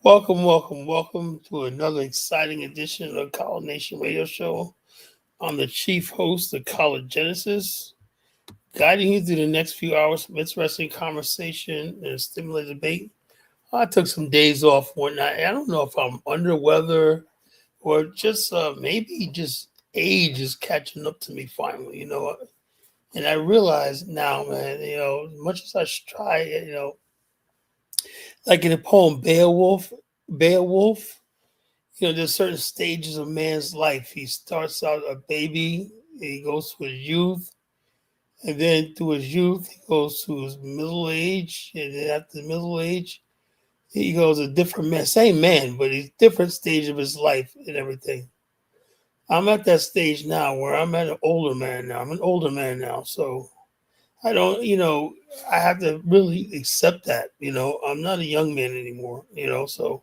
Welcome to another exciting edition of the College Nation Radio Show. I'm the chief host of College Genesis, guiding you through the next few hours of interesting conversation and stimulating debate. I took some days off one night. I don't know if I'm under weather or just maybe just age is catching up to me finally, And I realize now, man, as much as I should try, like in the poem Beowulf, there's certain stages of man's life. He starts out a baby, he goes to his youth, and then through his youth, he goes to his middle age, and then after the middle age, he goes a different man, same man, but he's different stage of his life and everything. I'm at that stage now where I'm at an older man now. I'm an older man now, so I don't, I have to really accept that. I'm not a young man anymore. So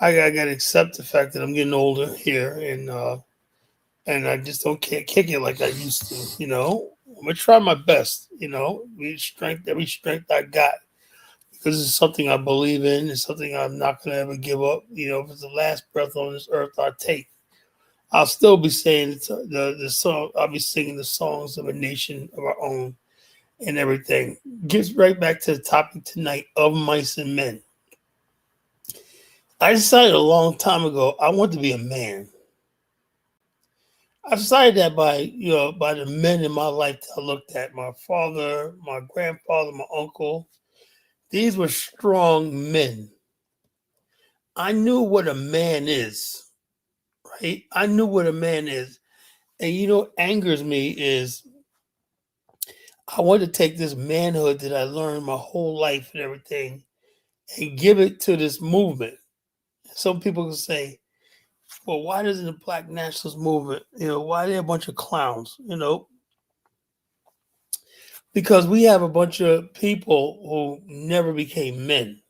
I gotta accept the fact that I'm getting older here, and I just don't can't kick it like I used to. I'm gonna try my best. Every strength I got, because it's something I believe in. It's something I'm not gonna ever give up. If it's the last breath on this earth I take, I'll still be saying the song. I'll be singing the songs of a nation of our own and everything. Gets right back to the topic tonight of mice and men. I decided a long time ago I want to be a man. I decided that by the men in my life that I looked at, my father, my grandfather, my uncle. These were strong men. I knew what a man is, right? I knew what a man is. And angers me is I want to take this manhood that I learned my whole life and everything and give it to this movement. Some people can say, well, why doesn't the Black Nationalist movement, why are they a bunch of clowns, Because we have a bunch of people who never became men.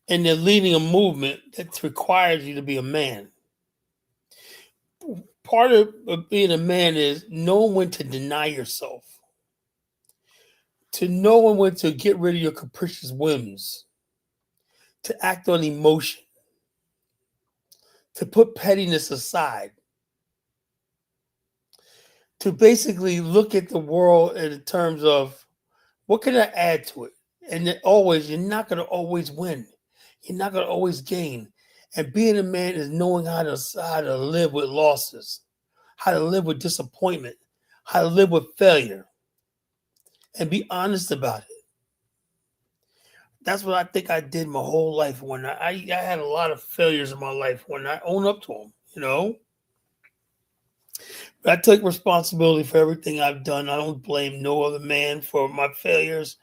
And they're leading a movement that requires you to be a man. Part of being a man is knowing when to deny yourself, to know when to get rid of your capricious whims, to act on emotion, to put pettiness aside, to basically look at the world in terms of what can I add to it? And then always, you're not going to always win. You're not going to always gain. And being a man is knowing how to live with losses, how to live with disappointment, how to live with failure, and be honest about it. That's what I think I did my whole life. When I had a lot of failures in my life, when I own up to them, But I take responsibility for everything I've done. I don't blame no other man for my failures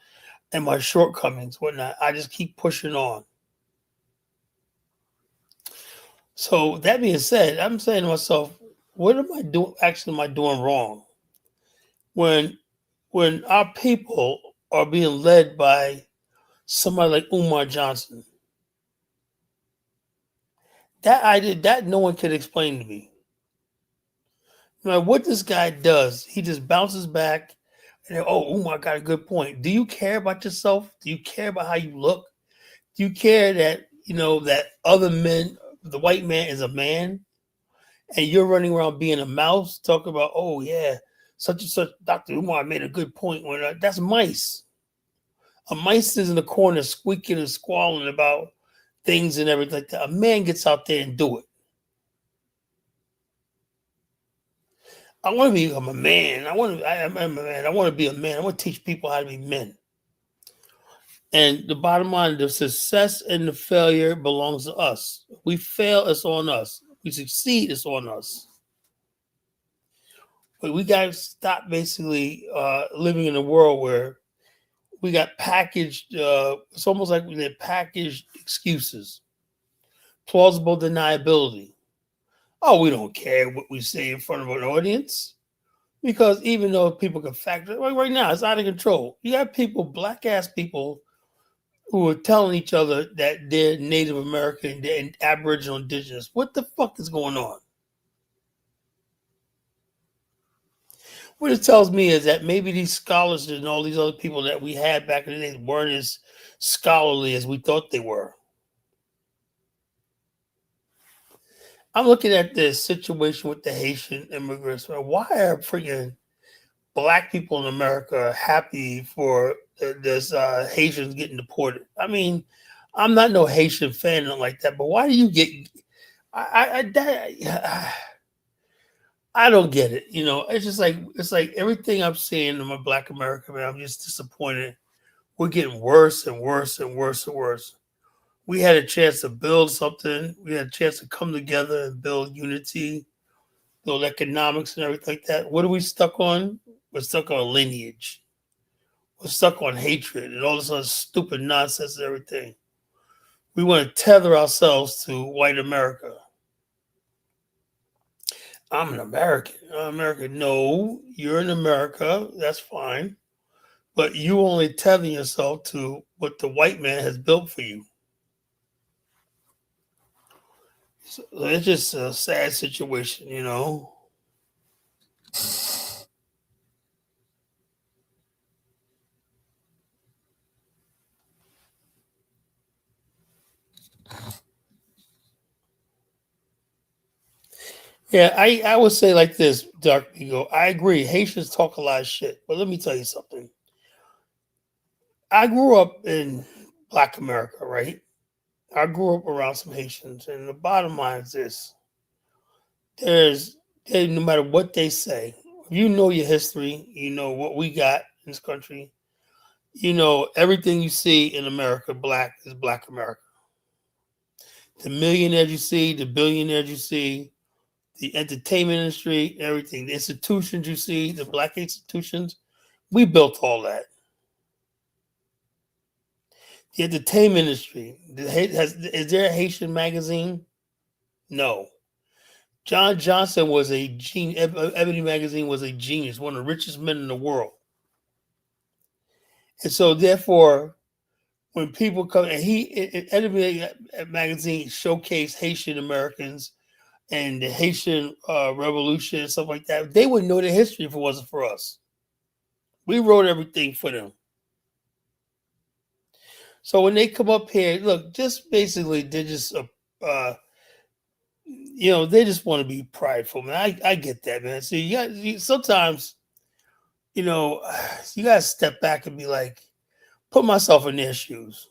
and my shortcomings, whatnot. I just keep pushing on. So that being said, I'm saying to myself, what am I doing? Actually, am I doing wrong? When when our people are being led by somebody like Umar Johnson, that no one could explain to me. What this guy does, he just bounces back and oh, Umar got a good point. Do you care about yourself? Do you care about how you look? Do you care that that other men, the white man is a man, and you're running around being a mouse, talking about, oh yeah, such and such. Dr. Umar made a good point. When that's mice. A mice is in the corner squeaking and squalling about things and everything like that. A man gets out there and do it. I want to become a man. I'm a man. I want to be a man. I want to teach people how to be men. And the bottom line, the success and the failure belongs to us. We fail, it's on us. We succeed, it's on us. But we got to stop basically living in a world where we got packaged, it's almost like we had packaged excuses, plausible deniability. Oh, we don't care what we say in front of an audience. Because even though people can factor, like right now, it's out of control. You got people, black ass people, who are telling each other that they're Native American, they're Aboriginal Indigenous. What the fuck is going on? What it tells me is that maybe these scholars and all these other people that we had back in the day weren't as scholarly as we thought they were. I'm looking at this situation with the Haitian immigrants. Why are freaking black people in America happy for this Haitians getting deported? I mean, I'm not no Haitian fan like that, but why do you get? I don't get it. You know, it's like everything I'm seeing in my Black America, man. I'm just disappointed. We're getting worse and worse and worse and worse. We had a chance to build something. We had a chance to come together and build unity, build economics and everything like that. What are we stuck on? We're stuck on lineage. We're stuck on hatred and all this other stupid nonsense and everything. We want to tether ourselves to white America. I'm an American. I'm American. No, you're in America. That's fine. But you only tether yourself to what the white man has built for you. So it's just a sad situation, you know. Yeah, I would say like this, Dark Ego. I agree. Haitians talk a lot of shit. But let me tell you something. I grew up in Black America, right? I grew up around some Haitians, and the bottom line is this: there's no matter what they say, you know your history, you know what we got in this country, you know everything you see in America, black is Black America. The millionaires you see, the billionaires you see, the entertainment industry, everything, the institutions you see, the black institutions, we built all that. The entertainment industry, is there a Haitian magazine? No. John Johnson was a genius. Ebony Magazine was a genius, one of the richest men in the world. And so, therefore, when people come and Ebony Magazine showcased Haitian Americans and the Haitian Revolution and stuff like that, they wouldn't know the history if it wasn't for us. We wrote everything for them. So when they come up here, look, just basically they're just they just want to be prideful, man. I get that, man. So sometimes, you know, you gotta step back and be like, put myself in their shoes.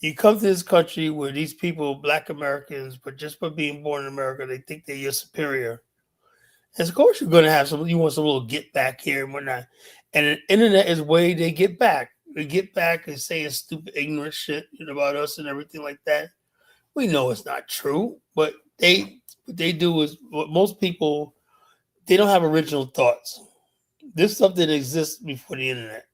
You come to this country where these people, black Americans, but just by being born in America, they think they're your superior. And of course you're gonna have you want some little get back here and whatnot. And the internet is way they get back. They get back and saying stupid, ignorant shit about us and everything like that. We know it's not true, but what they do is what most people, they don't have original thoughts. This stuff didn't exist before the internet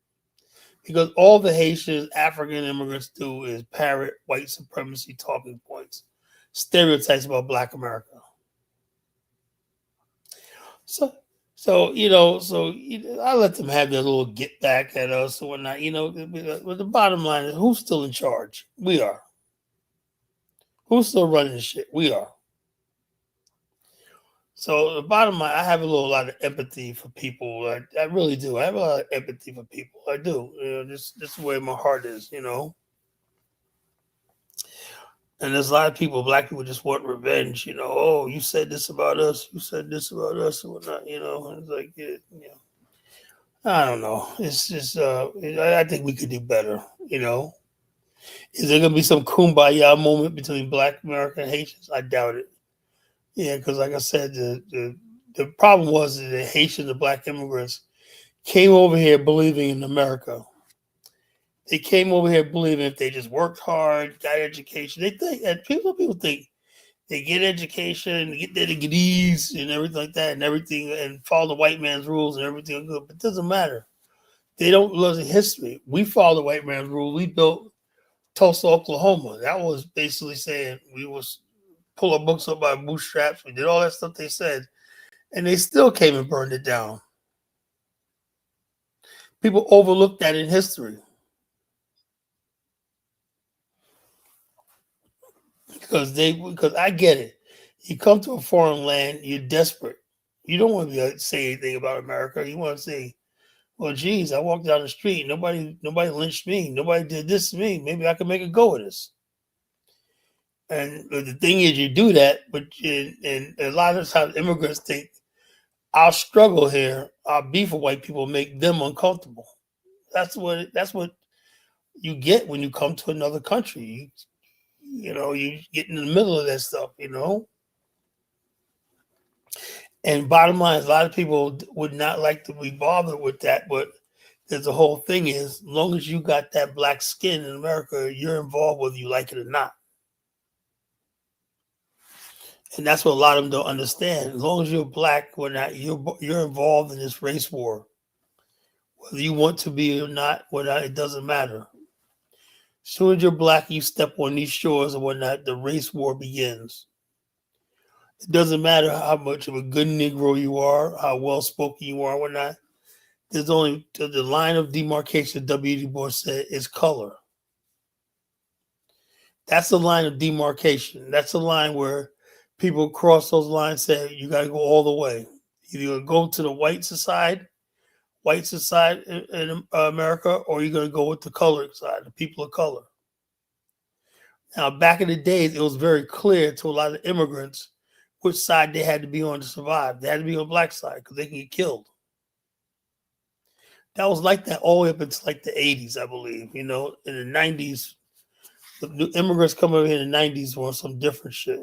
because all the Haitian African immigrants do is parrot white supremacy talking points, stereotypes about Black America. So, I let them have their little get back at us or whatnot. But the bottom line is, who's still in charge? We are. Who's still running the shit? We are. So the bottom line, I have lot of empathy for people. I really do. I have a lot of empathy for people. I do. This is where my heart is. And there's a lot of people, black people, just want revenge. Oh, you said this about us. You said this about us and whatnot. And it's like, I don't know. It's just, I think we could do better. Is there gonna be some kumbaya moment between Black American and Haitians? I doubt it. Yeah, because like I said, the problem was that the Haitians, the black immigrants, came over here believing in America. They came over here believing if they just worked hard, got education, they think, and people think they get education, they get their degrees and everything like that, and everything, and follow the white man's rules and everything good. But it doesn't matter. They don't learn the history. We follow the white man's rule. We built Tulsa, Oklahoma. That was basically saying we was pull our books up by bootstraps. We did all that stuff they said, and they still came and burned it down. People overlook that in history because I get it. You come to a foreign land, you're desperate. You don't want to say anything about America. You want to say, "Well, geez, I walked down the street. Nobody lynched me. Nobody did this to me. Maybe I can make a go of this." And the thing is, you do that, but and a lot of times immigrants think our struggle here, our beef with white people, make them uncomfortable. That's what you get when you come to another country. You get in the middle of that stuff. And bottom line is, a lot of people would not like to be bothered with that, but there's the whole thing is, as long as you got that black skin in America, you're involved whether you like it or not. And that's what a lot of them don't understand. As long as you're black or not, you're involved in this race war. Whether you want to be or not, it doesn't matter. As soon as you're black, you step on these shores or whatnot, the race war begins. It doesn't matter how much of a good Negro you are, how well spoken you are, whatnot. There's only the line of demarcation. W. Du Bois said is color. That's the line of demarcation. That's the line where people cross those lines. Say you got to go all the way. You're gonna go to the white side in America, or you're gonna go with the colored side, the people of color. Now, back in the days, it was very clear to a lot of immigrants which side they had to be on to survive. They had to be on the black side because they can get killed. That was like that all the way up until like the 80s, I believe. In the 90s, the new immigrants coming over here in the 90s were some different shit.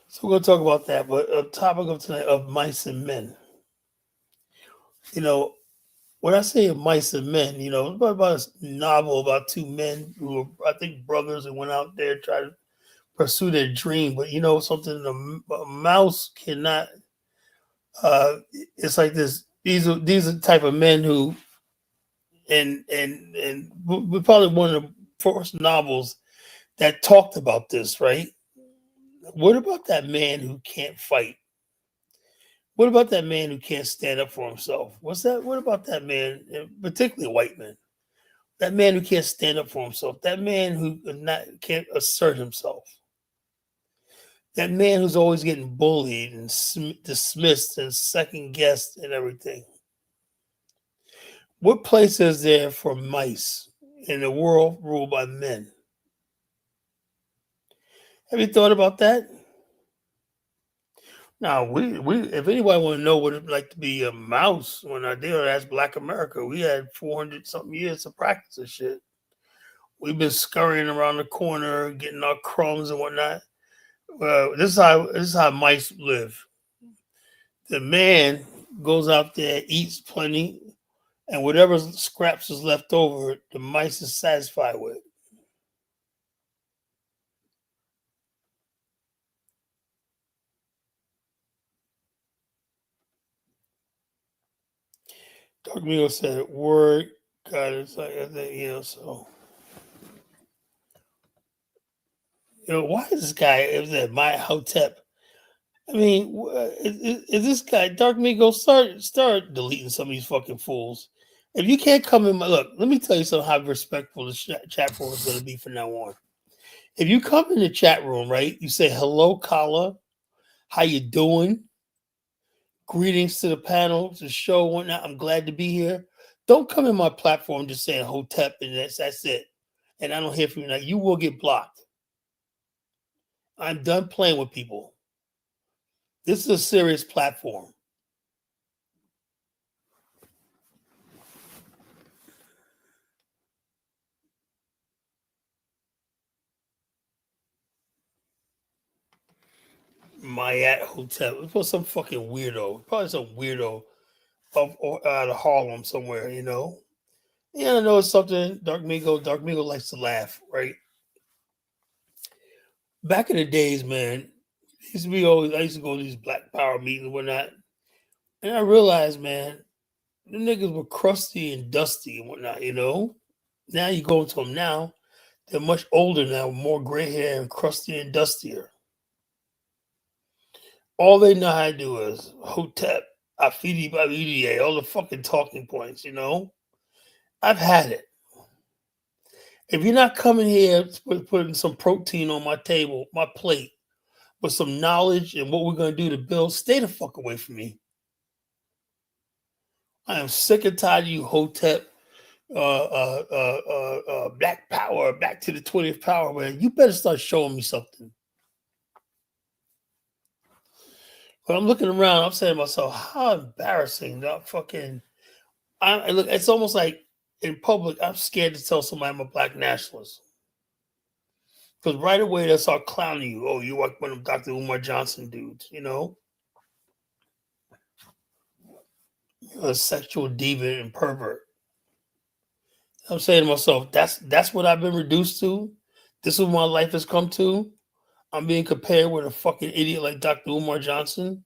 So we're going to talk about that. But a topic of tonight of mice and men. When I say mice and men, it's about a novel about two men who were, I think, brothers and went out there trying to pursue their dream. But something, a mouse cannot. It's like this. These are the type of men who, and we're probably one of the first novels that talked about this, right? What about that man who can't fight? What about that man who can't stand up for himself? What about that man, particularly a white man? That man who can't stand up for himself. That man who can't assert himself. That man who's always getting bullied and dismissed and second guessed and everything. What place is there for mice in a world ruled by men? Have you thought about that? Now, we if anybody want to know what it's like to be a mouse when I did, that's Black America. We had 400 something years of practice and shit. We've been scurrying around the corner, getting our crumbs and whatnot. This is how mice live. The man goes out there, eats plenty, and whatever scraps is left over, the mice is satisfied with. Dr. Mio said, "Word, God, it's like I think, so." Why is this guy? Is that my Hotep? I mean, is this guy Dark Migo? Start deleting some of these fucking fools. If you can't come in, look. Let me tell you something. How respectful the chat room is going to be from now on. If you come in the chat room, right, you say hello, Kala. How you doing? Greetings to the panel, to the show, whatnot. I'm glad to be here. Don't come in my platform just saying Hotep and that's it. And I don't hear from you now. You will get blocked. I'm done playing with people. This is a serious platform. Mayat Hotel. It was some fucking weirdo. Probably some weirdo out of Harlem somewhere, Yeah, I know it's something. Dark Migo likes to laugh, right? Back in the days, man, I used to go to these Black Power meetings and whatnot. And I realized, man, the niggas were crusty and dusty and whatnot, Now you go into them now, they're much older now, more gray hair and crusty and dustier. All they know how to do is Hotep, Afidi Babidi, all the fucking talking points, I've had it. If you're not coming here putting some protein on my table, my plate, with some knowledge and what we're going to do to build, stay the fuck away from me. I am sick and tired of you Hotep Black Power, back to the 20th power, man. You better start showing me something. When I'm looking around, I'm saying to myself, how embarrassing that fucking. I look. It's almost like in public, I'm scared to tell somebody I'm a black nationalist because right away they start clowning you. Oh, you like one of them Dr. Umar Johnson dudes, you know, a sexual deviant and pervert. I'm saying to myself, that's what I've been reduced to. This is what my life has come to. I'm being compared with a fucking idiot like Dr. Umar Johnson.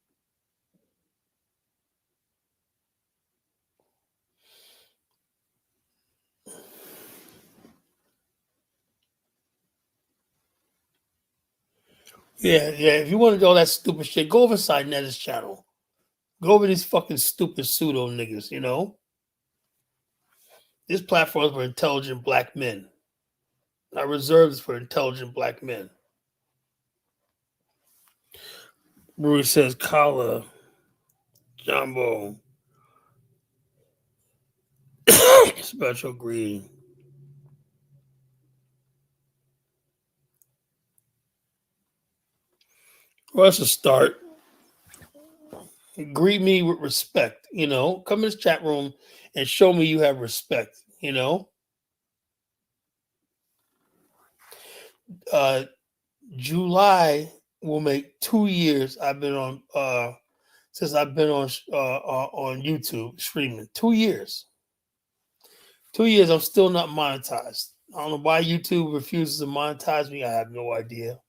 Yeah, yeah. If you want to do all that stupid shit, go over inside Netta's channel. Go over these fucking stupid pseudo niggas, you know? This platform is for intelligent black men. I reserve this for intelligent black men. Bruce says, Kala, Jumbo, Special Green. Well, that's a start. Greet me with respect, you know? Come in this chat room and show me you have respect, you know? July will make 2 years I've been on since I've been on YouTube streaming. 2 years. 2 years I'm still not monetized. I don't know why YouTube refuses to monetize me. I have no idea.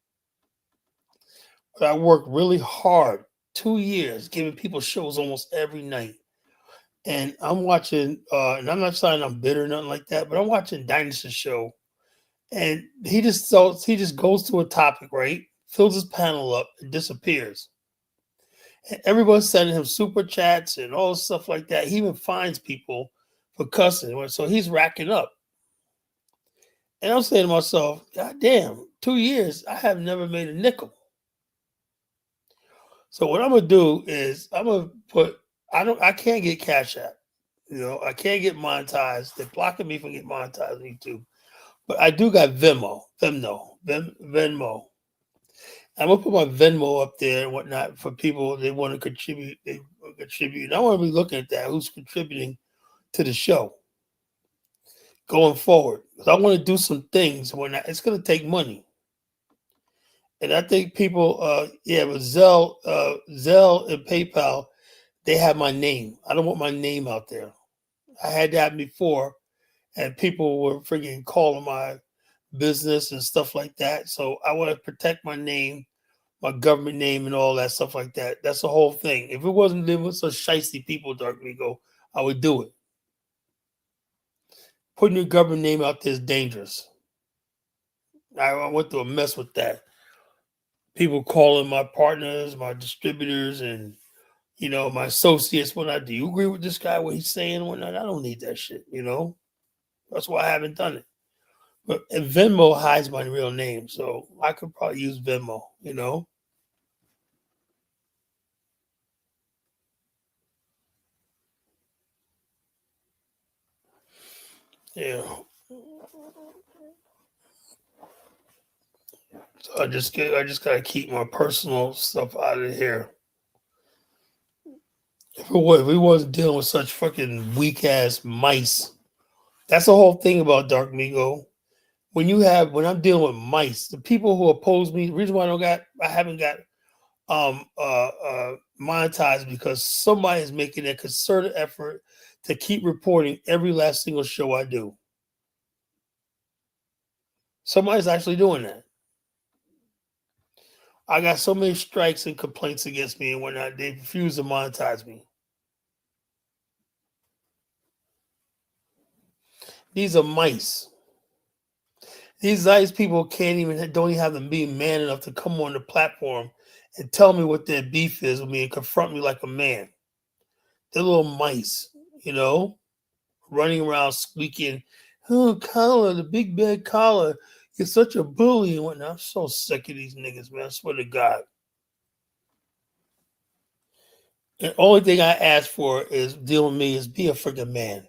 But I work really hard. 2 years giving people shows almost every night. And I'm watching and I'm not saying I'm bitter or nothing like that, but I'm watching Dynasty Show. And he just goes to a topic, right? Fills his panel up and disappears. And everyone's sending him super chats and all stuff like that. He even fines people for cussing. So he's racking up. And I'm saying to myself, God damn, 2 years, I have never made a nickel. So what I'm gonna do is I'm gonna put I can't get Cash App. You know, I can't get monetized. They're blocking me from getting monetized on YouTube. But I do got Venmo. I'm gonna put my Venmo up there and whatnot for people they want to contribute. They contribute. And I want to be looking at that. Who's contributing to the show going forward? Because I want to do some things. When it's gonna take money, and I think people, but Zelle and PayPal, they have my name. I don't want my name out there. I had that before, and people were freaking calling my business and stuff like that. So I want to protect my name, my government name, and all that stuff like that. That's the whole thing. If it wasn't there with such shiesty people, Dark Migo, I would do it. Putting your government name out there is dangerous. I went through a mess with that. People calling my partners, my distributors, and my associates. When do you agree with this guy? What he's saying? Whatnot? I don't need that shit. That's why I haven't done it. But Venmo hides my real name, so I could probably use Venmo. Yeah. So I just gotta keep my personal stuff out of here. If we wasn't dealing with such fucking weak ass mice, that's the whole thing about Dark Migo. When I'm dealing with mice, the people who oppose me, the reason why I haven't got monetized because somebody is making a concerted effort to keep reporting every last single show I do. Somebody's actually doing that. I got so many strikes and complaints against me and whatnot. They refuse to monetize me. These are mice. These nice people don't even have them being man enough to come on the platform and tell me what their beef is with me and confront me like a man. They're little mice, running around squeaking, "Oh, Collar, the big bad Collar, you're such a bully," and whatnot. I'm so sick of these niggas, man. I swear to God. And the only thing I ask for is deal with me is be a freaking man.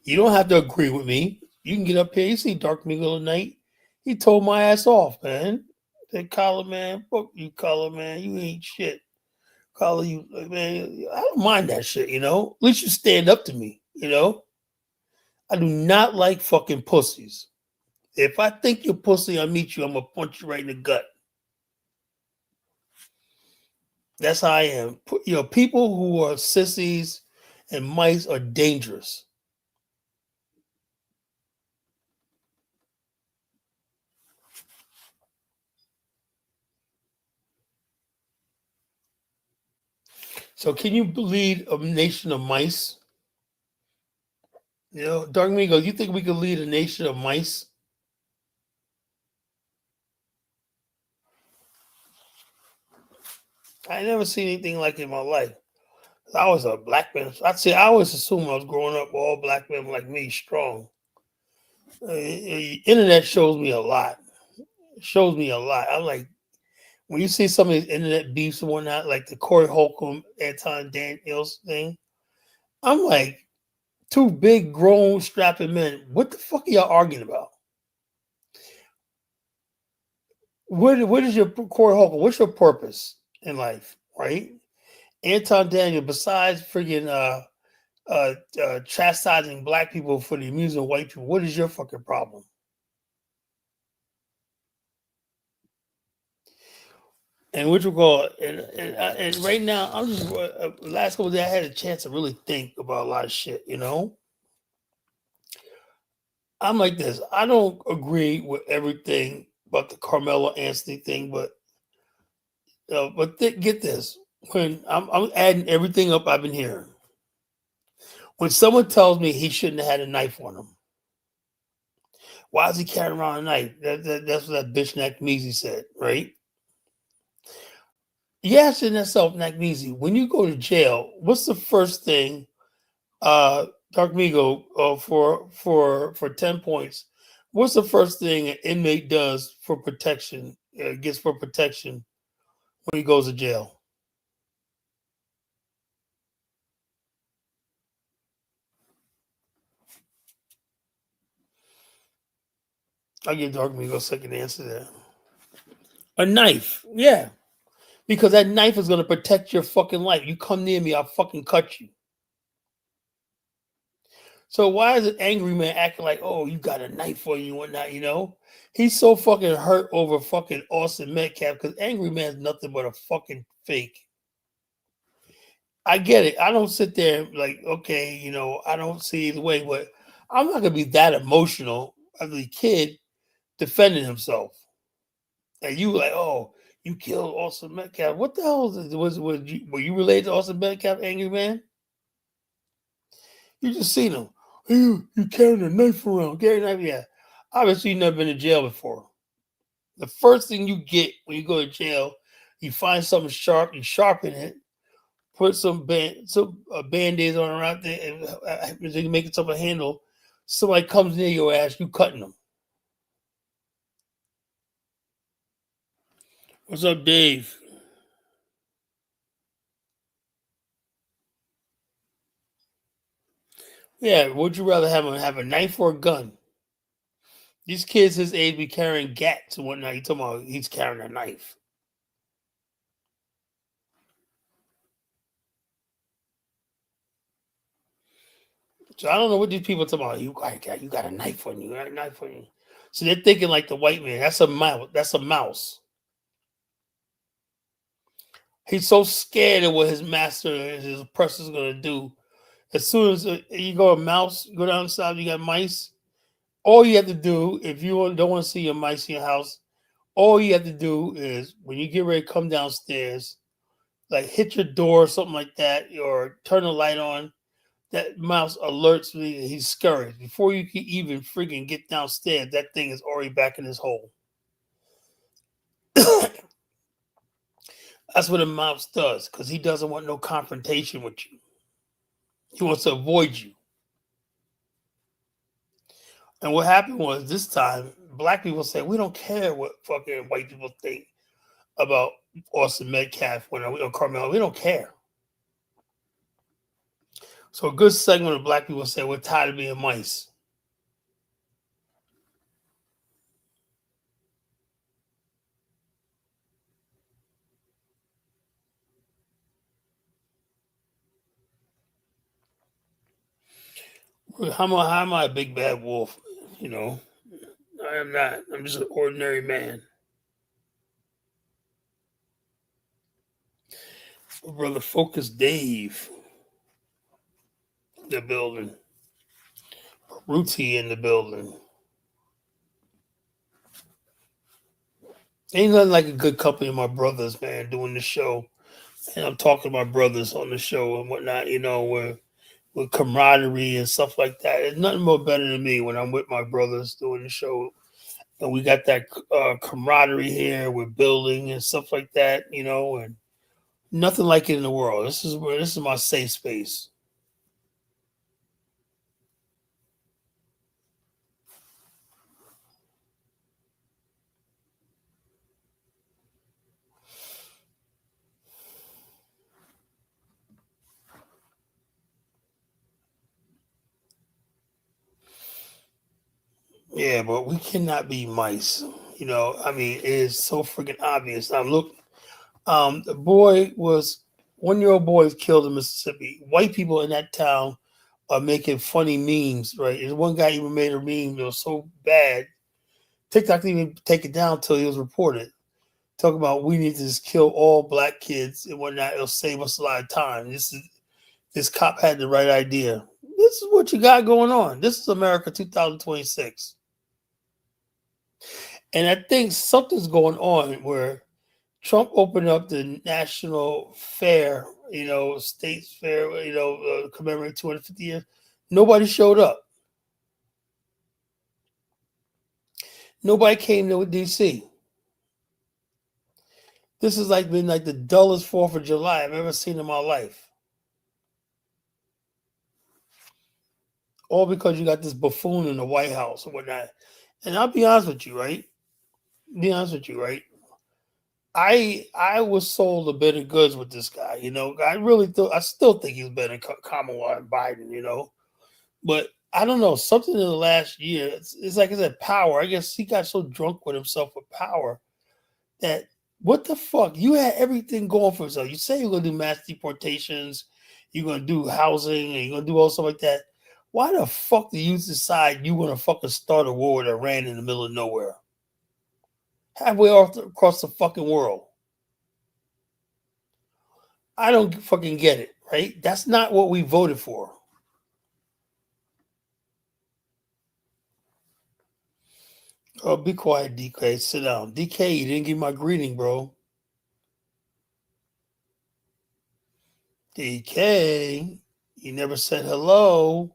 You don't have to agree with me. You can get up here. You see Dark Mingle tonight. He told my ass off, man. Said, Collar, man, fuck you, Collar, man. You ain't shit. Collar, you, man, I don't mind that shit, you know? At least you stand up to me, you know? I do not like fucking pussies. If I think you're pussy, I meet you, I'm gonna punch you right in the gut. That's how I am. You know, people who are sissies and mice are dangerous. So can you lead a nation of mice? You know, Dark Me goes, you think we could lead a nation of mice? I never seen anything like it in my life. I was a black man. I'd say I always assumed I was growing up all black men like me, strong. Internet shows me a lot. It shows me a lot. I'm like, when you see some of these internet beefs and whatnot, like the Corey Holcomb, Anton Daniels thing, I'm like, two big, grown, strapping men. What the fuck are y'all arguing about? What is your Corey Holcomb? What's your purpose in life, right? Anton Daniel, besides friggin' chastising black people for the amusement of white people, what is your fucking problem? And what you call and right now, I'm just last couple of days I had a chance to really think about a lot of shit. You know, I'm like this. I don't agree with everything about the Carmelo Anthony thing, but get this: when I'm adding everything up I've been hearing, when someone tells me he shouldn't have had a knife on him, why is he carrying around a knife? That's what that bitch Nakmeezy said, right? You ask yourself, Nakmeezy, when you go to jail, what's the first thing Dark Migo, for 10 points? What's the first thing an inmate does for protection? Gets for protection when he goes to jail. I'll give Dark Migo a second to answer that. A knife, yeah, because that knife is going to protect your fucking life. You come near me, I'll fucking cut you. So why is an angry man acting like, oh, you got a knife on you and whatnot? You know, he's so fucking hurt over fucking Austin Metcalf because angry man's nothing but a fucking fake. I get it. I don't sit there like, okay, you know, I don't see either way, but I'm not gonna be that emotional as a kid defending himself. And you like, oh, you killed Austin Metcalf. What the hell was you, were you related to Austin Metcalf, angry man? You just seen him. You carrying a knife around, carrying a knife, yeah. Obviously, you never been to jail before. The first thing you get when you go to jail, you find something sharp, you sharpen it, put some band-aids on around there, and you make it up a handle. Somebody comes near your ass, you cutting them. What's up, Dave? Yeah, would you rather have a knife or a gun? These kids his age be carrying gats and whatnot. You talking about he's carrying a knife? So I don't know what these people talking about. You got a knife on you. You got a knife on you. So they're thinking like the white man. That's a mouse. That's a mouse. He's so scared of what his master and his oppressor's gonna do. As soon as you go a mouse, go down the side, you got mice. All you have to do, if you don't want to see your mice in your house, all you have to do is when you get ready to come downstairs, like hit your door or something like that, or turn the light on. That mouse alerts me and he scurries. Before you can even freaking get downstairs, that thing is already back in his hole. That's what a mouse does because he doesn't want no confrontation with you. He wants to avoid you. And what happened was this time, black people say, we don't care what fucking white people think about Austin Metcalf when we on Carmelo. We don't care. So a good segment of black people say we're tired of being mice. How am I a big bad wolf? You know, I am not. I'm just an ordinary man. Brother Focus Dave in the building. Ruti in the building. Ain't nothing like a good company of my brothers, man, doing the show. And I'm talking to my brothers on the show and whatnot, with camaraderie and stuff like that. There's nothing more better than me when I'm with my brothers doing the show. And we got that camaraderie here. We're building and stuff like that, and nothing like it in the world. This is my safe space. Yeah, but we cannot be mice. I mean, it is so freaking obvious. Now look, the boy was 1 year old boy was killed in Mississippi. White people in that town are making funny memes, right? And one guy even made a meme that was so bad, TikTok didn't even take it down until he was reported. Talk about we need to just kill all black kids and whatnot. It'll save us a lot of time. This cop had the right idea. This is what you got going on. This is America 2026. And I think something's going on where Trump opened up the national fair, states fair, commemorating 250 years. Nobody showed up. Nobody came to DC. This has been like the dullest 4th of July I've ever seen in my life. All because you got this buffoon in the White House and whatnot. And I'll be honest with you, right? Be honest with you, right? I was sold a bit of goods with this guy. I really thought I still think he's better than Kamala and Biden. But I don't know, something in the last year. It's like I said, power. I guess he got so drunk with himself with power that what the fuck? You had everything going for yourself. You say you're gonna do mass deportations, you're gonna do housing, and you're gonna do all stuff like that. Why the fuck do you decide you want to fucking start a war with Iran in the middle of nowhere? Halfway across the fucking world. I don't fucking get it, right? That's not what we voted for. Oh, be quiet, DK. Sit down. DK, you didn't give my greeting, bro. DK, you never said hello.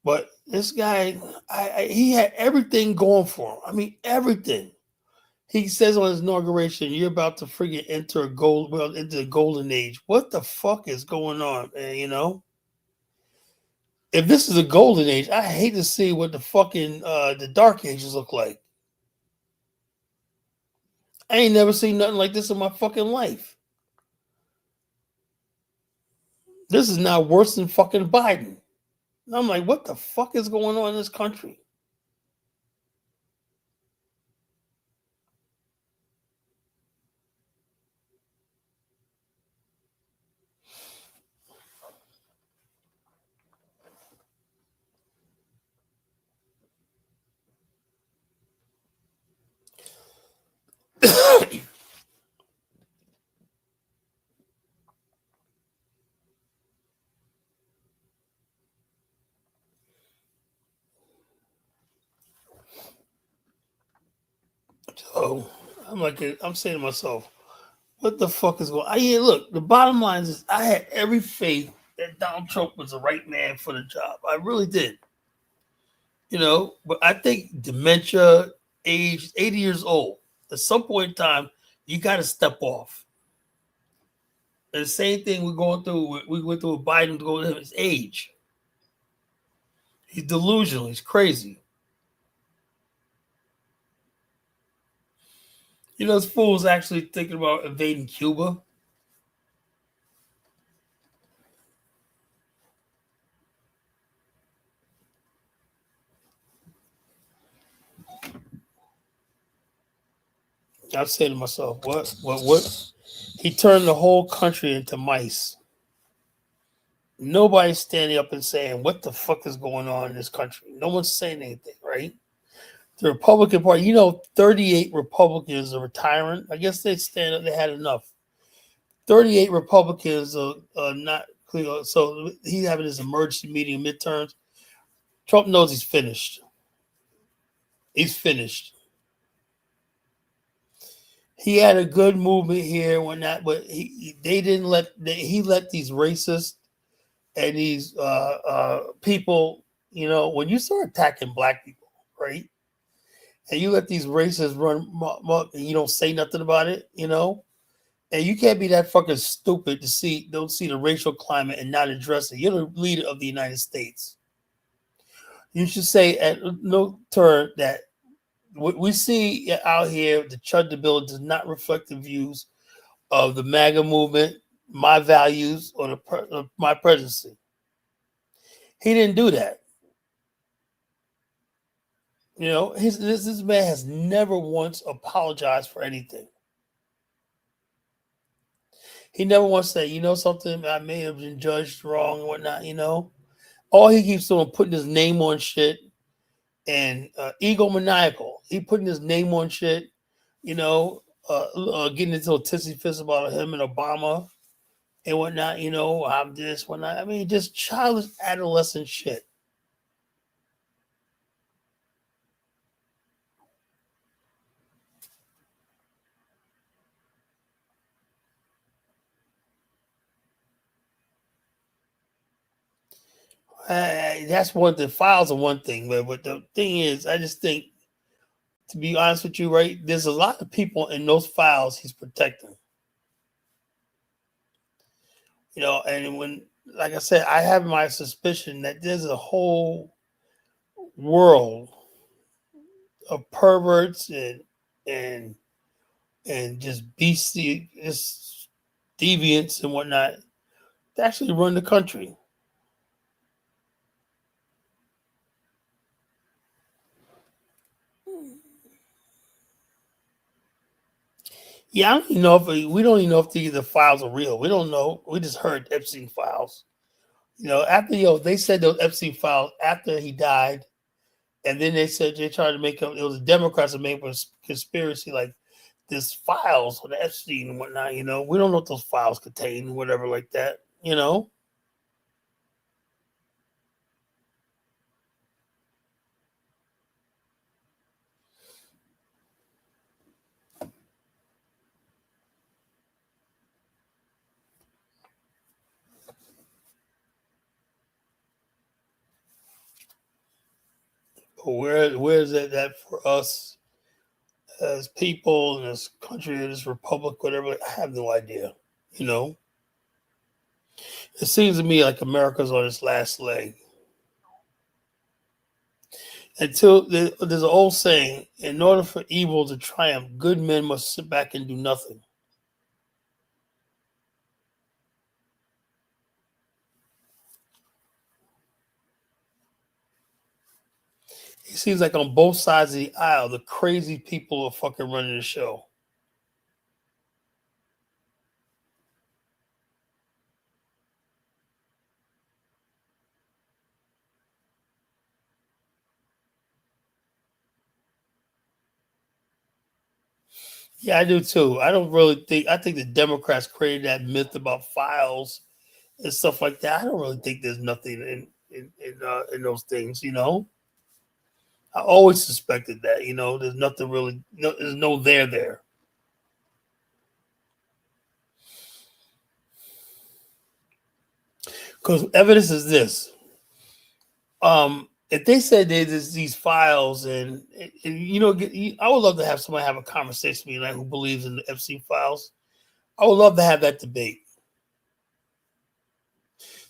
But this guy, he had everything going for him. I mean, everything. He says on his inauguration, "You're about to friggin' enter into the golden age." What the fuck is going on, man? If this is a golden age, I hate to see what the fucking the dark ages look like. I ain't never seen nothing like this in my fucking life. This is now worse than fucking Biden. And I'm like, what the fuck is going on in this country? So I'm saying to myself, what the fuck is going on? Yeah, look, the bottom line is I had every faith that Donald Trump was the right man for the job. I really did. But I think dementia, age, 80 years old, at some point in time, you got to step off. And the same thing we went through with Biden to go to his age. He's delusional. He's crazy. You know, this fool's actually thinking about invading Cuba. I say to myself, what? He turned the whole country into mice. Nobody's standing up and saying, what the fuck is going on in this country? No one's saying anything, right? The Republican Party, 38 Republicans are retiring. I guess they stand up, they had enough. 38 Republicans are not clear. So he's having his emergency meeting midterms. Trump knows he's finished. He's finished. He had a good movement here when that, but they didn't let he let these racists and these people, when you start attacking black people, right? And you let these racists run, and you don't say nothing about it, and you can't be that fucking stupid to don't see the racial climate and not address it. You're the leader of the United States. You should say at no turn that what we see out here, the Chud bill does not reflect the views of the MAGA movement, my values, or my presidency. He didn't do that. This man has never once apologized for anything. He never once said, something, I may have been judged wrong and whatnot, All he keeps doing, putting his name on shit and egomaniacal. He putting his name on shit, getting into a tissy fist about him and Obama and whatnot, I'm this, whatnot. I mean, just childish adolescent shit. That's the files are one thing, but the thing is, I just think, to be honest with you, right, there's a lot of people in those files he's protecting. And when, like I said, I have my suspicion that there's a whole world of perverts and just beastie, just deviants and whatnot to actually run the country. Yeah, I don't even know if we don't even know if the files are real. We don't know. We just heard Epstein files. After they said those Epstein files after he died, and then they said they tried to make up. It was the Democrats that made a conspiracy like this files on Epstein and whatnot. We don't know what those files contain, whatever like that. But where's that for us as people in this country, in this republic, whatever? I have no idea. It seems to me like America's on its last leg. There's an old saying: in order for evil to triumph, good men must sit back and do nothing. It seems like on both sides of the aisle, the crazy people are fucking running the show. Yeah, I do too. I think the Democrats created that myth about files and stuff like that. I don't really think there's nothing in those things. I always suspected that. There's nothing really. There's no there. Because evidence is this. If they said there's these files and I would love to have somebody have a conversation with me like who believes in the Epstein files. I would love to have that debate.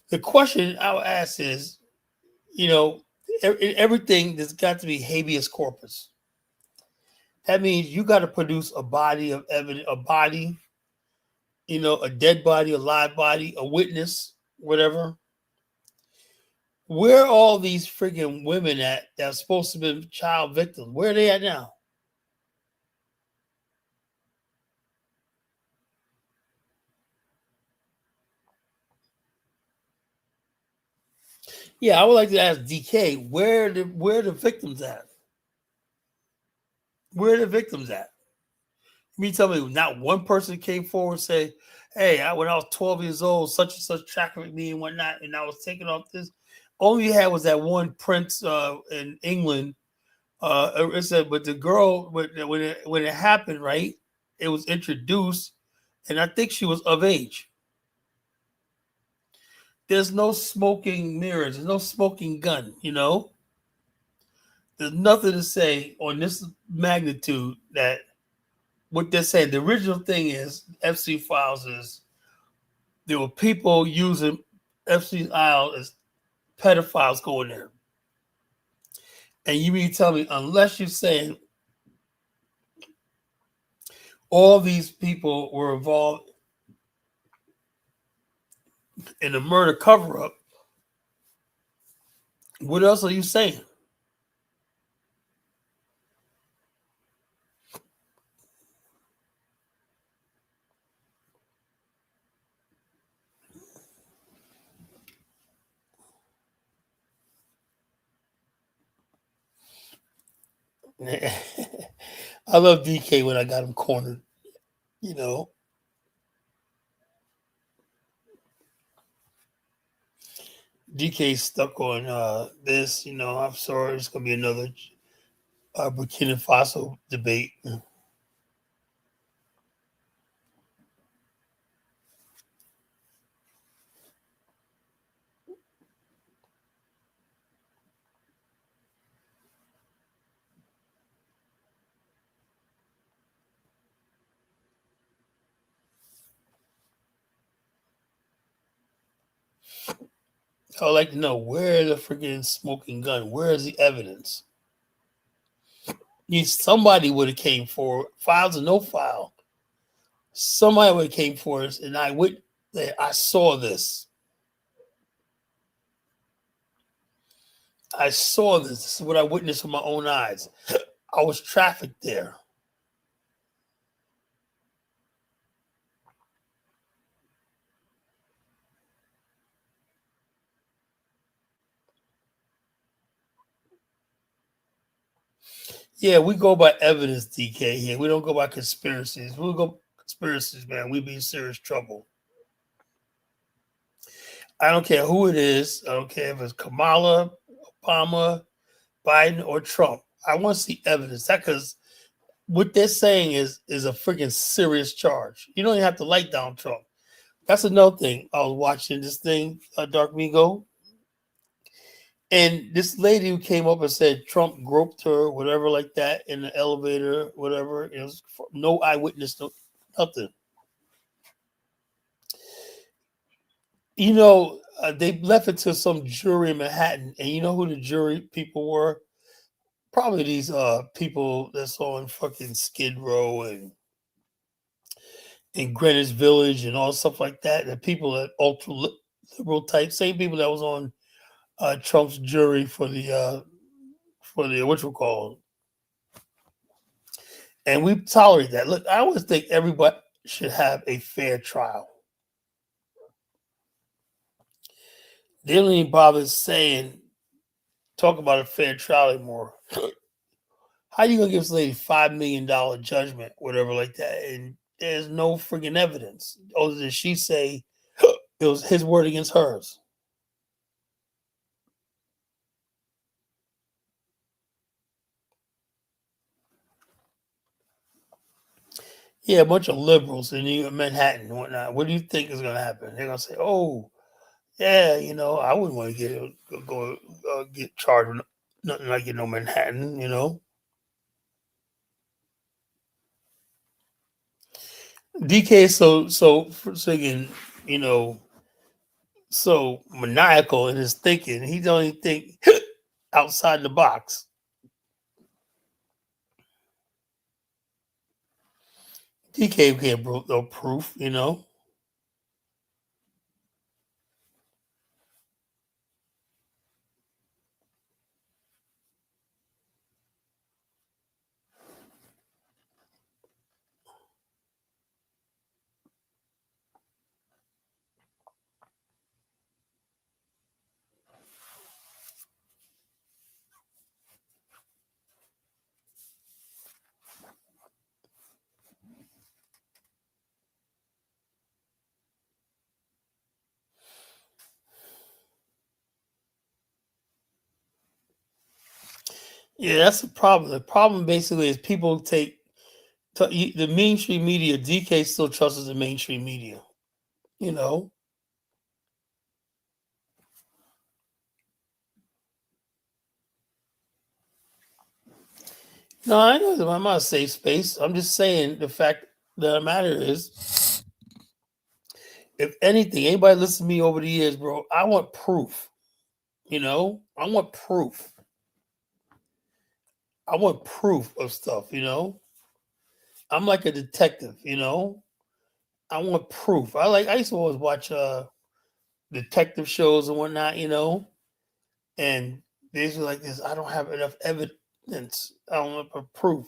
The question I would ask is, everything. There's got to be habeas corpus. That means you got to produce a body of evidence, a body, a dead body, a live body, a witness, whatever. Where are all these freaking women at that are supposed to be child victims? Where are they at now? Yeah, I would like to ask DK where the victims at? Where are the victims at? You mean tell me not one person came forward and say, "Hey, when I was 12 years old, such and such trafficked me and whatnot, and I was taking off this." All you had was that one prince in England. It said, but the girl when it happened, right? It was introduced, and I think she was of age. There's no smoking mirrors. There's no smoking gun. There's nothing to say on this magnitude that what they're saying. The original thing is FC files is there were people using FC Isle as pedophiles going there. And you mean tell me, unless you're saying all these people were involved in a murder cover up, what else are you saying? I love DK when I got him cornered. You know, DK stuck on this. I'm sorry, it's gonna be another Burkina Faso debate. I would like to know where the freaking smoking gun. Where is the evidence? Somebody would have came forward. Files or no file. Somebody would have came forward, and I saw this. I saw this. This is what I witnessed with my own eyes. I was trafficked there. Yeah, we go by evidence, DK. Here, we don't go by conspiracies. We go conspiracies, man. We be in serious trouble. I don't care who it is. I don't care if it's Kamala, Obama, Biden, or Trump. I want to see evidence. That because what they're saying is a freaking serious charge. You don't even have to like Donald Trump. That's another thing. I was watching this thing, Dark Migo, and this lady who came up and said Trump groped her, whatever, like that, in the elevator, whatever. It was no eyewitness, nothing. They left it to some jury in Manhattan, and you know who the jury people were? Probably these people that's on fucking Skid Row and in Greenwich Village and all stuff like that. The people that ultra liberal type, same people that was on Trump's jury for the what you call, and we tolerate that. Look, I always think everybody should have a fair trial. They don't even bother saying talk about a fair trial anymore. How you gonna give this lady $5 million judgment, whatever like that, and there's no freaking evidence other than she say it was his word against hers. Yeah, a bunch of liberals in Manhattan and whatnot. What do you think is gonna happen? They're gonna say, "Oh, yeah, I wouldn't want to get charged with nothing like Manhattan." DK so again, you know, so maniacal in his thinking. He don't even think outside the box. DK can't prove no proof, you know. Yeah, that's the problem. The problem basically is people take the mainstream media. DK still trusts the mainstream media. You know. No, I know that I'm not a safe space. I'm just saying the fact that the matter is, if anything, anybody listen to me over the years, bro, I want proof. You know, I want proof. I want proof of stuff. You know, I'm like a detective. You know, I want proof. I used to always watch detective shows and whatnot. You know, and they were like this. I don't have enough evidence. I don't have proof.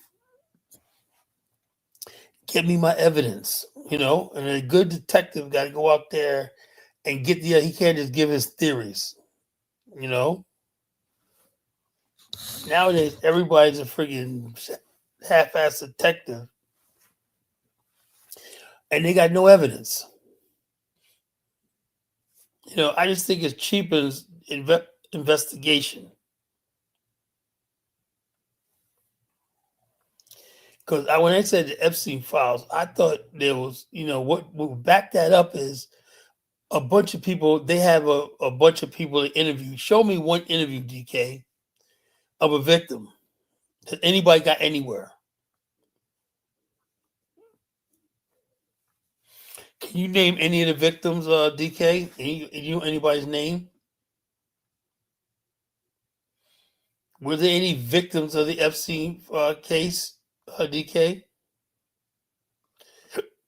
Give me my evidence. You know, and a good detective got to go out there and get the. He can't just give his theories. You know, nowadays everybody's a freaking half-ass detective, and they got no evidence. You know, I just think it cheapens investigation. Because when I said the Epstein files, I thought there was, you know, what would back that up is a bunch of people. They have a bunch of people to interview. Show me one interview, DK, of a victim that anybody got anywhere. Can you name any of the victims, DK? Anybody's name? Were there any victims of the Epstein case, DK?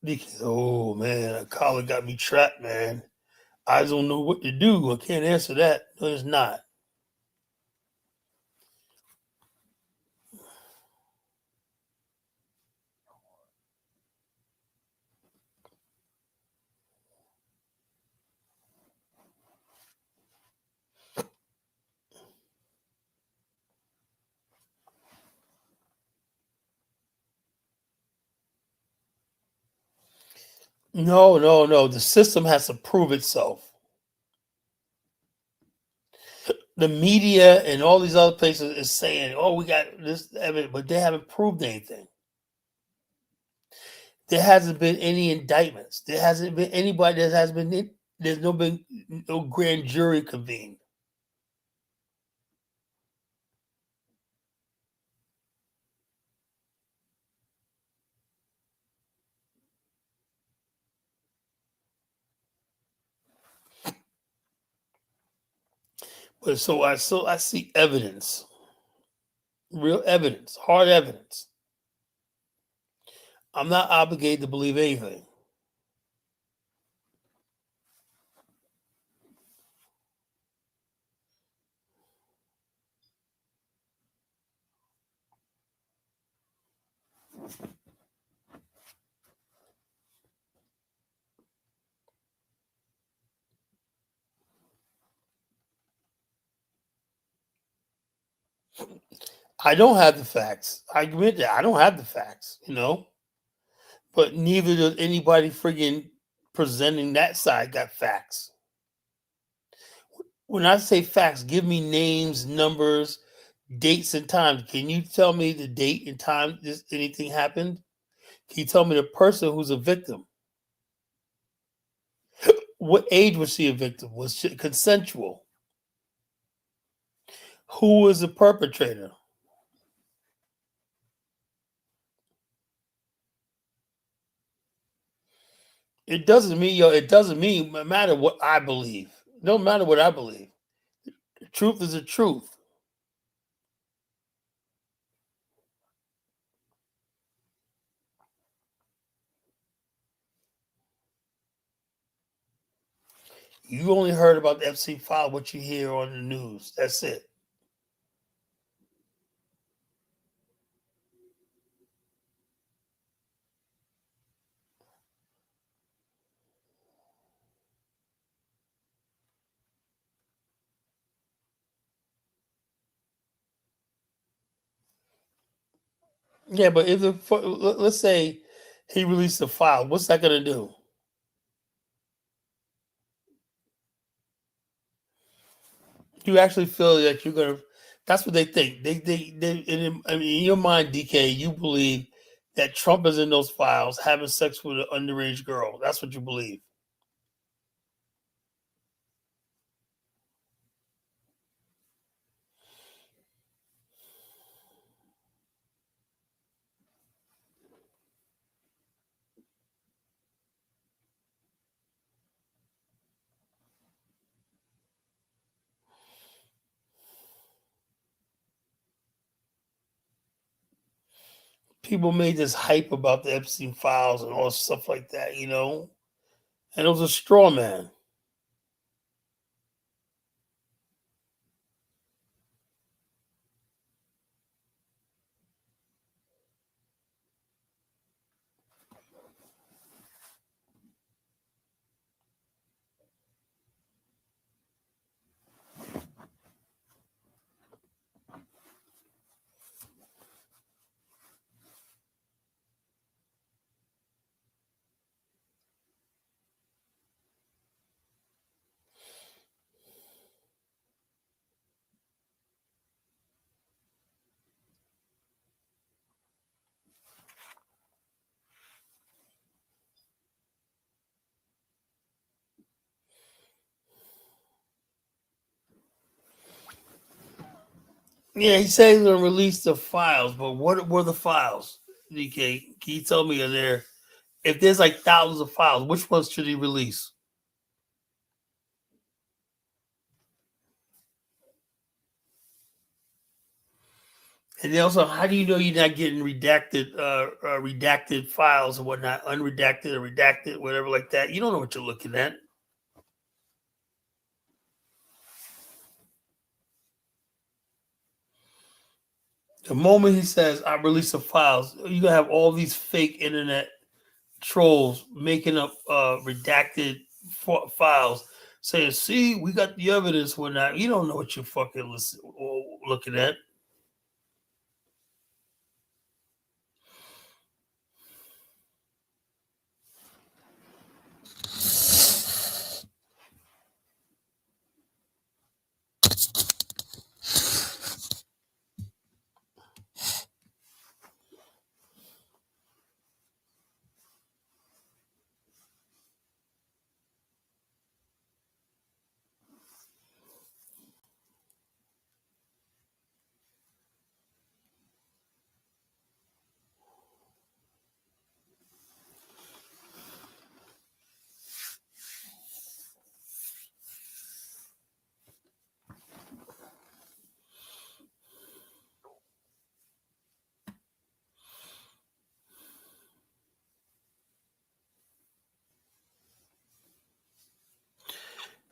DK? Oh man, a caller got me trapped, man. I don't know what to do. I can't answer that. No, it's not. No, no, no. The system has to prove itself. The media and all these other places is saying, "Oh, we got this evidence," but they haven't proved anything. There hasn't been any indictments. There hasn't been anybody that has been. There's no grand jury convened. But so I see evidence, real evidence, hard evidence. I'm not obligated to believe anything. I don't have the facts. I admit that I don't have the facts, you know. But neither does anybody friggin' presenting that side got facts. When I say facts, give me names, numbers, dates, and times. Can you tell me the date and time this anything happened? Can you tell me the person who's a victim? What age was she a victim? Was she consensual? Who was the perpetrator? It doesn't mean it doesn't mean no matter what I believe. No matter what I believe. The truth is the truth. You only heard about the Epstein file, what you hear on the news. That's it. Yeah, but if let's say he released the file, what's that gonna do? You actually feel that you're gonna? That's what they think. I mean, in your mind, DK, you believe that Trump is in those files having sex with an underage girl. That's what you believe. People made this hype about the Epstein files and all stuff like that, and it was a straw man. Yeah, he said he's gonna release the files, but what were the files? DK, can you tell me? Are there if there's like thousands of files, which ones should he release? And then also, how do you know you're not getting redacted files or whatnot, unredacted or redacted, whatever like that? You don't know what you're looking at. The moment he says, "I release the files," you gonna have all these fake internet trolls making up redacted files, saying, "See, we got the evidence." Whatnot. You don't know what you're fucking looking at.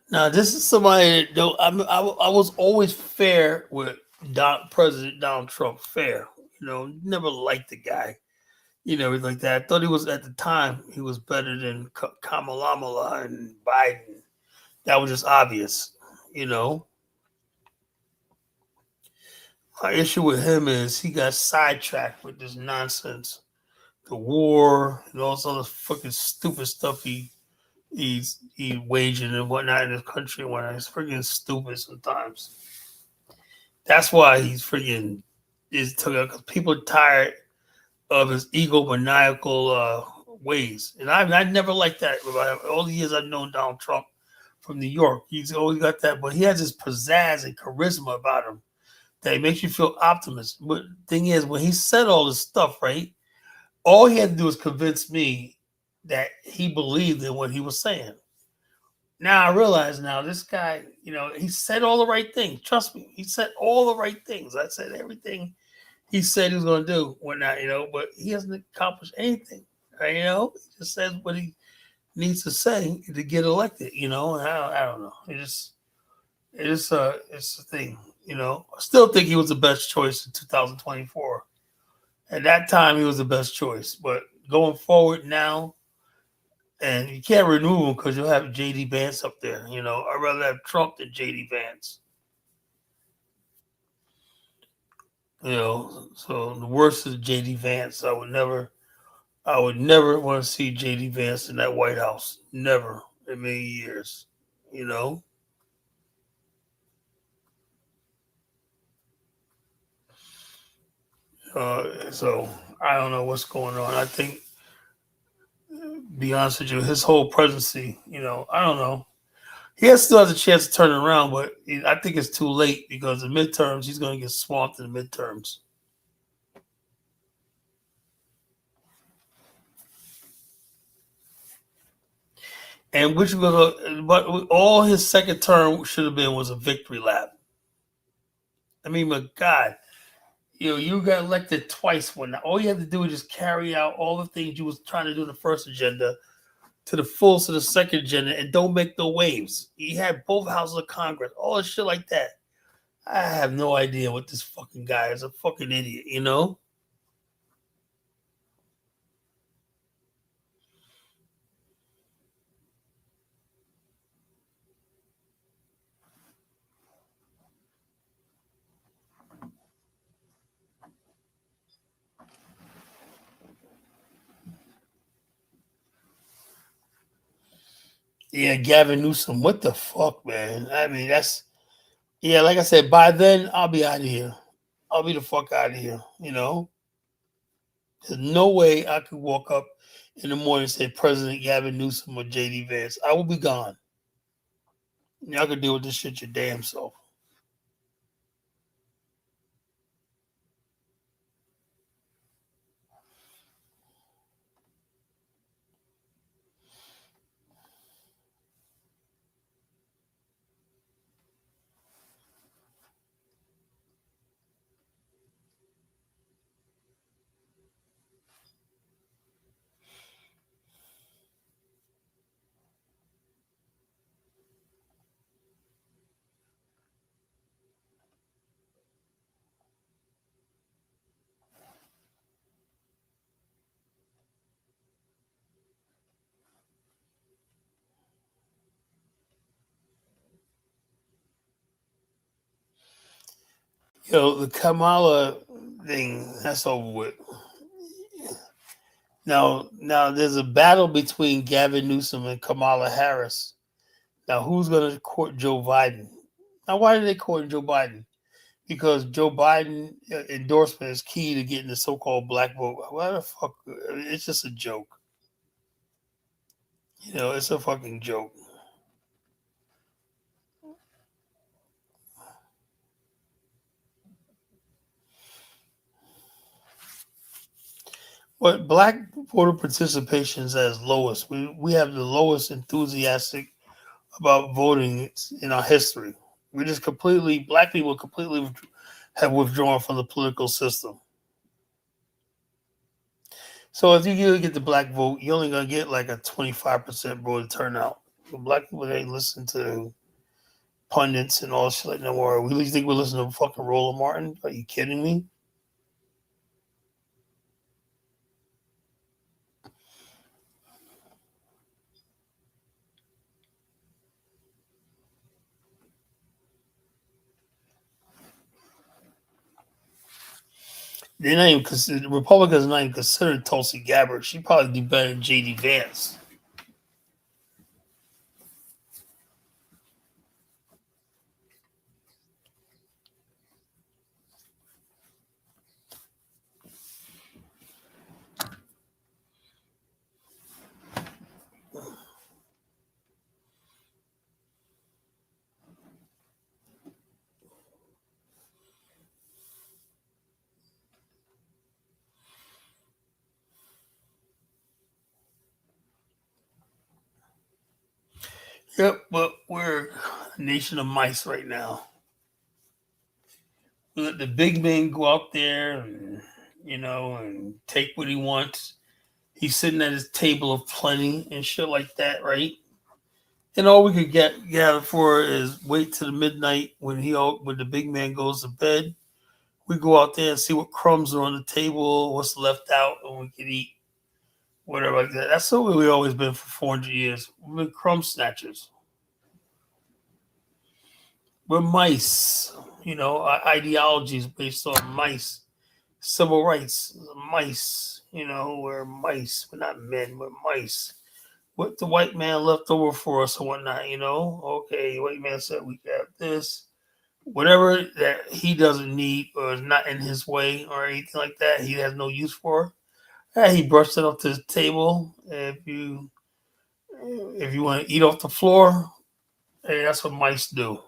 Now, this is somebody that don't. I was always fair with President Donald Trump. Fair, never liked the guy. Everything like that. I thought he was at the time he was better than Kamala and Biden. That was just obvious. You know, my issue with him is he got sidetracked with this nonsense, the war, and all this other fucking stupid stuff he waging and whatnot in his country and whatnot. It's freaking stupid sometimes. That's why he's freaking is took out because people are tired of his egomaniacal ways. And I never liked that. All the years I've known Donald Trump from New York, he's always got that. But he has this pizzazz and charisma about him that makes you feel optimistic. But the thing is, when he said all this stuff, right, all he had to do was convince me that he believed in what he was saying. Now I realize now this guy, he said all the right things. Trust me, he said all the right things. I said everything he said he was going to do, whatnot, but he hasn't accomplished anything. Right, he just says what he needs to say to get elected. I don't know. It's a thing. I still think he was the best choice in 2024. At that time, he was the best choice. But going forward now, and you can't remove him because you'll have JD Vance up there. I'd rather have Trump than JD Vance. So the worst is JD Vance. I would never want to see JD Vance in that White House. Never in a million years. You know. So I don't know what's going on. I think, be honest with you, his whole presidency, I don't know. Still has a chance to turn it around, but I think it's too late because the midterms, he's going to get swamped in the midterms. And but all his second term should have been was a victory lap. I mean, my God, you got elected twice. When all you had to do was just carry out all the things you was trying to do in the first agenda to the fullest of the second agenda, and don't make no waves. You had both houses of Congress, all this shit like that. I have no idea what this fucking guy is. A fucking idiot. Yeah, Gavin Newsom. What the fuck, man? I mean, yeah. Like I said, by then I'll be out of here. I'll be the fuck out of here. There's no way I could walk up in the morning and say President Gavin Newsom or JD Vance. I will be gone. Y'all can deal with this shit your damn self. The Kamala thing, that's over with. Now there's a battle between Gavin Newsom and Kamala Harris. Now, who's going to court Joe Biden? Now, why did they court Joe Biden? Because Joe Biden endorsement is key to getting the so-called black vote. Why the fuck? It's just a joke. It's a fucking joke. But black voter participation is as lowest. We have the lowest enthusiastic about voting in our history. We just black people completely have withdrawn from the political system. So if you get the black vote, you're only gonna get like a 25% voter turnout. Black people, they listen to pundits and all shit like no more. We think we listen to fucking Roland Martin? Are you kidding me? They're not even consider Republicans are not even considered Tulsi Gabbard. She probably do better than JD Vance. Yep, but we're a nation of mice right now. We let the big man go out there and and take what he wants. He's sitting at his table of plenty and shit like that, right? And all we could get gather for is wait till the midnight when the big man goes to bed. We go out there and see what crumbs are on the table, what's left out, and we can eat whatever like that. That's what we've always been for 400 years. We've been crumb snatchers. We're mice. Our ideology is based on mice. Civil rights, mice. We're mice. We're not men. We're mice. What the white man left over for us and whatnot. Okay, the white man said we got this. Whatever that he doesn't need or is not in his way or anything like that, he has no use for. He brushed it off to the table. If you want to eat off the floor, hey, that's what mice do.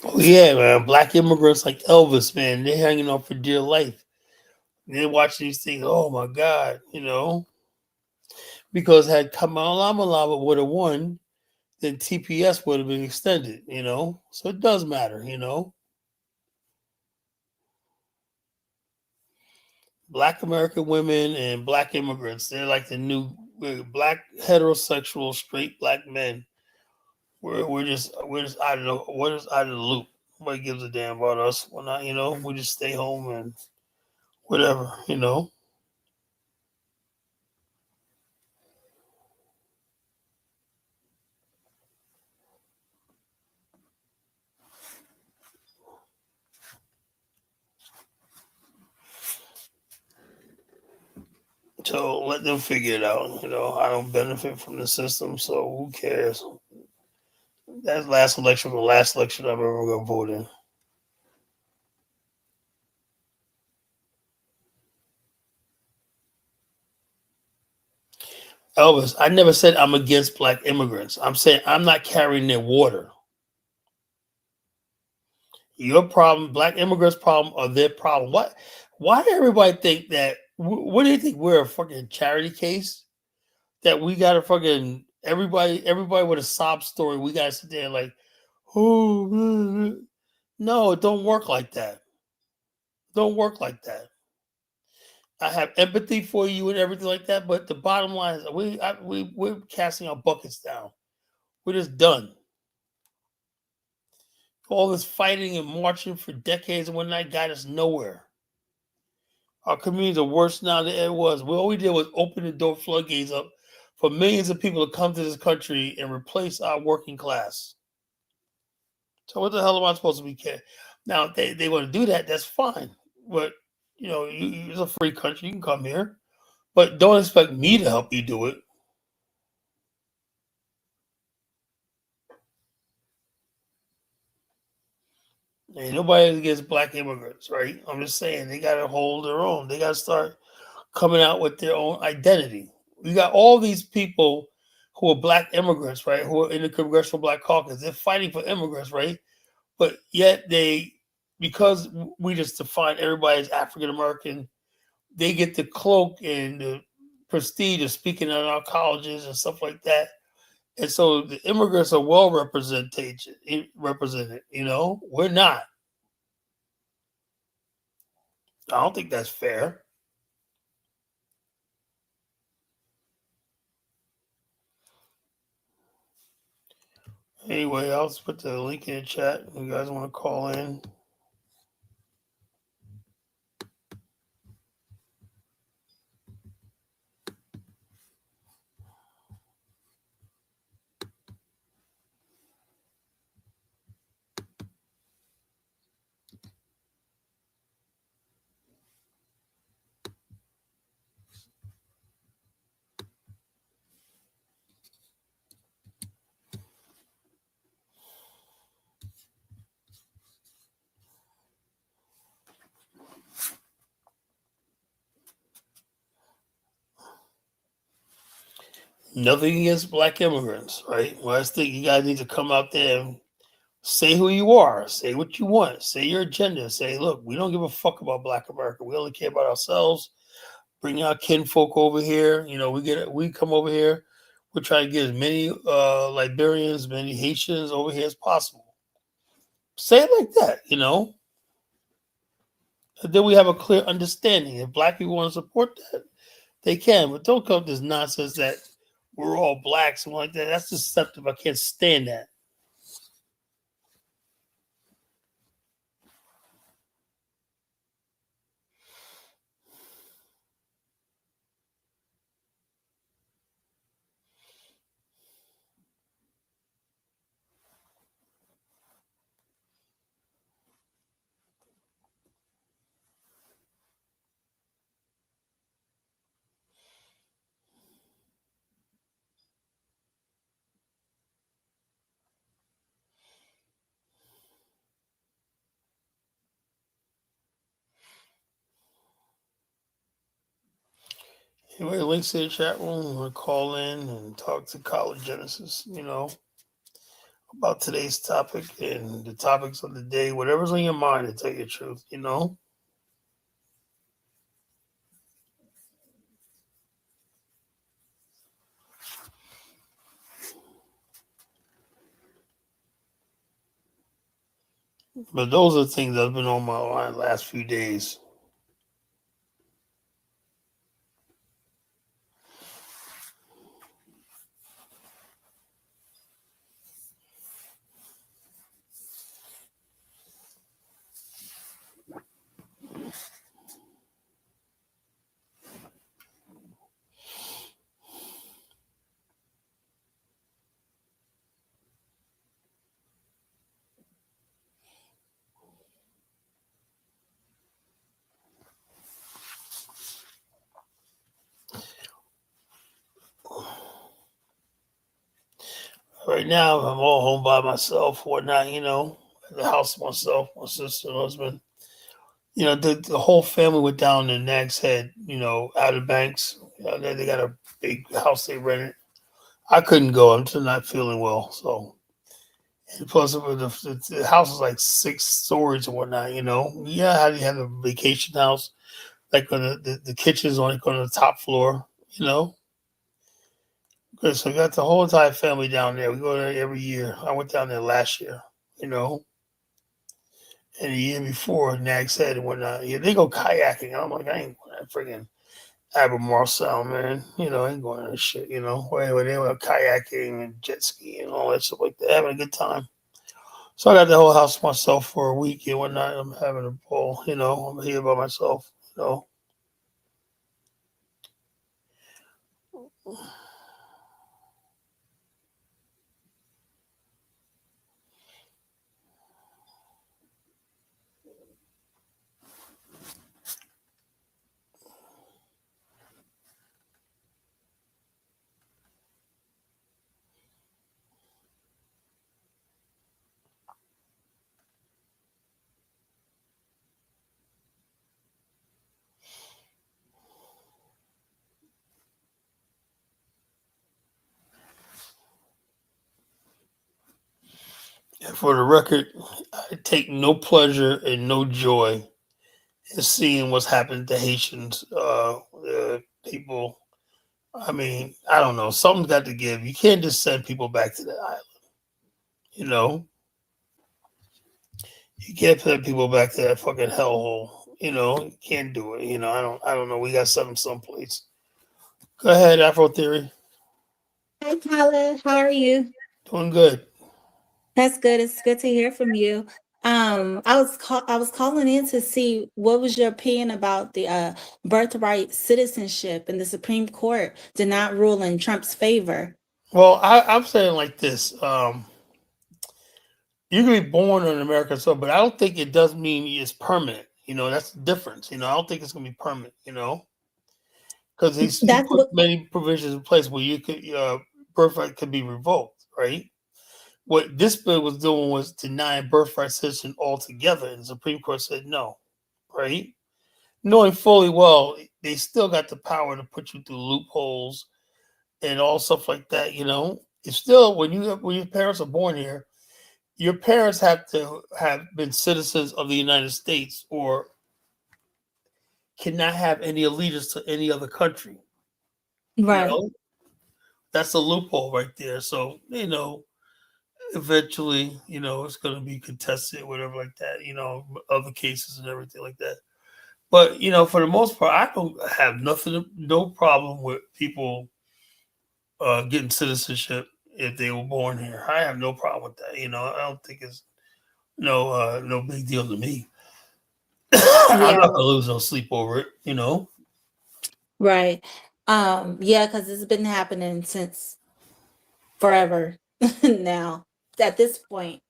Oh yeah, man. Black immigrants like Elvis, man, they're hanging on for dear life. They're watching these things. Oh my God. Because had Kamala Lama would have won, then TPS would have been extended. So it does matter. Black American women and black immigrants, they're like the new black heterosexual straight black men. We're just out of the loop. Nobody gives a damn about us. We're not. We just stay home and whatever. So let them figure it out. I don't benefit from the system, so who cares? That last election was the last election I'm ever gonna vote in. Elvis, I never said I'm against black immigrants. I'm saying I'm not carrying their water. Your problem, black immigrants' problem, or their problem. What? Why do everybody think that? What do you think? We're a fucking charity case that we got to fucking everybody with a sob story. We got to sit there like, oh, no, it don't work like that. Don't work like that. I have empathy for you and everything like that, but the bottom line is we're casting our buckets down. We're just done. All this fighting and marching for decades and whatnot got us nowhere. Our communities are worse now than it was. All we did was open the door floodgates up for millions of people to come to this country and replace our working class. So what the hell am I supposed to be care? Now if they want to do that, that's fine. But it's a free country. You can come here, but don't expect me to help you do it. Ain't nobody against black immigrants, right? I'm just saying they got to hold their own. They got to start coming out with their own identity. We got all these people who are black immigrants, right? Who are in the Congressional Black Caucus. They're fighting for immigrants, right? But yet because we just define everybody as African American, they get the cloak and the prestige of speaking at our colleges and stuff like that. And so the immigrants are well represented. We're not. I don't think that's fair. Anyway, I'll just put the link in the chat. If you guys want to call in. Nothing against black immigrants, right? Well, I just think you guys need to come out there and say who you are, say what you want, say your agenda, say, look, we don't give a fuck about black America. We only care about ourselves. Bring our kinfolk over here. We come over here. We're trying to get as many Liberians, many Haitians over here as possible. Say it like that. And then we have a clear understanding. If black people want to support that, they can. But don't come with this nonsense that we're all blacks and like that. That's deceptive. I can't stand that. Anyway, links to the chat room. Or call in and talk to College Genesis, about today's topic and the topics of the day, whatever's on your mind, to tell you the truth. But those are things that have been on my mind the last few days. Right now, I'm all home by myself, whatnot, at the house myself, my sister, husband. The whole family went down to Nag's Head, Outer Banks. They got a big house they rented. I couldn't go. I'm just not feeling well. So, and plus, the house is like 6 stories and whatnot. Yeah, how do you have a vacation house? Like on the kitchen's on the top floor, you know. Good. So we got the whole entire family down there. We go there every year. I went down there last year, you know, and the year before, Nags Head and whatnot. Yeah, they go kayaking. I'm like, I ain't going to friggin' Albemarle Sound, man. I ain't going to that shit. Well, anyway, they went kayaking and jet skiing and all that stuff like that, having a good time. So I got the whole house to myself for a week and whatnot. I'm having a ball. I'm here by myself. And for the record, I take no pleasure and no joy in seeing what's happened to Haitians, people. I mean, I don't know. Something's got to give. You can't just send people back to the island. You know, you can't send people back to that fucking hellhole. You can't do it. I don't know. We got something someplace. Go ahead, Afro Theory. Hi, Tyler. How are you? Doing good. That's good. It's good to hear from you. I was calling in to see what was your opinion about the birthright citizenship, and the Supreme Court did not rule in Trump's favor. Well, I'm saying like this. You can be born in America, so, but I don't think it does mean it's permanent. That's the difference. I don't think it's gonna be permanent. Because he That's put what many provisions in place where you could birthright could be revoked, right? What this bill was doing was denying birthright citizenship altogether, and the Supreme Court said no, right? Knowing fully well they still got the power to put you through loopholes and all stuff like that. It's still when your parents are born here, your parents have to have been citizens of the United States or cannot have any allegiance to any other country. You Right. know, that's a loophole right there. So eventually, it's going to be contested, whatever like that. Other cases and everything like that. But for the most part, I don't have no problem with people getting citizenship if they were born here. I have no problem with that. I don't think it's no big deal to me. I'm Yeah. not gonna lose no sleep over it. Right. Yeah, because it's been happening since forever now. At this point.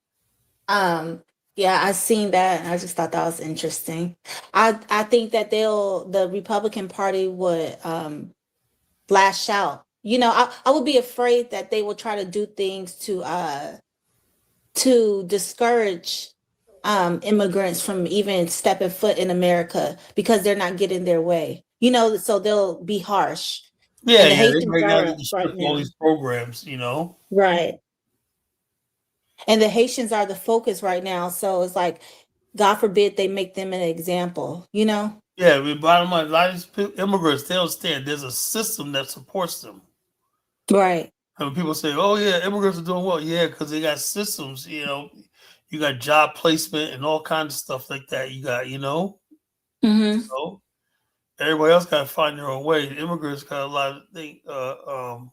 Um, yeah, I seen that and I just thought that was interesting. I think that the Republican Party would lash out. I would be afraid that they will try to do things to discourage immigrants from even stepping foot in America because they're not getting their way. So they'll be harsh. Yeah, And the yeah, they Haitians right now are need up to right strip all now. these programs. Right. And the Haitians are the focus right now. So it's like, God forbid they make them an example. Yeah, but bottom line, a lot of these immigrants they don't stand. There's a system that supports them. Right. And when people say, "Oh yeah, immigrants are doing well," yeah, because they got systems. You got job placement and all kinds of stuff like that. You got, Mm-hmm. so everybody else got to find their own way. The immigrants got a lot of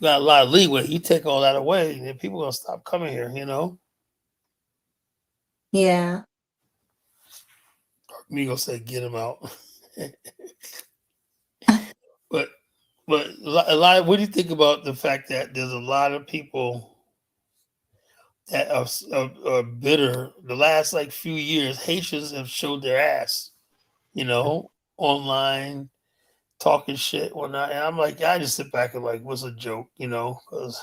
got a lot of leeway. You take all that away, and people gonna stop coming here. Yeah. Me gonna say get them out. but a lot. What do you think about the fact that there's a lot of people that are bitter? The last like few years, Haitians have showed their ass. Online talking shit, whatnot. And I'm like, I just sit back and like, what's a joke? Because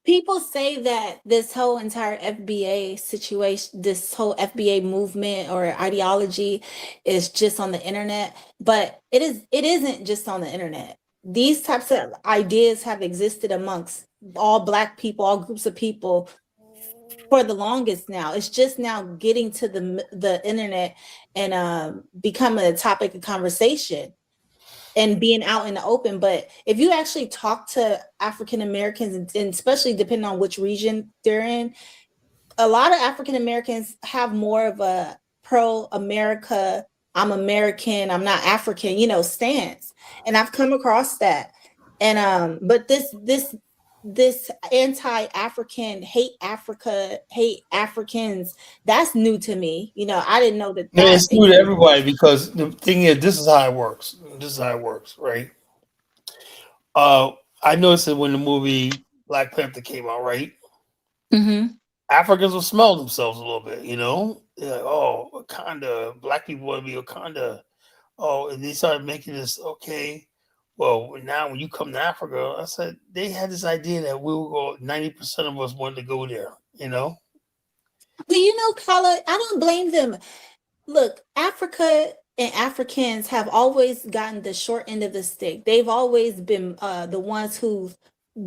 People say that this whole entire FBA situation, this whole FBA movement or ideology is just on the internet, but it isn't just on the internet. These types of ideas have existed amongst all Black people, all groups of people for the longest now. It's just now getting to the internet and becoming a topic of conversation and being out in the open. But if you actually talk to African Americans, and especially depending on which region they're in, a lot of African Americans have more of a pro America, I'm American, I'm not African, stance. And I've come across that. And but this anti-African hate Africa, hate Africans, that's new to me. I didn't know that yeah, that it's new to existed. everybody because the thing is, this is how it works. This is how it works, right? Uh, I noticed that when the movie Black Panther came out, right? Mm-hmm. Africans will smell themselves a little bit. They're like, oh, Wakanda, black people want to be Wakanda. Oh, and they started making this, okay. Well, now when you come to Africa, I said they had this idea that we will go, 90% of us wanted to go there. But Carla, I don't blame them. Look, Africa and Africans have always gotten the short end of the stick. They've always been the ones who've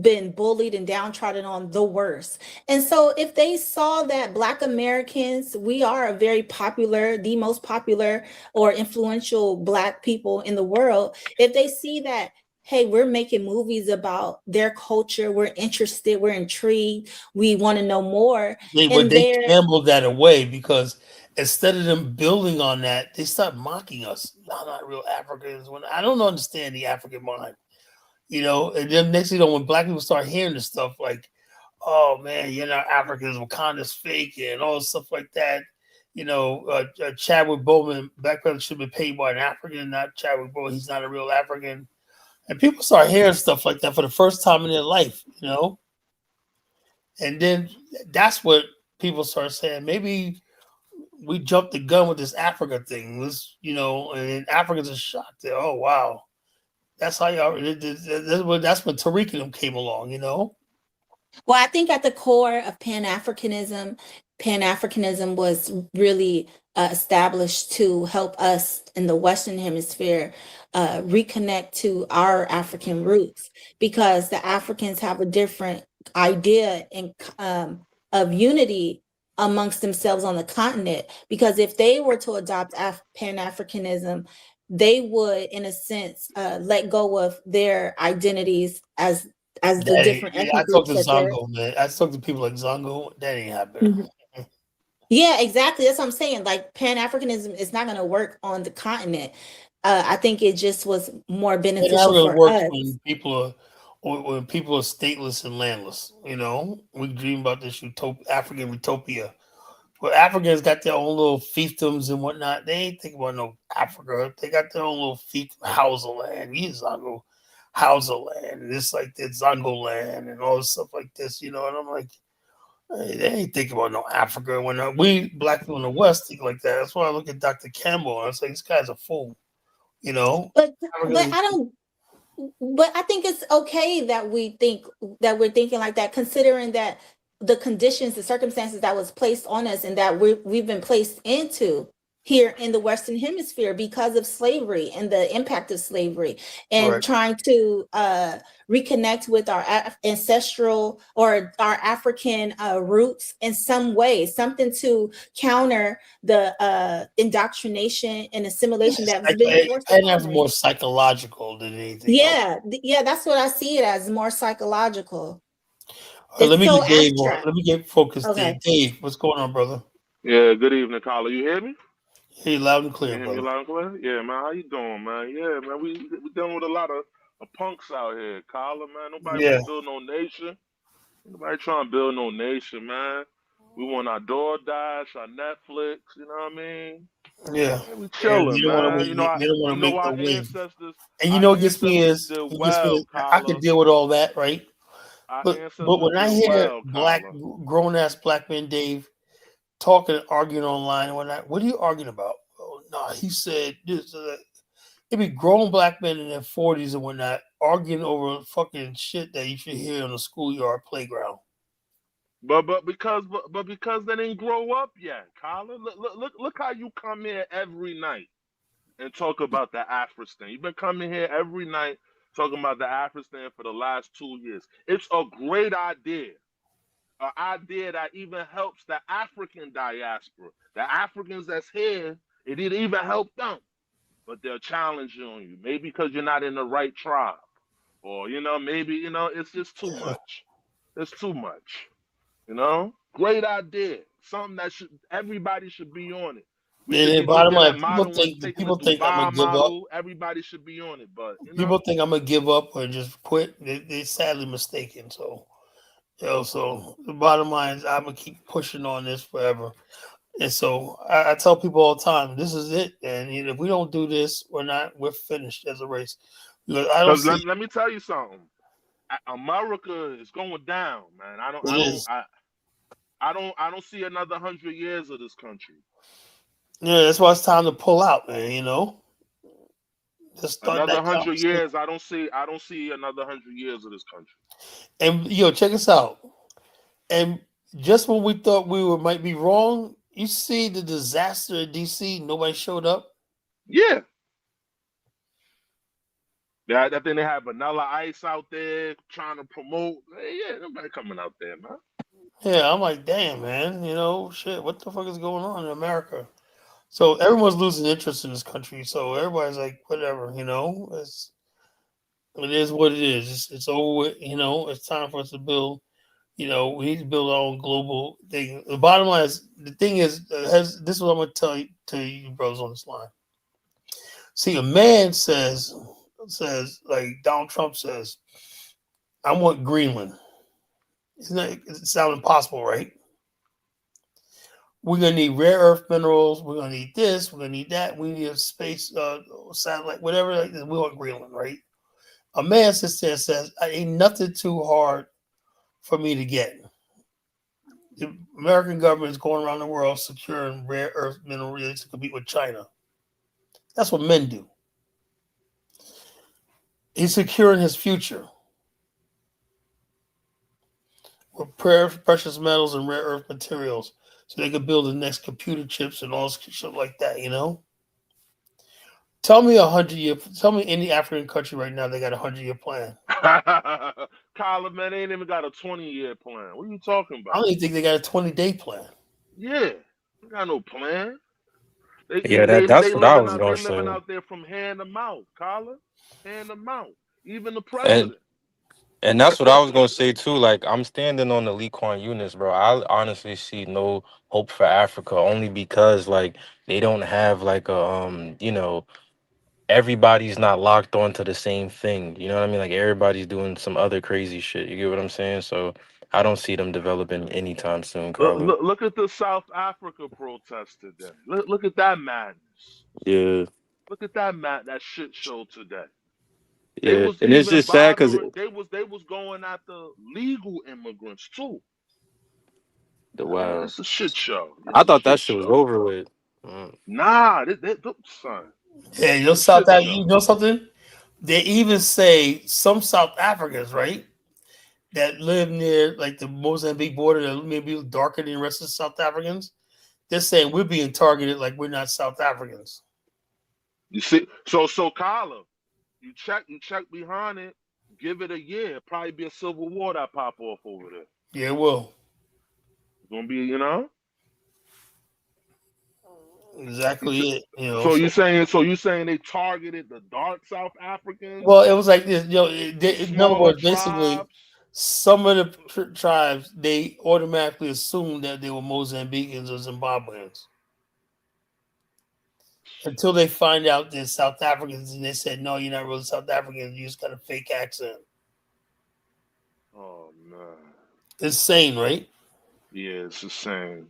been bullied and downtrodden on the worst. And so if they saw that Black Americans, we are a very popular, the most popular or influential Black people in the world, if they see that, hey, we're making movies about their culture, we're interested, we're intrigued, we want to know more, But and they they're gambled that away because instead of them building on that, they start mocking us. Y'all not real Africans. When I don't understand the African mind. And then next thing you know, when black people start hearing this stuff like, oh man, you're not Africans, Wakanda's fake, and all stuff like that. Chadwick Boseman, Black Panther should be paid by an African, not Chadwick Boseman. He's not a real African. And people start hearing stuff like that for the first time in their life. And then that's what people start saying. Maybe we jumped the gun with this Africa thing. And Africans are shocked. Oh wow, that's how y'all. That's when Tariq and them came along. Well, I think at the core of Pan-Africanism was really established to help us in the Western Hemisphere reconnect to our African roots, because the Africans have a different idea and of unity amongst themselves on the continent. Because if they were to adopt Pan-Africanism, they would, in a sense, let go of their identities as the different I ethnic talked groups to that they're. Zongo, man. I talked to people like Zongo. That ain't happening. Yeah, exactly. That's what I'm saying. Like Pan-Africanism is not going to work on the continent. I think it just was more It not beneficial really for works us. when people are stateless and landless. You know, we dream about this African utopia. Well, Africans got their own little fiefdoms and whatnot. They ain't think about no Africa. They got their own little fiefdom, Hausa land. You Zongo, Hausa land, and it's like that Zongo land and all this stuff like this. You know, and I'm like, hey, they ain't thinking about no Africa. When we black people in the West think like that, that's why I look at Dr. Campbell and I say this guy's a fool. You know, But I don't. But I think it's okay that we're thinking like that, considering that the conditions, the circumstances that was placed on us, and that we've been placed into here in the Western Hemisphere because of slavery and the impact of slavery, and right. trying to reconnect with our ancestral or our African roots in some way, something to counter the indoctrination and assimilation Yes, that's been forced and upon that's us. more psychological than anything else. Yeah, yeah, that's what I see it as, more psychological. Let It's me so get Dave on. abstract. Let me get focused. Okay. Dave, what's going on, brother? Yeah, good evening, caller. You hear me? Hey, loud and You clear, hear me brother. loud and clear? Yeah, man. How you doing, man? Yeah, man. We dealing with a lot of punks out here, caller, man. Nobody want Yeah, to build no nation. Nobody trying to build no nation, man. We want our DoorDash, our Netflix. You know what I mean? yeah. Yeah, we And chilling, you don't want to man. make. They don't want to make no wave. And you Our know, ancestors did well, I could caller. deal with all that, right? Our But ancestors when I did hear well, black caller. grown ass black men, Dave, talking, arguing online and whatnot, what are you arguing about? Oh, no, he said this. It be grown black men in their 40s and whatnot arguing over fucking shit that you should hear on the schoolyard playground. But because they didn't grow up yet, Colin. Look how you come here every night and talk about the Afristan. You've been coming here every night talking about the Afristan for the last 2 years. It's a great idea. An idea that even helps the African diaspora. The Africans that's here, it even help them. But they'll challenge you on you. Maybe because you're not in the right tribe. Or, maybe, it's just too much. It's too much. Great idea. Something that everybody should be on it. We And should then be bottom looking line, at modern ones, taking the people think I'm gonna Dubai give up. model. Everybody should be on it, but People think I'm gonna give up or just quit. They're sadly mistaken. So, so the bottom line is I'm gonna keep pushing on this forever. And so I tell people all the time, this is it. And if we don't do this, we're finished as a race. Because I don't because see let me tell you something. America is going down, man. it is. I don't see another 100 years of this country. Yeah, that's why it's time to pull out, man. Just start Another that 100 years, conversation. I don't see another 100 years of this country. And check us out. And just when we thought might be wrong, you see the disaster in DC. Nobody showed up. Yeah. I think they have Vanilla Ice out there trying to promote. Hey, yeah, nobody coming out there, man. Yeah, I'm like, damn, man. Shit. What the fuck is going on in America? So everyone's losing interest in this country. So everybody's like, whatever. It is what it is. It's over with. It's time for us to build. We need to build our own global thing. The bottom line is, the thing is, this is what I'm going to tell you brothers on this line. See, a man says like Donald Trump says, I want Greenland. It sounds impossible, right? We're gonna need rare earth minerals. We're gonna need this. We're gonna need that. We need a space satellite, whatever. Like this. We want Greenland, right? A man sits there and says, "Ain't nothing too hard for me to get." The American government is going around the world securing rare earth minerals to compete with China. That's what men do. He's securing his future with precious metals and rare earth materials so they could build the next computer chips and all shit like that. Tell me 100-year. Tell me any African country right now they got 100-year plan. Kyler, man, they ain't even got a 20-year plan. What are you talking I about? don't even think they got a 20-day plan. Yeah, they got no plan. Yeah, that's what I was gonna They living say. out there from hand to mouth, Kyler. Hand to mouth. Even the And president. and that's what I was gonna say too. Like I'm standing on the Lee Kuan Yew, bro. I honestly see no hope for Africa only because like they don't have like a everybody's not locked onto the same thing. You know what I mean? Like everybody's doing some other crazy shit. You get what I'm saying? So I don't see them developing anytime soon, Carlo. Look at the South Africa protest today. Look at that madness. Yeah, Look at that shit show today. They yeah. was And it's even just sad because bothering. They was going after legal immigrants too. wow. It's a shit show. I It's a thought that shit shit was show. over with. Nah, son. Yeah, It's a shit show. You know something? They even say some South Africans, right, that live near like the Mozambique border, that maybe darker than the rest of the South Africans. They're saying we're being targeted like we're not South Africans. You see, so Kyler, you check behind it. Give it a year, probably be a civil war that pop off over there. Yeah, it will. It's gonna be, Exactly it. So you saying they targeted the dark South Africans? Well, it was like this. In other words, basically, tribes? some of the tribes they automatically assumed that they were Mozambicans or Zimbabweans until they find out they're South Africans, and they said, "No, you're not really South Africans. You just got a fake accent." Oh man, Insane, right? yeah, it's the same.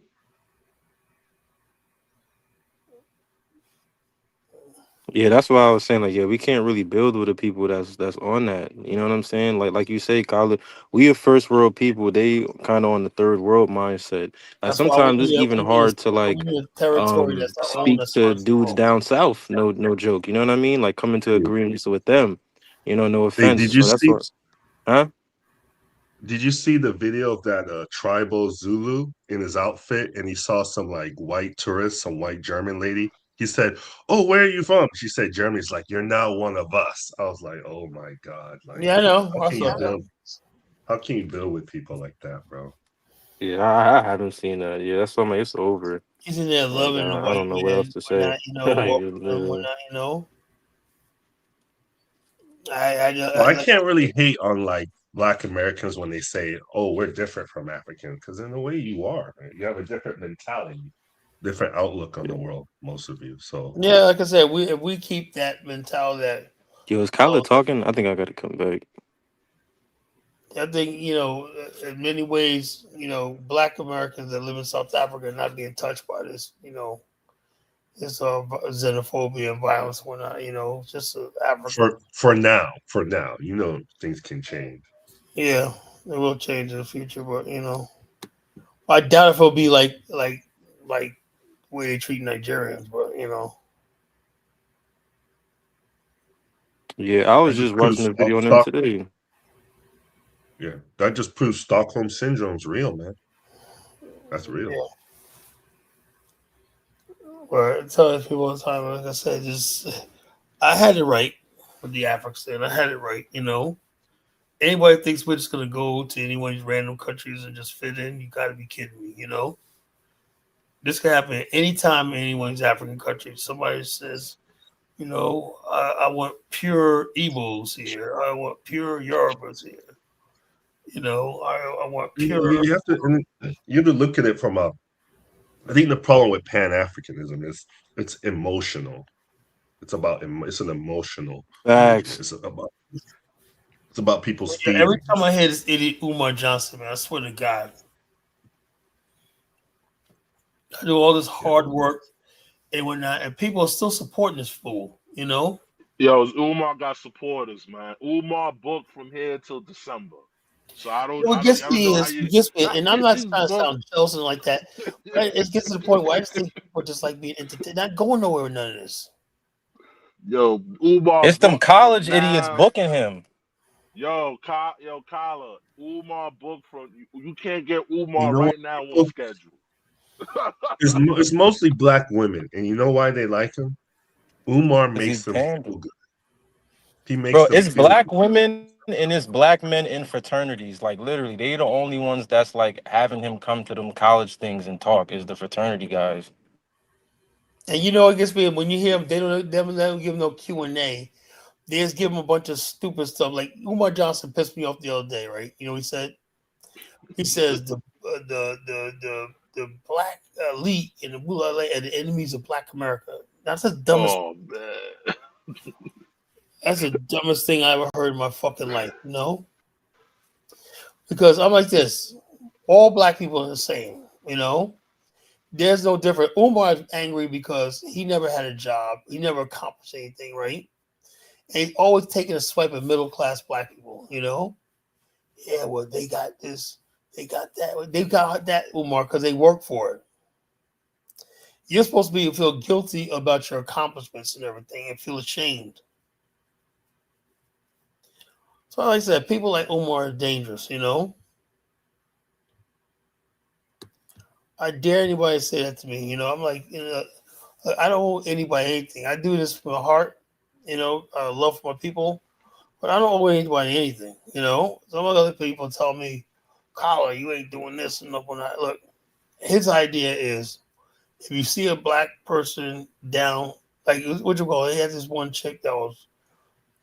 Yeah, that's why I was saying like, yeah, we can't really build with the people that's on that. You know what I'm saying? Like you say, Kyler, we are first world people. They kind of on the third world mindset. Like That's sometimes it's even hard to like territory that's our own. speak to dudes down south. No joke. You know what I mean? Like coming to agreements with them. No Hey, offense. did you So that's see? what, huh? Did you see the video of that tribal Zulu in his outfit, and he saw some like white tourist, some white German lady? He said, "Oh, where are you from?" She said, "Germany." He's like, "You're now one of us." I was like, "Oh my god!" Like, Yeah, I know. how can you build? How can you build with people like that, bro? Yeah, I haven't seen that. Yeah, that's something. It's over. He's in there Like, loving the I don't white know what else man. to We're say. not, welcome them. We're not, Well, I can't really hate on like Black Americans when they say, "Oh, we're different from Africans," because in a way you are. Man. You have a different mentality, different outlook on the world. Most of you. So yeah, like I said, if we keep that mentality, that Yo, is Kyler talking? I think I gotta come back. I think in many ways, Black Americans that live in South Africa are not being touched by this, this xenophobia and violence. We're not, just Africa. for now, things can change. Yeah, it will change in the future, but I doubt if it'll be like way they treat Nigerians, but Yeah, I was just watching the video on them today. Yeah, that just proves Stockholm Syndrome's real, man. That's real. Yeah. Well, telling people all the time, like I said, I had it right with the African. I had it right, Anybody thinks we're just gonna go to any one of these random countries and just fit in, you gotta be kidding me, This can happen anytime in anyone's African country. Somebody says, I want pure Igbos here. I want pure Yorubas here. I want pure. You have to look at it from a. I think the problem with Pan-Africanism is it's emotional. It's an emotional. Facts. It's about people's feelings. Every time I hear this idiot Umar Johnson, man, I swear to God, I do all this hard work and whatnot, and people are still supporting this fool. Yo, Umar got supporters, man. Umar booked from here till December. So I don't. It gets me, and I'm not trying to sound jealous and like that. But it gets to the point where I just think people just like being entertained, not going nowhere with none of this. Yo, Umar. It's them college idiots booking him. Yo, Kyler, Umar booked from. You can't get Umar right now on schedule. It's mostly black women, and you know why they like him? Umar 'Cause makes he's them paying. feel good. He makes Bro, them it's feel black good. women and it's black men in fraternities. Like literally, they the only ones that's like having him come to them college things and talk is the fraternity guys. And you know, it gets me when you hear them. They don't give no Q&A. They just give him a bunch of stupid stuff. Like Umar Johnson pissed me off the other day, right? You know, what he said. He says the black elite and the blue elite are the enemies of Black America. That's the dumbest. Oh man. That's the dumbest thing I ever heard in my fucking life. No, because I'm like this. All black people are the same. You know, there's no different. Umar's angry because he never had a job. He never accomplished anything, right? And he's always taking a swipe at middle class black people. You know, yeah, well, they got this, they got that, they got that, Umar, because they work for it. You're supposed to feel guilty about your accomplishments and everything and feel ashamed. So, like I said, people like Umar are dangerous, you know? I dare anybody to say that to me, you know? I'm like, you know, I don't owe anybody anything. I do this from my heart, you know, love for my people, but I don't owe anybody anything, you know? Some other people tell me, Collar, you ain't doing this and nothing. Look, his idea is if you see a black person down, like what you call it, he had this one chick that was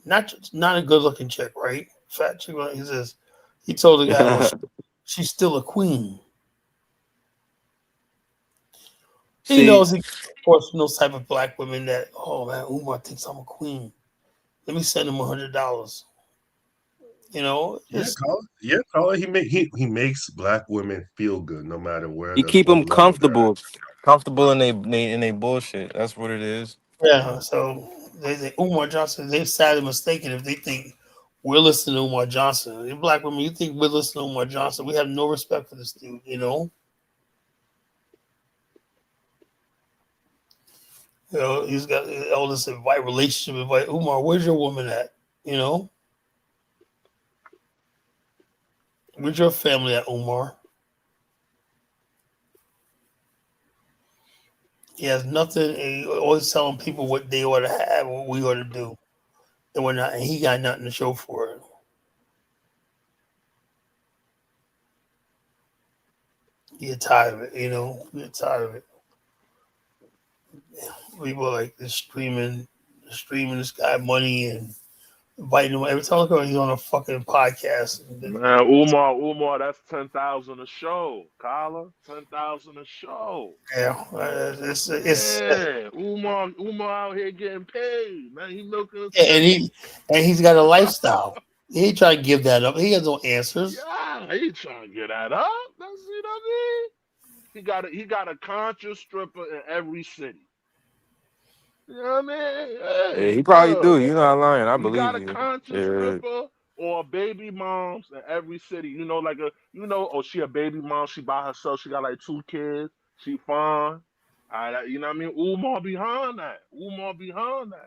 not a good looking chick, right? Fat chick. He says he told the guy, well, she's still a queen. He See, knows he forcing those type of black women that, oh man, Umar thinks I'm a queen. Let me send him $100. You know, just Colin. He makes black women feel good no matter you keep what them level they're at. comfortable in they bullshit. That's what it is. yeah. So they Umar Johnson, they're sadly mistaken if they think we're listening to Umar Johnson. You black women, you think we're listening to Umar Johnson? We have no respect for this dude. You know. You know, he's got all this invite relationship. Invite Umar, where's your woman at? You know, where's your family at, Umar? He has nothing. He always telling people what they ought to have, what we ought to do, and we're not. And he got nothing to show for it. Get tired of it, you know. Get tired of it. People like this streaming this guy money and inviting him every time I look at him, he's on a fucking podcast. Man, Umar, that's 10,000 a show. Collar, 10,000 a show. Yeah, it's Yeah, Umar out here getting paid, man. He milking. and he's got a lifestyle. He ain't trying to give that up. He has no answers. Yeah, he trying to get that up. That's you know what I mean. He got a conscious stripper in every city. You know what I mean? Yeah, Hey, he probably yeah. do. You're not lying. I He got believe a you. conscious Yeah. stripper or baby moms in every city. You know, oh, she a baby mom. She by herself. She got like 2 kids. She fine. You know what I mean? Umar behind that.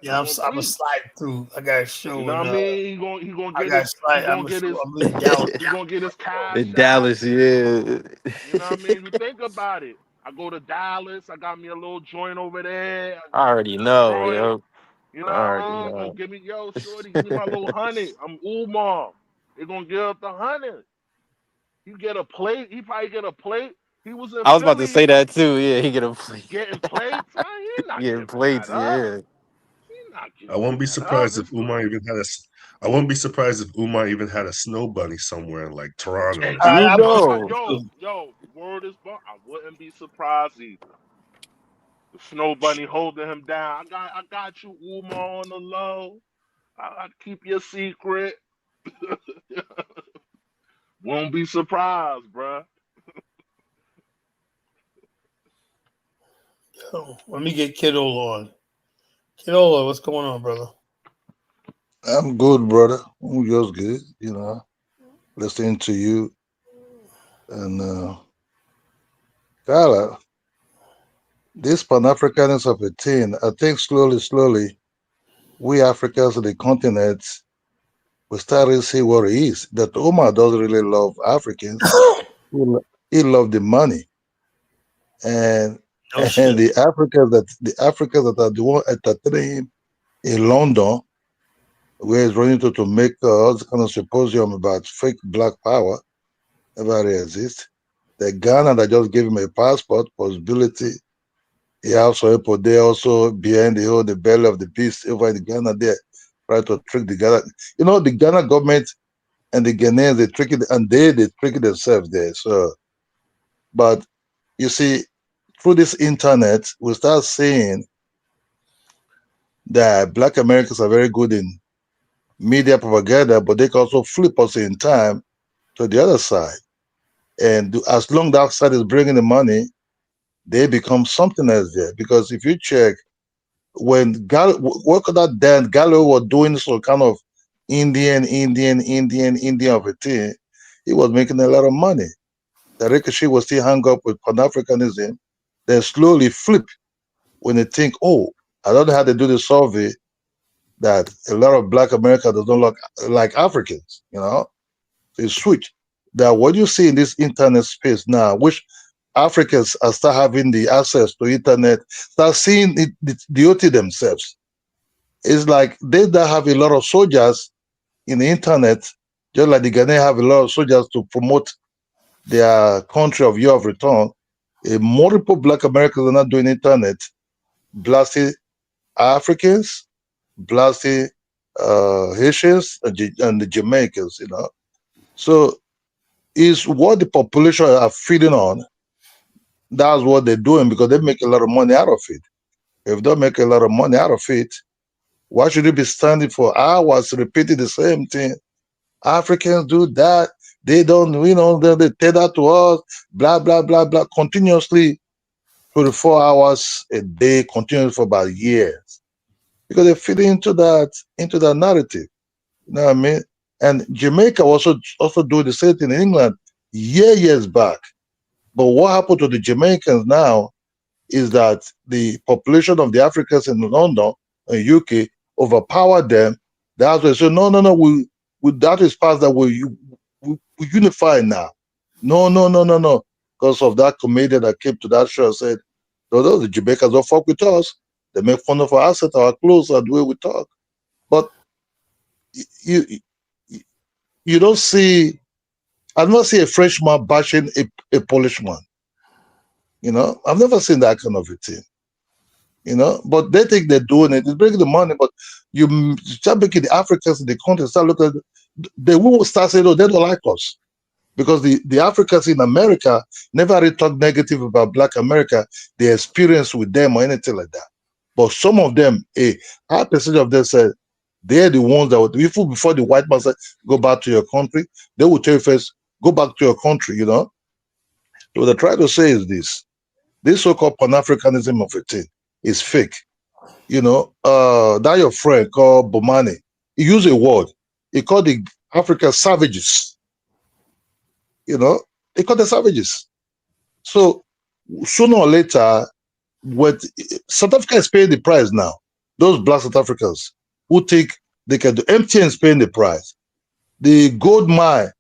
Yeah, I'm On a three. slide through. I got a show. You know what I mean? He gonna I get got his. slide. He gonna get his. I'm in Dallas. He gonna get his cash In out. Dallas, yeah. You know what I mean? You think about it. I go to Dallas. I got me a little joint over there. I already know, Detroit. yo. You I already know, know. give me shorty, give me my little 100. I'm Umar. They're gonna give up the 100. You get a plate. He probably get a plate. He was in I was about to Philly say that too. Yeah, he get a plate. getting plates. Man, he not Getting giving plates, that up. yeah. He not giving I won't be that surprised up. if Umar even had a. I won't be surprised if Umar even had a snow bunny somewhere in like Toronto. Or something. You I know. Yo, word is born. I wouldn't be surprised either. The snow bunny holding him down. I got you, Umar, on the low. I keep your secret. Won't be surprised, bruh. Let me get Kidola on. Kidola, what's going on, brother? I'm good, brother. I'm just good, listening to you. And, Carla, this Pan-Africanism of a thing, I think slowly, we Africans on the continent will start to see what it is. That Omar doesn't really love Africans. He loves the money. and No and shit. the Africans that are the one entertaining him in London, where he's running to make all the kind of symposium about fake black power, never exists. The Ghana that just gave him a passport possibility. He also put there also behind the belly of the beast over in Ghana there, try to trick the Ghana. You know, the Ghana government and the Ghanaians, they trick it, and they trick it themselves there. So, but you see, through this internet, we start seeing that Black Americans are very good in media propaganda, but they can also flip us in time to the other side. And as long that side is bringing the money, they become something else there. Because if you check, when what could that Dan Gallo was doing some kind of Indian of a thing, he was making a lot of money. The Ricochet was still hung up with Pan-Africanism, then slowly flip when they think, oh, I don't know how to do the survey that a lot of Black America does not like Africans, you know? They switch. That what you see in this internet space now, which Africans are start having the access to internet, start seeing the OT themselves. It's like they don't have a lot of soldiers in the internet, just like the Ghanaians have a lot of soldiers to promote their country of year of return. Multiple Black Americans are not doing internet, blasting Africans, blasting Haitians, and the Jamaicans, you know. So is what the population are feeding on. That's what they're doing because they make a lot of money out of it. If they make a lot of money out of it, why should you be standing for hours repeating the same thing? Africans do that. They don't, you know, they tell that to us, blah, blah, blah, blah, continuously 24 hours a day, continuously for about years. Because they fit into that narrative. You know what I mean? And Jamaica also do the same thing in England years back. But what happened to the Jamaicans now is that the population of the Africans in London and UK overpowered them. That's why they say, no, we that is past that we unify now. No. Because of that comedian that came to that show and said, no, the Jamaicans don't fuck with us. They make fun of our assets, our clothes, and the way we talk. But you don't see, I've not seen a Frenchman bashing a Polishman. You know, I've never seen that kind of a thing. You know, but they think they're doing it. It's bringing the money, but you start making the Africans in the country start looking. They will start saying, "Oh, they don't like us," because the Africans in America never really talk negative about Black America, their experience with them or anything like that. But some of them, a high percentage of them said they're the ones that would, even before the white man said, "Go back to your country," they will tell you first, "Go back to your country." You know. So what they're trying to say is this so-called Pan-Africanism of a thing is fake. You know, that your friend called Bomani, he used a word. He called the African savages. You know, they call the savages. So sooner or later, what South Africa is paying the price now. Those Black South Africans who think they can do, MTN is paying the price. The gold mine,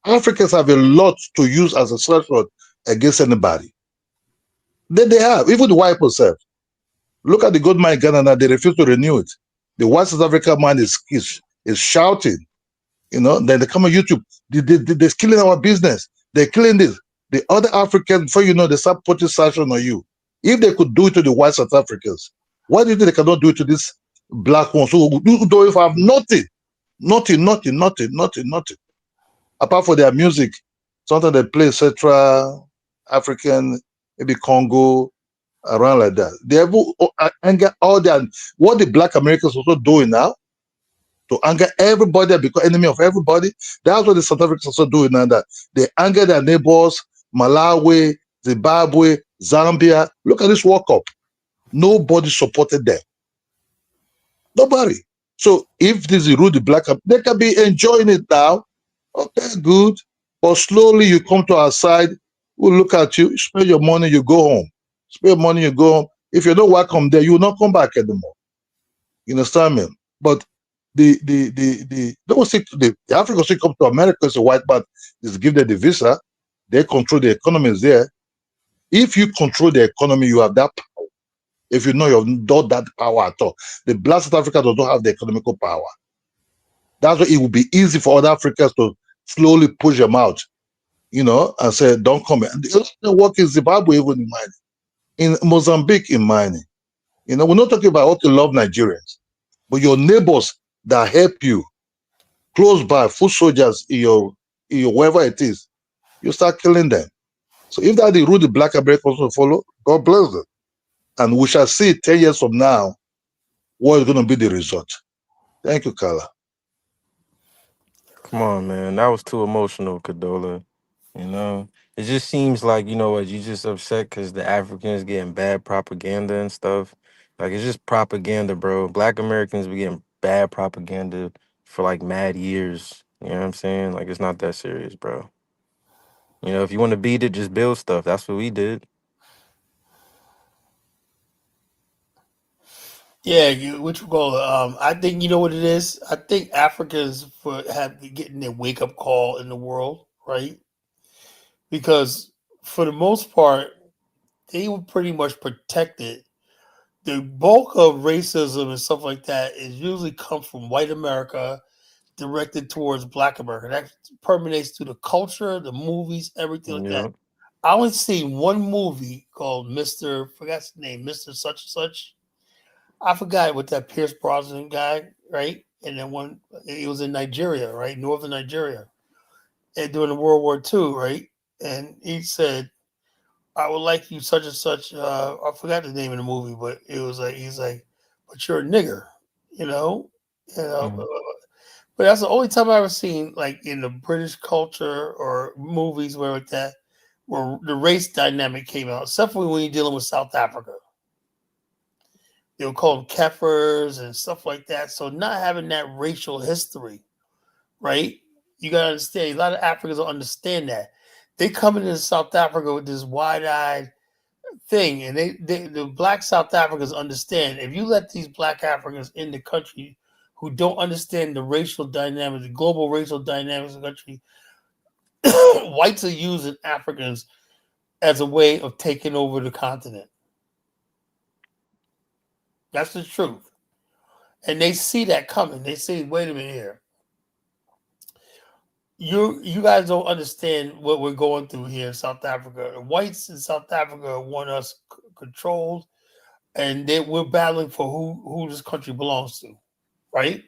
Africans have a lot to use as a search rod against anybody. Then they have, even the white people self. Look at the gold mine in Ghana now, they refuse to renew it. The white South African man is shouting, you know, then they come on YouTube, they're killing our business, they're killing this. The other Africans, before you know, they start putting sanction on you. If they could do it to the white South Africans, why do you think they cannot do it to these black ones who don't have nothing? Apart from their music, sometimes they play Central African, maybe Congo, around like that. They have anger all that. What the Black Americans also doing now to anger everybody and become enemy of everybody. That's what the South Africans also doing now. That they anger their neighbors, Malawi, Zimbabwe, Zambia. Look at this World Cup. Nobody supported them. Nobody. So if this is Rudy Black, they can be enjoying it now. Okay, good. But slowly you come to our side. We'll look at you. Spend your money. You go home. Spend money, you go home. If you're not welcome there, you will not come back anymore. You understand me? But the Africans still come to America as a white man is give them the visa. They control the economies there. If you control the economy, you have that power. If you know you have not that power at all, the Black South Africa does not have the economical power. That's why it would be easy for other Africans to slowly push them out, and say, don't come. And they work in Zimbabwe, even in mining, in Mozambique, in mining. We're not talking about okay, love Nigerians, but your neighbors that help you close by, foot soldiers in your wherever it is, you start killing them. So if that's the route the Black Americans will follow, God bless them. And we shall see 10 years from now what is going to be the result. Thank you, Carla. Come on, man. That was too emotional, Kadola. It just seems like, you know what, you just upset because the Africans getting bad propaganda and stuff. Like, it's just propaganda, bro. Black Americans be getting bad propaganda for like mad years. You know what I'm saying? Like, it's not that serious, bro. If you want to beat it, just build stuff. That's what we did. Yeah, what you call it? I think you know what it is. I think Africans have getting their wake up call in the world, right? Because for the most part, they were pretty much protected. The bulk of racism and stuff like that is usually come from white America directed towards Black America. That permeates through the culture, the movies, everything like that. Yeah. I only seen one movie called forgot his name, Mr. Such and Such. I forgot what that Pierce Brosnan guy, right? And then one, it was in Nigeria, right? Northern Nigeria. And during the World War II, right? And he said, I would like you such and such. I forgot the name of the movie, but it was like, he's like, but you're a nigger, you know? Mhm. But that's the only time I ever seen, like in the British culture or movies where the race dynamic came out, except for when you're dealing with South Africa. They were called Kafirs and stuff like that. So not having that racial history, right? You gotta understand. A lot of Africans don't understand that. They come into South Africa with this wide-eyed thing, and the Black South Africans understand. If you let these Black Africans in the country who don't understand the racial dynamics, the global racial dynamics of the country, whites are using Africans as a way of taking over the continent. That's the truth. And they see that coming. They say, wait a minute here. You guys don't understand what we're going through here in South Africa. The whites in South Africa want us controlled, and we're battling for who this country belongs to, right?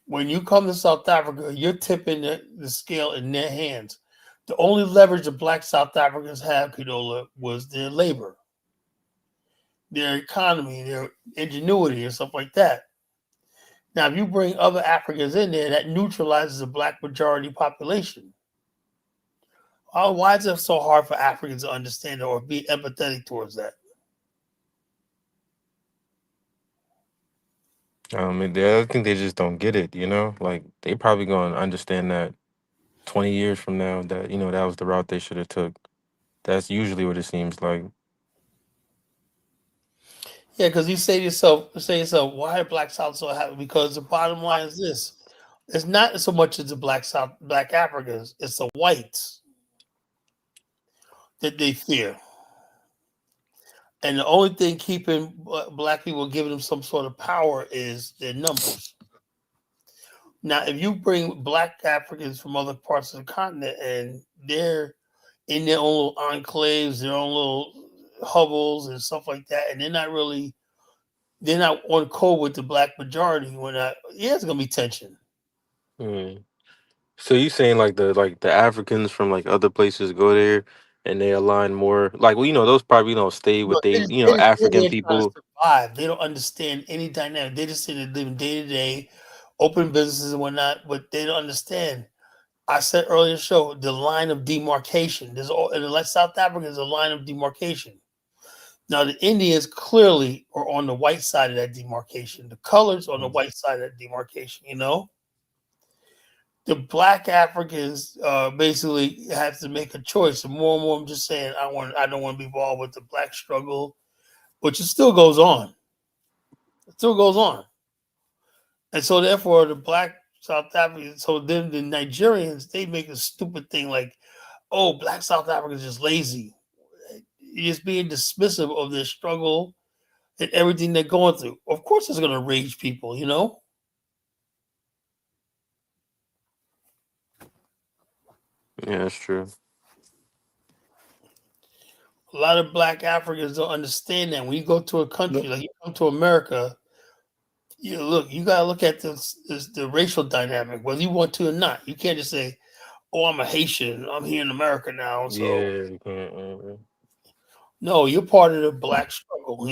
When you come to South Africa, you're tipping the scale in their hands. The only leverage the Black South Africans have, Kadola, was their labor, their economy, their ingenuity, and stuff like that. Now, if you bring other Africans in there, that neutralizes the Black majority population. Why is it so hard for Africans to understand or be empathetic towards that? I think they just don't get it, Like, they probably going to understand that 20 years from now that, that was the route they should have took. That's usually what it seems like. Yeah, because you say to yourself, why are Black South so happy? Because the bottom line is this: it's not so much as the Black Africans, it's the whites that they fear. And the only thing keeping Black people giving them some sort of power is their numbers. Now, if you bring Black Africans from other parts of the continent and they're in their own little enclaves, their own little hovels and stuff like that, and they're not on code with the Black majority, it's gonna be tension. Mm. So you saying like the Africans from like other places go there and they align more like those probably don't stay with They they just, they just in African there trying to people. survive. They don't understand any dynamic. They just sit there living day to day, open businesses and whatnot, but they don't understand. I said earlier in the show, the line of demarcation. In South Africa is a line of demarcation. Now the Indians clearly are on the white side of that demarcation. The colors on the white side of that demarcation. The Black Africans basically have to make a choice. And more, I'm just saying, I don't want to be involved with the Black struggle, which it still goes on. It still goes on. And so therefore the Black South Africans, so then the Nigerians, they make a stupid thing like, oh, Black South Africans just lazy. you're just being dismissive of their struggle and everything they're going through. Of course, it's going to rage people, you know. Yeah, that's true. A lot of Black Africans don't understand that. When you go to a country like you come to America, you gotta look at the racial dynamic, whether you want to or not. You can't just say, "Oh, I'm a Haitian. I'm here in America now." So Yeah, you can't. no, you're part of the Black struggle.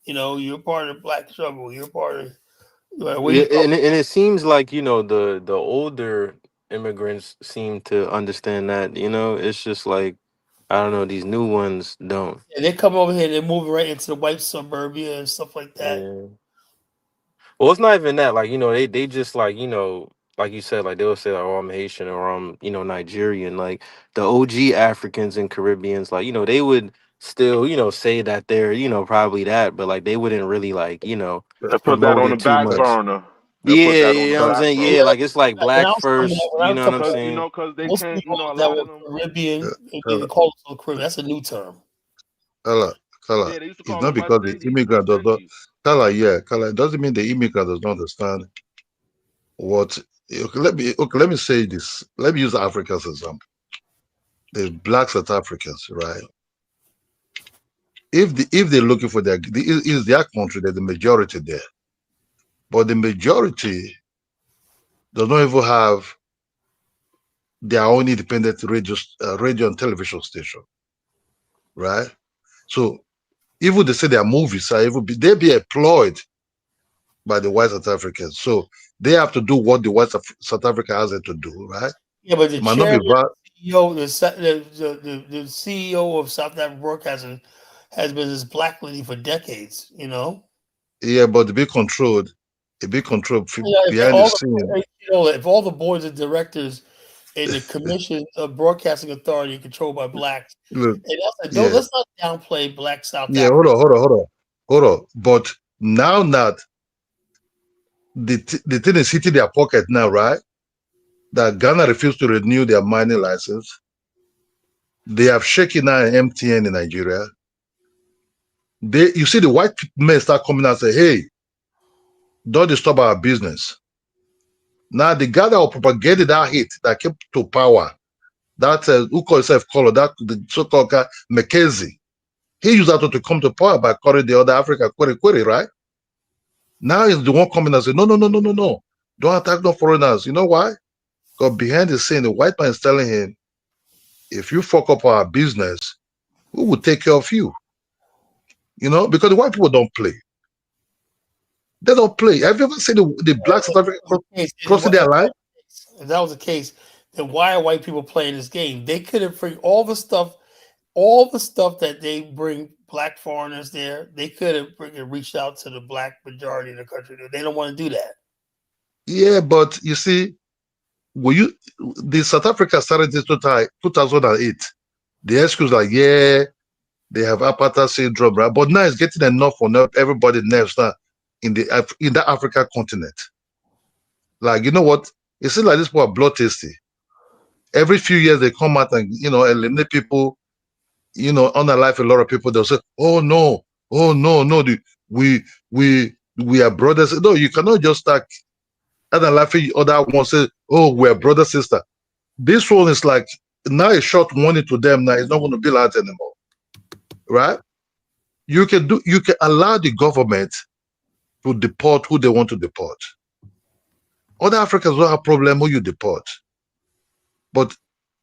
You're part of the Black struggle. You're part of where Yeah, you come. and it seems like the older immigrants seem to understand that. It's just like I don't know, these new ones don't. And they come over here, they're moving right into the white suburbia and stuff like that. Yeah. Well, it's not even that. Like, they just like, like you said, like they'll say, like, oh, I'm Haitian or I'm, Nigerian. Like the OG Africans and Caribbeans, like, they would still, say that they're, probably that, but like they wouldn't really like, They put that promote on the it too back much. burner. They Yeah, put that on you the know what I'm back saying? burner. Yeah, like it's like When I black was coming first, up, when I you was know what I'm coming up, Cause saying? cause they most can't. people A that lot were of them. Caribbean, they Kala, call it Caribbean. That's a new term. Kala, Yeah, they used to it's call not them West because the Indies. immigrant West does not. Indies. Kala, it doesn't mean the immigrant does not understand what. Let me say this. Let me use Africa as an example. There's Black South Africans, right? If they're looking for is their country, there's the majority there, but the majority does not even have their own independent radio and television station, right? So even they say their movies are they be employed by the white South Africans. So they have to do what the white South Africa has to do, right? Yeah, but the It might not be chairman, bad. CEO, the CEO of South African Broadcasting has been this black lady for decades. Yeah, but to be controlled, If behind the scene. if all the boards of directors and the commission of broadcasting authority are controlled by blacks, Look, and yeah, let's not downplay Black South yeah. Africa. Hold on. But now that the thing is hitting their pocket now, right? That Ghana refused to renew their mining license. They have shaken now MTN in Nigeria. You see the white men start coming out and say, "Hey, don't disturb our business." Now the guy that propagated that hit that came to power, that who called himself color, that the so-called guy Mackenzie, he used that to come to power by calling the other Africa query, right? Now he's the one coming and saying, no, don't attack no foreigners. You know why? Because behind the scene, the white man is telling him, if you fuck up our business, who will take care of you? Because the white people don't play. They don't play. Have you ever seen the black South African crossing their line? If that was the case, then why are white people playing this game? They could have bring all the stuff that they bring black foreigners there. They could have reached out to the black majority in the country. They don't want to do that. Yeah, but you see, the South Africa started this 2008. The excuse like, yeah, they have apartheid syndrome, right? But now it's getting enough for everybody nerves now in the African continent. Like, you know what? It seems like these people are bloodthirsty. Every few years they come out and eliminate people, unalive a lot of people. They'll say, "Oh no, we are brothers." No, you cannot just start unaliving other ones. Say, "Oh, we're brother sister." This one is like now a short warning to them. Now it's not going to be like that anymore, right? You can allow the government to deport who they want to deport. Other Africans don't have problem who you deport, but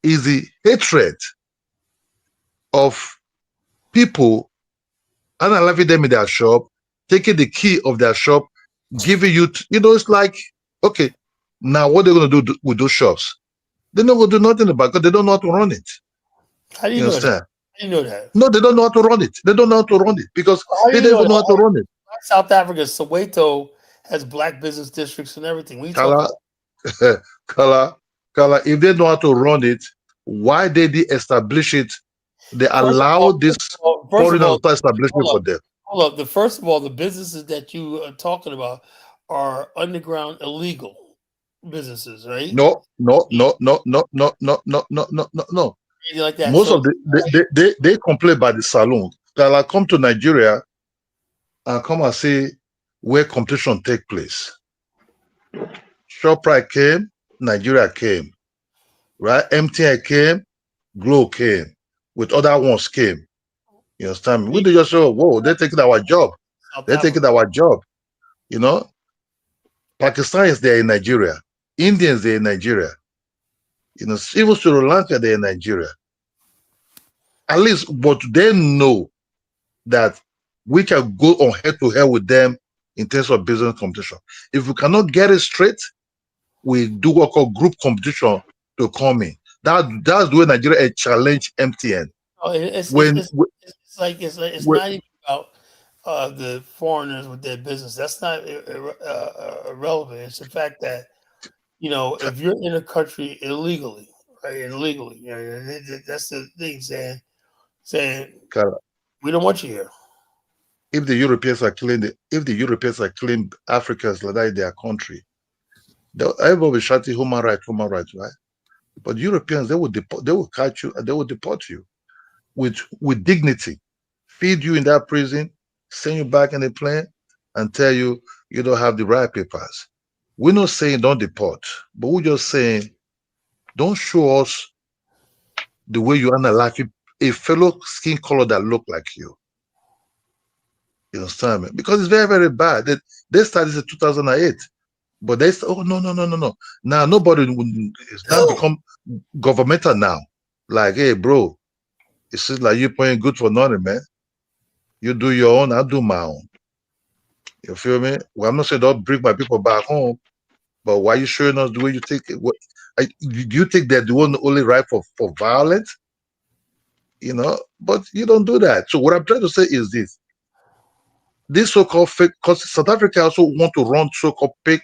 is the hatred of people unaliving them in their shop, taking the key of their shop, giving you, it's like, okay, now what they're going to do with those shops? They're not going to do nothing about it because they don't know how to run it. How do you know that? How do you know that? No, they don't know how to run it. They don't know how to run it because they don't even know how to run it. South Africa, Soweto has black business districts and everything. We Kala, if they know how to run it, why did they establish it? They allow this foreigners to establish it for them. Hold up. First of all, the businesses that you are talking about are underground illegal businesses, right? No. anything like that. Most So of they complain about the saloon. That I come to Nigeria and come and see where competition take place. ShopRite came, Nigeria came, right? MTN came, Glow came, with other ones came. You understand me? We do just say, whoa, they're taking our job. South They're taking our job. You know, Pakistanis they're in Nigeria, Indians they're in Nigeria. You know, even Sri Lanka they're in Nigeria. At least, but they know that we can go on head to head with them in terms of business competition. If we cannot get it straight, we do what called group competition to come in. That's the way Nigeria challenge MTN. Oh, it's When it's when- not even about the foreigners with their business. That's not irrelevant. It's the fact that, you know, if you're in a country illegally, right, illegally, you know, that's the thing, saying we don't want you here. if the Europeans are killing Africans like that in their country, everybody will shouting human rights, right? But Europeans, they will catch you and they will deport you with dignity, feed you in that prison, send you back in the plane, and tell you you don't have the right papers. We're not saying don't deport, but we're just saying don't show us the way you analyze a fellow skin color that look like you. You understand me? Because it's very, very bad. They started in 2008, but they say, oh no. Now nobody is now become governmental now. Like, hey, bro, it seems like you're playing good for nothing, man. You do your own, I do my own. You feel me? Well, I'm not saying don't bring my people back home, but why are you showing us the way you take it? Do you think they're the one only right for violence? You know, but you don't do that. So what I'm trying to say is this so-called fake, because South Africa also want to run so-called fake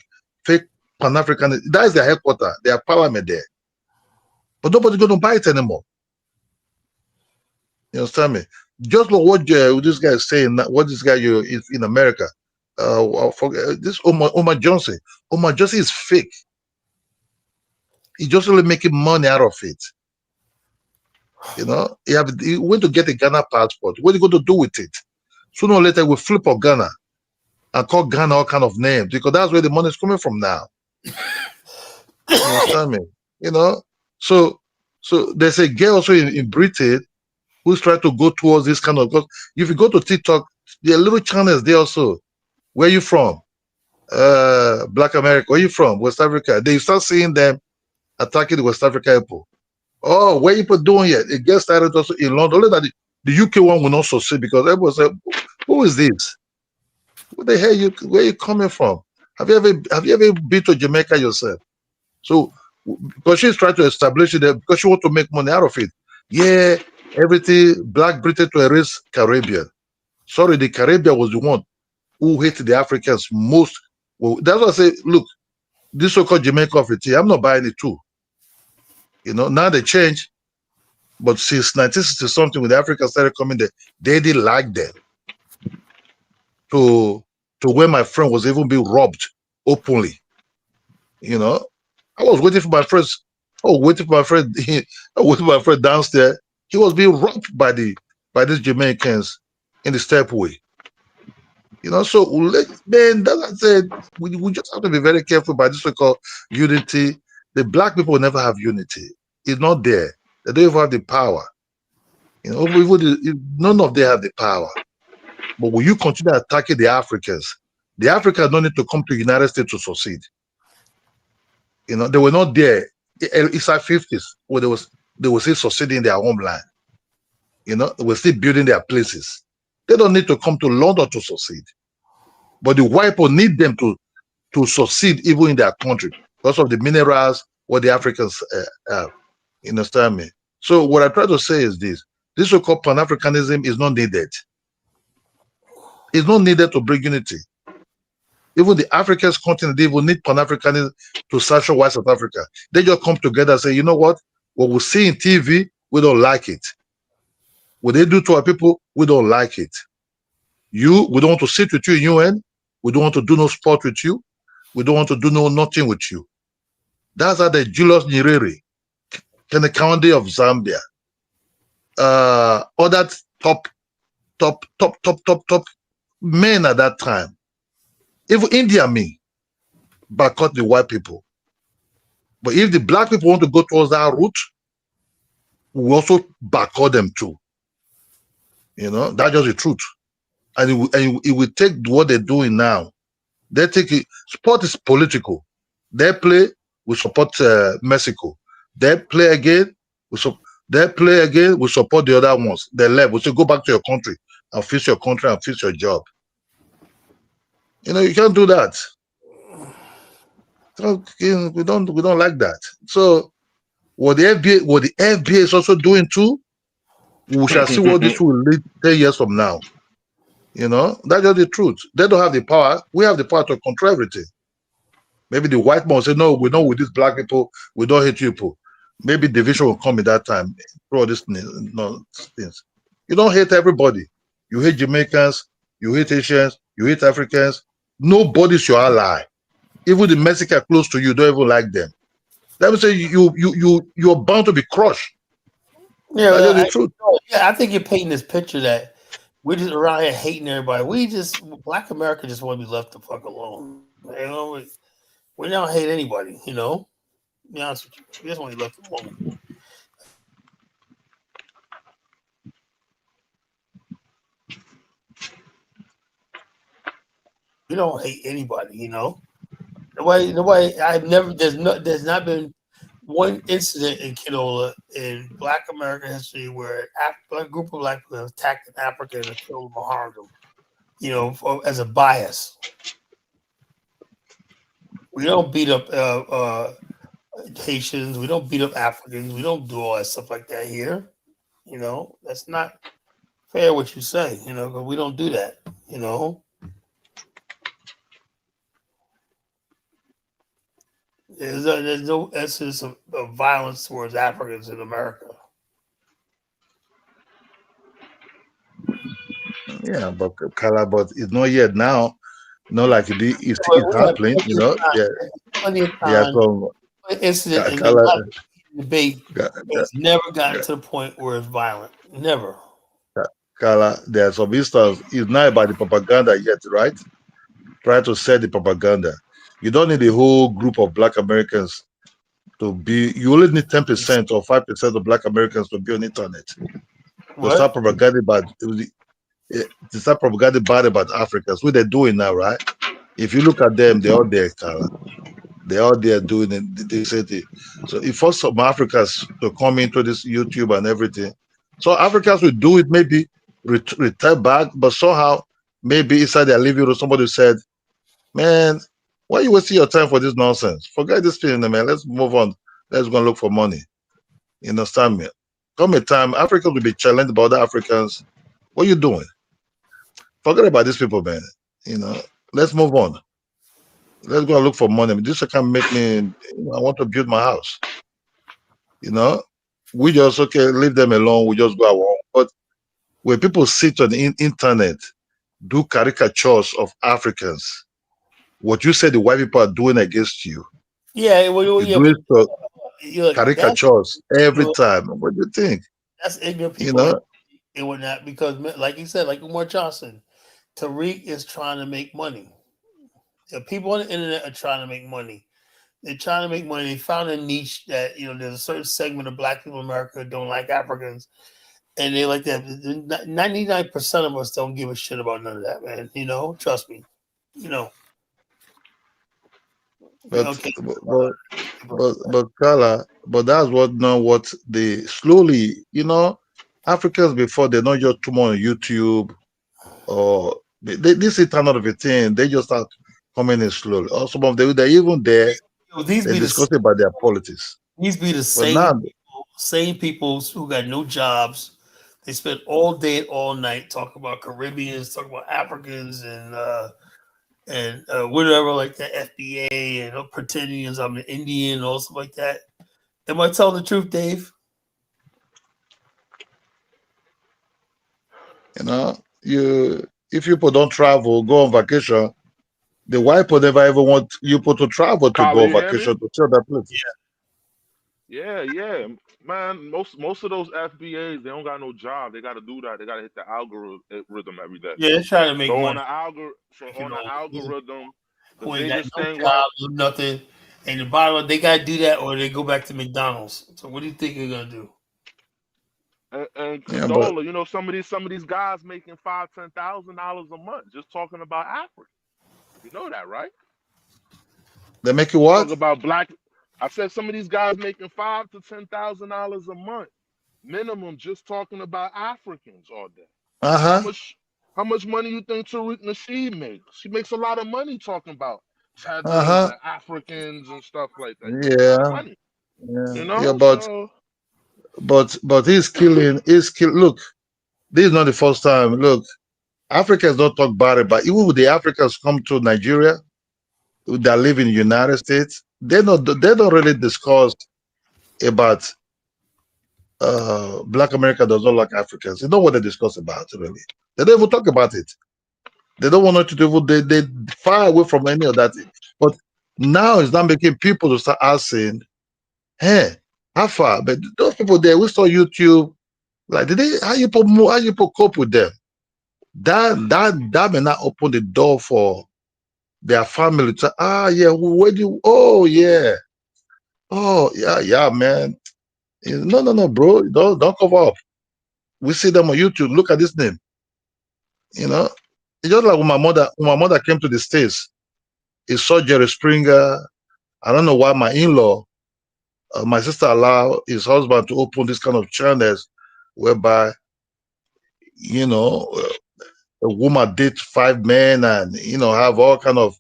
Pan-African. That is their headquarters, their parliament there. But nobody's going to buy it anymore. You understand me? Just like what this guy is saying, what this guy is in America. This Omar Johnson. Omar Johnson is fake. He's just really making money out of it. You know, he went to get a Ghana passport. What are you going to do with it? Sooner or later, we flip on Ghana and call Ghana all kind of names because that's where the money is coming from now. You understand me? You know, so there's a girl also in Britain who's trying to go towards this kind of. Because if you go to TikTok, there are little channels there also. Where are you from? Black America. Where are you from? West Africa. They start seeing them attacking the West Africa people. Oh, what are you doing here? It gets started also in London. Only that the UK one will not succeed because everyone said, "Who is this? What the hell? Where are you coming from? Have you ever been to Jamaica yourself?" So, because she's trying to establish it there, because she wants to make money out of it. Yeah, everything Black Britain to erase Caribbean. Sorry, the Caribbean was the one who hated the Africans most. Well, that's why I say, look, this so-called Jamaica of it, I'm not buying it too. You know, now they change, but since 1960 something, when the Africans started coming there, they didn't like them. To where my friend was even being robbed openly. You know, I was waiting for my friends. Oh, waiting for my friend. I was waiting for my friend downstairs. He was being robbed by these Jamaicans in the stepway. You know, so man, that's what I said. We just have to be very careful about this so-called unity. The Black people will never have unity. It's not there. They don't even have the power. You know, none of them have the power. But will you continue attacking the Africans? The Africans don't need to come to the United States to succeed. You know, they were not there. It's like 50s where they were still succeeding in their homeland. You know, they were still building their places. They don't need to come to London to succeed. But the white people need them to succeed even in their country because of the minerals what the Africans have. You understand me? So what I try to say is this so-called Pan-Africanism is not needed. It's not needed to bring unity. Even the African continent, they will need Pan-Africanism to sanction white South Africa. They just come together and say, you know what we see in TV, we don't like it. What they do to our people, we don't like it. We don't want to sit with you in UN. We don't want to do no sport with you. We don't want to do nothing with you. That's how the Julius Nyerere, Kennedy County of Zambia, other top men at that time. Even India me boycott the white people. But if the black people want to go towards that route, we also boycott them too. You know, that's just the truth. And it will take what they're doing now. They take it. Sport is political. They play, we support Mexico. They play again, we support the other ones. They left. We say go back to your country and fix your country and fix your job. You know, you can't do that. So, we don't like that. So what the FBA is also doing too, we shall see what this will lead 10 years from now. You know, that's just the truth. They don't have the power. We have the power to control everything. Maybe the white man will say, no, we know with these black people, we don't hate you people. Maybe division will come in that time. All these things. You don't hate everybody. You hate Jamaicans, you hate Asians, you hate Africans. Nobody's your ally. Even the Mexicans close to you don't even like them. That would say you're bound to be crushed. Yeah, that's just the truth. Yeah, I think you're painting this picture that we're just around here hating everybody. Black America just want to be left the fuck alone. You know, we don't hate anybody, you know. To be honest with you, we just want to be left alone. We don't hate anybody, you know. Nobody. There's not been one incident in Kinola in Black American history where a group of black people have attacked an African and killed them or harmed them, you know, as a bias. We don't beat up Haitians. We don't beat up Africans. We don't do all that stuff like that here. You know, that's not fair what you say, you know, because we don't do that, you know. There's no essence of violence towards Africans in America. Yeah, but it's not yet now. Not like it's happening, you know. Plenty of time. Some incident in the debate has never gotten to the point where it's violent. Never. Kala, there are some instances. It's not about the propaganda yet, right? Try to set the propaganda. You don't need a whole group of black Americans to be. You only need 10% or 5% of black Americans to be on the internet. To start propaganda bad about Africans. What they're doing now, right? If you look at them, they're all there, Kala. They're all there doing it. They say it. So if for some Africans to come into this YouTube and everything, so Africans will do it, maybe return back, but somehow maybe inside their living room, somebody said, "Man, why you wasting your time for this nonsense? Forget this thing, man. Let's move on. Let's go and look for money." You understand me? Come a time, Africans will be challenged about other Africans. What are you doing? Forget about these people, man. You know, let's move on. Let's go and look for money. I mean, this can make me. I want to build my house. You know, we just leave them alone. We just go our own. But when people sit on the internet, do caricatures of Africans, what you say the white people are doing against you. Yeah, caricatures every time. What do you think? That's ignorant people. You know, it would not, because like you said, like Umar Johnson, Tariq is trying to make money. The people on the internet are trying to make money. They're trying to make money. They found a niche that, you know, there's a certain segment of black people in America that don't like Africans. And they like that. 99% of us don't give a shit about none of that, man. You know, trust me. You know. But Kala, but that's what they slowly, you know, Africans before they're not just too much on YouTube or this is kind of a thing. They just start coming in slowly. Or some of them, they're even there. They're discussing about their politics. These be the same people who got no jobs. They spend all day and all night talking about Caribbeans, talking about Africans, and whatever, like the FBA, and pretending as I'm an Indian, and all stuff like that. Am I telling the truth, Dave? You know, if people don't travel, go on vacation, the white people never ever want you people to travel to go on vacation to tell that place. Yeah. Yeah, man. Most of those FBAs, they don't got no job. They got to do that. They got to hit the algorithm every day. Yeah, they're trying to make So money. You on the know, algorithm, the who ain't got biggest no thing right. job, no nothing. And the bottom, line, they got to do that, or they go back to McDonald's. So what do you think they're gonna do? And Yeah, but Condola, some of these guys making $5,000-$10,000 a month just talking about Africa. You know that, right? they make you Talk what? about black. I said some of these guys making $5,000 to $10,000 a month minimum just talking about Africans all day. How Uh-huh. much how much money you think Tariq Nasheed makes? She makes a lot of money talking about tethers Uh-huh. and Africans and stuff like that. He makes a lot of Yeah. money, Yeah. you Yeah, know. but So he's kill look, this is not the first time. Look, Africans don't talk about it, but even with the Africans come to Nigeria that live in the United States, they don't really discuss about Black America does not like Africans. They know what they discuss about really. They don't even talk about it. They don't want to do they far away from any of that. But now it's not making people to start asking, hey, how far? But those people there, we saw YouTube. Like, did they how you people cope with them? That may not open the door for their family to yeah, where do you yeah, man. No, bro. Don't cover up. We see them on YouTube. Look at this name. You know, it's just like when my mother came to the States, he saw Jerry Springer. I don't know why my in-law, my sister allowed his husband to open this kind of channels whereby, you know, a woman date 5 men and, have all kind of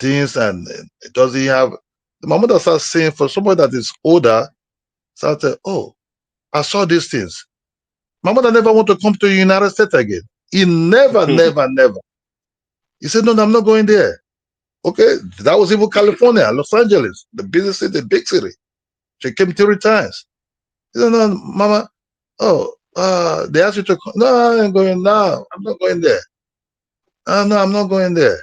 things. And does he have, my mother starts saying for somebody that is older, started, oh, I saw these things. My mother never want to come to the United States again. He never. He said, no, I'm not going there. Okay, that was even California, Los Angeles, the busy city, the big city. She came 3 times. He said, no, Mama, oh, they asked you to come. No, I ain't going now. I'm not going there. No, I'm not going there.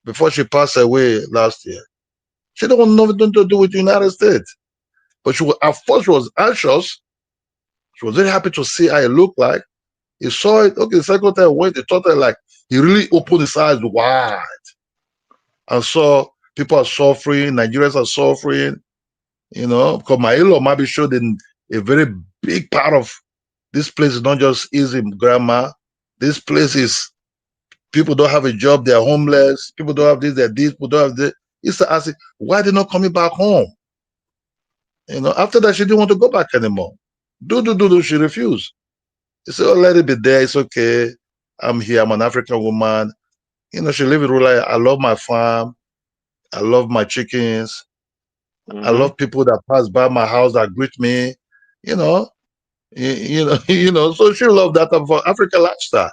Before she passed away last year, she don't want nothing to do with the United States. But at first she was anxious. She was very happy to see how it looked like. He saw it. Okay, the second time went, he thought like he really opened his eyes wide and saw people are suffering, Nigerians are suffering, because my in-law might be showed in a very big part of this place is not just easy grammar. This place is people don't have a job, they're homeless, people don't have this, they're this, people don't have this. He started asking, why they not coming back home? After that, she didn't want to go back anymore. She refused. He said, oh, let it be there, it's okay. I'm here, I'm an African woman. She live in rural. I love my farm, I love my chickens. I Hmm. love people that pass by my house that greet me, you know, so she love that type of African lifestyle,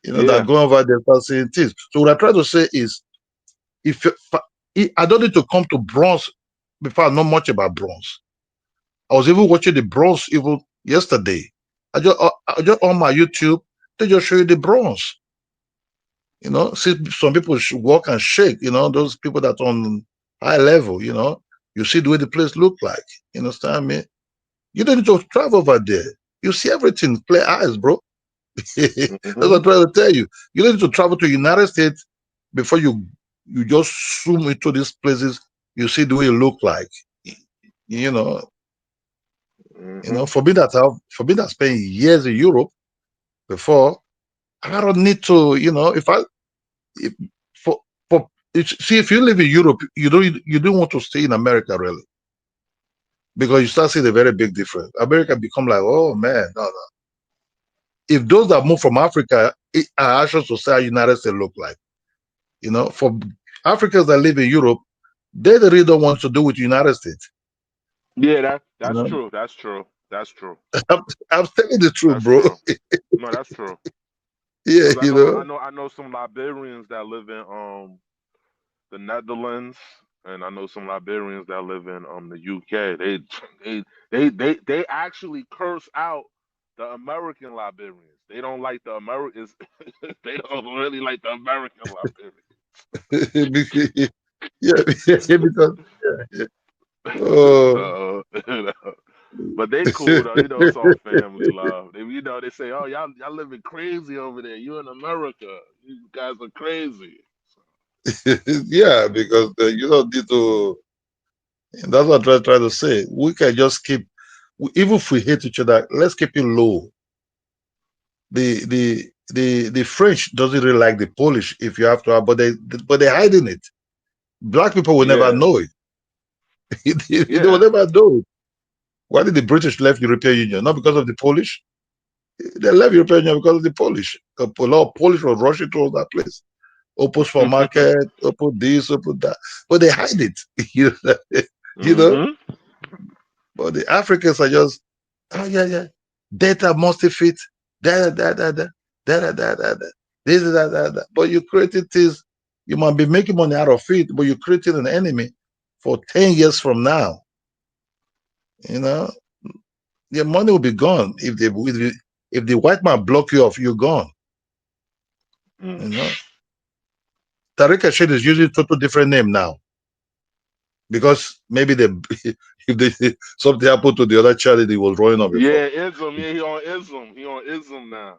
that Yeah. go over there start seeing things. So what I try to say is, if I don't need to come to Bronx before I know much about Bronx. I was even watching the Bronx even yesterday. I just on my YouTube, they just show you the Bronx. See some people walk and shake, those people that on high level, you see the way the place look like. You understand me? You don't need to travel over there. You see everything, clear eyes, bro. That's what Hmm. I'm trying to tell you. You don't need to travel to United States before you just zoom into these places. You see the way it look like. You know, Hmm. for me that spent years in Europe before, I don't need to, if for see if you live in Europe, you don't want to stay in America really because you start seeing a very big difference. America become like, oh man, no. If those that move from Africa are anxious to say how United States look like, for Africans that live in Europe, they really don't want to do with United States. Yeah, You that's know, true. That's true. That's true. I'm, I'm telling the truth, That's bro. true. No, that's true. Yeah, Cause I know some Liberians that live in the Netherlands, and I know some Liberians that live in the UK. They actually curse out the American Liberians. They don't like the Americans. They don't really like the American Liberians. yeah, because yeah. Oh. So, but they cool though. It's all family love. They say, "Oh, y'all living crazy over there. You in America? You guys are crazy." Yeah, because you don't need to. And that's what I try to say. We can just keep, even if we hate each other, let's keep it low. The French doesn't really like the Polish if you have to, but they're hiding it. Black people will never Yeah, know it. They will yeah. never know it. Why did the British left European Union? Not because of the Polish. They left European Union because of the Polish. A lot of Polish was rushing towards that place. Open supermarket, open this, open that. But they hide it. You know, Hmm. but the Africans are just, oh yeah, yeah. Data must fit. Da da da da da da da da da. This is that. But you created this, you might be making money out of it, but you created an enemy for 10 years from now. You know, your money will be gone. If the white man block you off, you're gone. You know. Tariq Rashid is using total different name now. Because maybe if something happened to the other child he was rolling on before. Yeah, ism. Yeah, he on ism. He on ism now.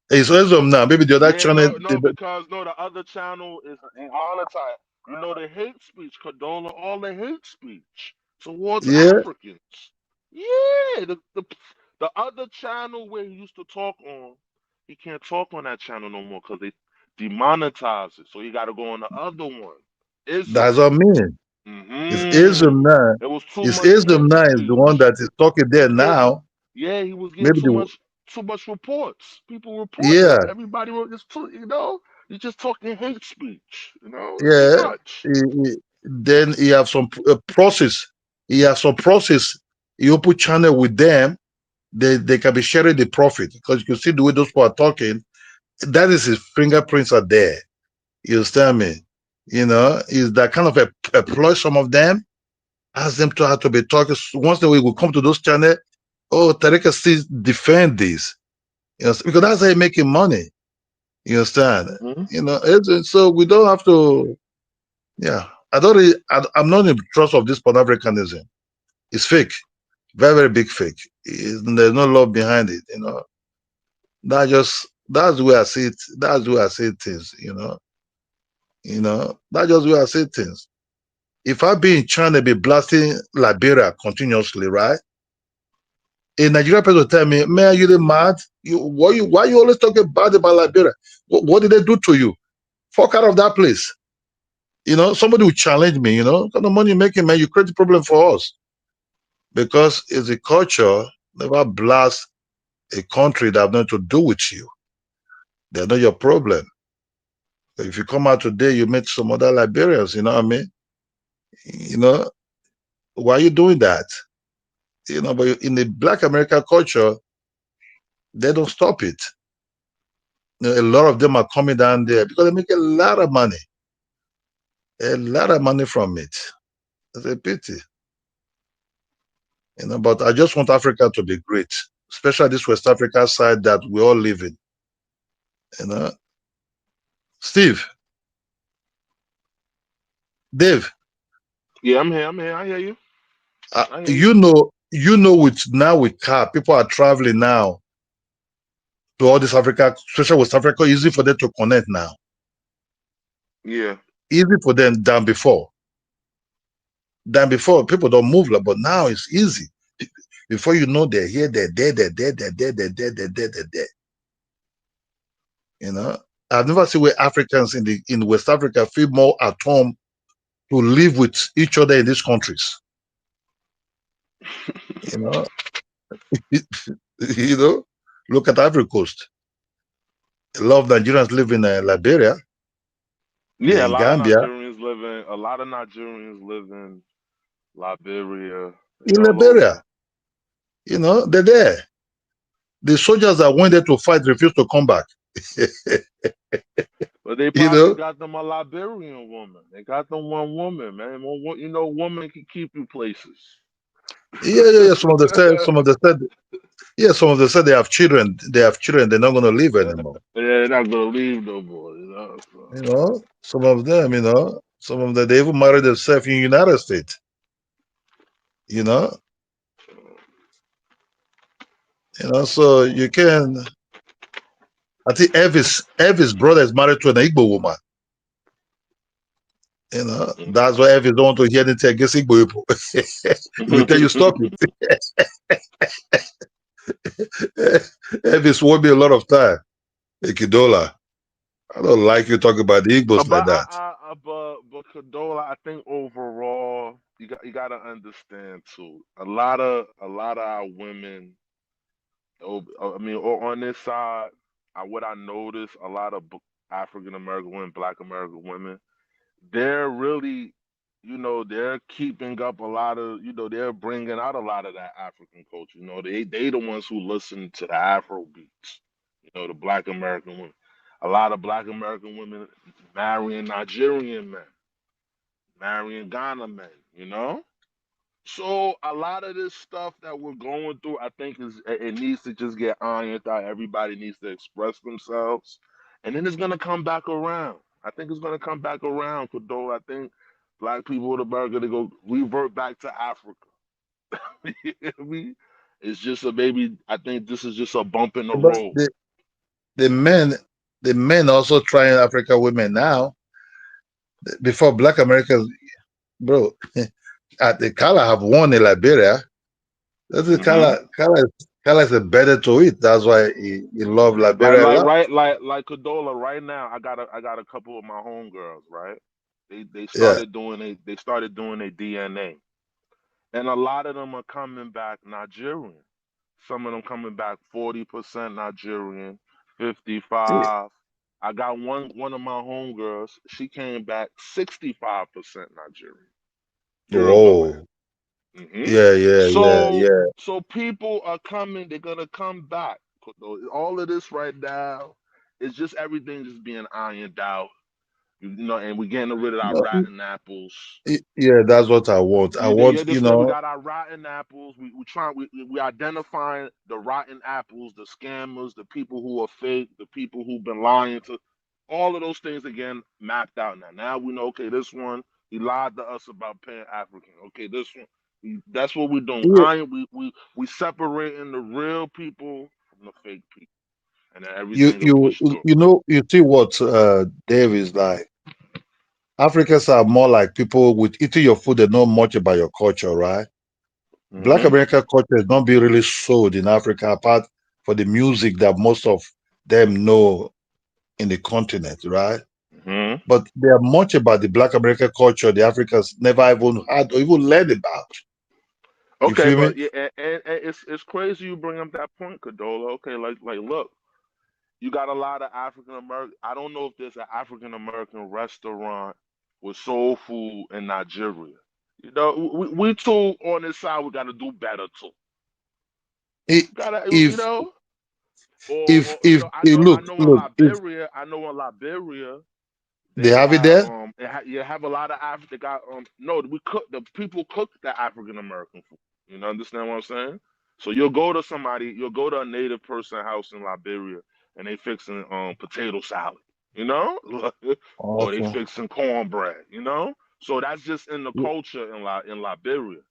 It's Islam now. Maybe the other Yeah, channel. no, because no, the other channel is monetized. The hate speech, Condola, all the hate speech towards Yeah, Africans. Yeah, the other channel where he used to talk on, he can't talk on that channel no more because they demonetize it. So he got to go on the other one. that's Ism. what I mean. It's Islam Mm-hmm. now. It was too It's much Islam hate now is the one speech. that is talking there Yeah, now. he was getting Maybe the too much reports. People reporting yeah, him. Everybody wrote this too, you're just talking hate speech, too yeah. much. Then he have some process. He have some process. You open channel with them, they can be sharing the profit because you can see the way those people are talking. That is his fingerprints are there. You understand me? Is that kind of employ some of them, ask them to have to be talking. Once they will come to those channels, oh, Tareka still defend this. Because that's how you're making money. You understand? Mhm. So we don't have to. Yeah, I don't. Really, I'm not in trust of this Pan Africanism. It's fake, very very big fake. There's no love behind it. That's the way I see it. That's the way I see things. That's just the way I see things. If I be in China, be blasting Liberia continuously, right? A Nigerian person will tell me, man, you mad? Why you always talking bad about Liberia? What did they do to you? Fuck out of that place. Somebody will challenge me, what kind of money you making, man? You create a problem for us. Because it's a culture, never blast a country that have nothing to do with you. They're not your problem. If you come out today, you meet some other Liberians, you know what I mean? Why are you doing that? But in the Black American culture, they don't stop it. A lot of them are coming down there because they make a lot of money from it. It's a pity, but I just want Africa to be great, especially this West Africa side that we all live in. Steve, Dave, Yeah, I'm here. I'm here. I hear you. I hear you know, with car, people are traveling now to all this Africa, especially West Africa, easy for them to connect now. Yeah. Easy for them than before. People don't move, but now it's easy. Before you know, they're here, they're there, they're there, they're there, they're there, they're there, they're there. I've never seen where Africans in West Africa feel more at home to live with each other in these countries. You know, look at Ivory Coast. A lot of Nigerians live in Liberia, Yeah, in Gambia, a lot of Nigerians live in Liberia, in all over. Liberia. They're there. The soldiers that went there to fight refused to come back. But they you probably know, got them a Liberian woman. They got them one woman, man. Woman can keep you places. yeah. Some of them said, yeah. Some of them said they have children. They're not going to leave anymore. Yeah, they're not gonna leave no more. So. Some of them, they even married themselves in the United States. You know, so you can. I think Elvis' brother is married to an Igbo woman. That's why Elvis don't want to hear anything against Igbo people. He will tell you stop it. Elvis won't be a lot of time. Ikidola, I don't like you talking about the Igbos like that. But Condola, I think overall you got to understand too. A lot of our women, I mean, on this side, what I noticed, a lot of African American women, Black American women, they're really, they're keeping up a lot of, they're bringing out a lot of that African culture. They the ones who listen to the Afro beats. The Black American women. A lot of Black American women marrying Nigerian men, marrying Ghana men. So a lot of this stuff that we're going through, I think it needs to just get ironed out. Everybody needs to express themselves, and then it's gonna come back around. I think it's gonna come back around, Kadol. I think Black people in America, they go revert back to Africa. You know what I mean? It's just a baby. I think this is just a bump in the But road. the men also trying African women now. Before Black Americans, bro, the color have won in Liberia. That's the color is better to it. That's why he love Liberia a lot. Like Condola. Right now, I got a couple of my homegirls. Right, they started doing a DNA, and a lot of them are coming back Nigerian. Some of them coming back 40% Nigerian, 55. I got one of my homegirls. She came back 65% Nigerian. Oh, yeah. So people are coming. They're gonna come back. All of this right now is just everything just being ironed out. And we're getting rid of our rotten apples. Yeah, that's what I want. I want, we got our rotten apples. We identifying the rotten apples, the scammers, the people who are fake, the people who've been lying to. All of those things again mapped out now. Now we know. Okay, this one he lied to us about paying African. Okay, this one. That's what we're doing. We separating the real people from the fake people, and then everything will push through. You see what Dave is like. Africans are more like people with eating your food. They know much about your culture, right? Black American culture is not being really sold in Africa, apart for the music that most of them know in the continent, right? But they are much about the Black American culture the Africans never even had or even learned about. Okay, but yeah, and it's crazy you bring up that point, Kadola. Okay, like look, you got a lot of African American. I don't know if there's an African American restaurant with soul food in Nigeria. We too on this side. We got to do better too. I know in Liberia. They have it there. You have a lot of African. The people cook the African American food. You understand what I'm saying? So you'll go to a native person house in Liberia, and they fixing potato salad. Or they fixing cornbread. So that's just in the culture in Liberia.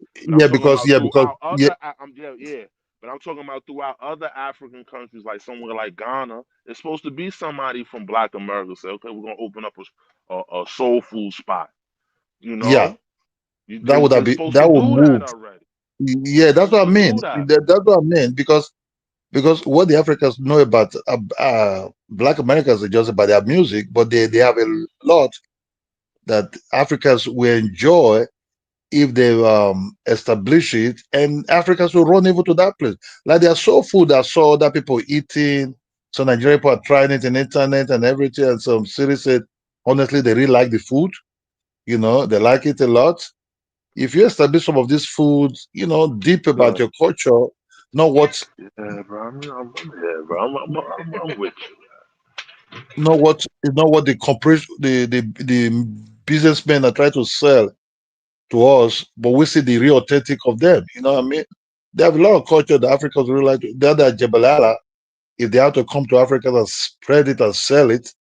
But I'm talking about throughout other African countries, like somewhere like Ghana, it's supposed to be somebody from Black America say, okay, we're gonna open up a soul food spot. Yeah, that would move. Yeah, that's what I mean. That's what I mean because what the Africans know about Black Americans is just about their music, but they have a lot that Africans will enjoy if they establish it, and Africans will run even to that place. Like there's soul food I saw other people eating. So Nigerian people are trying it on the internet and everything. And some cities said, honestly, they really like the food. They like it a lot. If you establish some of these foods, deep about your culture, not what. Yeah, bro. I'm with you. Not what the businessmen are trying to sell to us, but we see the real authentic of them. You know what I mean? They have a lot of culture that Africans really like. The other Jebalala, if they have to come to Africa and spread it and sell it,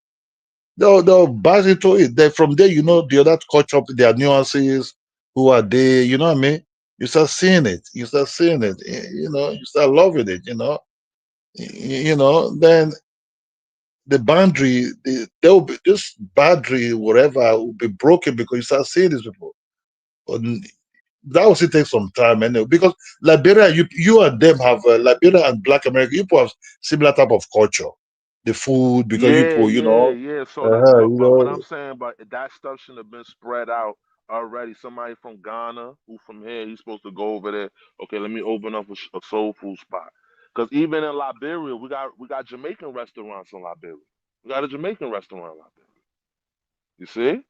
they'll buy into it. Then from there, the other culture, their nuances, who are they, you know what I mean? You start seeing it. You start seeing it. You know, you start loving it. You know, you know. Then the boundary, there will be this boundary, whatever, will be broken because you start seeing these people. But that will still take some time, anyway. Because Liberia, you and them have Liberia and Black America. You people have similar type of culture, the food, because you Yeah, people, you yeah, know, yeah. So the you but what I'm know, saying, but that stuff should have been spread out already. Somebody from Ghana who from here, he's supposed to go over there. Okay, let me open up a soul food spot. Because even in Liberia, we got Jamaican restaurants in Liberia. We got a Jamaican restaurant in Liberia. You see?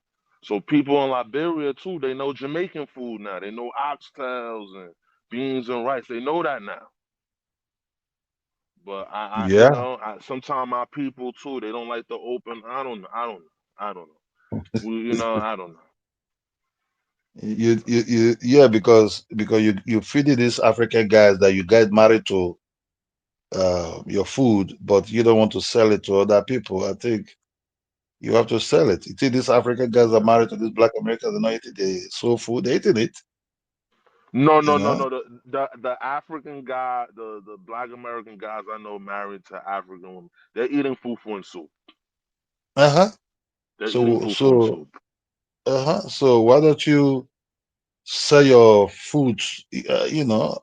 So people in Liberia too, they know Jamaican food now. They know oxtails and beans and rice. They know that now. But yeah. sometimes my people too, they don't like to open. I don't know. I don't know. Yeah, because you feed these African guys that you get married to your food, but you don't want to sell it to other people. I think you have to sell it. You see, these African guys are married to these Black Americans. They're not eating the soul food. They're eating it. No, You no, no, know. no. The African guy, the Black American guys I know married to African women, they're eating fufu and soup. Uh huh. They're eating So fufu and so soup. so why don't you sell your food? You know,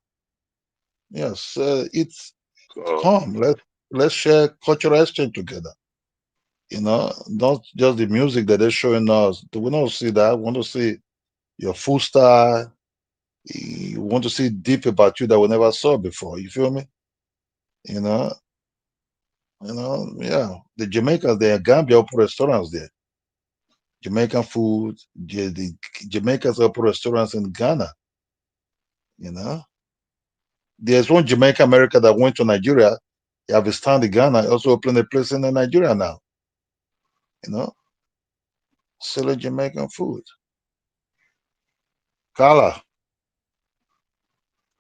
yes, it's So come. Let's share cultural exchange together. You know, not just the music that they're showing us. We don't see that. We want to see your food style. You want to see deep about you that we never saw before. You feel me? You know, yeah. The Jamaicans, they are Gambia open restaurants there. Jamaican food. The Jamaicans open restaurants in Ghana. You know, there's one Jamaican American that went to Nigeria. He have a stand in Ghana. Also opened a place in Nigeria now. You know, selling Jamaican food. Kala,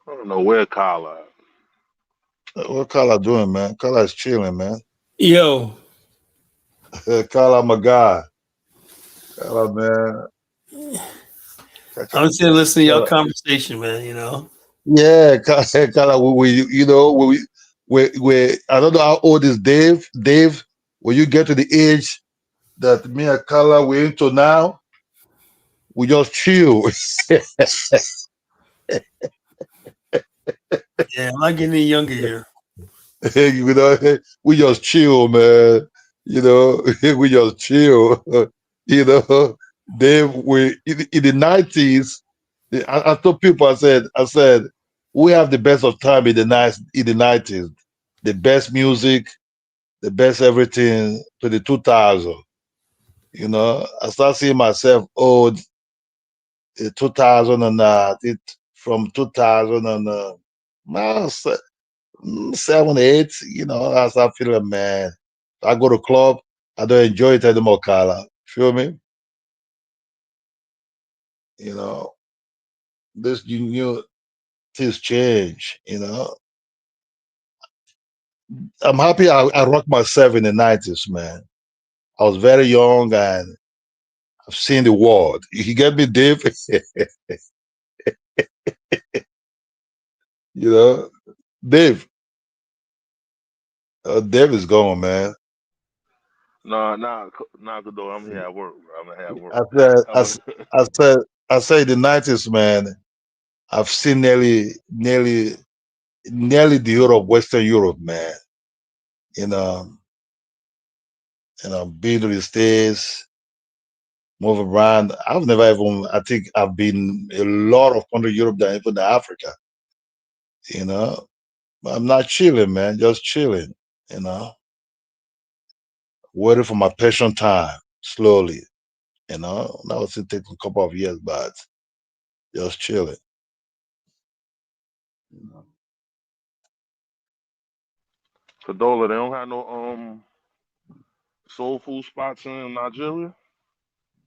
I don't know where Kyle at. what Kala doing, man? Kala is chilling, man. Yo, Kala, my guy. Kala, man. Catch I'm still listening to your Kala. conversation, man. You know. Yeah, Kala, you know, I don't know how old is Dave. Dave, when you get to the age that me and Kala we're into now, we just chill. Yeah, I'm not getting any younger here. You know, we just chill, man. You know, we just chill. You know, Dave, we in the 90s. I told people, I said, we have the best of time in the 90s, the best music, the best everything to the 2000. You know, I start seeing myself old 2000 and from 2000 and well, 7, 8. You know, I start feeling, man. I go to club, I don't enjoy it anymore, Carla. Feel me? You know, this you knew things change. You know, I'm happy I rocked myself in the 90s, man. I was very young and I've seen the world. You get me, Dave? You know, Dave. Dave is gone, man. No, nah, Godot, I'm here at work, bro. I'm here at work. I said, I, I'm s- a, I said, I said the 90s, man. I've seen nearly the Europe, Western Europe, man. You know, been to the States, move around. I've never even, I think I've been a lot of country Europe than even Africa. You know, I'm not chilling, man, just chilling. You know, waiting for my patient time slowly. You know, that was it take a couple of years, but just chilling. You know. Kadola, they don't have no soul food spots in Nigeria.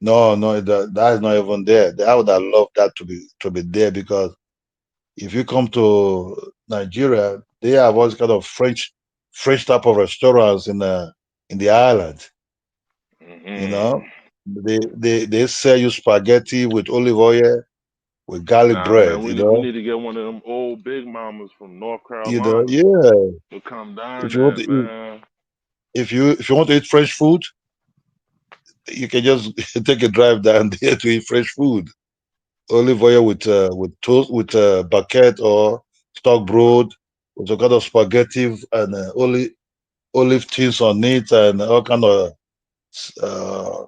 No, no, that is not even there. I would have loved that to be there because if you come to Nigeria, they have all kind of French type of restaurants in the island. You Hmm. know, they sell you spaghetti with olive oil, with garlic Nah, bread, man, we need to get one of them old big mamas from North Carolina yeah. to come down If you want there, to eat, man. if you want to eat French food, you can just take a drive down there to eat French food. Olive oil with toast with baguette or stock broad with some kind of spaghetti and olive things on it and all kind of uh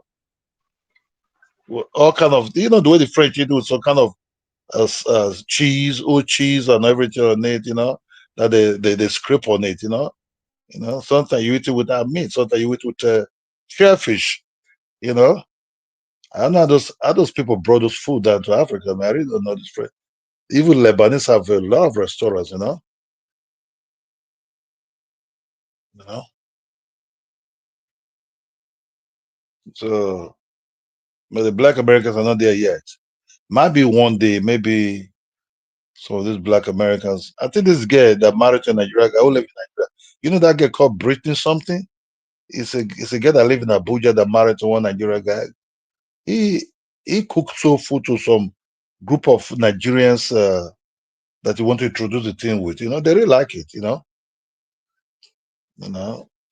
all kind of the way the French eat with some kind of cheese, old cheese and everything on it, that they scrape on it, Sometimes you eat it without meat, sometimes you eat with shellfish, you know. I don't know how those people brought those food down to Africa, man. I really don't know this. Even Lebanese have a lot of restaurants, you know. So, but the Black Americans are not there yet. Might be one day, maybe some of these Black Americans. I think this girl that married to a Nigerian guy who live in Nigeria. You know that girl called Brittany something? It's a girl that live in Abuja that married to one Nigerian guy. He he cooked soul food to some group of Nigerians that he want to introduce the thing with. They really like it. You know.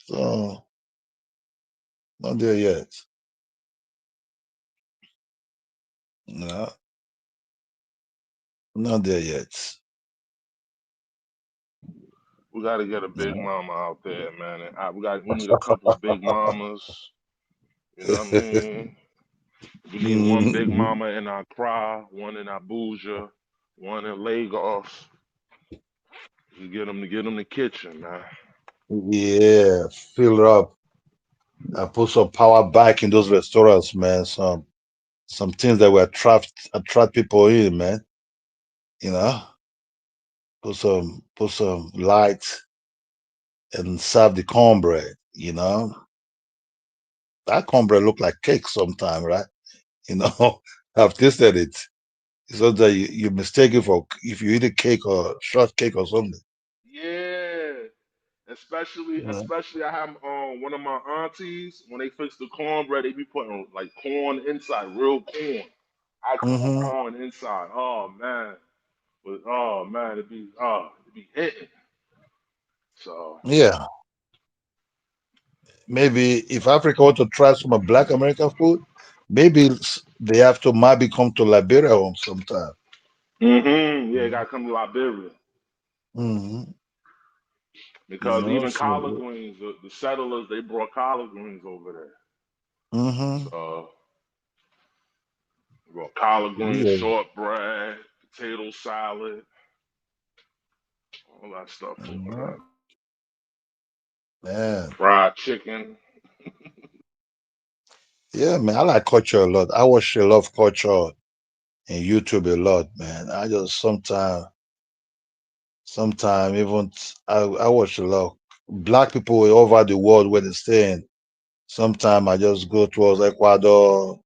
So not there yet. No, not there yet. We got to get a big No. mama out there, man. And we need a couple big mamas. You know what I mean? We need one big Mhm. mama in Accra, one in Abuja, one in Lagos. You get them the kitchen, man. Yeah, fill up. I put some power back in those restaurants, man. Some things that will attract people in, man. You know, put some light and serve the cornbread. That cornbread look like cake sometime, right? You know, I've tasted it. It's not that you mistake it for if you eat a cake or shortcake or something. Yeah. Especially, Yeah. especially, I have one of my aunties when they fix the cornbread, they be putting like corn inside, real corn, actual Hmm. corn inside. Oh man, it be hitting. So Yeah. Maybe if Africa want to try some of Black American food, maybe they have to maybe come to Liberia home sometime. yeah, gotta come to Liberia Hmm. because even collard So, greens, the settlers they brought collard greens over there. hmm. So brought collard greens, Yeah, shortbread, potato salad, all that stuff over mhm, there. man. Fried chicken. Yeah, man. I like culture a lot. I watch a lot of culture in YouTube a lot, man. I just sometime even I watch a lot of Black people over the world where they staying. Sometime I just go towards Ecuador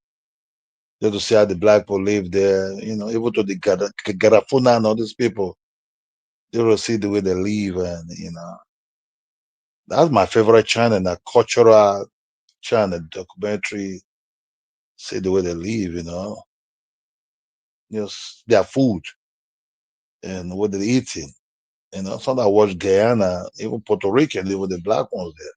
just to see how the Black people live there. Even to the Garafuna and all these people, just to see the way they live, and that's my favorite channel, that cultural channel, documentary. See the way they live, just their food and what they're eating. Some that watch Guyana, even Puerto Rican, live with the Black ones there.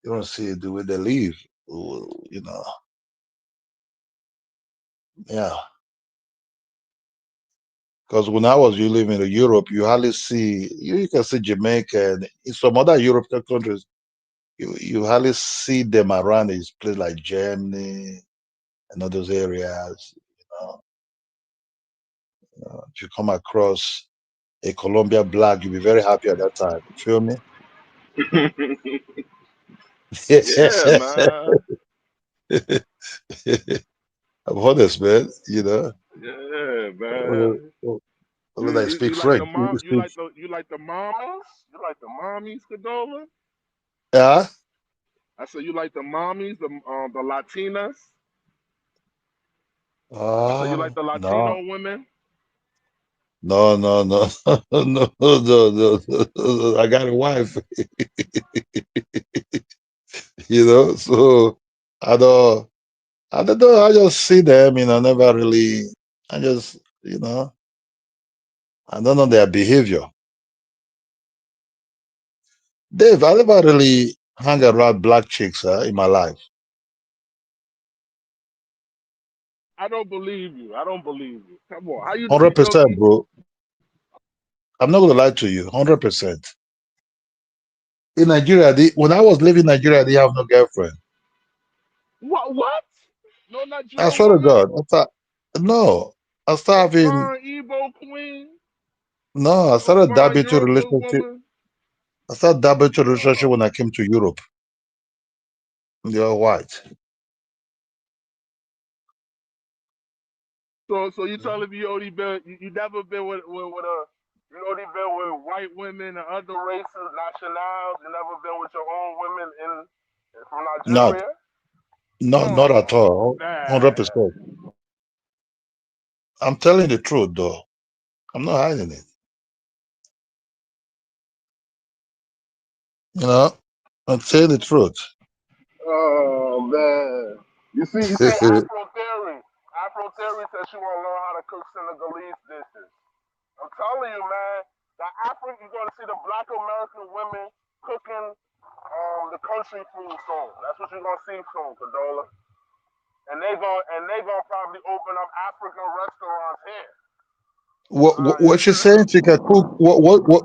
You don't see the way they live. You know, yeah. Because when I was you living in Europe, you hardly see you can see Jamaica and in some other European countries, you hardly see them around these places like Germany and all those areas. If you come across a Colombia Black, you'll be very happy at that time. You feel me? Yeah, man. I'm honest, man. Yeah, Although man. although I speak You like French. the mom? You like the mamas? You like the mommies, Cadola? Yeah. I said you like the mommies, the Latinas. I said you like the No, Latino women. no, no, no, no, no, no, no. I got a wife, so I don't. I don't know. I just see them, never really. I just, I don't know their behavior. Dave, I never really hang around black chicks in my life. I don't believe you. I don't believe you. Come on. How you know 100%, these? bro. I'm not gonna lie to you. 100%. In Nigeria, when I was living in Nigeria, they have no girlfriend. What? No I Nigerian swear to woman? God. No, I No started having fine Igbo queen? no. I No started fine dabbing to Yoruba relationship. woman? I started dabbing to relationship Oh. when I came to Europe. They are white. So you telling me you never been with a you only been with white women and other races, nationals, you never been with your own women from Not, Nigeria? not at Oh all. man. 100%. I'm telling the truth, though. I'm not hiding it. You know, I'm saying the truth. Oh man. You see Afro Theory. Afro Theory says she wanna learn how to cook Senegalese dishes. I'm telling you, man, the African you're gonna see the black American women cooking the country food soon. That's what you're gonna see soon, Condola. And they gonna probably open up African restaurants here. What she's saying she can cook?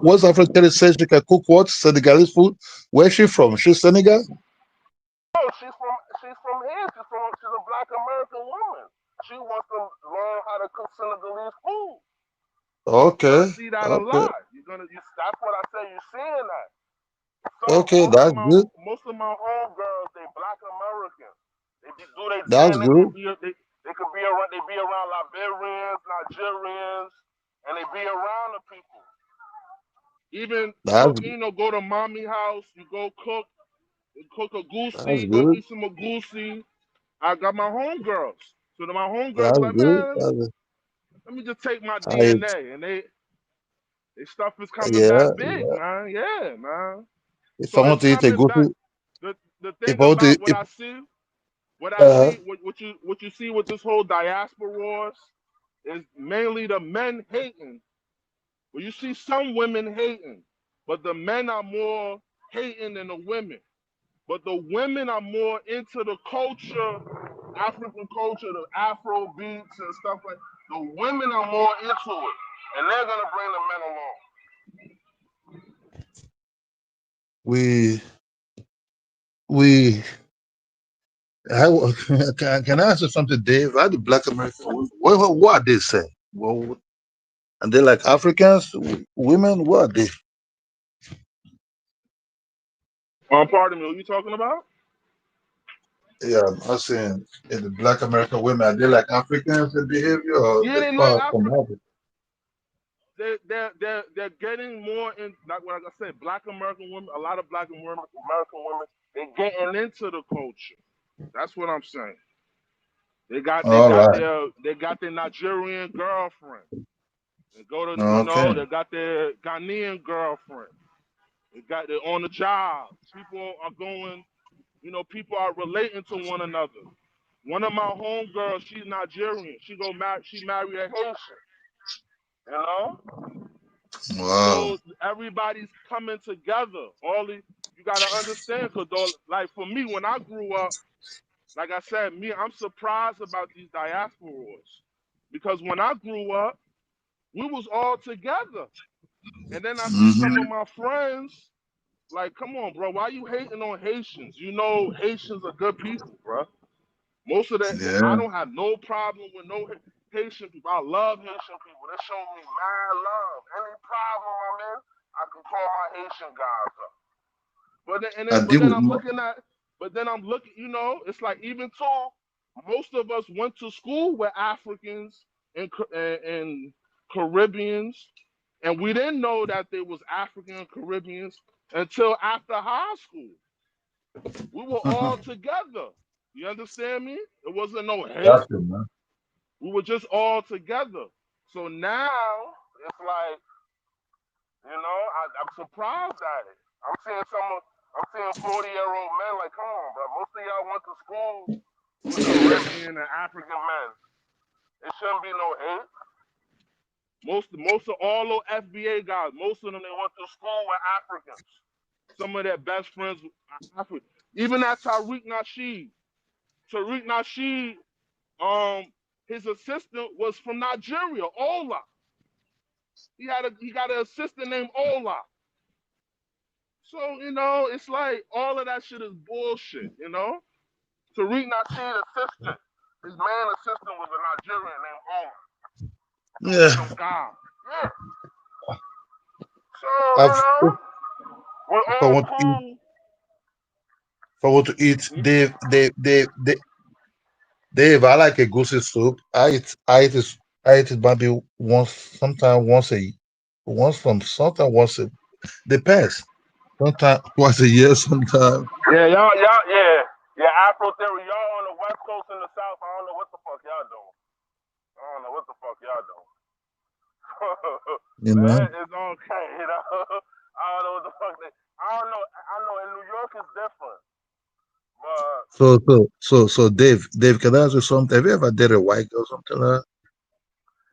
What's African saying she can cook? What Senegalese food? Where's she from? She's Senegal. No, she's from here. She's a black American woman. She wants to learn how to cook Senegalese food. You're Okay, gonna see that a okay, lot. That's what I say. You're seeing that. So okay. That's good. most of my homegirls, they black American. Do their That's thing. good. They could be around. They be around Liberians, Nigerians, and they be around the people. Even That's cooking, go to mommy house. You go cook a that's goosey. Go good. eat some goosey. I got my homegirls. So my homegirls That's be like, good. man, let me just take my I, DNA, and they stuff is coming yeah, back big, yeah. man. Yeah, man. If I So want it's to eat a coming back. goosey, The if thing I want to, about if what I uh, see, what you see with this whole diaspora wars is mainly the men hating. Well, you see some women hating, but the men are more hating than the women. But the women are more into the culture, African culture, the Afro beats and stuff like. The women are more into it, and they're gonna bring the men along. we we how, can I ask you something, Dave? How the Black American what are they saying? Well, and they like Africans, women. What are they? Pardon me, what are you talking about? Yeah, I'm saying in the Black American women, are they like Africans in behavior, or Yeah, they they like far from Africa. Africa? They're getting more in like I said, black American women. A lot of black American women, they're getting into the culture. That's what I'm saying. They got they All got right. their they got their Nigerian girlfriend. They go to Okay. they got their Ghanaian girlfriend. They got they on the job. People are going. People are relating to one another. One of my homegirls, she's Nigerian. She married a Haitian. You know. Wow. So everybody's coming together. You gotta understand, cause like for me, when I grew up, like I said, I'm surprised about these diasporas, because when I grew up, we was all together, and then I see some of Hmm. my friends. Like, come on, bro, why you hating on Haitians? You know Haitians are good people, bro. I Yeah. don't have no problem with no Haitian people. I love Haitian people. They show me mad love. Any problem I'm in, I can call my Haitian guys up. I But deal then with I'm looking. It's like even too. Most of us went to school with Africans and Caribbeans, and we didn't know that there was African and Caribbeans until after high school. We were all together. You understand me? It wasn't no hate. that's it, man. We were just all together. So now it's like, I'm surprised at it. I'm seeing 40-year-old men like, come on, bro. Most of y'all went to school with Caribbean and African men. It shouldn't be no hate. Most of all those FBA guys, most of them they went to school with Africans. Some of their best friends are African. Even that Tariq Nasheed. Tariq Nasheed, his assistant was from Nigeria, Ola. He got an assistant named Ola. So, it's like all of that shit is bullshit, Tariq Nasheed assistant. His main assistant was a Nigerian named Ola. Yeah. Some guy. Yeah. So, I've, we're if I all want to eat, cool. if I want to eat, Dave, I like a goosey soup. I eat it maybe once, sometimes once a depends. Sometimes twice a year, sometimes. Yeah, yeah. Afro theory, y'all on the West Coast and the South. I don't know what the fuck y'all doing. You Man, know. it's okay, I don't know what the fuck I don't know. I know in New York it's different, but So, Dave, can I ask you something? Have you ever dated a white girl or something like that?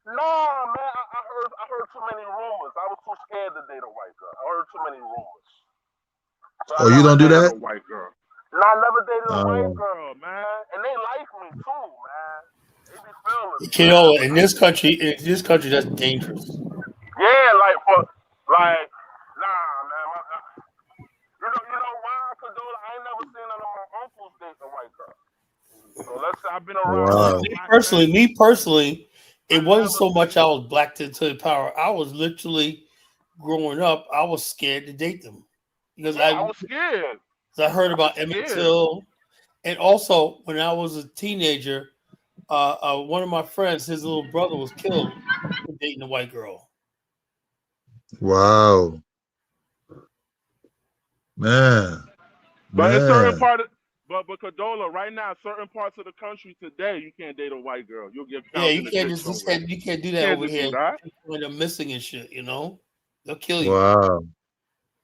no, man. I heard too many rumors. I was too scared to date a white girl. I heard too many rumors, so I Oh, you never don't do dated that? a white girl. No, I never dated a white Uh, girl, man. And they like me too, man. They be feeling me, You man. know, But in this country, that's dangerous. yeah, nah, man. You know why, Cadola? I ain't never seen none of my uncles date a white girl. So let's say I've been around a lot wow. of black men. Me personally, I it wasn't never so much I seen. was black to the power. I was literally growing up. I was scared to date them because Yeah, I was scared. I heard I was about Emmett scared. Till, and also when I was a teenager, one of my friends, his little brother was killed for dating a white girl. Wow. Man. But in certain Man. part of but Cadola, right now, certain parts of the country today, you can't date a white girl. You'll get Yeah, found in you the can't ditch just somewhere. you can't do You that can't over just do here. that. When they're missing and shit, they'll kill you. Wow.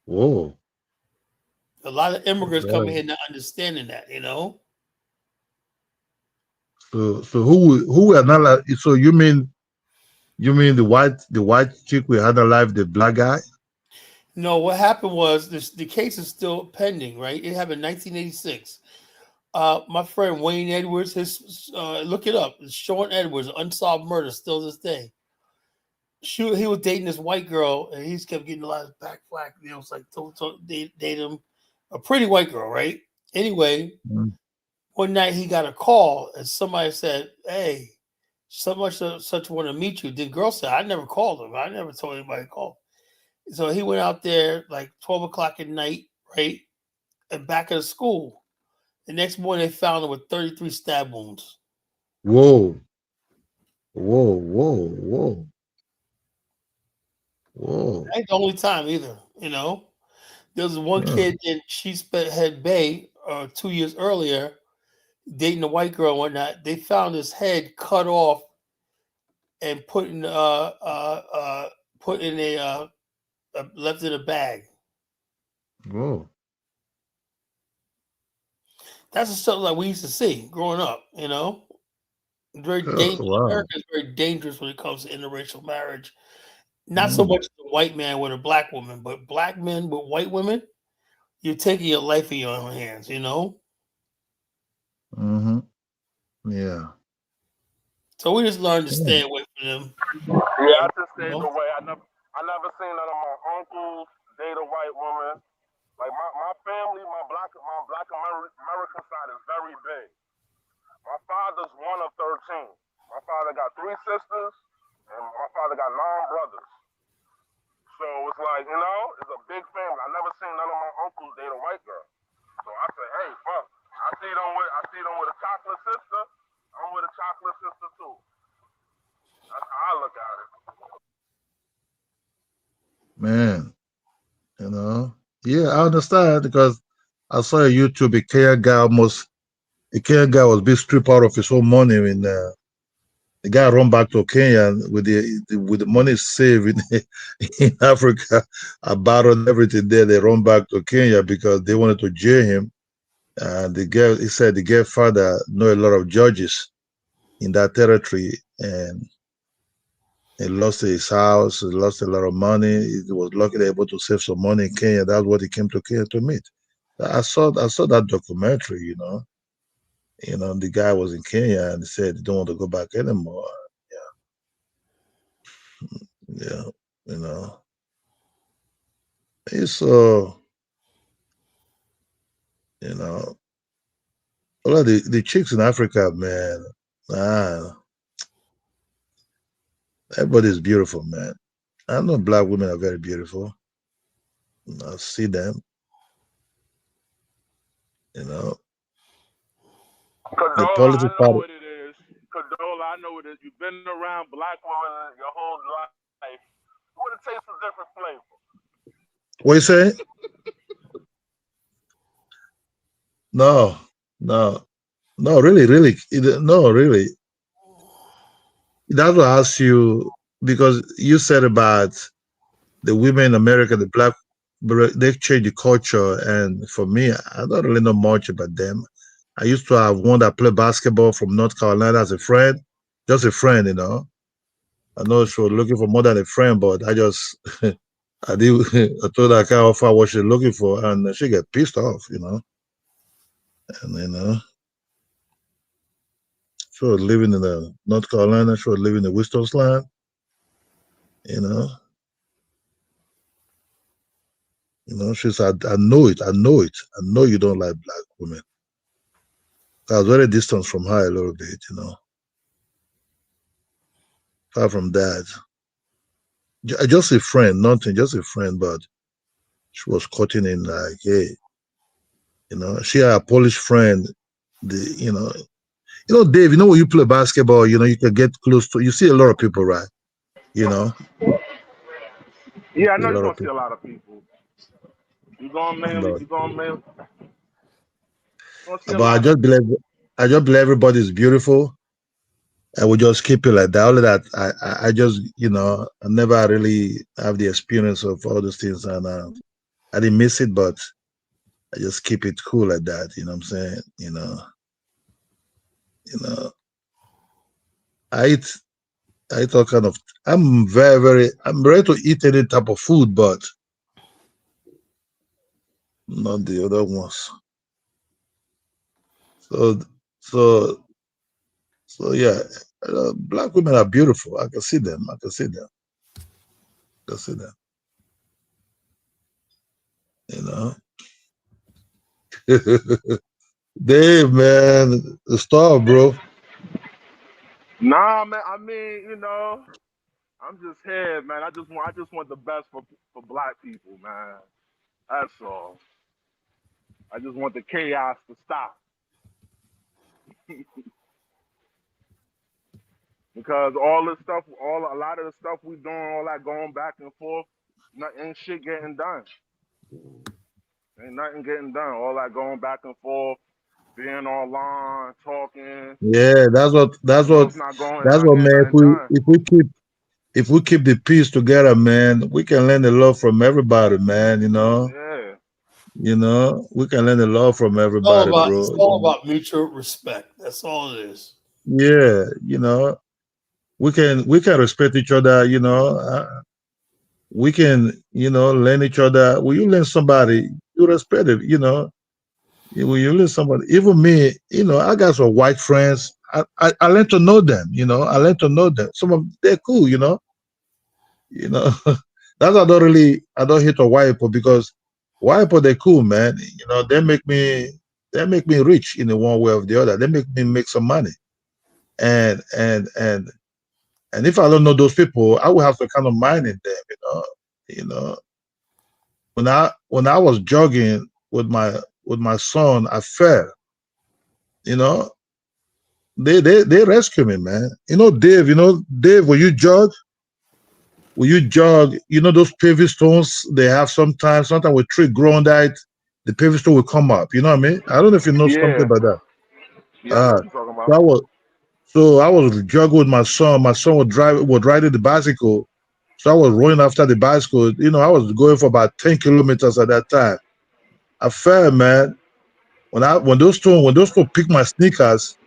Whoa. A lot of immigrants Wow. coming here not understanding that. So who are not like, so you mean the white chick we had alive, the black guy? No, what happened was the case is still pending, right? It happened in 1986. My friend Wayne Edwards, look it up. It's Sean Edwards, unsolved murder, still this day. He was dating this white girl, and he just kept getting a lot of back flack. It's like date him, a pretty white girl, right? Anyway, one night he got a call, and somebody said, "Hey, so much such want to meet you." The girl said, "I never called him. I never told anybody to call." So he went out there like 12 o'clock at night, right? And back at the school. The next morning, they found him with 33 stab wounds. Whoa. Whoa. That ain't the only time either, There was one kid in Sheepshead Bay 2 years earlier, dating a white girl and whatnot. They found his head cut off and put in left in a bag. Whoa. That's the stuff like we used to see growing up, Very dangerous. Wow. America is very dangerous when it comes to interracial marriage. Not so much the white man with a black woman, but black men with white women, you're taking your life in your own hands, Mm-hmm. Yeah. So we just learned to stay away from them. Yeah, I just stayed away. I never seen none of my uncles date a white woman. Like my family, my black American side is very big. My father's one of 13. My father got 3 sisters, and my father got 9 brothers. So it's like, it's a big family. I never seen none of my uncles date a white girl. So I said, hey, fuck. I see them with a chocolate sister. I'm with a chocolate sister too. That's how I look at it. Man. Yeah, I understand because I saw a YouTube, a Kenyan guy was being stripped out of his own money when the guy run back to Kenya with the money saved in Africa, about everything there. They run back to Kenya because they wanted to jail him He said the girl father know a lot of judges in that territory, and he lost his house, he lost a lot of money. He was luckily able to save some money in Kenya. That's what he came to Kenya to meet. I saw that documentary, the guy was in Kenya and he said he don't want to go back anymore. Yeah, it's all of the chicks in Africa, man. Everybody's beautiful, man. I know black women are very beautiful. I see them. The Condola, political I know party. what it is. Condola, I know what it is. You've been around black women your whole life. You want to taste a different flavor. What you say? No, really, no, really. That's what I asked you, because you said about the women in America, the black, they change the culture, and for me, I don't really know much about them. I used to have one that played basketball from North Carolina as a friend, just a friend, I know she was looking for more than a friend, but I just, I told her I can't offer what she's looking for, and she get pissed off, and she was living in North Carolina, she was living in Winston-Salem, she said, I know it. I know you don't like black women. I was very distant from her a little bit, Far from that. Just a friend, nothing, just a friend, but she was cutting in like, hey, she had a Polish friend, Dave, when you play basketball, you can get close to, you see a lot of people, right? Yeah, I know A you're lot going of to see a people. lot of people. You're going to see a But I lot of just believe everybody's beautiful. I would just keep it like that. Only that I just, I never really have the experience of all those things, and I didn't miss it, but I just keep it cool like that. You know what I'm saying? I eat all kind of. I'm I'm ready to eat any type of food, but not the other ones. So yeah, black women are beautiful. I can see them. I can see them. Dave, man, the star, bro. Nah, man. I mean, I'm just here, man. I just want the best for black people, man. That's all. I just want the chaos to stop. Because all this stuff, a lot of the stuff we doing, all that going back and forth, ain't shit getting done. Ain't nothing getting done. All that going back and forth, being online, talking. Yeah, that's what It's not man. getting nothing done. If we keep the peace together, man, we can learn a lot from everybody, man. Yeah. We can learn a lot from everybody, bro. It's all about mutual respect. That's all it is. Yeah, we can respect each other. We can learn each other. When you learn somebody, you respect it. When you learn somebody, even me, I got some white friends. I learned to know them. I learned to know them. Some of they're cool. That's why I don't hate a white people, because white people, they're cool, man. They make me rich in one way or the other. They make me make some money. And if I don't know those people, I will have to kind of mind in them, when I was jogging with my son, I fell. They rescue me, man. Dave, when you jog, those paving stones they have sometimes with tree growing that the paving stone will come up. You know what I mean? I don't know if you know something about that. Yeah, I know what you're talking about. I was jogging with my son. My son was riding the bicycle. So I was running after the bicycle. I was going for about 10 kilometers at that time. I fell, man. when those two picked my sneakers,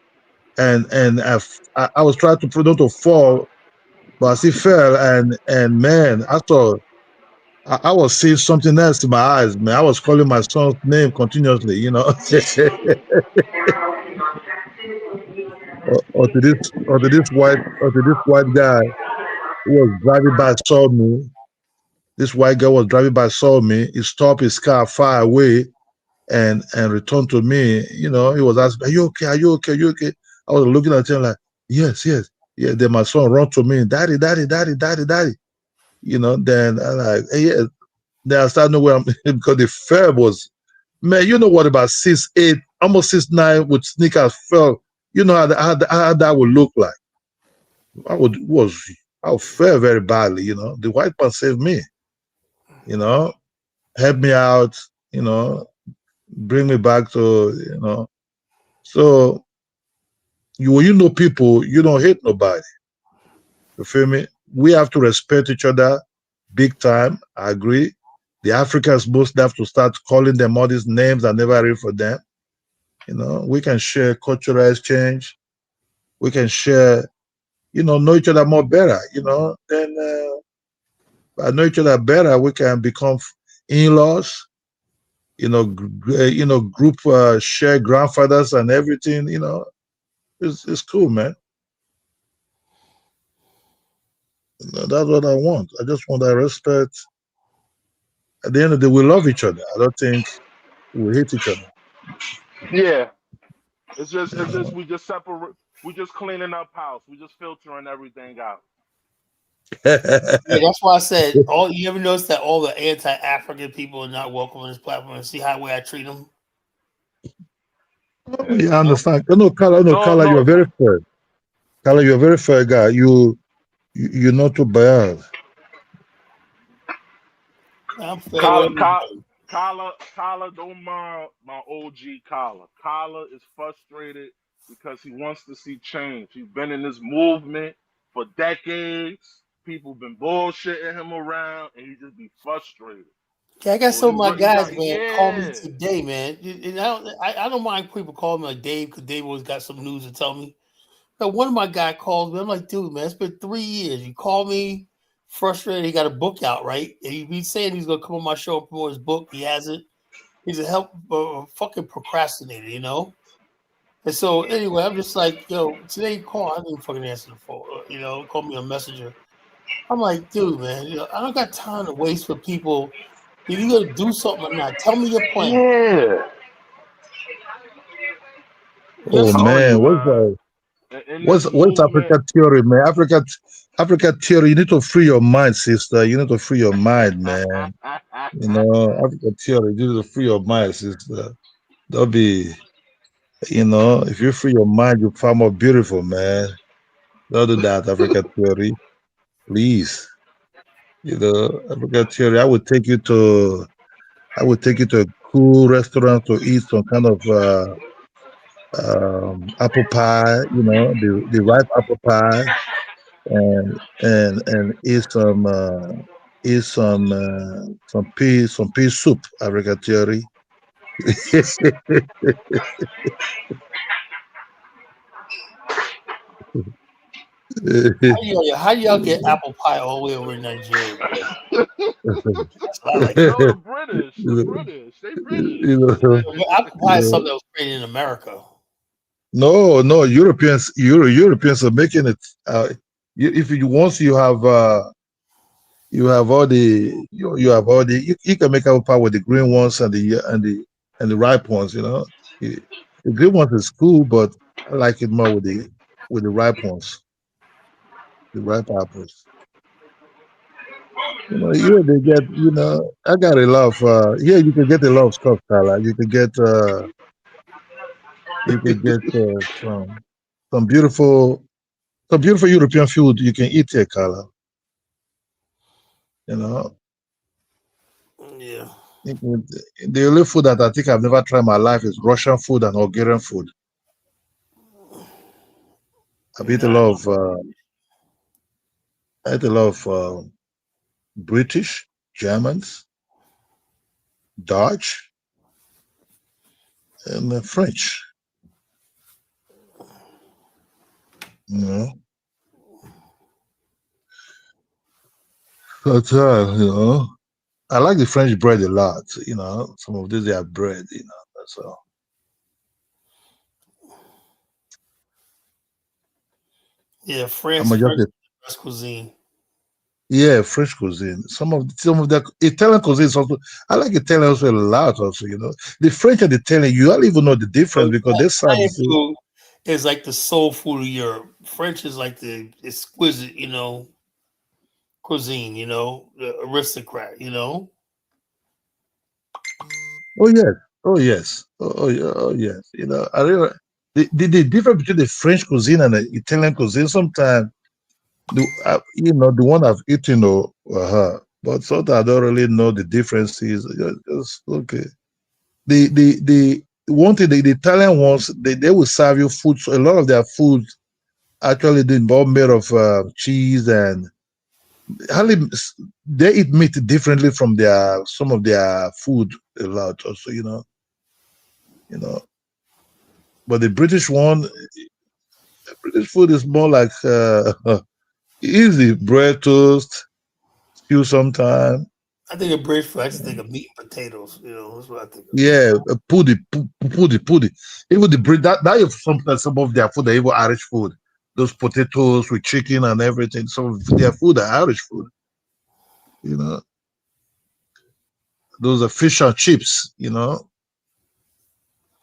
and I was trying to put them to fall, but as it fell, and man, I was seeing something else in my eyes, man. I was calling my son's name continuously, you know. Or to this white guy who was driving by saw me. This white guy was driving by saw me. He stopped his car far away and returned to me. You know, he was asking, "Are you okay? Are you okay? Are you okay?" I was looking at him like, "Yes, yes." Yeah. Then my son ran to me, "Daddy, daddy, daddy, daddy, daddy." You know. Then I like, hey, yeah. Then I started knowing where I'm because the fare was, man. You know what, about 6'8", almost 6'9" with sneakers fell. You know how that would look like. I would fare very badly. You know, the white man saved me. You know, help me out. You know, bring me back to, you know. So when you know people, you don't hate nobody. You feel me? We have to respect each other big time. I agree. The Africans most have to start calling them all these names I never read for them. You know, we can share cultural exchange. We can share, you know each other more better. You know, then I know each other better. We can become in-laws. You know, group share grandfathers and everything. You know, it's cool, man. That's what I want. I just want that respect. At the end of the day, we love each other. I don't think we hate each other. Yeah. It's just we just separate. We just cleaning up house. We just filtering everything out. Yeah, that's why I said, you ever notice that all the anti-African people are not welcome on this platform, and see how way I treat them? Yeah, I understand. No, Kala, you're very fair. Kala, you're a very fair guy. You're not too bad. I'm fair with everybody. Kala, don't mind my OG Kala. Kala is frustrated because he wants to see change. He's been in this movement for decades. People been bullshitting him around, and he just be frustrated. Yeah, I got So some of my guys, man, call me yeah. today, man. And I don't mind people calling me like Dave, because Dave always got some news to tell me. But one of my guys calls me. I'm like, dude, man, it's been 3 years. You call me frustrated. He got a book out, right? And he's saying he's gonna come on my show and promote his book. He hasn't. He's a fucking procrastinator, you know. And so anyway, I'm just like, yo, today you call, I didn't fucking answer the phone. You know, call me a messenger. I'm like, dude, man, you know, I don't got time to waste for people. If you gonna do something or not, tell me your plan. Yeah. Oh man, what's Africa theory, man? Africa theory. You need to free your mind, sister. You need to free your mind, man. You know, Africa theory. You need to free your mind, sister. Don't be, you know, if you free your mind, you're far more beautiful, man. Don't do that, Africa theory. Please. You know, Africa theory. I would take you to a cool restaurant to eat some kind of apple pie, you know, the ripe apple pie, and eat some pea soup, Africa theory. How do y'all get apple pie all the way over in Nigeria? That's what I like. No, the British, they British. Apple pie is something that was created in America. No, Europeans are making it. If you once you have all the you can make apple pie with the green ones and the ripe ones. You know, the green ones is cool, but I like it more with the ripe ones, the ripe apples. You know, here they get. You know, I got a lot of. Here you can get a lot of stuff, Carla. You can get. Some beautiful European food you can eat here, Carla. You know. Yeah. The only food that I think I've never tried in my life is Russian food and Hungarian food. I've eaten a lot of British, Germans, Dutch, and French. You know, but you know, I like the French bread a lot. You know, some of these are bread. You know, so Yeah, I'm France, just French a, best cuisine. yeah, French cuisine. Some of the Italian cuisine is also. I like Italian also a lot. Also, you know, the French and the Italian, you don't even know the So difference because they serve the Italian food. food is like the soul food of Europe. French is like the exquisite, cuisine. The aristocrat. Oh yes, oh yes, oh yes. You know, I really the difference between the French cuisine and the Italian cuisine sometimes the one I've eaten but sometimes I don't really know the differences. Just okay. The one thing the Italian ones they will serve you food. So a lot of their food actually they involve made of cheese and hardly they eat meat differently from their some of their food a lot also, you know. But the British food is more like easy bread toast, stew sometime. I think of British food. I just think of meat and potatoes. That's what I think of. Yeah, pudding. Even the bread that is some of their food, even Irish food. Those potatoes with chicken and everything. So their food are Irish food. You know, those are fish and chips. You know,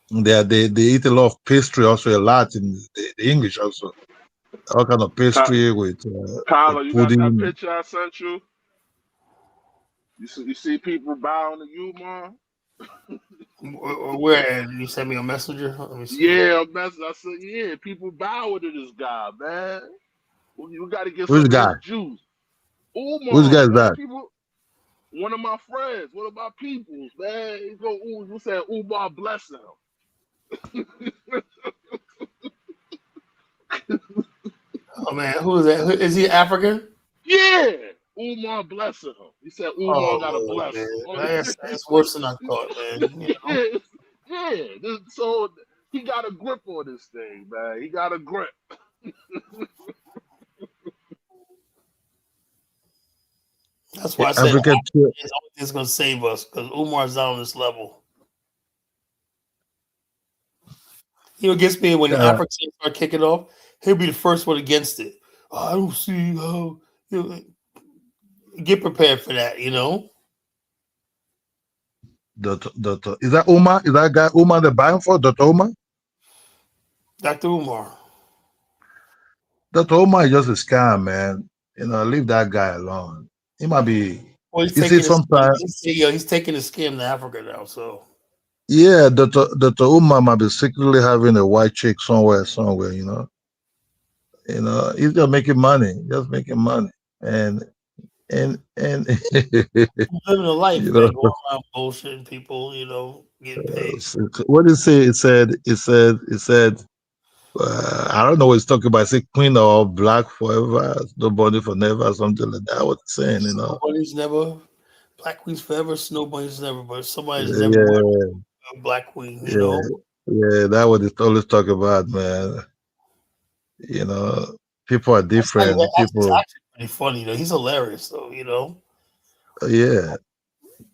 they eat a lot of pastry also a lot in the English also. All kind of pastry with Kyler, you got that pudding. picture I sent you? You see people bowing to you, man? Where you send me a messenger? Let me see. Yeah, I said, yeah, people bowing to this guy, man. You got to get Which some of guy? his juice. Which guy Umar, is man, that? people. One of my friends, one of my peoples, man. You said Umar bless him. Oh man, who is that? Is he African? Yeah, Umar blessing him. He said Umar Oh got a Lord, blessing. man, that's worse than I thought, man. Yeah, yeah. So he got a grip on this thing, man. He got a grip. That's why I said African. is only thing's gonna save us because Umar's not on this level. He gets me when the Uh, Africans start kicking off. He'll be the first one against it. I don't see how. Get prepared for that. Dr. Is that Omar? Is that guy Omar the buying for Dr. Omar? Dr. Umar. Dr. Omar is just a scam, man. You know, leave that guy alone. He might be. Well, he's You see, taking his sometimes, he's taking the scam to Africa now. So yeah, Dr. Omar might be secretly having a white chick somewhere. He's just making money, and living a life, you man. know. Going around bullshitting people. Getting paid. What did he say? It said. I don't know what he's talking about. Say queen or black forever, nobody for never, something like that. What he's saying. Nobody's never black queens forever. Nobody's never, but somebody's never wanted Yeah, a black queen. yeah, yeah. That what he's always talk about, man. You know, people are different. That's People, actually pretty funny. He's hilarious though. yeah,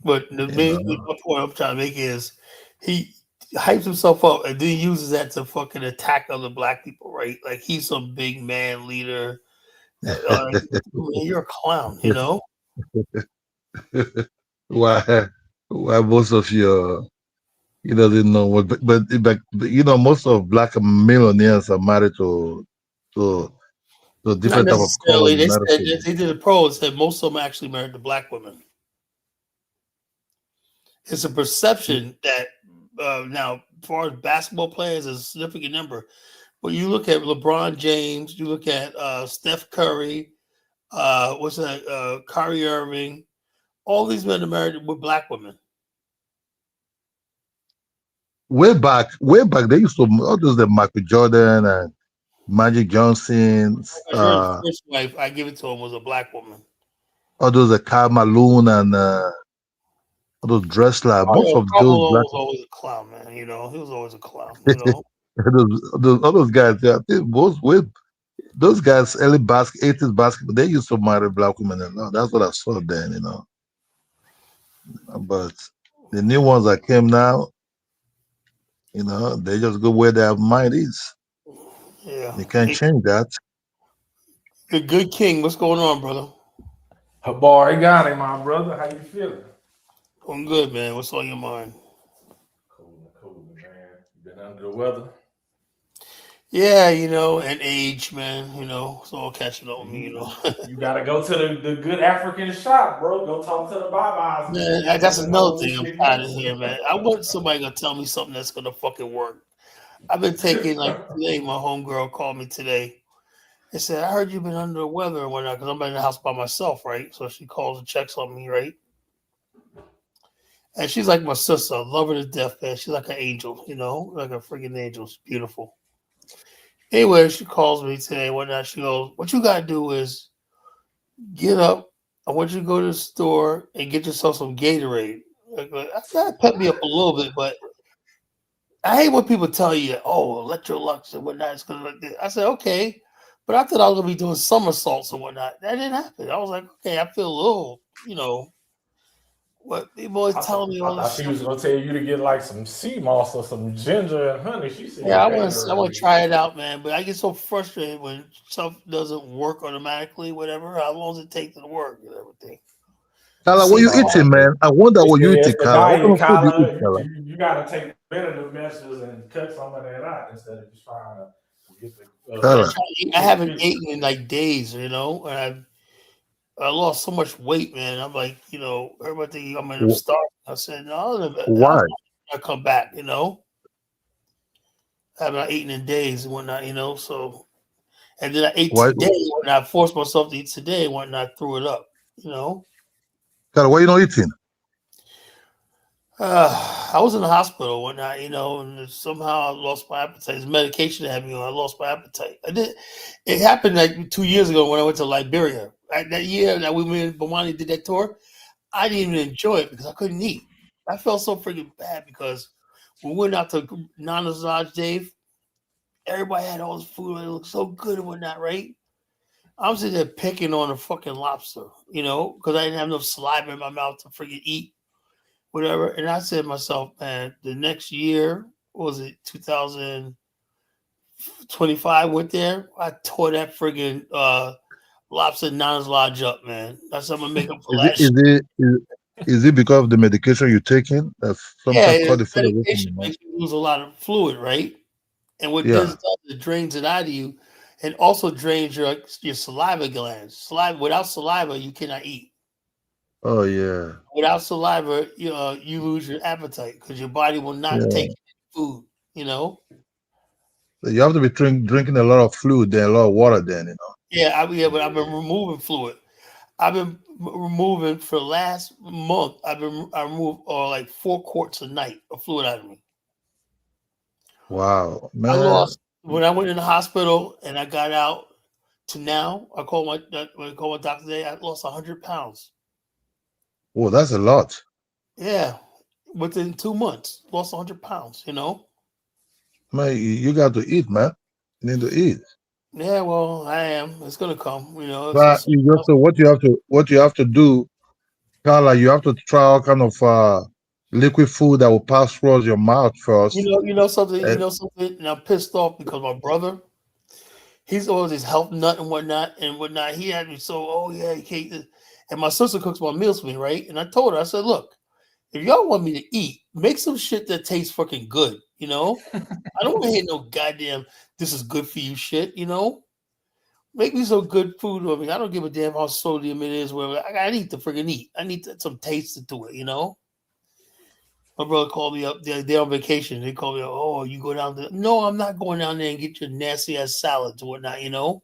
But the you main know, point I'm trying to make is he hypes himself up and then uses that to fucking attack other black people, right? Like he's some big man leader. Man, you're a clown. why most of your didn't know what, but most of black millionaires are married to Not different type of color necessarily. They said American. they did a poll and said most of them actually married to black women. It's a perception that now, as far as basketball players, is a significant number. But you look at LeBron James, you look at Steph Curry, what's that? Kyrie Irving. All these men are married with black women. Way back, they used to all those the Michael Jordan and Magic Johnson, Jordan's first wife, I give it to him, was a black woman. all those the Karl Malone and those dress like Oh, most yeah, of those Carmelo black was always a clown, man. You know, he was always a clown. You know, those all those guys, yeah, I think most with those guys, early 80s basketball, they used to marry black women and all. That's what I saw then, you know. But the new ones that came now, you know, they just go where their mind is. yeah. You can't Hey, change that. the good king, what's going on, brother? Habari Ghani, my brother. How you feeling? I'm good, man. What's on your mind? Cool, man. You been under the weather? Yeah, you know, and age, man. You know, it's all catching up with me. You know, You gotta go to the good African shop, bro. Go talk to the babas and man. shit. That's Let them know another what thing. I'm shit tired of is. hearing, man. I want somebody gonna tell me something that's gonna fucking work. I've been taking like today. My homegirl called me today. They said, "I heard you've been under the weather and whatnot because I'm in the house by myself, right?" So she calls and checks on me, right? And she's like my sister. I love her to death, man. She's like an angel, you know, like a freaking angel. She's beautiful. Anyway, she calls me today and whatnot. She goes, "What you gotta do is get up. I want you to go to the store and get yourself some Gatorade." I that pep me up a little bit, but I hate when people tell you, "Oh, Electrolux and whatnot." It's gonna. I said, "Okay," but I thought I was gonna be doing somersaults and whatnot. That didn't happen. I was like, "Okay, I feel a little, you know." What people always telling me I all this thought she stuff. was gonna tell you to get like some sea moss or some ginger and honey. She said Yeah, I want to Gatorade. try it out, man. But I get so frustrated when stuff doesn't work automatically. Whatever, how long does it take to work and everything? Kala, what See, you eating, man? I wonder what you It's eating, the Kala. What kind diet, of food you eat, Kyla. Kala? You gotta take preventative measures and cut some of that out instead of just trying to get the yeah, Kala, I haven't eaten in like days, you know, and I lost so much weight, man. I'm like, you know, everybody think I'm gonna wh- start. I said, no, why? I'll come back, you know. I have not eaten in days and whatnot, you know. So, and then I ate Why? today, and I forced myself to eat today and whatnot, threw it up, you know. Kala, why you not eating? I was in the hospital and whatnot, you know, and somehow I lost my appetite. It's medication that had me on. I lost my appetite. I did. It happened like 2 years ago when I went to Liberia. That year that we went, Bomani did that tour. I didn't even enjoy it because I couldn't eat. I felt so freaking bad because we went out to Nana's Lodge, Dave. Everybody had all this food. It looked so good and whatnot, right? I'm sitting there picking on a fucking lobster, you know, because I didn't have enough saliva in my mouth to freaking eat, whatever. And I said to myself, man, the next year, what was it, 2025, went there, I tore that friggin' lobster Nana's Lodge up, man. That's what I'm gonna make up for Is it last is year. it is it because of the medication you're taking that Yeah, sometimes cut the food away from medication you, man? makes you lose a lot of fluid, right? And what this Yeah. does, it drains it out of you, and also drains your saliva glands. Saliva without saliva, you cannot eat. Oh yeah. Without saliva, you lose your appetite because your body will not Yeah. take food. You know. So you have to be drinking a lot of fluid, then a lot of water, then you know. Yeah, but I've been removing fluid. I've been removing for the last month. I removed like 4 quarts a night of fluid out of me. Wow, I man. lost when I went in the hospital and I got out to now. I called my doctor today. I lost 100 pounds. Oh, that's a lot. Yeah, within 2 months, lost 100 pounds. You know. Man, you got to eat, man. You need to eat. Yeah, well, I am. It's gonna come. You know. But you just what you have to do, Carla, you have to try all kind of liquid food that will pass through your mouth first. You know something. You And know something. And I'm pissed off because my brother, he's always his health nut and whatnot. He had me so, oh yeah, you can't. And my sister cooks my meals for me, right? And I told her, I said, look, if y'all want me to eat, make some shit that tastes fucking good. You know, I don't want to hear no goddamn this is good for you shit. You know, make me some good food. I mean, I don't give a damn how sodium it is. Whatever. I need to freaking eat. I need some taste to it. You know. My brother called me up. They're on vacation. They called me up. Oh, you go down there? No, I'm not going down there and get your nasty ass salads or whatnot. You know,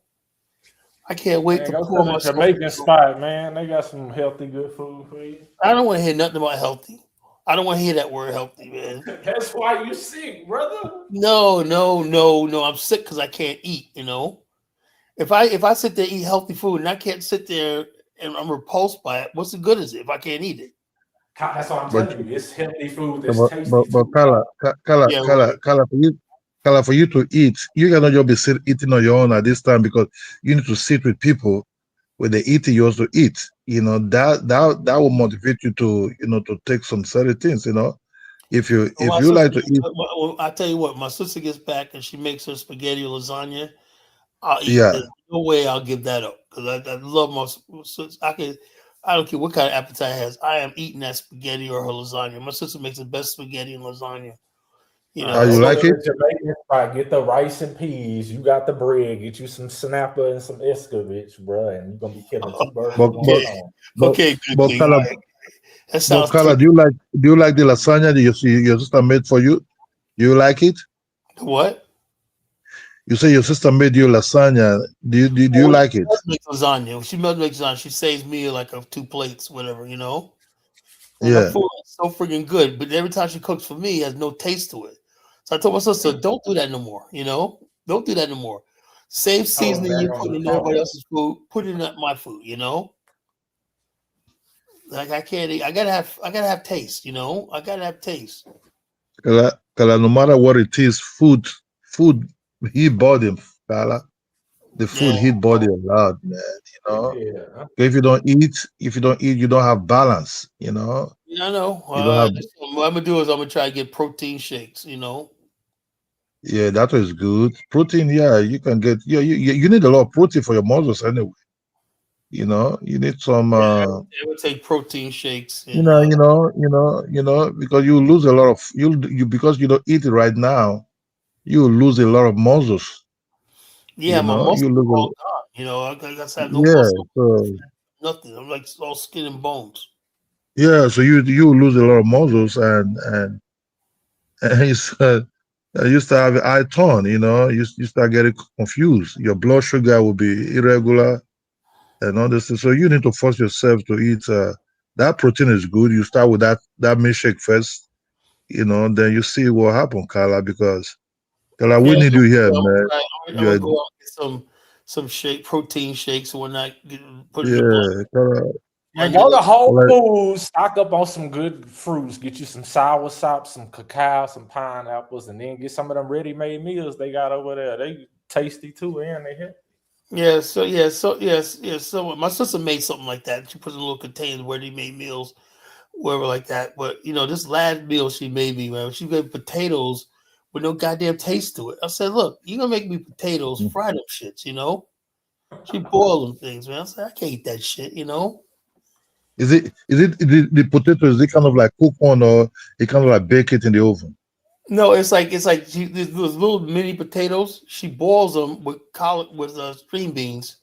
I can't wait Man, to go pour to the myself. Jamaican spot, man. They got some healthy, good food for you. I don't want to hear nothing about healthy. I don't want to hear that word healthy, man. That's why you sick, brother. No. I'm sick because I can't eat. You know, if I sit there and eat healthy food and I can't sit there and I'm repulsed by it, what's the good is it if I can't eat it? That's what I'm But telling you. It's healthy food that's but tasty but too, Kala, dog. Yeah, right. Kala, for you to eat, you cannot just be eating on your own at this time because you need to sit with people. When they eat, you also eat. You know that will motivate you to to take some certain things. You know, if Well, my you sister, like to eat, well, I tell you what, my sister gets back and she makes her spaghetti or lasagna. I'll eat. yeah. There's no way I'll give that up because I love my sister. I don't care what kind of appetite I has. I am eating that spaghetti or her lasagna. My sister makes the best spaghetti and lasagna. You How know, you Go so like to it? the Jamaican spot, get the rice and peas. You got the bread. Get you some snapper and some escovitch, bro, and you're gonna be killing two birds But with one but okay, stone. but okay, good but thing. Kala, All right. That but sounds Kala, tasty. do you like the lasagna that your sister made for you? Do you like it? What? You say your sister made you lasagna. Do you Well, like she it? does make lasagna. She does make lasagna. She saves me like of 2 plates, whatever, you know. And her Yeah. food is so freaking good. But every time she cooks for me, it has no taste to it. So I told my sister, don't do that no more. You know, don't do that no more. Same Oh, seasoning back you on put the in everybody pepper. else's food, put it in my food. You know, like I can't. I gotta have taste. You know, I gotta have taste. Kala, no matter what it is, food heat body, Kala. The food Yeah, heat body a lot, man. You know, Yeah. if you don't eat, you don't have balance. You know, yeah, I know. you don't have. What I'm gonna do is I'm gonna try to get protein shakes. You know, Yeah, that was good. Protein, yeah, you can get. Yeah, you need a lot of protein for your muscles anyway. You know, you need some. yeah, I would take protein shakes You and know, because you lose a lot of you because you don't eat it right now. You lose a lot of muscles. yeah, You my know, muscles you are lose. all gone. You know, I guess I have no Yeah, muscle, so nothing. I'm like all skin and bones. yeah, so you lose a lot of muscles and you start having eye tone. You know, you start getting confused. Your blood sugar will be irregular and all this. So you need to force yourself to eat. That protein is good. You start with that milkshake first. You know, then you see what happens, Carla, because Carla, Yeah, we need you here, man. I'm You gonna are, go out and get some protein shakes and whatnot. Put it in the blender. yeah, Carla, And Blend it go to up. Whole like, Foods, stock up on some good fruits. Get you some sour sop, some cacao, some pineapples, and then get some of them ready-made meals they got over there. They tasty too, and they hit. Yeah, so my sister made something like that. She put in little containers where they made meals, whatever like that. But this last meal she made me, man, she made potatoes with no goddamn taste to it. I said, look, you gonna make me potatoes, fry them shits, She boiled them things, man. I said, I can't eat that shit. is it the potato? Is it kind of like cook one or it kind of like bake it in the oven? No, it's like these little mini potatoes. She boils them with string beans,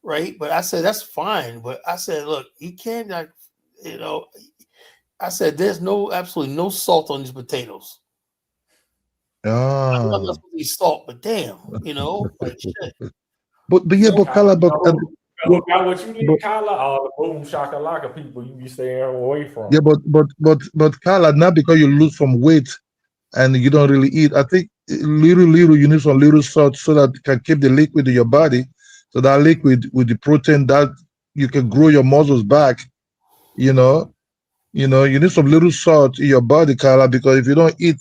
right? But I said that's fine. But I said, look, you can't like, you know. I said there's absolutely no salt on these potatoes. I'm not Ah, supposed to eat salt, but damn, like shit. but yeah, No, but Carla, but, Got what you but need, Kyla? All the boom shakalaka people you be staying away from. yeah, but Carla, not because you lose some weight and you don't really eat. I think little you need some little salt so that it can keep the liquid in your body. So that liquid with the protein that you can grow your muscles back. You know, you need some little salt in your body, Carla, because if you don't eat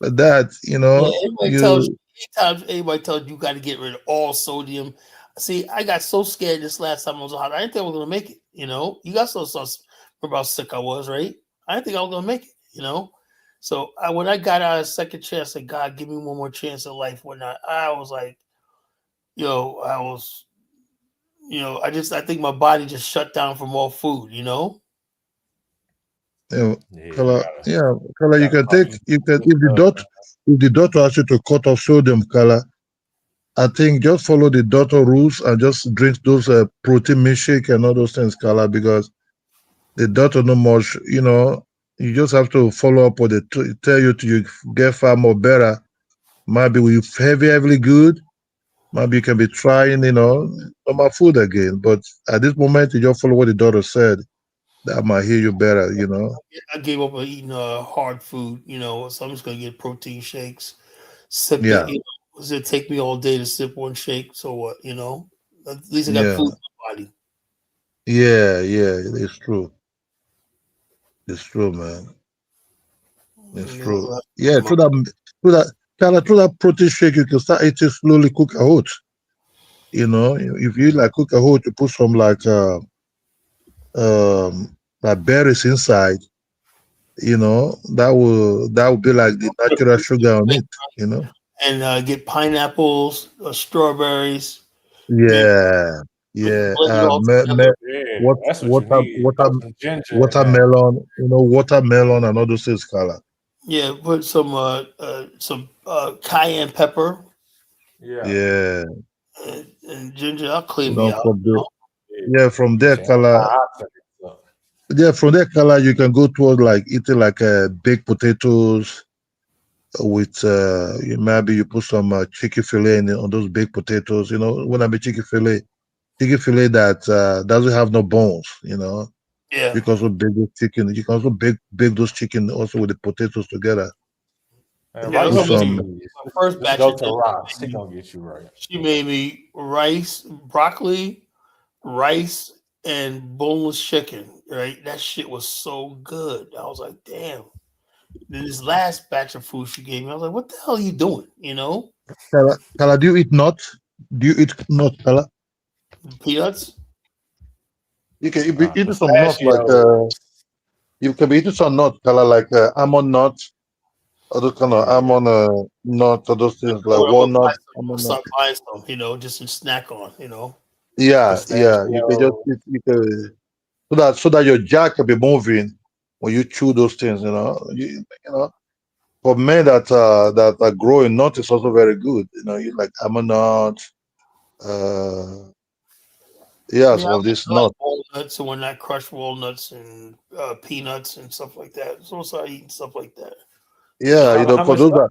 like that, yeah, everybody tells you. you Anytime anybody tells you got to get rid of all sodium. See, I got so scared this last time I was out. I didn't think I was gonna make it. You got so remember how sick I was, right? I didn't think I was gonna make it. So when I got out of second chance, I said, God, give me one more chance at life. Whatnot. I was like, I was, I think my body just shut down from all food. know, Yeah, color, yeah, color. You gotta can start take. eating You can good stuff, man. if the doctor asks you to cut off sodium, color. I think just follow the doctor rules and just drink those protein milkshake and all those things, color, because the doctor know much. You just have to follow up what they tell you to you get far more better. Maybe we heavily good. Maybe you can be trying, normal food again. But at this moment, you just follow what the doctor said. That might heal you better. I gave up on eating hard food, so I'm just gonna get protein shakes, sip it. Yeah, Does it take me all day to sip one shake? So what? At least I got yeah, food in my body. yeah, yeah. It's true. It's true, man. It's You true. know, Yeah, through that protein shake, you can start eating slowly cooked oats. You know, if you like cook oat, you put some like berries inside. You know, that will be like the natural sugar on it. You know. and get pineapples or strawberries. You Yeah, yeah. blend it all together. Yeah, What that's what you need. Throw some ginger in there. watermelon? You know, watermelon and all those things, color. Yeah, put some cayenne pepper Yeah. Yeah, and ginger. I'll you clean me know, out. from the Yeah. yeah from there, Some color. antioxidants up. Yeah, from there, color. You can go towards like eating like baked potatoes with maybe you put some chicken fillet in it, on those baked potatoes. You know, when I mean chicken fillet that doesn't have no bones. You know, Yeah, you can also bake those chicken. You can also bake those chicken also with the potatoes together. And yeah. rice Put Those are and some. peas. my first Just batch go of to dinner. rice. He gonna get you right. She made me rice, broccoli, rice, and boneless chicken. Right, that shit was so good. I was like, damn. Then this last batch of food she gave me, I was like, what the hell are you doing? You know, Kala, do you eat nuts? Do you eat nuts, Kala? peanuts. You can be eating some nuts like Pistachio. you can be eating some nuts, Kala, like almond nuts, other kind of Yeah. almond nuts, or those things like I'm gonna buy walnut, some. I'm gonna almond nut. start buying some. You know, just to snack on. You know. Yeah, yeah. You can just Pistachio. you can so that your jaw can be moving when you chew those things. You know. For men that are growing, nut is also very good. You know, you like almond nuts, uh, yeah, Yeah, some of these I like nuts. walnuts, and when I crush walnuts and peanuts and stuff like that. So I start eating stuff like that. You Yeah, know, you Carla, know, because those are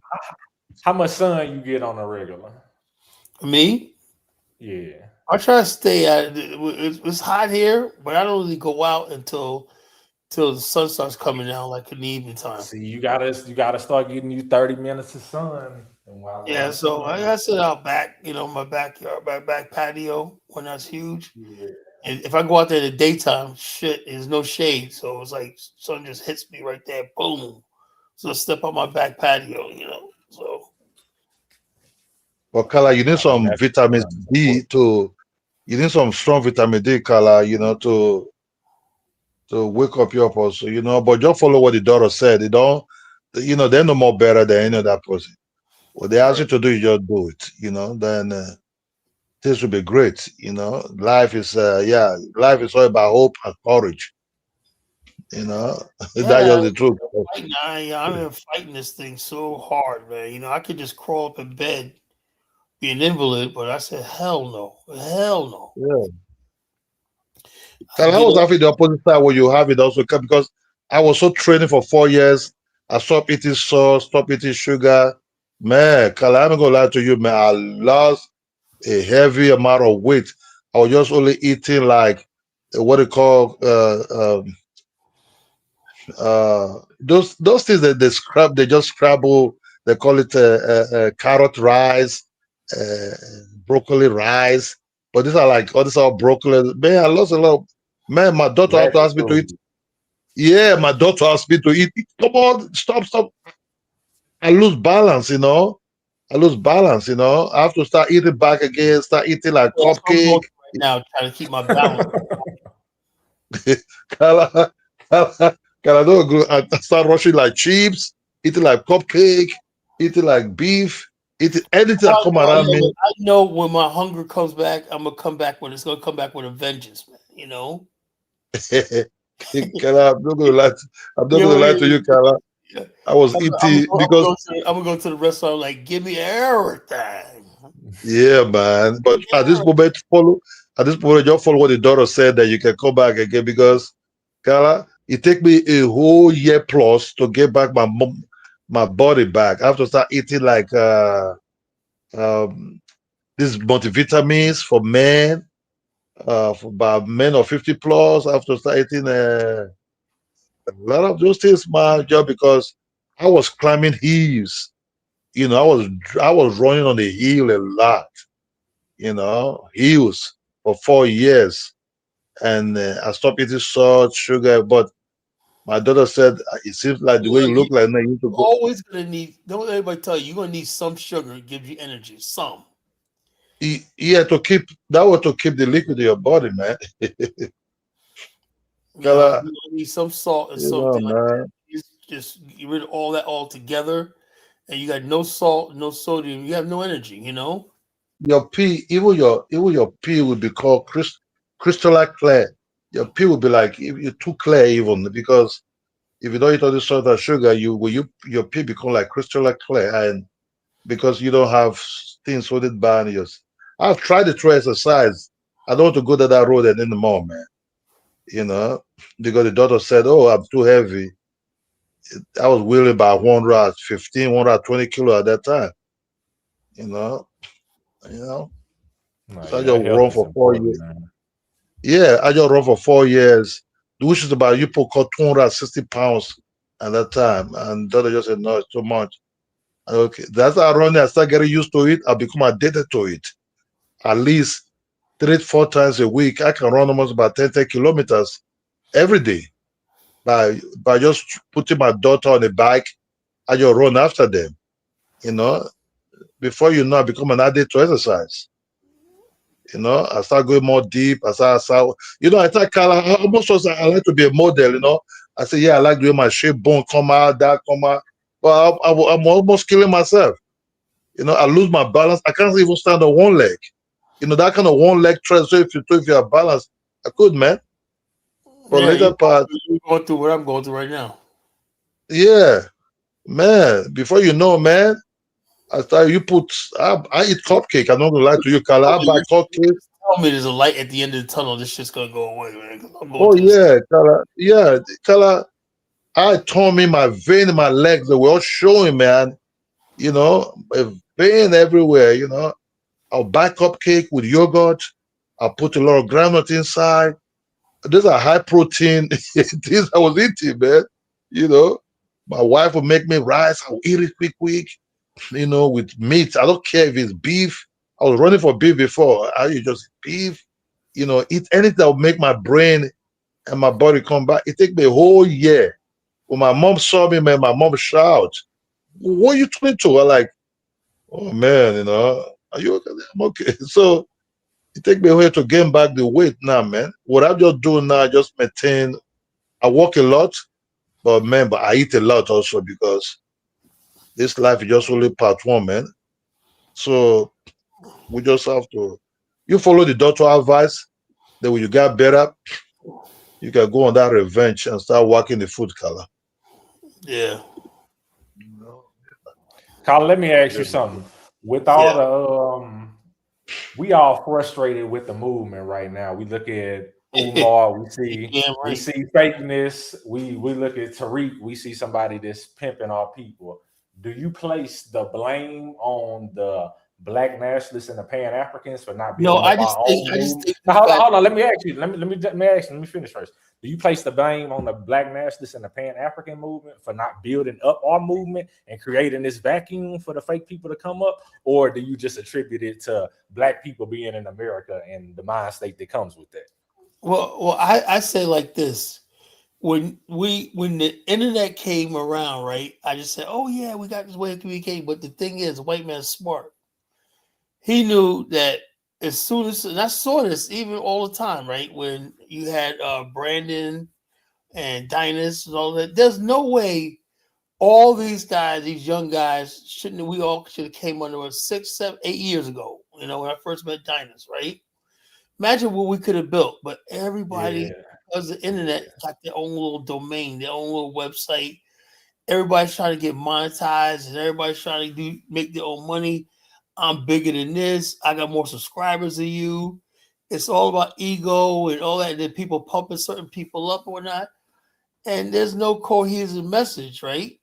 how much sun you get on a regular? me, Yeah. I try to stay at it. It's hot here, but I don't really go out until the sun starts coming down, like in the evening time. See, you gotta start getting you 30 minutes of sun. And Yeah, voila. so I sit out back, my backyard, back patio when that's huge. Yeah. And if I go out there in the daytime, shit, there's no shade, so it's like sun just hits me right there, boom. So I step on my back patio, So for color, you need I mean, some that's vitamin D to you need some strong vitamin D color, to wake up you up also, but just follow what the daughter said. They don't they're no more better than any other person. What they ask you right. to do, you just do it, then this will be great. Life is life is all about hope and courage, that's yeah, just the truth. I've been fighting this thing so hard, man. I could just crawl up in bed, be an invalid, but I said, hell no, hell no. Yeah. I And I get was up. having the opposite side where you have it also because I was so training for 4 years. I stopped eating salt, stopped eating sugar. Man, Kala, I'm not gonna lie to you, man. I lost a heavy amount of weight. I was just only eating like what they call those things that they just scrabble. They call it carrot rice, uh, broccoli rice. But these are like all these are broccoli. Man, I lost a lot. Man, my daughter had to Magic ask me to eat. food. Yeah, my daughter asked me to eat. Come on, stop. I lose balance. I lose balance. I have to start eating back again, start eating like That's what I'm going cupcake. through right now, trying to keep my balance. Kala, Kala, don't go. I start rushing like chips, eating like cupcake, eating like beef, eating anything that come around me. I know when my hunger comes back, I'm gonna come back it's gonna come back with a vengeance, man. Kala, I'm not gonna lie. I'm not You know gonna what I lie to mean? you, Kala. Yeah. I was eating because I'm gonna go to the restaurant like, give me everything. yeah, man. But Yeah. at this moment, just follow what the daughter said that you can come back again because, Kala, it take me a whole year plus to get back my body back. I have to start eating like um these multivitamins for men, for about men of 50 plus. I have to start eating a lot of those things, man, just because I was climbing hills. I was running on the hill a lot. Hills for 4 years, and I stopped eating salt, sugar. But My daughter said, it seems like the way you look like now, you need to You're go. always gonna need. Don't let anybody tell you. You're gonna need some sugar to give you energy. Some. Yeah, to keep that was to keep the liquid in your body, man. You know, Color, you need some salt and you know, something like that. man. You just get rid of all that all together, and you got no salt, no sodium. You have no energy. You know. Your pee, even your pee would be called crystalline clear. Your pee would be like if you're too clear even because if you don't eat all this salt and sugar, your pee become like crystalline clear, and because you don't have things holding back in yours. I've tried to try exercise. I don't want to go down that road anymore, man. You know, because the doctor said, "Oh, I'm too heavy." I was weighing about 115, 120 kilo at that time. You know, you know. No, So I yeah, just health run is for 4 years. important, man. Yeah, I just run for 4 years, which is about you put 260 pounds at that time. And doctor just said, no, it's too much. Okay, that's how I run it. I start getting used to it. I become addicted to it. At least 3, 4 times a week, I can run almost about 10 kilometers every day by just putting my daughter on the bike. I just run after them. You know, before you know, I become an addict to exercise. You know, I start going more deep. I tell Carla, I almost was I like to be a model. You know, I say, yeah, I like doing my shape, bone come out, that come out. But I'm almost killing myself. You know, I lose my balance. I can't even stand on one leg. You know, that kind of one leg trend. So if you have balance, I could, man. But Yeah, later part, you're going through what I'm going through right now. yeah, man. Before you know, man, I start. I eat cupcake. I'm not gonna lie to you, Carla. I buy cupcake. Tell me there's a light at the end of the tunnel. This shit's gonna go away, man. 'Cause I'm going Oh through this. yeah, Carla. Yeah, Carla. I told me my vein in my legs, they were all showing, man. You know, a vein everywhere, you know. I'll buy cupcake with yogurt. I'll put a lot of groundnut inside. These are high protein things I was eating, man. You know, my wife would make me rice. I'll eat it quick, you know, with meat. I don't care if it's beef. I was running for beef before. I eat just beef, you know, eat anything that will make my brain and my body come back. It take me a whole year. When my mom saw me, man, my mom shout, "What are you turning to?" I'm like, "Oh man, you know, are you okay?" I'm okay. So it take me a while to gain back the weight now, man. What I'm just doing now, I just maintain. I walk a lot, but I eat a lot also because this life is just only part one, man. So we just have to. You follow the doctor advice. Then when you get better, you can go on that revenge and start working the food color. Yeah, You know? Colin, let me ask you Yeah, something. With all yeah. the we all frustrated with the movement right now. We look at Umar, Damn we right. see fakeness. We look at Tariq, we see somebody that's pimping our people. Do you place the blame on the Black nationalists and the Pan Africans for not No, building up our own I just movement? think Now, you got. hold on. Let me ask you. Let me finish first. Do you place the blame on the Black nationalists and the Pan African movement for not building up our movement and creating this vacuum for the fake people to come up, or do you just attribute it to Black people being in America and the mind state that comes with that? Well, I say like this. When the internet came around, right? I just said, "Oh yeah, we got this way of communicating." But the thing is, the white man's smart. He knew that as soon as, and I saw this even all the time, right? When you had Brandon and Dynas and all that, there's no way all these guys, these young guys, shouldn't we all should have came under us 6, 7, 8 years ago? You know, when I first met Dynas, right? Imagine what we could have built, but everybody, Yeah, because the internet yeah. got their own little domain, their own little website. Everybody's trying to get monetized, and everybody's trying to make their own money. I'm bigger than this. I got more subscribers than you. It's all about ego and all that. And then people pumping certain people up or not, and there's no cohesive message, right?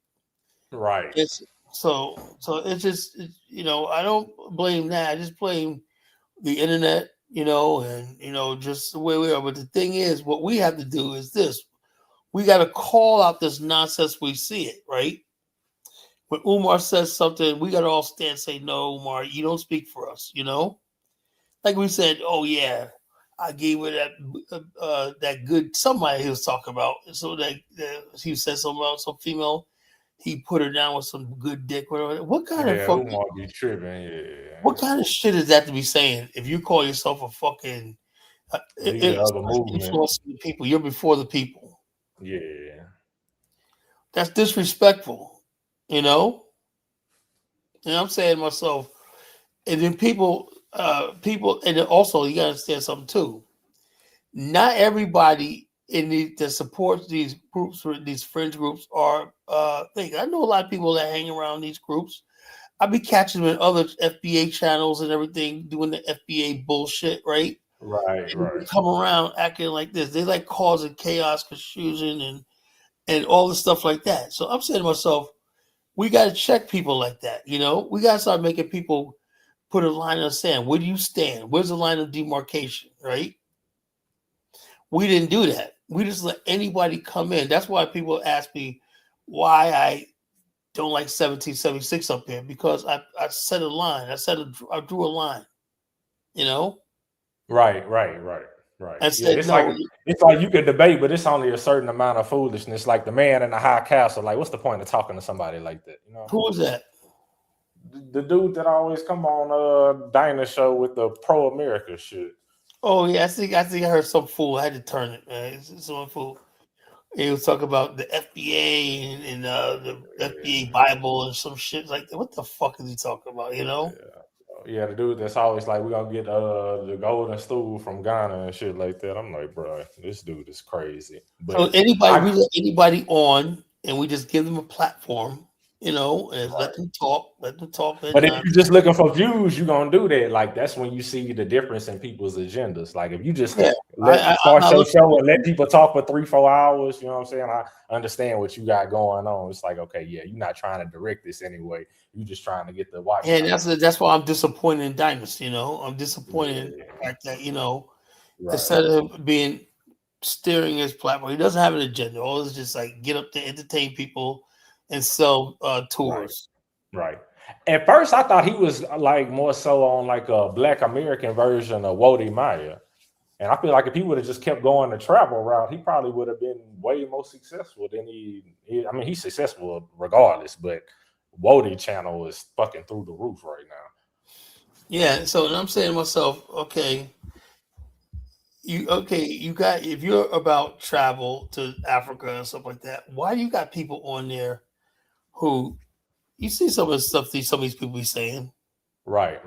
Right. It's so it's just I don't blame that. I just blame the internet, and just the way we are. But the thing is, what we have to do is this: we got to call out this nonsense. We see it, right? When Umar says something, we got to all stand and say, "No, Umar, you don't speak for us." Like we said, "Oh yeah, I gave her that good somebody he was talking about. So that he said something about some female. He put her down with some good dick. Whatever. What kind of Yeah, fucking? Umar be tripping. Yeah, What kind of shit is that to be saying? If you call yourself a fucking leader of a movement. influencing the people, you're before the people. Yeah, That's disrespectful, you know. And I'm saying to myself, and then people, and then also you gotta understand something too. Not everybody that supports these groups or these fringe groups are things. I know a lot of people that hang around these groups. I be catching them in other FBA channels and everything, doing the FBA bullshit, right? right. And they come around acting like this. They like causing chaos, confusion, and all the stuff like that. So I'm saying to myself, we got to check people like that. You know, we got to start making people put a line in the sand. Where do you stand? Where's the line of demarcation, right? We didn't do that. We just let anybody come in. That's why people ask me why I don't like 1776 up here, because I set a line. I drew a line, you know? Right. I Yeah, said, it's no. like you can debate, but it's only a certain amount of foolishness. Like the man in the high castle. Like, what's the point of talking to somebody like that? You know, Who was that? the dude that always come on Dinah show with the pro America shit. Oh yeah, I think I heard some fool. I had to turn it, man. It's some fool. He was talking about the FBA and the FBA Bible and some shit like that. What the fuck is he talking about? You know? Yeah, the dude that's always like, we're gonna get the golden stool from Ghana and shit like that. I'm like, bro, this dude is crazy. But So we let anybody on, and we just give them a platform, you know, and let them talk. But if you're just looking for views, you're gonna do that. Like that's when you see the difference in people's agendas. Like if you just start your show and let people talk for 3-4 hours, you know what I'm saying? I understand what you got going on. It's like, okay, yeah, you're not trying to direct this anyway. You're just trying to get the watch. And that's why I'm disappointed in Dynasty. You know, I'm disappointed in the fact that, you know, instead of being steering his platform, he doesn't have an agenda. All is just like get up to entertain people and sell tours. Right. At first, I thought he was like more so on like a Black American version of Wody Maya. And I feel like if he would have just kept going the travel route, he probably would have been way more successful than I mean, he's successful regardless, but Wody channel is fucking through the roof right now. Yeah. So I'm saying to myself, okay, you got, if you're about travel to Africa and stuff like that, why do you got people on there who you see some of the stuff some of these people be saying? Right.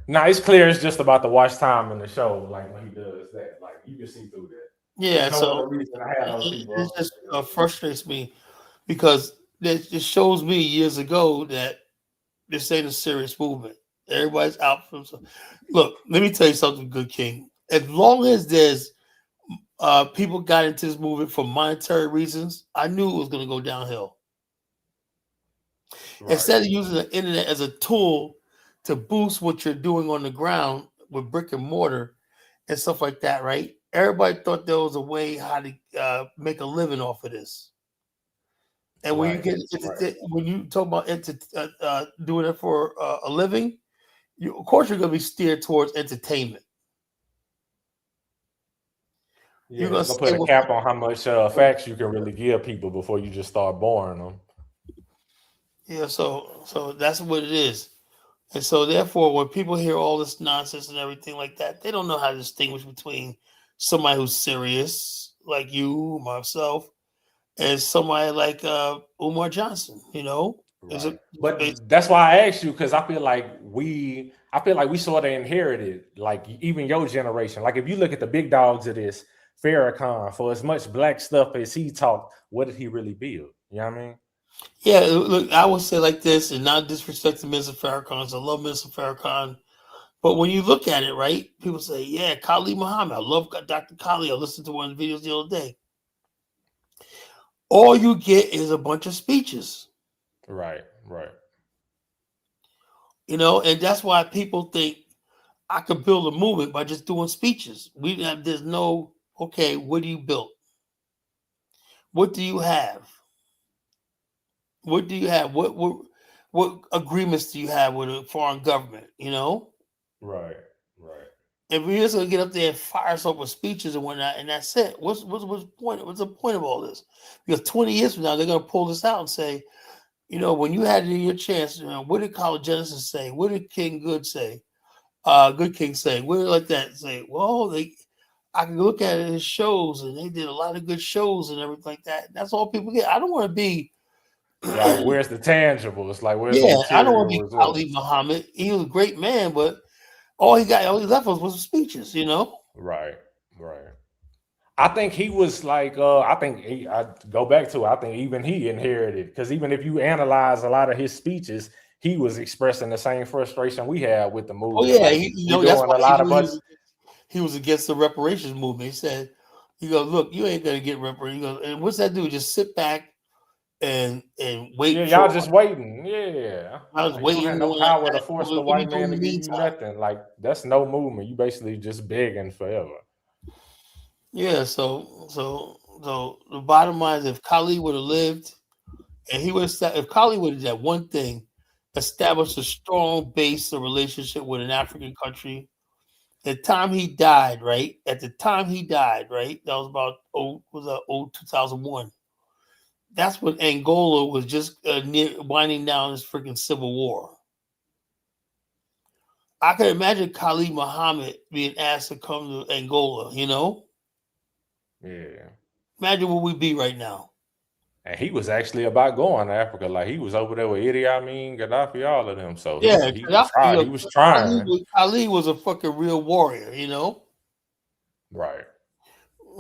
Now it's clear it's just about the watch time in the show, like when he does that. Like you can see through that. Yeah, no so other reason I have those people. It just frustrates me because it shows me years ago that this ain't a serious movement. Everybody's out for themselves. Look, let me tell you something, good King. As long as there's people got into this movement for monetary reasons, I knew it was going to go downhill. Right. Instead of using the internet as a tool to boost what you're doing on the ground with brick and mortar and stuff like that, right? Everybody thought there was a way how to make a living off of this. And when you get when you talk about doing it for a living, of course you're going to be steered towards entertainment. Yeah, you're gonna put a cap on how much facts you can really give people before you just start boring them. Yeah, so that's what it is. And so therefore, when people hear all this nonsense and everything like that, they don't know how to distinguish between somebody who's serious, like you, myself, and somebody like Umar Johnson, you know? Right. But that's why I asked you, because I feel like we sort of inherited, like even your generation. Like if you look at the big dogs of this, Farrakhan, for as much black stuff as he talked, what did he really build? You know what I mean? Yeah, look, I would say like this, and not disrespect to Mr. Farrakhan. I love Mr. Farrakhan. But when you look at it, right, people say, yeah, Khalid Muhammad. I love Dr. Khalid. I listened to one of the videos the other day. All you get is a bunch of speeches. Right. You know, and that's why people think I could build a movement by just doing speeches. There's no, okay, what do you build? What do you have? What do you have? What agreements do you have with a foreign government? You know? Right. if we're just gonna get up there and fire us up with speeches and whatnot, and that's it, what's the point? What's the point of all this? Because 20 years from now, they're gonna pull this out and say, when you had your chance, what did College Genesis say? What did King Good say? Good King say? What did like that say? Well, I can look at it in shows, and they did a lot of good shows and everything like that. That's all people get. I don't want to be Like, where's the tangible? It's like, where's the yeah, I don't material want to be results? Ali Muhammad. He was a great man, but all he left us was speeches, Right. I think he was like, I go back to it. I think even he inherited, because even if you analyze a lot of his speeches, he was expressing the same frustration we had with the movement. Oh yeah, Like, that's why a lot of us. he was against the reparations movement. He said, look, you ain't gonna get reparations. And what's that do? Just sit back and wait. Yeah, y'all just waiting. Yeah, I was like, waiting. You don't have no power to force the white man to give you nothing. Like, that's no movement. You basically just begging forever. Yeah. So the bottom line is, if Khalid would have lived, and if Khalid would have done one thing, established a strong base of relationship with an African country. At the time he died, right? That was about 2001. That's when Angola was just winding down this freaking civil war. I can imagine Khalid Muhammad being asked to come to Angola, Yeah. Imagine where we'd be right now. And he was actually about going to Africa. Like, he was over there with Idi Amin, Gaddafi, all of them. So yeah, he was trying. Khalid was a fucking real warrior, Right.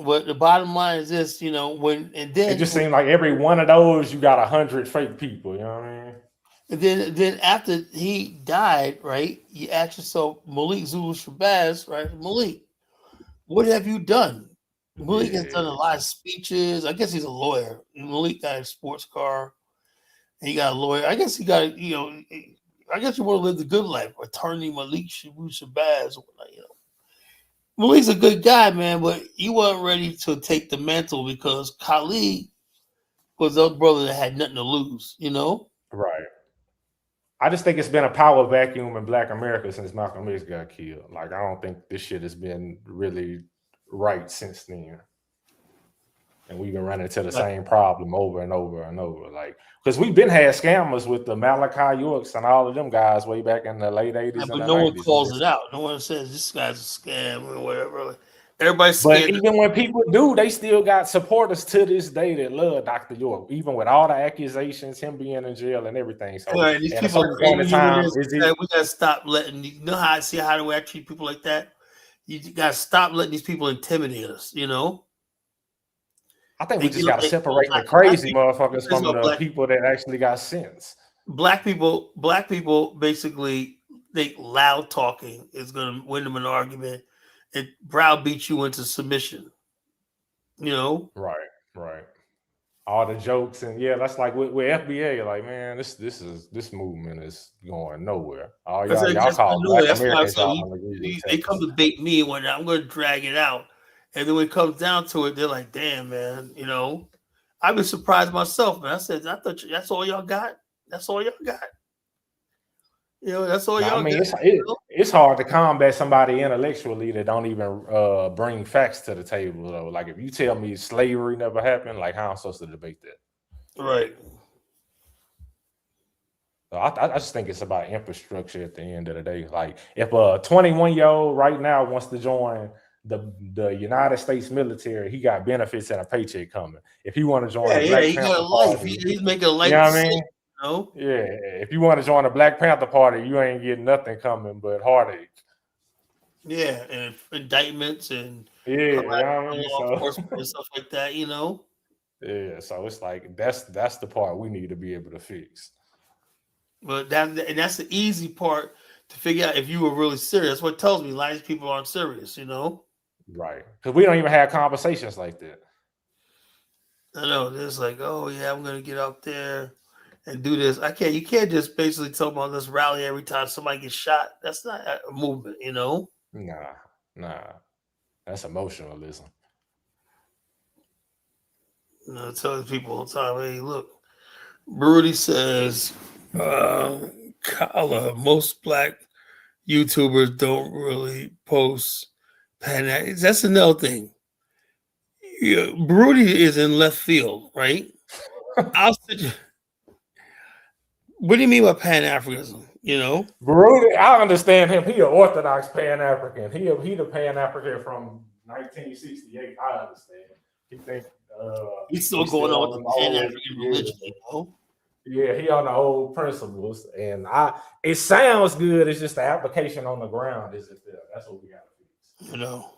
But the bottom line is this, then it just seemed like every one of those, you got 100 fake people. You know what I mean? And then after he died, right? You ask yourself, Malik Zulu Shabazz, right? Malik, what have you done? Malik has done a lot of speeches. I guess he's a lawyer. Malik got a sports car. He got a lawyer. I guess he got, I guess you want to live the good life. Attorney Malik Shabazz, Malik's a good guy, man, but he wasn't ready to take the mantle because Khalid was the brother that had nothing to lose, Right. I just think it's been a power vacuum in Black America since Malcolm X got killed. Like, I don't think this shit has been really right since then. And we've been running into the same problem over and over and over. Like, because we've been had scammers with the Malachi Yorks and all of them guys way back in the late 80s. But no one calls it out. No one says this guy's a scam or whatever. Everybody's scared. But even when people do, they still got supporters to this day that love Dr. York, even with all the accusations, him being in jail and everything. So right, these people we gotta stop letting how do we treat people like that? You gotta stop letting these people intimidate us, I think we just gotta separate the crazy motherfuckers from the people that actually got sense. Black people basically think loud talking is gonna win them an argument. It browbeats you into submission, Right. All the jokes and that's like with FBA. Like, man, this movement is going nowhere. All y'all call Black Americans. They come to bait me when I'm going to drag it out, and then when it comes down to it, they're like, "Damn, man, I've been surprised myself, man." I said, "I thought that's all y'all got. That's all y'all got." That's all y'all. I mean, it's hard to combat somebody intellectually that don't even bring facts to the table. Though, like if you tell me slavery never happened, like how I'm supposed to debate that? Right. So I just think it's about infrastructure at the end of the day. Like if a 21-year-old right now wants to join the United States military, he got benefits and a paycheck coming. If he want to join, he got a life. He's making a life. You know what I mean? No? Yeah, if you want to join the Black Panther Party, you ain't getting nothing coming but heartache. Yeah, and indictments and law enforcement and stuff like that, Yeah, so it's like that's the part we need to be able to fix. But that's the easy part to figure out if you were really serious. That's what tells me a lot of people aren't serious, Right, because we don't even have conversations like that. I know. It's like, oh yeah, I'm gonna get out there and do this. You can't just basically talk about this rally every time somebody gets shot. That's not a movement, Nah. That's emotionalism. Telling people all the time, hey, look, Brody says, Kala, most Black YouTubers don't really post pan. That's another thing. Yeah, Broody is in left field, right? I'll sit, what do you mean by Pan Africanism? You know, Baruti, I understand him. He an Orthodox Pan African. He the Pan African from 1968. I understand. He think he's still he's going still on with on the them Pan old, African religion. You know, yeah, he on the old principles, and it sounds good. It's just the application on the ground isn't there. That's what we got to fix. you know.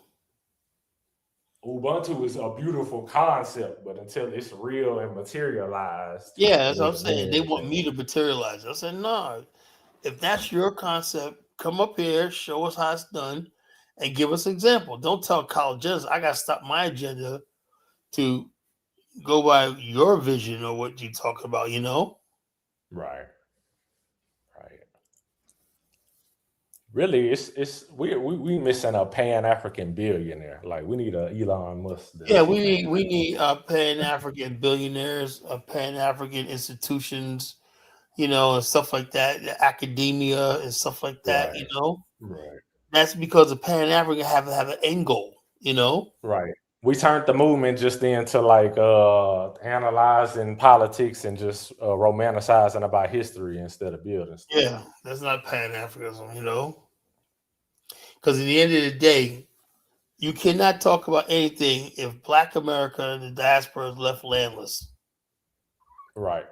Ubuntu is a beautiful concept, but until it's real and materialized, Yeah, that's it what I'm doesn't mean saying. They want anything. me to materialize. I said, no. If that's your concept, come up here, show us how it's done, and give us an example. Don't tell Kyle Jenner I got to stop my agenda to go by your vision or what you talking about. You know. Right. Really, it's we missing a Pan African billionaire. Like we need a Elon Musk. Yeah, we need Pan African billionaires, Pan African institutions, you know, and stuff like that, academia and stuff like that. Right. You know, Right. that's because the Pan African have an end goal. You know, Right. We turned the movement just into like analyzing politics and just romanticizing about history instead of building stuff. yeah, that's not Pan Africanism. You know, because at the end of the day, you cannot talk about anything if Black America and the diaspora is left landless. Right.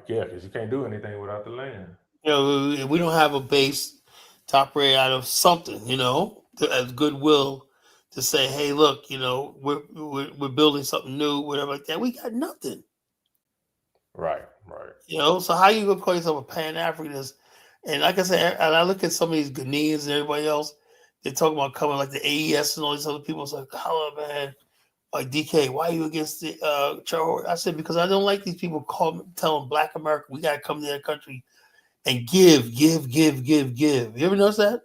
Yeah, because you can't do anything without the land. You know, if we don't have a base to operate out of something, you know, as goodwill to say, hey, look, you know, we're building something new, whatever like that. We got nothing. Right. You know, so how you gonna call yourself a Pan Africanist? And like I said, and I look at some of these Ghanaians and everybody else, they're talking about coming like the AES and all these other people. It's like, hello, man. Like DK, why are you against the Charles? I said, because I don't like these people telling Black America we gotta come to their country and give. You ever notice that?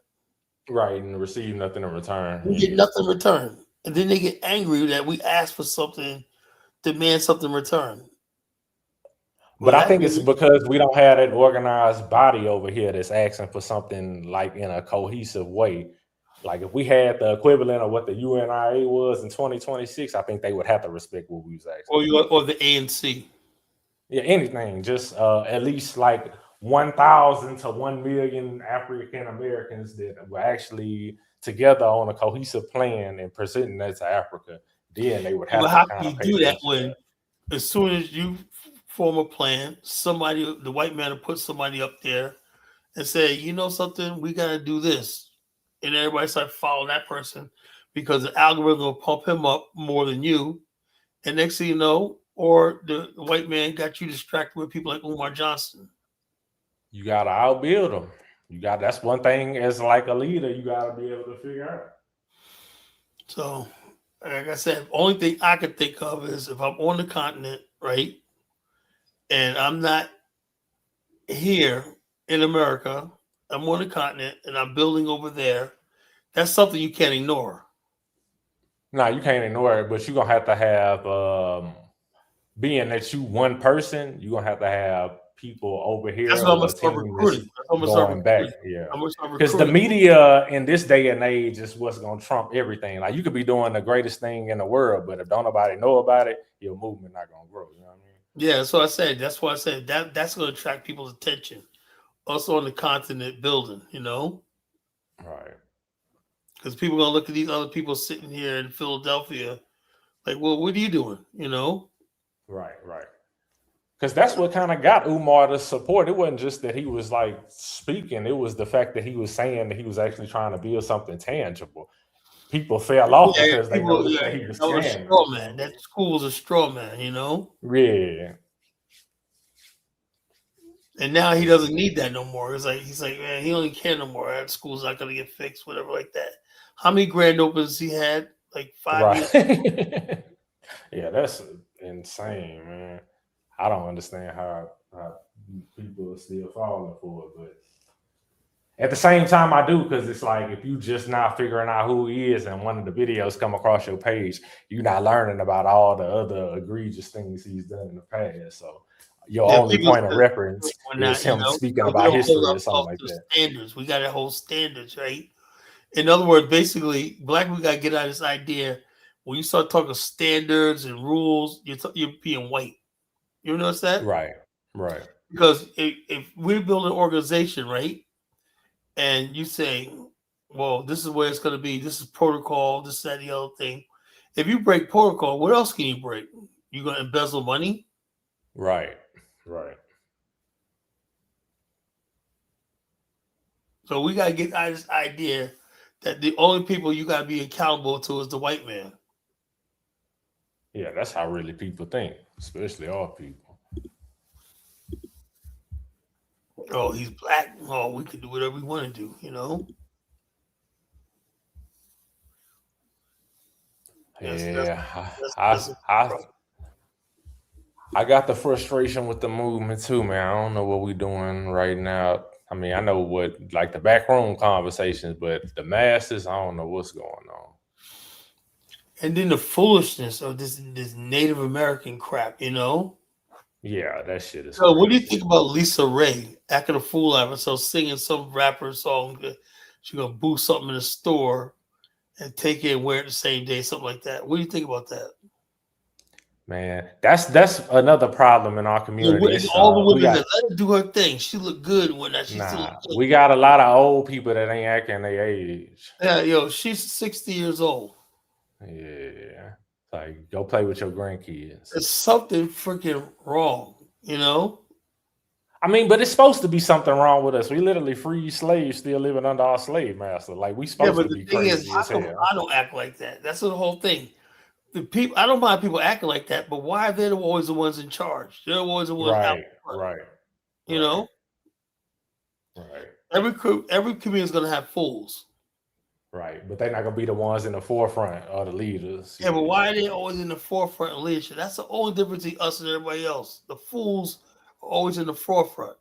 Right, and receive nothing in return. We get nothing in return. And then they get angry that we ask for something, demand something in return. But I think it's because we don't have that organized body over here that's asking for something like in a cohesive way. Like if we had the equivalent of what the UNIA was in 2026, I think they would have to respect what we was asking. Or the ANC. Yeah, anything. Just at least like 1,000 to 1 million African Americans that were actually together on a cohesive plan and presenting that to Africa. Then they would have But to how kind can of you do that when as soon as you form a plan, the white man will put somebody up there and say, you know something, we gotta do this. And everybody start following that person because the algorithm will pump him up more than you. And next thing you know, or the white man got you distracted with people like Umar Johnson. You gotta outbuild them. That's one thing as like a leader, you gotta be able to figure out. So, like I said, only thing I could think of is if I'm on the continent, right, and I'm not here in America, I'm on the continent and I'm building over there. That's something you can't ignore. No, you can't ignore it, but you're gonna have to have being that you one person, you're gonna have to have people over here. That's what I'm gonna start recruiting. Going back, yeah. Because the media in this day and age is what's gonna trump everything. Like you could be doing the greatest thing in the world, but if don't nobody know about it, your movement not gonna grow. You know what I mean? Yeah, so I said that's why I said that's gonna attract people's attention. Also on the continent building, you know? Right. Because people are gonna look at these other people sitting here in Philadelphia, like, well, what are you doing? You know? Right. Because that's what kind of got Umar to support. It wasn't just that he was like speaking, it was the fact that he was saying that he was actually trying to build something tangible. People fell off because they noticed that he was a straw man. That school was a straw man, you know? Yeah. And now he doesn't need that no more. He's like, man, he don't even care no more. That school's not gonna get fixed, whatever like that. How many grand opens he had? Like 5 years? Yeah, that's insane, man. I don't understand how people are still falling for it, but at the same time I do, because it's like if you just not figuring out who he is and one of the videos come across your page, you're not learning about all the other egregious things he's done in the past. So your Yeah, only people point of say reference we're is not, you him know, speaking so we about don't hold history or something ourselves like to that. standards. We got to hold standards, right? In other words, basically, black people got to get out of this idea. When you start talking standards and rules, you're being white. You notice that? Right. Because if we build an organization, right, and you say, well, this is where it's going to be, this is protocol, this, that, the other thing. If you break protocol, what else can you break? You going to embezzle money? Right. So we got to get out of this idea that the only people you got to be accountable to is the white man. Yeah, that's how really people think, especially our people. Oh, he's black. Oh, we can do whatever we want to do, you know? I got the frustration with the movement too, man. I don't know what we're doing right now. I mean, I know what, like the backroom conversations, but the masses, I don't know what's going on. And then the foolishness of this Native American crap, you know? Yeah, that shit is. So, what do you think about Lisa Ray acting a fool out of herself, singing some rapper song? She's gonna boo something in the store and take it and wear it the same day, something like that. What do you think about that? Man, that's another problem in our community. All the women that let her do her thing, she looked good when that. We got a lot of old people that ain't acting their age. Yeah, she's 60 years old. Yeah, like go play with your grandkids. There's something freaking wrong, you know. I mean, but it's supposed to be something wrong with us. We literally free slaves still living under our slave master. Like we supposed to be crazy as hell. I don't act like that. That's the whole thing. The people, I don't mind people acting like that, but why are they always the ones in charge? They're always the ones out front. You know? Right. Every community is gonna have fools. Right, but they're not gonna be the ones in the forefront or the leaders. Yeah, but why are they always in the forefront of leadership? That's the only difference between us and everybody else. The fools are always in the forefront.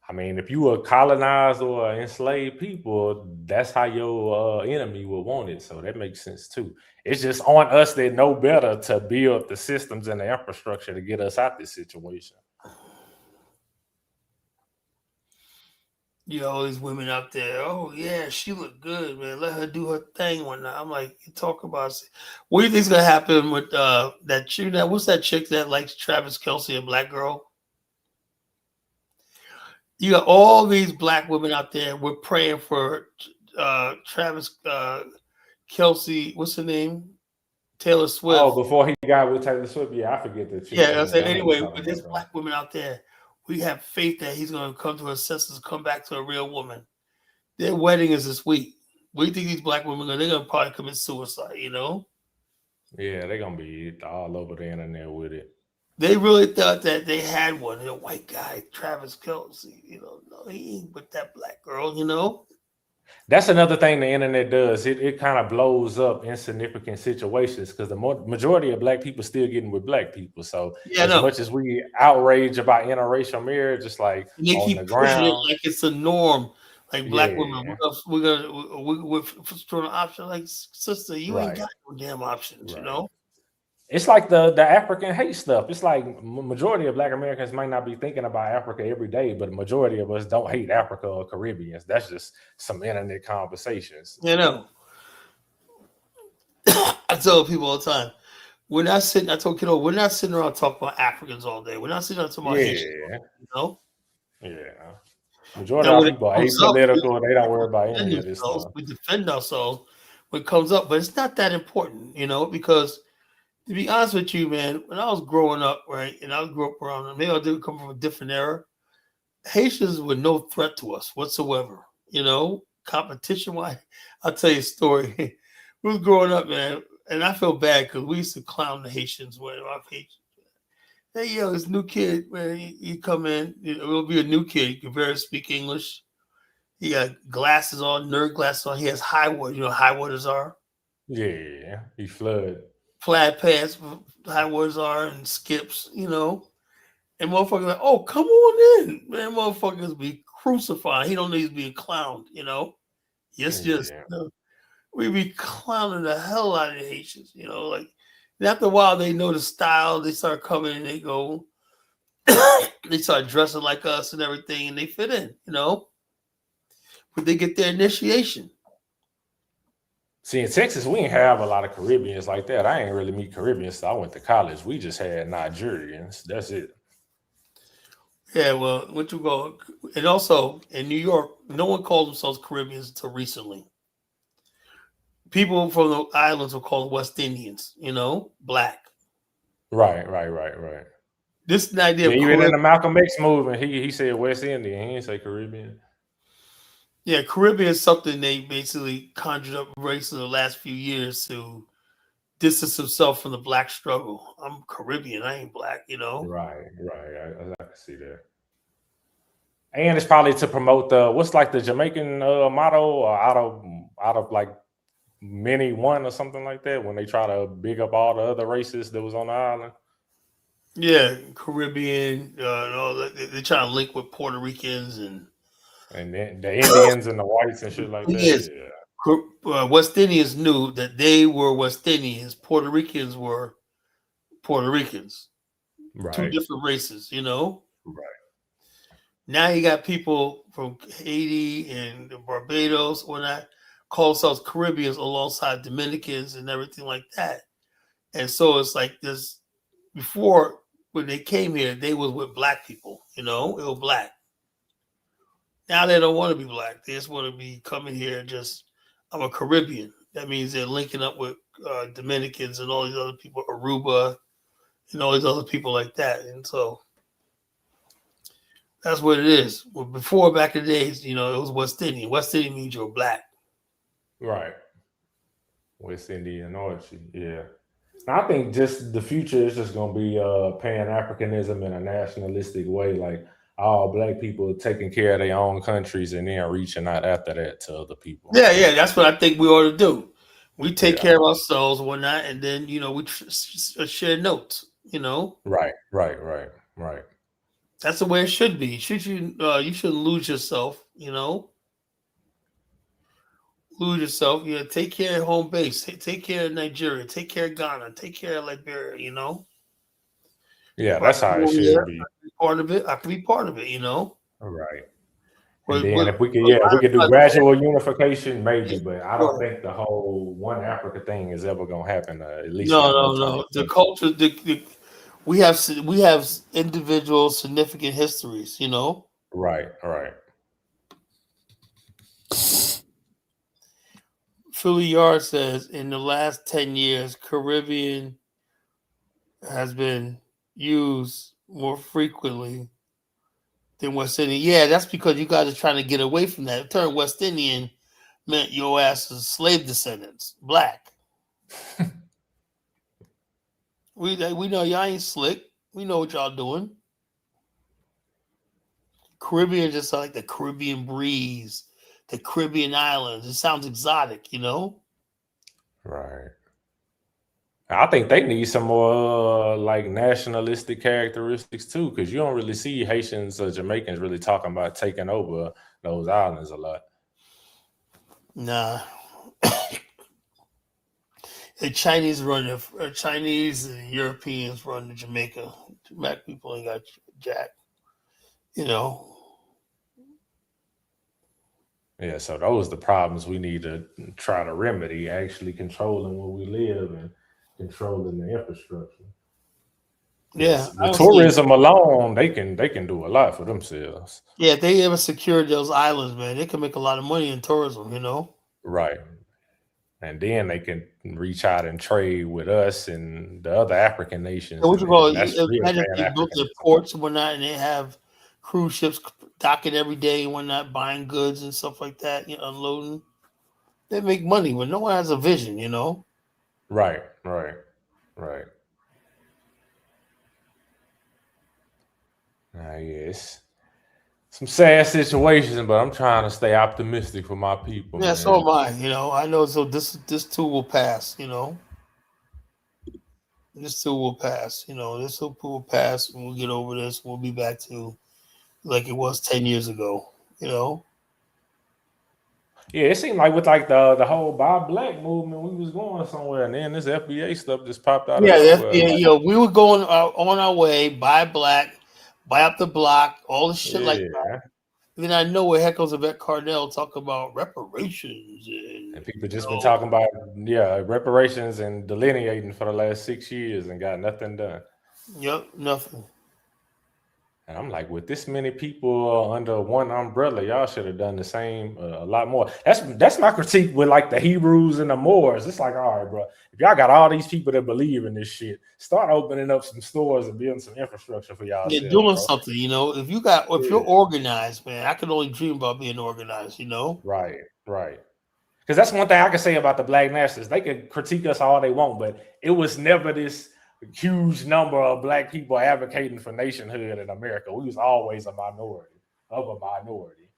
I mean, if you were colonized or enslaved people, that's how your enemy would want it. So that makes sense too. It's just on us that know better to build the systems and the infrastructure to get us out this situation. You know, all these women out there. Oh yeah, she looked good, man. Let her do her thing one night. I'm like, you talk about. What do you think's gonna happen with that chick? What's that chick that likes Travis Kelce, a black girl? You got all these black women out there. We're praying for Travis Kelce. What's her name? Taylor Swift. Oh, before he got with Taylor Swift, yeah, I forget that. Yeah, I said anyway. With these black women out there, we have faith that he's going to come to his senses, come back to a real woman. Their wedding is this week. What do you think these black women they're going to probably commit suicide? You know? Yeah, they're going to be all over the internet with it. They really thought that they had one, a white guy, Travis Kelce. You know, no, he ain't with that black girl. You know. That's another thing the internet does. It kind of blows up insignificant situations because the majority of black people still getting with black people. So much as we outrage about interracial marriage, it's like they keep pushing it like it's a norm. Like black women, we're throwing an option. Like sister, you ain't got no damn options. You know. It's like the African hate stuff. It's like majority of black Americans might not be thinking about Africa every day, but the majority of us don't hate Africa or Caribbeans. That's just some internet conversations. You know, I tell people all the time, we're not sitting. I told kiddo, we're not sitting around talking about Africans all day. We're not sitting around talking about Haitians. You know. Yeah. Majority of people are apolitical. They don't worry about any of this stuff. We defend ourselves when it comes up, but it's not that important, you know, because. To be honest with you, man, when I was growing up, right, and I grew up around, maybe I did come from a different era. Haitians were no threat to us whatsoever. You know, competition-wise. I'll tell you a story. We was growing up, man, and I feel bad because we used to clown the Haitians when our Haitians. Hey, yo, this new kid, man, he come in. It will be a new kid. He can barely speak English. He got glasses on, nerd glasses on. He has high waters. You know what high waters are? Yeah, he flood. Flat pants, high waters are, and skips, you know. And motherfuckers like, oh, come on in. Man, motherfuckers be crucified. He don't need to be clowned, you know. Yes, you know, we be clowning the hell out of the Haitians, you know. Like, and after a while, they know the style. They start coming and they go, they start dressing like us and everything, and they fit in, but they get their initiation. See, in Texas, we ain't have a lot of Caribbeans like that. I ain't really meet Caribbeans, so I went to college. We just had Nigerians. That's it. Yeah, well, what you go, and also in New York, no one called themselves Caribbeans until recently. People from the islands were called West Indians, black. Right. This idea of even in the Malcolm X movement, he said West Indian. He didn't say Caribbean. Yeah, Caribbean is something they basically conjured up race in the last few years to distance himself from the black struggle. I'm Caribbean, I ain't black, Right. I can see that. And it's probably to promote what's like the Jamaican motto, or out of like many one or something like that, when they try to big up all the other races that was on the island. Yeah, Caribbean, all that. They're trying to link with Puerto Ricans and then the Indians and the whites and shit like that. Yes. Yeah. West Indians knew that they were West Indians. Puerto Ricans were Puerto Ricans. Right. Two different races, Right. Now you got people from Haiti and Barbados, whatnot, call themselves Caribbeans alongside Dominicans and everything like that. And so it's like this. Before, when they came here, they was with black people, it was black. Now they don't want to be black. They just want to be coming here I'm a Caribbean. That means they're linking up with Dominicans and all these other people, Aruba, and all these other people like that. And so that's what it is. Well, before, back in the days, it was West Indian. West Indian means you're black. Right. West Indian origin. Yeah. I think just the future is just going to be Pan-Africanism in a nationalistic way, like all black people taking care of their own countries and then reaching out after that to other people. Yeah, that's what I think we ought to do. We take care of ourselves and whatnot, and then we share notes. Right. That's the way it should be. You shouldn't lose yourself. Lose yourself. Take care of home base. Take care of Nigeria. Take care of Ghana. Take care of Liberia. Yeah, that's how it should be. Part of it. I can be part of it. All right. And then if we could do gradual unification, maybe, but I don't think the whole one Africa thing is ever gonna happen. At least no. The culture, we have individual significant histories. Right. Philly Yard says in the last 10 years, Caribbean has been used more frequently than West Indian. Yeah, that's because you guys are trying to get away from that. The term West Indian meant your ass is slave descendants, black. We know y'all ain't slick. We know what y'all doing. Caribbean just like the Caribbean breeze, the Caribbean islands. It sounds exotic, Right. I think they need some more like nationalistic characteristics too, because you don't really see Haitians or Jamaicans really talking about taking over those islands a lot. Nah. The Chinese Chinese and Europeans run to Jamaica. Black people ain't got jack. Yeah, so those are the problems we need to try to remedy, actually controlling where we live and controlling the infrastructure. Yeah. The tourism alone, they can do a lot for themselves. Yeah, if they ever secured those islands, man, they can make a lot of money in tourism, Right. And then they can reach out and trade with us and the other African nations. So imagine they built their ports and whatnot, and they have cruise ships docking every day and whatnot, buying goods and stuff like that, unloading. They make money when no one has a vision, Right. Yes. Some sad situations, but I'm trying to stay optimistic for my people. Yeah, man. So am I. I know. So this too will pass. This too will pass. This too will pass. When we get over this, we'll be back to like it was 10 years ago. Yeah, it seemed like with like the whole Buy Black movement, we was going somewhere, and then this FBA stuff just popped out. Yeah, the FBA. We were going on our way. Buy Black, buy up the block, all the shit like that. Yeah. And then I know where Heckles Yvette Cardell talk about reparations And people just been talking about reparations and delineating for the last 6 years and got nothing done. Yep, nothing. And I'm like, with this many people under one umbrella, y'all should have done the same, a lot more. That's my critique with like the Hebrews and the Moors. It's like, all right, bro, if y'all got all these people that believe in this shit, start opening up some stores and building some infrastructure for y'all. You're doing something, you know. If you're organized, man, I can only dream about being organized, you know. Right. Because that's one thing I can say about the Black nationalists. They can critique us all they want, but it was never this huge number of Black people advocating for nationhood in America. We was always a minority of a minority.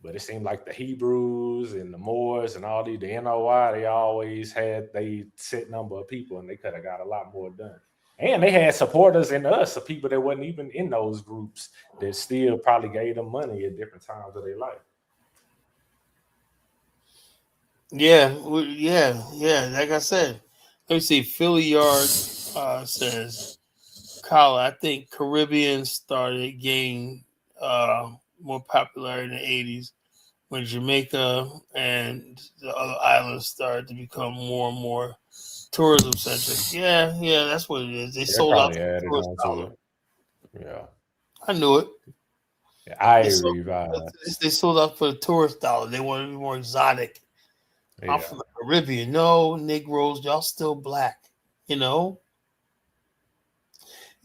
But it seemed like the Hebrews and the Moors and all the NOI, they always had they set number of people, and they could have got a lot more done. And they had supporters in us, of people that wasn't even in those groups that still probably gave them money at different times of their life. Yeah. Like I said, let me see. Philly Yard says, Kyle, I think Caribbean started gaining more popularity in the 80s when Jamaica and the other islands started to become more and more tourism centric. Yeah, that's what it is. They sold out the tourist dollar. Yeah. I knew it. Yeah, they sold out for the tourist dollar. They wanted to be more exotic. I'm from the Caribbean. No, Negroes, y'all still Black, you know?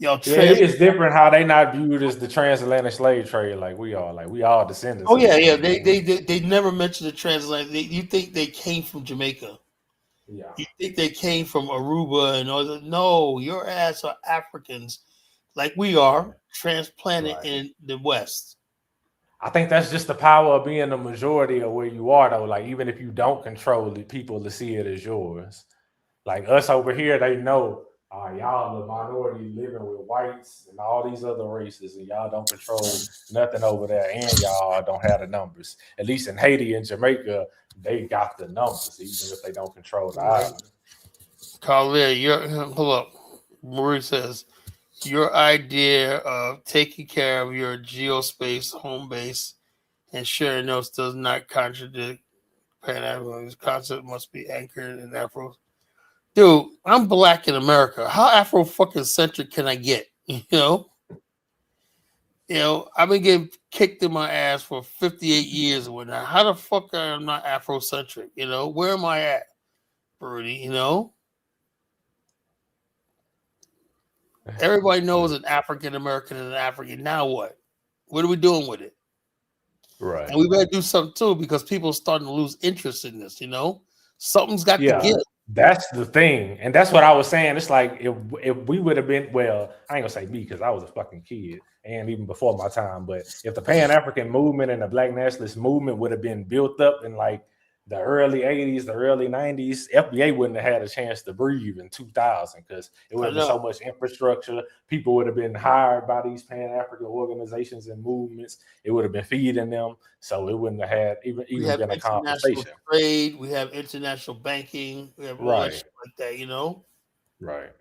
It is different how they not viewed as the transatlantic slave trade like we are. Like we all descendants. Oh, yeah. They never mentioned the transatlantic. You think they came from Jamaica. Yeah. You think they came from Aruba and all that. No, your ass are Africans like we are, transplanted in the West. I think that's just the power of being the majority of where you are, though. Like, even if you don't control it, people to see it as yours. Like us over here, they know, y'all the minority living with whites and all these other races, and y'all don't control nothing over there, and y'all don't have the numbers. At least in Haiti and Jamaica, they got the numbers, even if they don't control the island. Carl, hold up. Marie says, your idea of taking care of your geospace home base and sharing notes does not contradict Pan-Africanism. This concept must be anchored in Afro. Dude, I'm Black in America. How Afro fucking centric can I get? You know, I've been getting kicked in my ass for 58 years or whatnot. How the fuck am I not Afrocentric? You know, where am I at, Birdie? You know? Everybody knows an African American and an African. Now what? What are we doing with it? Right. And we better do something too, because people are starting to lose interest in this. You know, something's got to give. That's the thing, and that's what I was saying. It's like if we would have been, well, I ain't gonna say me because I was a fucking kid and even before my time. But if the Pan-African movement and the Black nationalist movement would have been built up in like the early 80s, the early 90s, FBA wouldn't have had a chance to breathe in 2000 because it would have been so much infrastructure. People would have been hired by these Pan-African organizations and movements. It would have been feeding them. So it wouldn't have had even been a conversation. Trade, we have international banking, we have all that shit like that, you know? Right.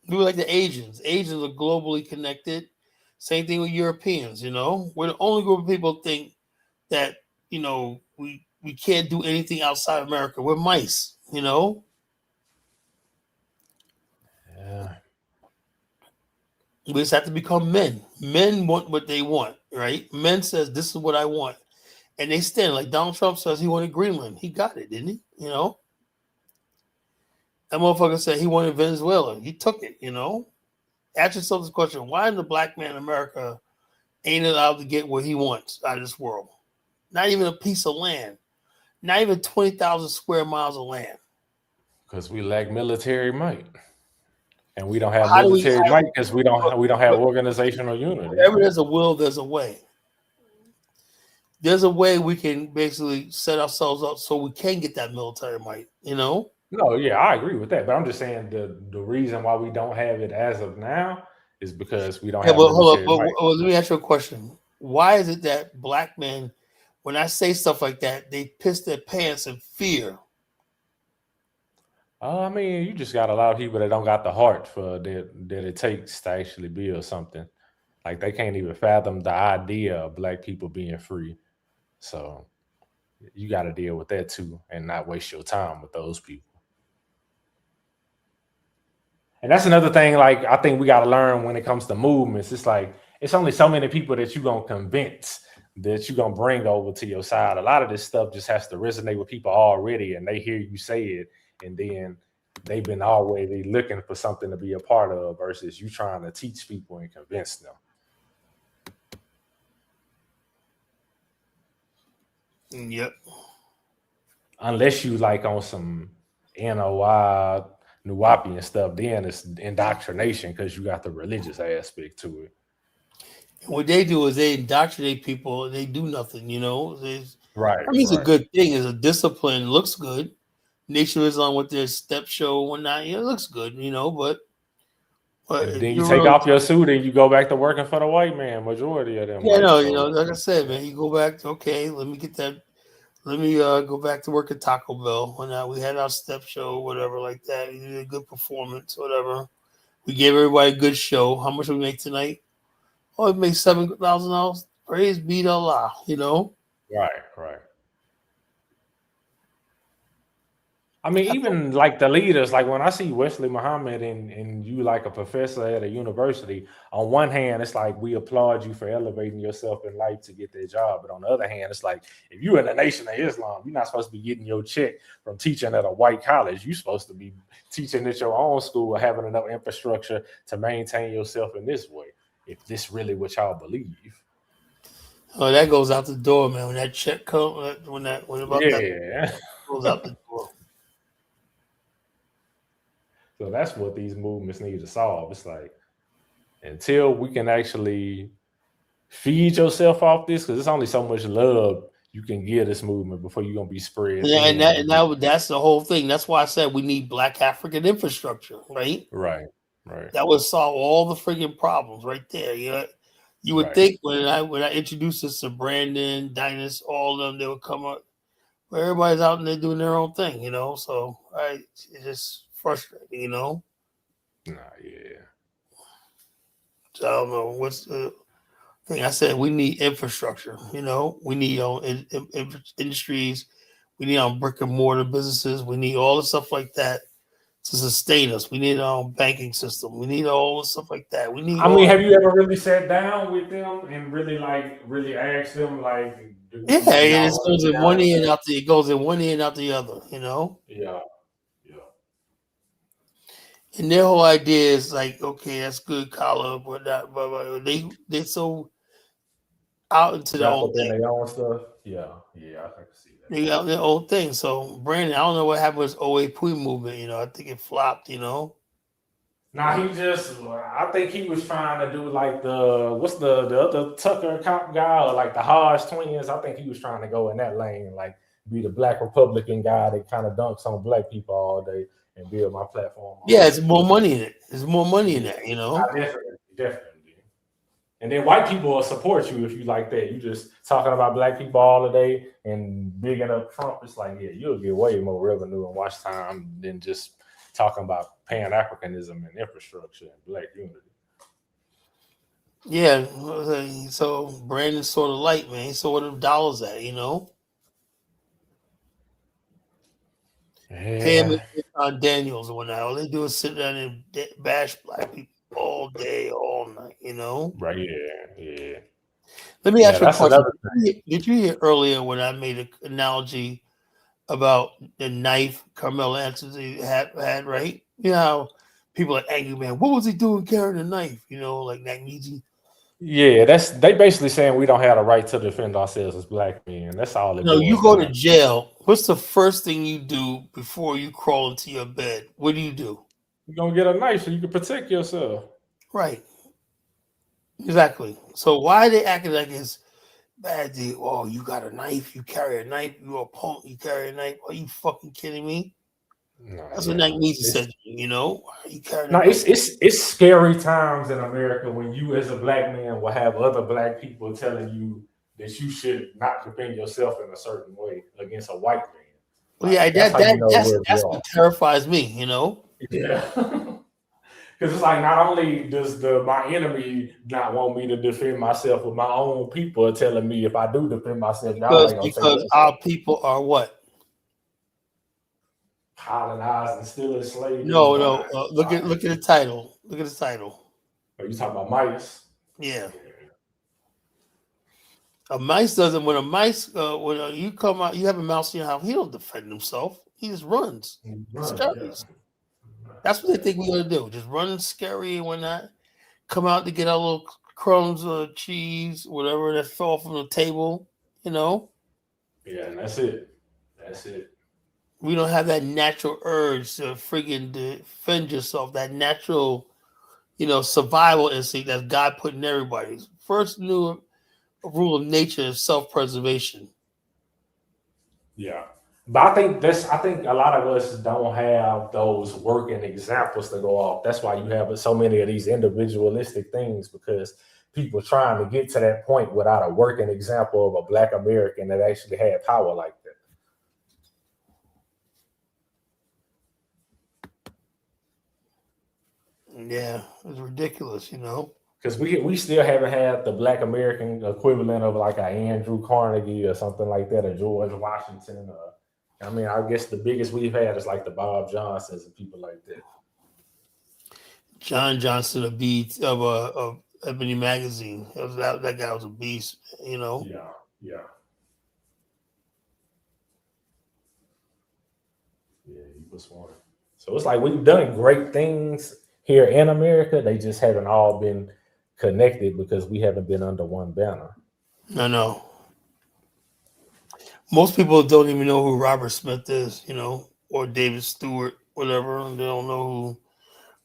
We were like the Asians. Asians are globally connected. Same thing with Europeans, you know? We're the only group of people think that, you know, we can't do anything outside America. We're mice, you know? Yeah. We just have to become men. Men want what they want, right? Men says, this is what I want. And they stand. Like Donald Trump says he wanted Greenland. He got it, didn't he? You know? That motherfucker said he wanted Venezuela. He took it, you know? Ask yourself this question. Why in the Black man in America ain't allowed to get what he wants out of this world? Not even a piece of land. Not even 20,000 square miles of land. Because we lack military might. And we don't have military might because we don't have organizational unity. Wherever there's a will, there's a way. There's a way we can basically set ourselves up so we can get that military might, you know? No, yeah, I agree with that. But I'm just saying the reason why we don't have it as of now is because we don't have military might. Well, let me ask you a question. Why is it that Black men, when I say stuff like that, they piss their pants in fear? I mean, you just got a lot of people that don't got the heart for that it takes to actually build something. Like they can't even fathom the idea of black people being free. So you got to deal with that too, and not waste your time with those people. And that's another thing. Like I think we got to learn when it comes to movements. It's like it's only so many people that you gonna convince that you gonna bring over to your side. A lot of this stuff just has to resonate with people already, and they hear you say it, and then they've been already looking for something to be a part of versus you trying to teach people and convince them. Yep. Unless you like on some NOI, Nuwapi stuff, then it's indoctrination because you got the religious aspect to it. What they do is they indoctrinate people and they do nothing, you know. Right. I mean, it's a good thing. It's a discipline. It looks good. Nation of Islam with their step show and whatnot. Yeah, it looks good, you know, but then you take off your suit and you go back to working for the white man. Majority of them. Yeah, no, you know, like I said, man, you go back to, okay, let me get that. Let me go back to work at Taco Bell. When we had our step show, whatever, like that. We did a good performance, whatever. We gave everybody a good show. How much did we make tonight? Oh, we made $7,000. Praise be to Allah, you know? Right. I mean, even like the leaders, like when I see Wesley Muhammad and you like a professor at a university, on one hand, it's like we applaud you for elevating yourself in life to get that job. But on the other hand, it's like if you're in the Nation of Islam, you're not supposed to be getting your check from teaching at a white college. You're supposed to be teaching at your own school or having enough infrastructure to maintain yourself in this way. If this really what y'all believe. Oh, that goes out the door, man. When that check comes, that goes out the door. So that's what these movements need to solve. It's like until we can actually feed yourself off this, because it's only so much love you can give this movement before you're gonna be spread. Yeah, and that's the whole thing. That's why I said we need Black African infrastructure, right? Right. That would solve all the freaking problems right there. You would think when I introduced this to Brandon, Dynas, all of them, they would come up. Well, everybody's out and they're doing their own thing, you know. So it's just frustrating, you know. Yeah. So I don't know what's the thing. I said we need infrastructure, you know. We need industries. We need brick and mortar businesses. We need all the stuff like that to sustain us. We need our own banking system. We need all the stuff like that. We need. I mean, have you ever really sat down with them and really asked them like? Yeah, it goes in one ear and out the. It goes in one ear and out the other. You know. Yeah. And their whole idea is like, okay, that's good, Kala, but that, but they're so out into their own thing. Their own stuff. Yeah, I can see that. They got their own thing. So Brandon, I don't know what happened with OAP movement. You know, I think it flopped. You know. Nah, I think he was trying to do like the other Tucker cop guy or like the Hodge twins. I think he was trying to go in that lane, like be the Black Republican guy that kind of dunks on black people all day and build my platform. Yeah, it's more money in it. There's more money in that, you know. Definitely. And then white people will support you if you like that. You just talking about black people all the day and bigging up Trump. It's like, yeah, you'll get way more revenue and watch time than just talking about Pan-Africanism and infrastructure and black unity. Yeah, so Brandon's sort of light, man. He saw where them dollars at, you know. Him and Daniels or whatnot. All they do is sit down and bash black people all day, all night, you know. Right? Yeah. Let me ask you a question. Did you hear earlier when I made an analogy about the knife Carmelo Anthony had, right? You know how people are angry, man. What was he doing carrying a knife? You know, like Nagneji. Yeah, they basically saying we don't have a right to defend ourselves as black men. That's all. No, you go to jail. What's the first thing you do before you crawl into your bed? What do? You're gonna get a knife so you can protect yourself. Right. Exactly. So why are they acting like it's bad? Oh, you got a knife. You carry a knife. You're a punk. You carry a knife. Are you fucking kidding me? No, that's what Nagneji said. You know, you carry. No, it's scary times in America when you, as a black man, will have other black people telling you that you should not defend yourself in a certain way against a white man. Well, yeah, That's how you know where we that's are. what terrifies me. You know. Yeah. Because it's like not only does my enemy not want me to defend myself, but my own people are telling me if I do defend myself, y'all ain't gonna take Because that our shit. people are what? Colonized and still enslaved. No, no. Look at the title. Look at the title. Are you talking about mice? Yeah. A mice doesn't. When a mice, you come out, you have a mouse in your house. He don't defend himself. He just runs. Scurries. That's what they think we're gonna do. Just run scary and whatnot. Come out to get our little crumbs of cheese, whatever that fell from the table. You know. Yeah, and that's it. That's it. We don't have that natural urge to friggin' defend yourself. That natural, survival instinct that God put in everybody. First new rule of nature is self-preservation. Yeah. But I think a lot of us don't have those working examples to go off. That's why you have so many of these individualistic things, because people trying to get to that point without a working example of a Black American that actually had power like that. Yeah, it's ridiculous, Because we still haven't had the Black American equivalent of like a Andrew Carnegie or something like that, or George Washington. I mean, I guess the biggest we've had is like the Bob Johnsons and people like that. John Johnson, a beat of Ebony Magazine. That guy was a beast, Yeah. Yeah, he was one. So it's like we've done great things here in America. They just haven't all been connected because we haven't been under one banner. No. Most people don't even know who Robert Smith is, or David Stewart, whatever. They don't know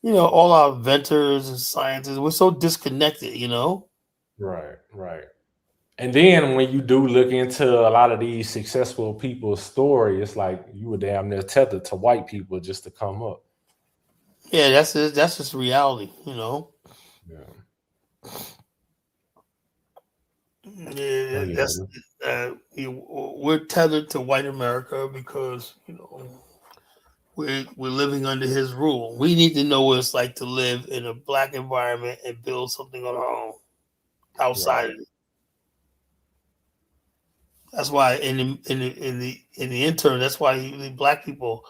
who, all our inventors and scientists. We're so disconnected, Right. And then when you do look into a lot of these successful people's story, it's like you were damn near tethered to white people just to come up. Yeah, that's just reality, Yeah. We're tethered to white America because we're living under his rule. We need to know what it's like to live in a Black environment and build something on our own outside of it. That's why in the interim, that's why the Black people,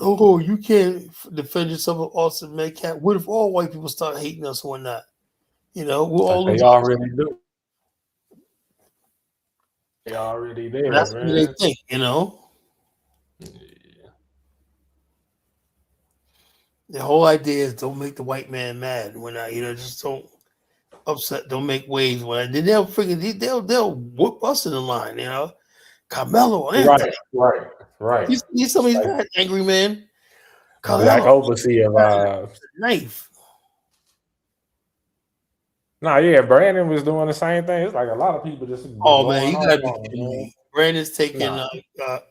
you can't defend yourself with Austin Metcalf. What if all white people start hating us or not? We'll all they already do. They already there. That's man. what they think, Yeah. The whole idea is don't make the white man mad. When just don't upset, don't make waves. When they'll whoop us in the line. Carmelo Anthony. Right. You some of these guys, angry man. Black overseer vibes. Knife. Yeah, Brandon was doing the same thing. It's like a lot of people just. Oh man, you gotta be kidding me. Brandon's taking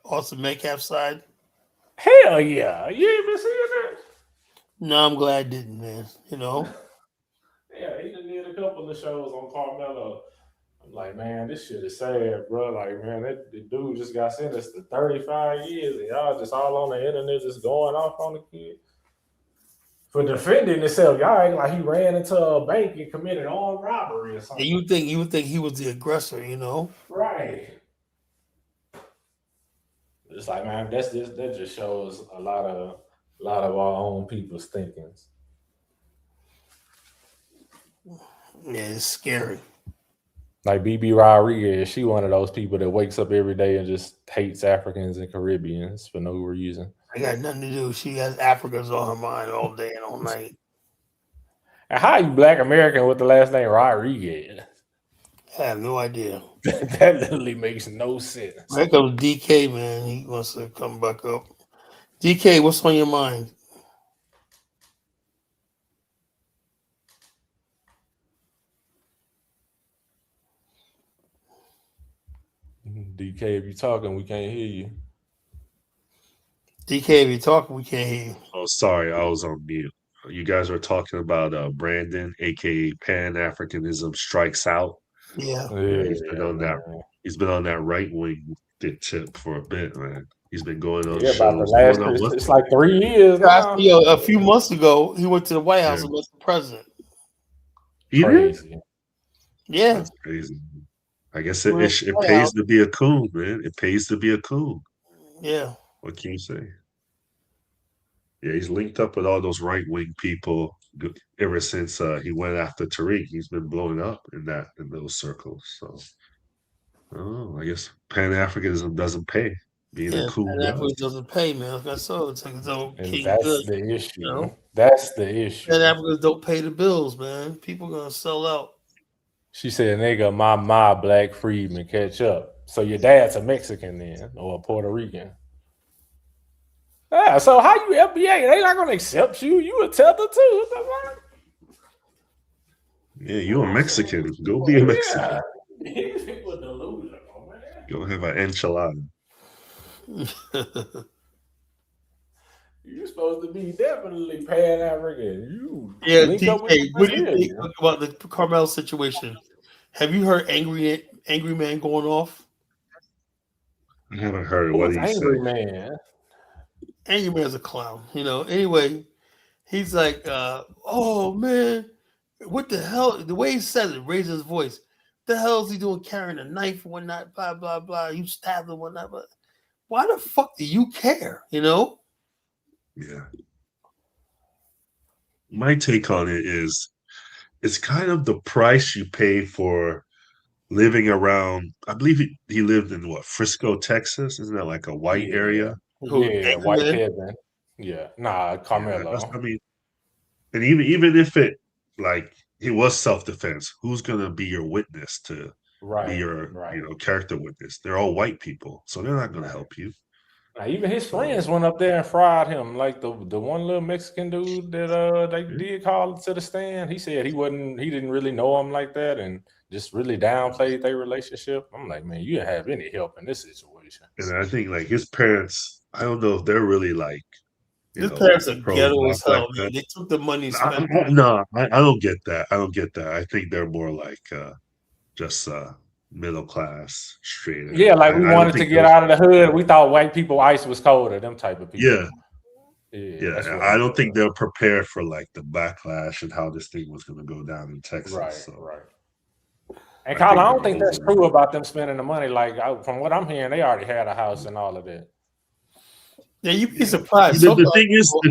Austin Metcalf's side. Hell yeah, you ain't been seeing that. No, I'm glad I didn't, man. Yeah, he done did a couple of shows on Carmelo. I'm like, man, this shit is sad, bro. Like, man, the dude just got sentenced to 35 years, and y'all just all on the internet just going off on the kid for defending himself. Y'all ain't like he ran into a bank and committed armed robbery or something. And you would think he was the aggressor, Right. It's like, man, that just shows a lot of our own people's thinkings. Yeah, it's scary. Like BB Rodriguez, she one of those people that wakes up every day and just hates Africans and Caribbeans for no reason. I got nothing to do. She has Africans on her mind all day and all night. And how you Black American with the last name Rodriguez? I have no idea. That literally makes no sense. There comes DK, man. He wants to come back up. DK, what's on your mind? DK, if you're talking, we can't hear you. DK, if you're talking, we can't hear you. Oh, sorry, I was on mute. You guys were talking about Brandon, aka Pan-Africanism Strikes Out. Yeah. He's been on that right wing tip for a bit, man. He's been going on Yeah, about the shows. last. Going on what? It's like 3 years now. Actually, a few months ago, he went to the White House Yeah. and met the president. He did? Crazy. Yeah, That's crazy. I guess Well, it White pays House. to be a coon, man. It pays to be a coon. Yeah. What can you say? Yeah, he's linked up with all those right wing people ever since he went after Tariq. He's been blowing up in those circles. So, I guess Pan Africanism doesn't pay. Being a Yeah, coon and does. Africa doesn't pay, man. That's all. It's like it's all And King that's Good. the issue. You know? That's the issue. And Africans don't pay the bills, man. People gonna sell out. She said, nigga, my black freedman catch up. So your dad's a Mexican then, or a Puerto Rican. Yeah, so how you FBA? They not gonna accept you. You a tether too. What the fuck? Yeah, you're a Mexican. Go be a Mexican. Yeah. These people are delusional, man. Go have an enchilada. You supposed to be definitely Pan African. You Yeah, link up with DJ, the what do you Brazilian. think about the Carmel situation? Have you heard Angry Man going off? I haven't heard. Who What was do you angry say? man? Angry Man's a clown, you know. Anyway, he's like, oh man, what the hell? The way he said it, raised his voice. The hell is he doing carrying a knife and whatnot? Blah blah blah. You stabbed him, whatnot. But why the fuck do you care? You know? Yeah. My take on it is it's kind of the price you pay for living around. I believe he lived in what, Frisco, Texas? Isn't that like a white area? Who, Yeah, Angry White Man? Kevin. Yeah, nah, Yeah, Carmelo. I mean, and even if it was self-defense, who's gonna be your witness to be Right, your right. character witness? They're all white people, so they're not gonna help you. Now, even his So friends went up there and fried him. Like the one little Mexican dude that they did call to the stand. He said he didn't really know him like that, and just really downplayed their relationship. I'm like, man, you didn't have any help in this situation. and I think like his parents, I don't know if they're really like His parents are ghetto pro-black as hell, like man. that. They took the money and spent it. No, I don't get that. I don't get that. I think they're more like just middle class, straight. Yeah, like we I don't wanted to think get those- out of the hood. We thought white people ice was colder. Them type of people. Yeah, yeah. That's what I it don't was. think they're prepared for like the backlash and how this thing was going to go down in Texas. Right, So right. And I Colin, think I don't they're think that's over it. true about them spending the money. Like from what I'm hearing, they already had a house and all of that. Yeah, you'd be surprised. The Some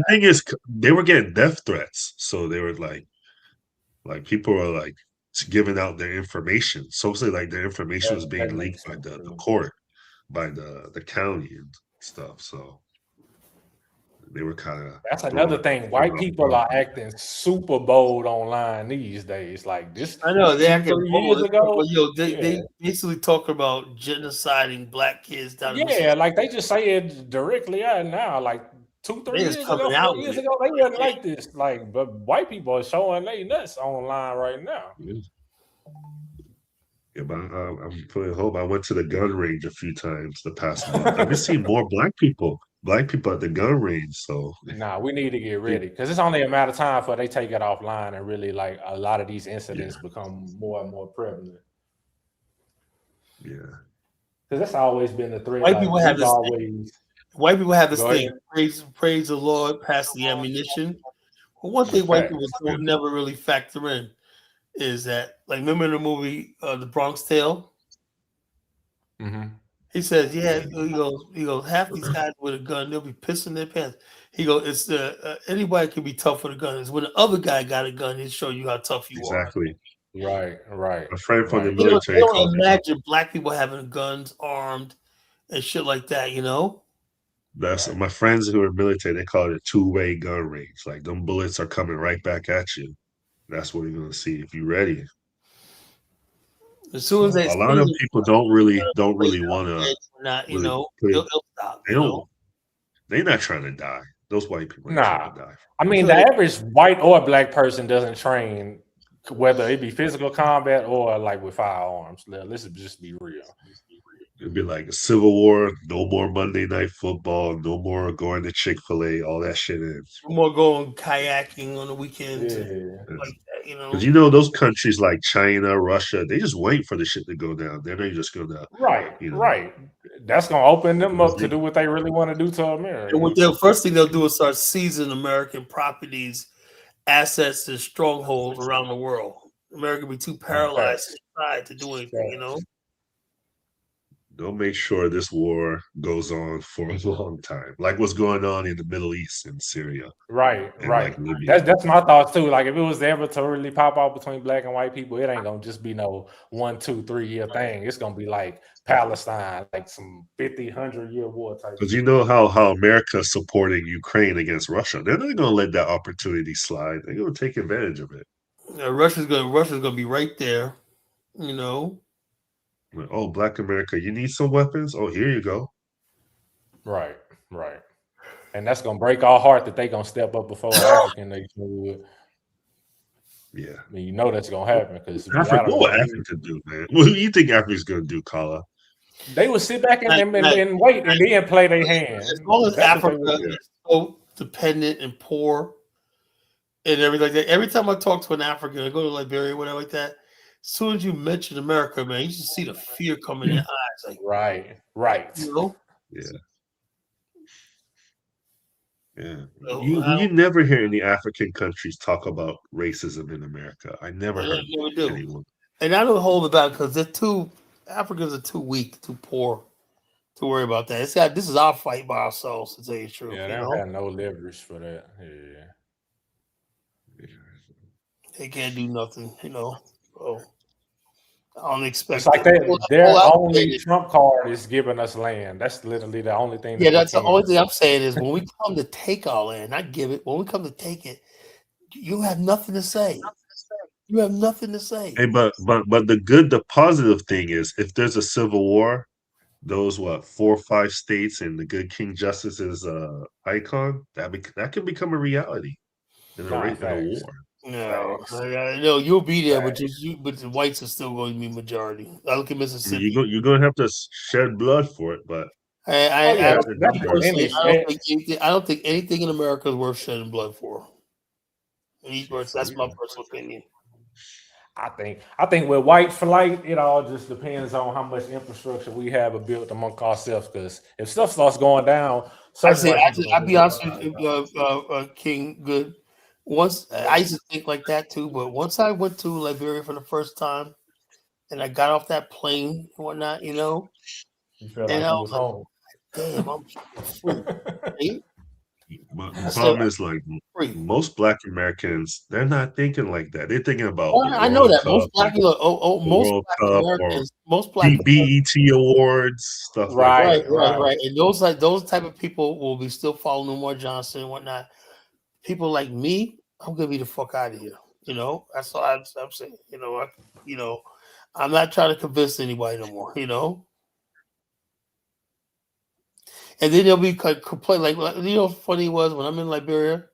thing is, they were getting death threats, so they were like people were like giving out their information. So say like their information was being That leaked makes by sense. the court, by the county and stuff. So they were kind of. That's another thing. White people are acting super bold online these days. Like this, I know they 2-3 acting years bold. ago. But, yo, they Yeah. basically talk about genociding black kids down in Yeah, like they just say it directly out now. Like 2-3 They years just ago, coming out 4 years with it. ago, they wasn't like this. Like, but white people are showing they nuts online right now. Yeah, but I'm putting hope. I went to the gun range a few times the past month. I've been seeing more black people at the gun range. So Nah, we need to get ready because it's only a matter of time before they take it offline and really like a lot of these incidents become more and more prevalent. yeah, Because that's always been the threat. White like, people have we've this always. White people have this Go thing. ahead. Praise the Lord, pass the ammunition. But one thing white people don't never really factor in is that, like, remember the movie The Bronx Tale? Mm-hmm. He says, "Yeah." He goes. Half these guys with a gun, they'll be pissing their pants. He goes, "It's anybody can be tough with a gun. It's when the other guy got a gun, he'll show you how tough you exactly. Right. A friend from the are." They military don't called it. imagine black people having guns, armed, and shit like that. You know? That's my friends who are military. They call it a two-way gun range. Like them bullets are coming right back at you. That's what you're gonna see if you're ready. As soon as they A lot of people don't really want to. not, you really know, play- they'll stop. They you don't. know? They're not trying to die. Those white people ain't Nah. trying to die. I mean, the average white or black person doesn't train, whether it be physical combat or like with firearms. Let's just be real. It'd be like a civil war. No more Monday Night Football. No more going to Chick-fil-A. All that shit is. More going kayaking on the weekends, Yeah. like that, you know. Because you know those countries like China, Russia, they just wait for the shit to go down. They're not just gonna Right, You know. right. that's gonna open them up to do what they really want to do to America. And what the first thing they'll do is start seizing American properties, assets, and strongholds around the world. America will be too paralyzed inside to do anything, you know? They'll make sure this war goes on for a long time, like what's going on in the Middle East and Syria. Right, and right. like Libya. That's my thoughts too. Like if it was ever to really pop out between black and white people, it ain't gonna just be no 1, 2, 3 year thing. It's gonna be like Palestine, like some 50, 100-year war type. Because you know how America's supporting Ukraine against Russia. They're not going to let that opportunity slide. They're going to take advantage of it. Russia's gonna be right there, you know. Like, oh, Black America, you need some weapons? Oh, here you go. Right, right. And that's gonna break our heart that they gonna step up before an African nation would. Yeah. I mean, you know that's gonna happen because What will Africa do, man? What do you think Africa's going to do, Kala? they would sit back and wait and then play their hand. As long as That's what Africa they would do. is so dependent and poor and everything like that. Every time I talk to an African, I go to Liberia, whatever like that. As soon as you mention America, man, you just see the fear come in their eyes. Like, Right. you know? Yeah. Yeah. So, You never hear any African countries talk about racism in America. I never heard never do. anyone. And I don't hold it back because Africans are too weak, too poor to worry about that. This is our fight by ourselves, to tell you the truth. Yeah, they don't have no leverage for that. Yeah. They can't do nothing, you know. So I don't expect It's like their only trump card is giving us land. That's literally the only thing. Yeah, that's the only thing I'm saying is when we come to take our land, not give it. When we come to take it, you have nothing to say. You have nothing to say. Hey, but the positive thing is if there's a civil war, those 4 or 5 states and the good King Justice is icon, that can become a reality in a war. No, you'll be there, but the whites are still going to be majority. I look at Mississippi. You're going to have to shed blood for it, but I don't think anything in America is worth shedding blood for. That's my personal opinion. I think with white flight, it all just depends on how much infrastructure we have built among ourselves. Because if stuff starts going down, I'll be honest with you, King Good. Once I used to think like that too, but once I went to Liberia for the first time, and I got off that plane and whatnot, you know, you felt like you was home. Damn, I'm free. But the problem is, like, most Black Americans, they're not thinking like that. They're thinking about. I know that most Black Americans, most Black BET awards, stuff like that. Right. And those type of people will be still following Umar Johnson and whatnot. People like me, I'm gonna be the fuck out of here. You know, that's all I'm saying. You know, I'm not trying to convince anybody no more. You know. And then they'll be complain like you know. Funny was when I'm in Liberia,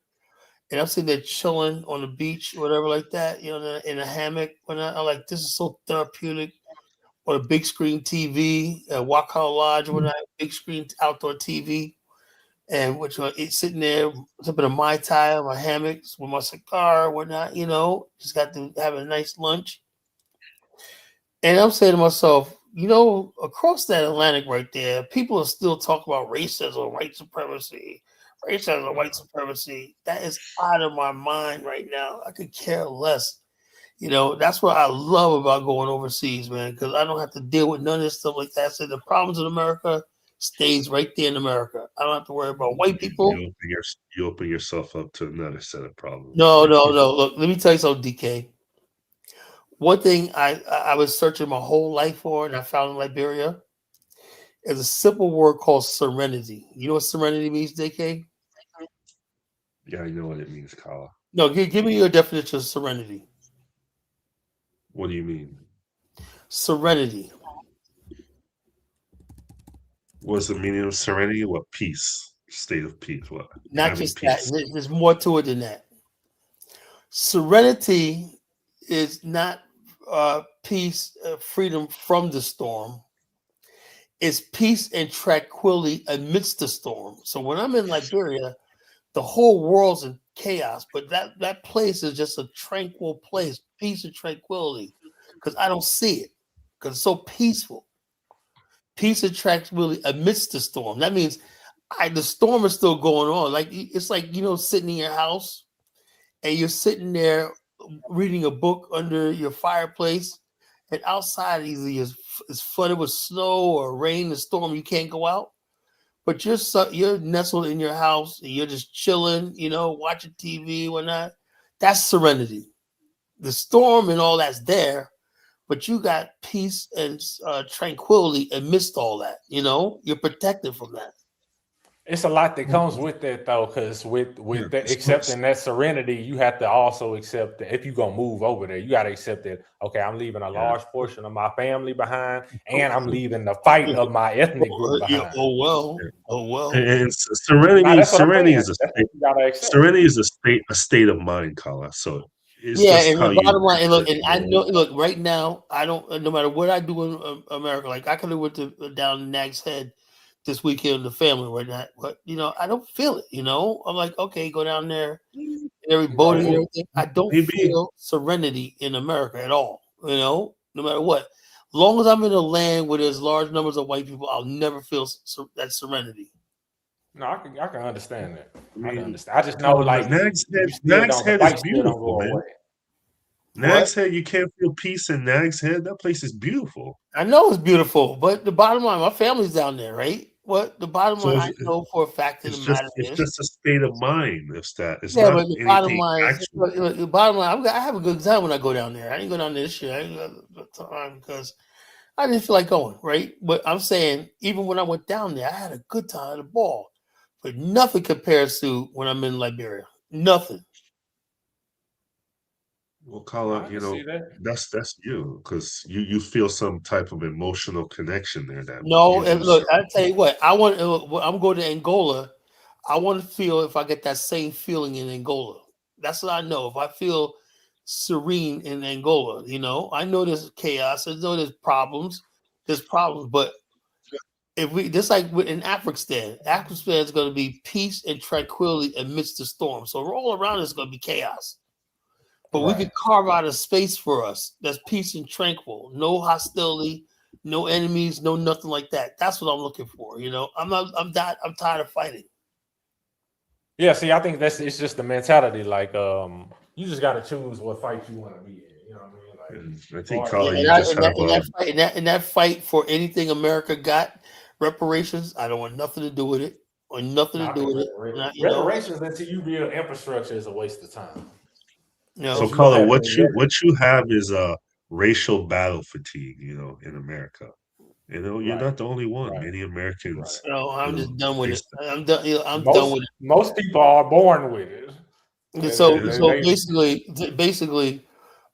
and I'm sitting there chilling on the beach, whatever like that. You know, in a hammock. When I'm like, this is so therapeutic. On a big screen TV, Wakala Lodge, when I big screen outdoor TV, and which it's sitting there, sipping a Mai Tai on my hammocks with my cigar, whatnot. You know, just got to have a nice lunch. And I'm saying to myself, you know, across that Atlantic right there, people are still talking about racism, white supremacy. That is out of my mind right now. I could care less. You know, that's what I love about going overseas, man, because I don't have to deal with none of this stuff like that. So the problems in America stays right there in America. I don't have to worry about white people. You open yourself up to another set of problems. No. Look, let me tell you something, DK. One thing I was searching my whole life for, and I found in Liberia, is a simple word called serenity. You know what serenity means, DK? Yeah, I know what it means, Kala. No, give me your definition of serenity. What do you mean? Serenity. What's the meaning of serenity? What? Peace. State of peace. What? Not just peace. That. There's more to it than that. Serenity is not peace, freedom from the storm. It's peace and tranquility amidst the storm. So when I'm in Liberia, the whole world's in chaos, but that place is just a tranquil place, peace and tranquility, because I don't see it, because it's so peaceful. peace and tranquility amidst the storm. That means the storm is still going on. Like it's like sitting in your house and you're sitting there reading a book under your fireplace, and outside either it's flooded with snow or rain, a storm, you can't go out. But you're nestled in your house and you're just chilling, watching TV, whatnot. That's serenity. The storm and all that's there, but you got peace and tranquility amidst all that. You're protected from that. It's a lot that comes with that though, because with that accepting that serenity, you have to also accept that if you're gonna move over there, you gotta accept that, okay, I'm leaving a large portion of my family behind, and I'm leaving the fight of my ethnic group behind. Oh well. And serenity is a state of mind, Kala. So it's and the bottom line, and I know, look, right now, I don't. No matter what I do in America, like I could have went down to Nag's Head this weekend with the family right now, but I don't feel it. I'm like, okay, go down there, every boating and everything. I don't feel serenity in America at all. No matter what, as long as I'm in a land where there's large numbers of white people, I'll never feel that serenity. No, I can understand that. I can understand. I just know, like, Nag's Head is beautiful, man. Nag's Head, you can't feel peace in Nag's Head. That place is beautiful. I know it's beautiful, but the bottom line, my family's down there, right? What the bottom line, I know for a fact that it's just a state of mind. It's not but the bottom line, the bottom line, I have a good time when I go down there. I didn't go down there this year. I didn't go the time because I didn't feel like going, right? But I'm saying, even when I went down there, I had a good time, I had a ball. But nothing compares to when I'm in Liberia. Nothing. Well, Kala, that's you, because you feel some type of emotional connection there. And look, I tell you what, I'm going to Angola. I want to feel if I get that same feeling in Angola. That's what I know. If I feel serene in Angola, I know there's chaos. I know there's problems. But if we just like in Afghanistan is going to be peace and tranquility amidst the storm. So all around us is going to be chaos. But we can carve out a space for us that's peace and tranquil, no hostility, no enemies, no nothing like that. That's what I'm looking for. I'm tired of fighting. Yeah, see, I think it's just the mentality. Like, you just got to choose what fight you want to be in. You know what I mean? Like, I think, Kala, in that fight for anything America got, reparations, I don't want nothing to do with it, or nothing to do with it. Reparations until you build infrastructure is a waste of time. So, Kala, what you have is a racial battle fatigue, in America. You're not the only one. Many Americans. No, I'm just done with it. I'm done with it. Most people are born with it. So basically,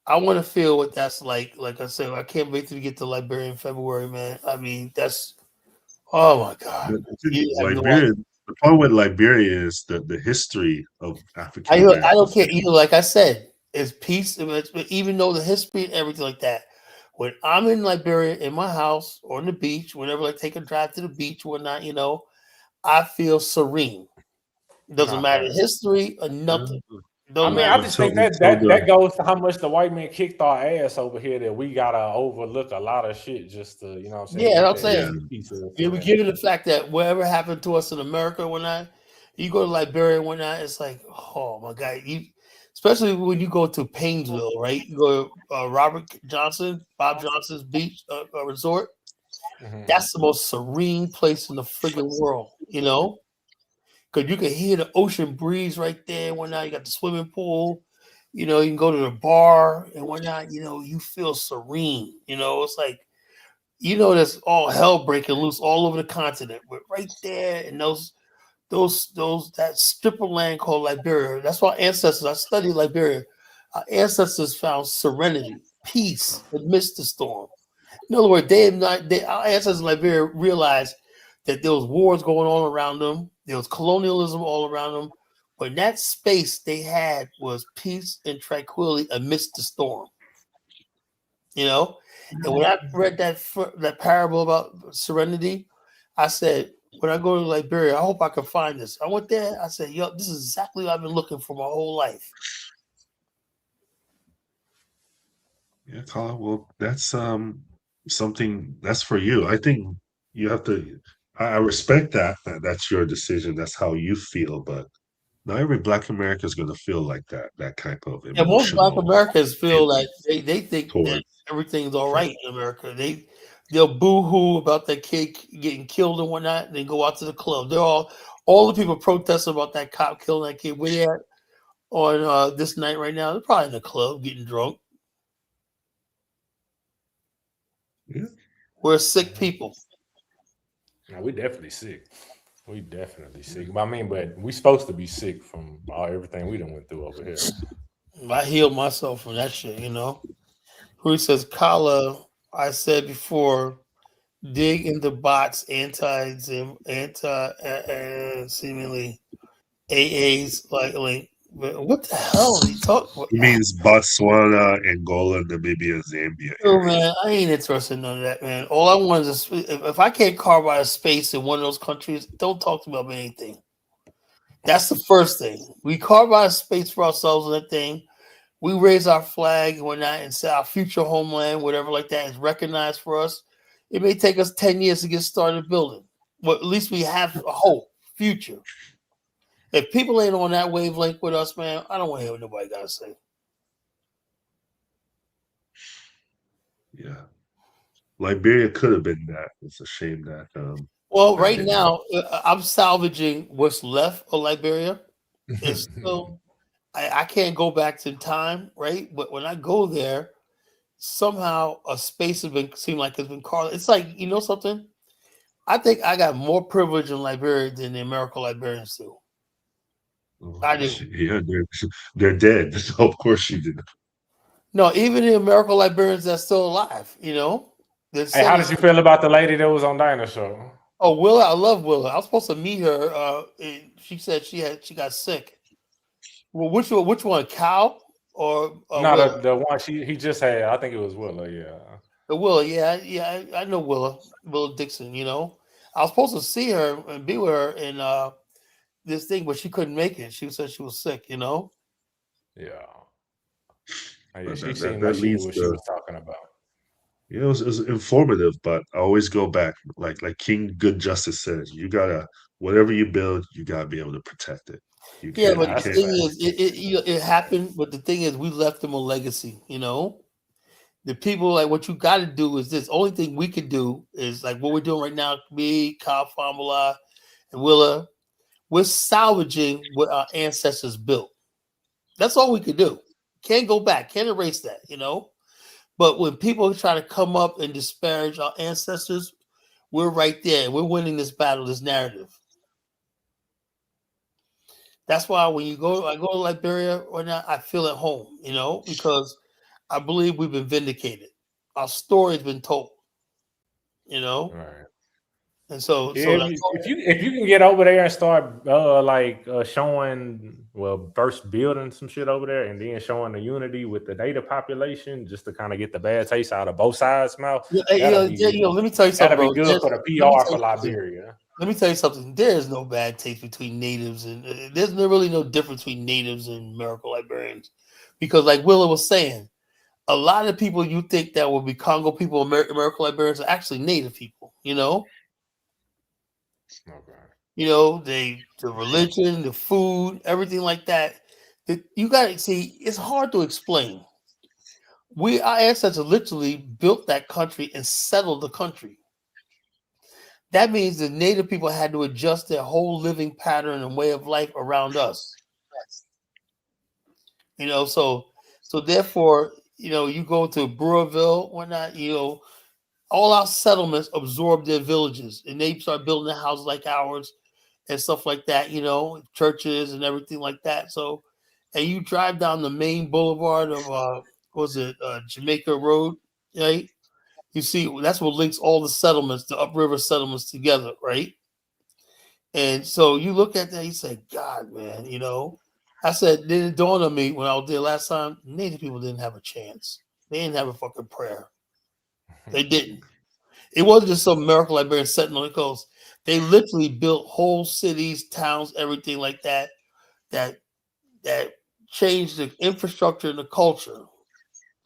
I want to feel what that's like. Like I said, I can't wait to get to Liberia in February, man. I mean, oh my God. Liberia. The problem with Liberia is the history of African. I don't care. Like I said, it's peace. Even though the history and everything like that, when I'm in Liberia in my house or on the beach, whenever I take a drive to the beach or whatnot, I feel serene. Doesn't matter history or nothing. I just think that goes to how much the white man kicked our ass over here that we gotta overlook a lot of shit just to, what I'm saying? Yeah, I'm saying. We're given the fact that whatever happened to us in America when you go to Liberia when it's like, oh my God, especially when you go to Painesville, right? You go to Bob Johnson's beach resort. Mm-hmm. That's the most serene place in the friggin' world, because you can hear the ocean breeze right there. Whatnot, you got the swimming pool. You can go to the bar and whatnot. You feel serene. It's like, there's all hell breaking loose all over the continent. But right there in that strip of land called Liberia. That's why I studied Liberia. Our ancestors found serenity, peace amidst the storm. In other words, our ancestors in Liberia realized that there was wars going on around them. There was colonialism all around them. But that space they had was peace and tranquility amidst the storm. And when I read that parable about serenity, I said, when I go to Liberia, I hope I can find this. I went there. I said, this is exactly what I've been looking for my whole life. Yeah, Kala, well, that's something that's for you. I think you have to. I respect that's your decision. That's how you feel, but not every Black American is going to feel like that. That type of And most Black emotional Americans feel like feeling they think that towards. everything's all right in America. They'll boo-hoo about that kid getting killed and whatnot, and they go out to the club. They're all the people protesting about that cop killing that kid. Where they at on this night right now? They're probably in the club getting drunk. Yeah. We're sick people. No, we definitely sick. We definitely sick. I mean, but we supposed to be sick from everything we done went through over here. I healed myself from that shit, you know. Who says, Kala, I said before, dig into bots, seemingly AAs, like, what the hell are you talking It about? means Botswana, Angola, Namibia, Zambia Oh, area. man, I ain't interested in none of that, man. All I want is if I can't carve out a space in one of those countries, don't talk to me about anything. That's the first thing. We carve out a space for ourselves in that thing. We raise our flag and whatnot and say our future homeland, whatever like that, is recognized for us. It may take us 10 years to get started building. But at least we have a hope, future. If people ain't on that wavelength with us, man, I don't want to hear what nobody got to say. Yeah. Liberia could have been that. It's a shame that Well, that right didn't happen. now, I'm salvaging what's left of Liberia. It's still, I can't go back to time, right? But when I go there, somehow a space has been seemed like it's been carved. It's like, you know something? I think I got more privilege in Liberia than the American Liberians do. I do. Yeah, they're dead. So of course you did. No, even the American Liberians that's still alive, you know, they're Hey, how sending. did you feel about the lady that was on Dinah show? Oh, Willa, I love Willa. I was supposed to meet her. And she said she got sick. Well, which one, Cal or No, Willa? the one he just had. I think it was Willa. Yeah. The Willa, yeah, I know Willa Dixon. You know, I was supposed to see her and be with her in this thing, but she couldn't make it. She said she was sick. You know. Yeah. Yeah, But she that seemed like she knew leads what she to was talking about. it was informative, but I always go back, like King Good Justice says, you gotta whatever you build, you gotta be able to protect it. Yeah, Yeah, but You the that's a can't. thing fact. is, it happened. But the thing is, we left them a legacy. You know, the people like what you got to do is this. Only thing we could do is like what we're doing right now. Me, Kyle Famula, and Willa. We're salvaging what our ancestors built. That's all we could do. Can't go back. Can't erase that. You know. But when people try to come up and disparage our ancestors, we're right there. We're winning this battle, this narrative. That's why when I go to Liberia or not, I feel at home, you know, because I believe we've been vindicated. Our story's been told, you know, Right. and so Yeah, if you can get over there and start showing first building some shit over there and then showing the unity with the native population just to kind of get the bad taste out of both sides' mouth, that'll be let me tell you something, bro. good for the Let me PR tell for you something. Liberia. Let me tell you something. There is no bad taste between natives and there's really no difference between natives and American Liberians, because like Willa was saying, a lot of people you think that will be Congo people, American Liberians are actually native people. You know. Okay. You know, the religion, the food, everything like that. You got to see. It's hard to explain. Our ancestors literally built that country and settled the country. That means the native people had to adjust their whole living pattern and way of life around us. You know, so therefore, you know, you go to Brewerville, whatnot. You know, all our settlements absorbed their villages, and they start building a house like ours and stuff like that, you know, churches and everything like that. So, and you drive down the main boulevard of Jamaica Road, right? You see that's what links all the settlements, the upriver settlements together, right? And so you look at that, you say, God, man, you know. I said, it didn't dawn on me when I was there last time, Native people didn't have a chance. They didn't have a fucking prayer. They didn't. It wasn't just some miracle Liberian sitting on the coast. They literally built whole cities, towns, everything like that, that changed the infrastructure and the culture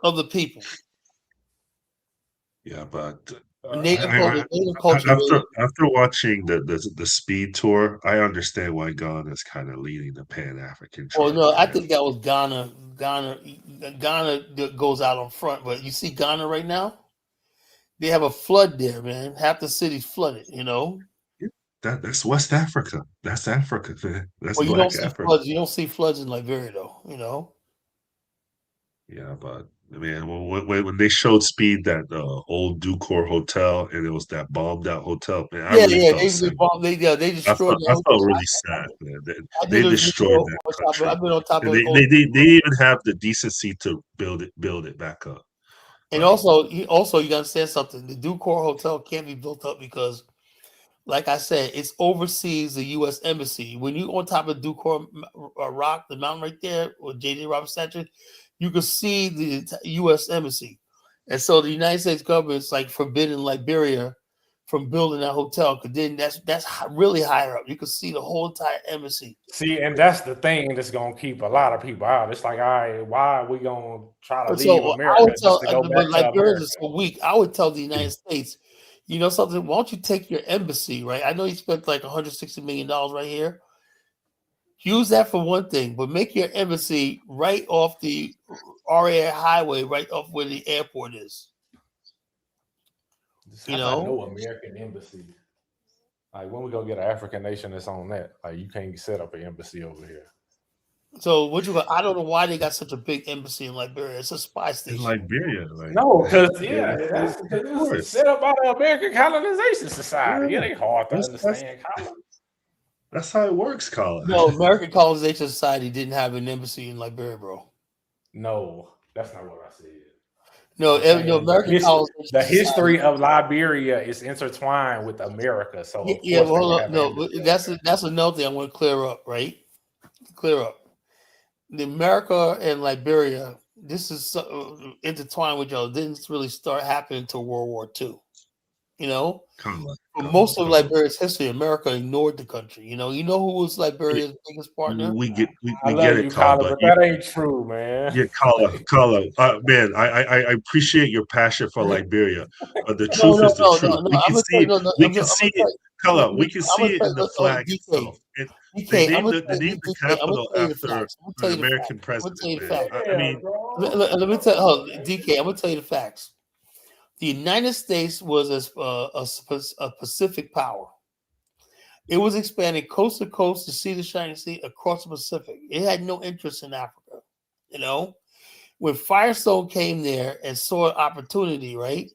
of the people. Yeah, but Native culture, after watching the speed tour, I understand why Ghana is kind of leading the Pan African Well, no, tribes I there. think that was Ghana. Ghana goes out on front, but you see Ghana right now, they have a flood there, man. Half the city's flooded. You know. Yeah, that's West Africa. That's Africa, man. That's Well, you don't Black see Africa. floods. You don't see floods in Liberia, though. You know. Yeah, but man, when they showed Speed that old Ducor hotel and it was that bombed out hotel, man, I Yeah, really yeah. felt sad. They destroyed the I hotel. felt really sad, man. I They did a destroyed video that on top of. country, I've been on top and of it. they even have the decency to build it back up. And But also, you got to understand something. The Ducor Hotel can't be built up because, like I said, it's oversees the U.S. Embassy. When you on top of Ducor Rock, the mountain right there, with J.J. Roberts statue, you can see the U.S. Embassy. And so the United States government's like forbidding Liberia from building that hotel because then that's really higher up. You can see the whole entire embassy. See, and that's the thing that's gonna keep a lot of people out. It's like, all right, why are we gonna try to leave So I America would tell, just to go but back to Liberians America? are so weak. I would tell the United States, you know something? Why don't you take your embassy, right? I know you spent like $160 million right here. Use that for one thing, but make your embassy right off the RA highway, right off where the airport is. You know, no American embassy. Like when we go get an African nation that's on that, like you can't set up an embassy over here. So what you got? I don't know why they got such a big embassy in Liberia. It's a spy station. in Liberia, like No, because of it was course. set up by the American Colonization Society. Yeah. It ain't hard to That's- understand. That's how it works, Colin. No, American Colonization Society didn't have an embassy in Liberia, bro. No, that's not what I said. No, American Colonization the Society. history of Liberia is intertwined with America. So of Yeah, course well, they would hold have on. No, an but embassy. that's another thing I want to clear up, right? Clear up. The America and Liberia, this is intertwined with y'all. Didn't really start happening until World War II. You know, for most of Liberia's history, America ignored the country. You know who was Liberia's biggest partner? We get I love it, you, Colin, but that ain't true, man. Yeah, Colin, man, I appreciate your passion for Liberia, but the truth is the truth. We can see it. We can see it, Colin. We can see it in the flag itself. They named the capital after an American president. Man. I mean, let me tell you, DK. I'm gonna tell you the facts. The United States was a Pacific power. It was expanding coast to coast to sea to shining sea across the Pacific. It had no interest in Africa. You know, when Firestone came there and saw an opportunity, right?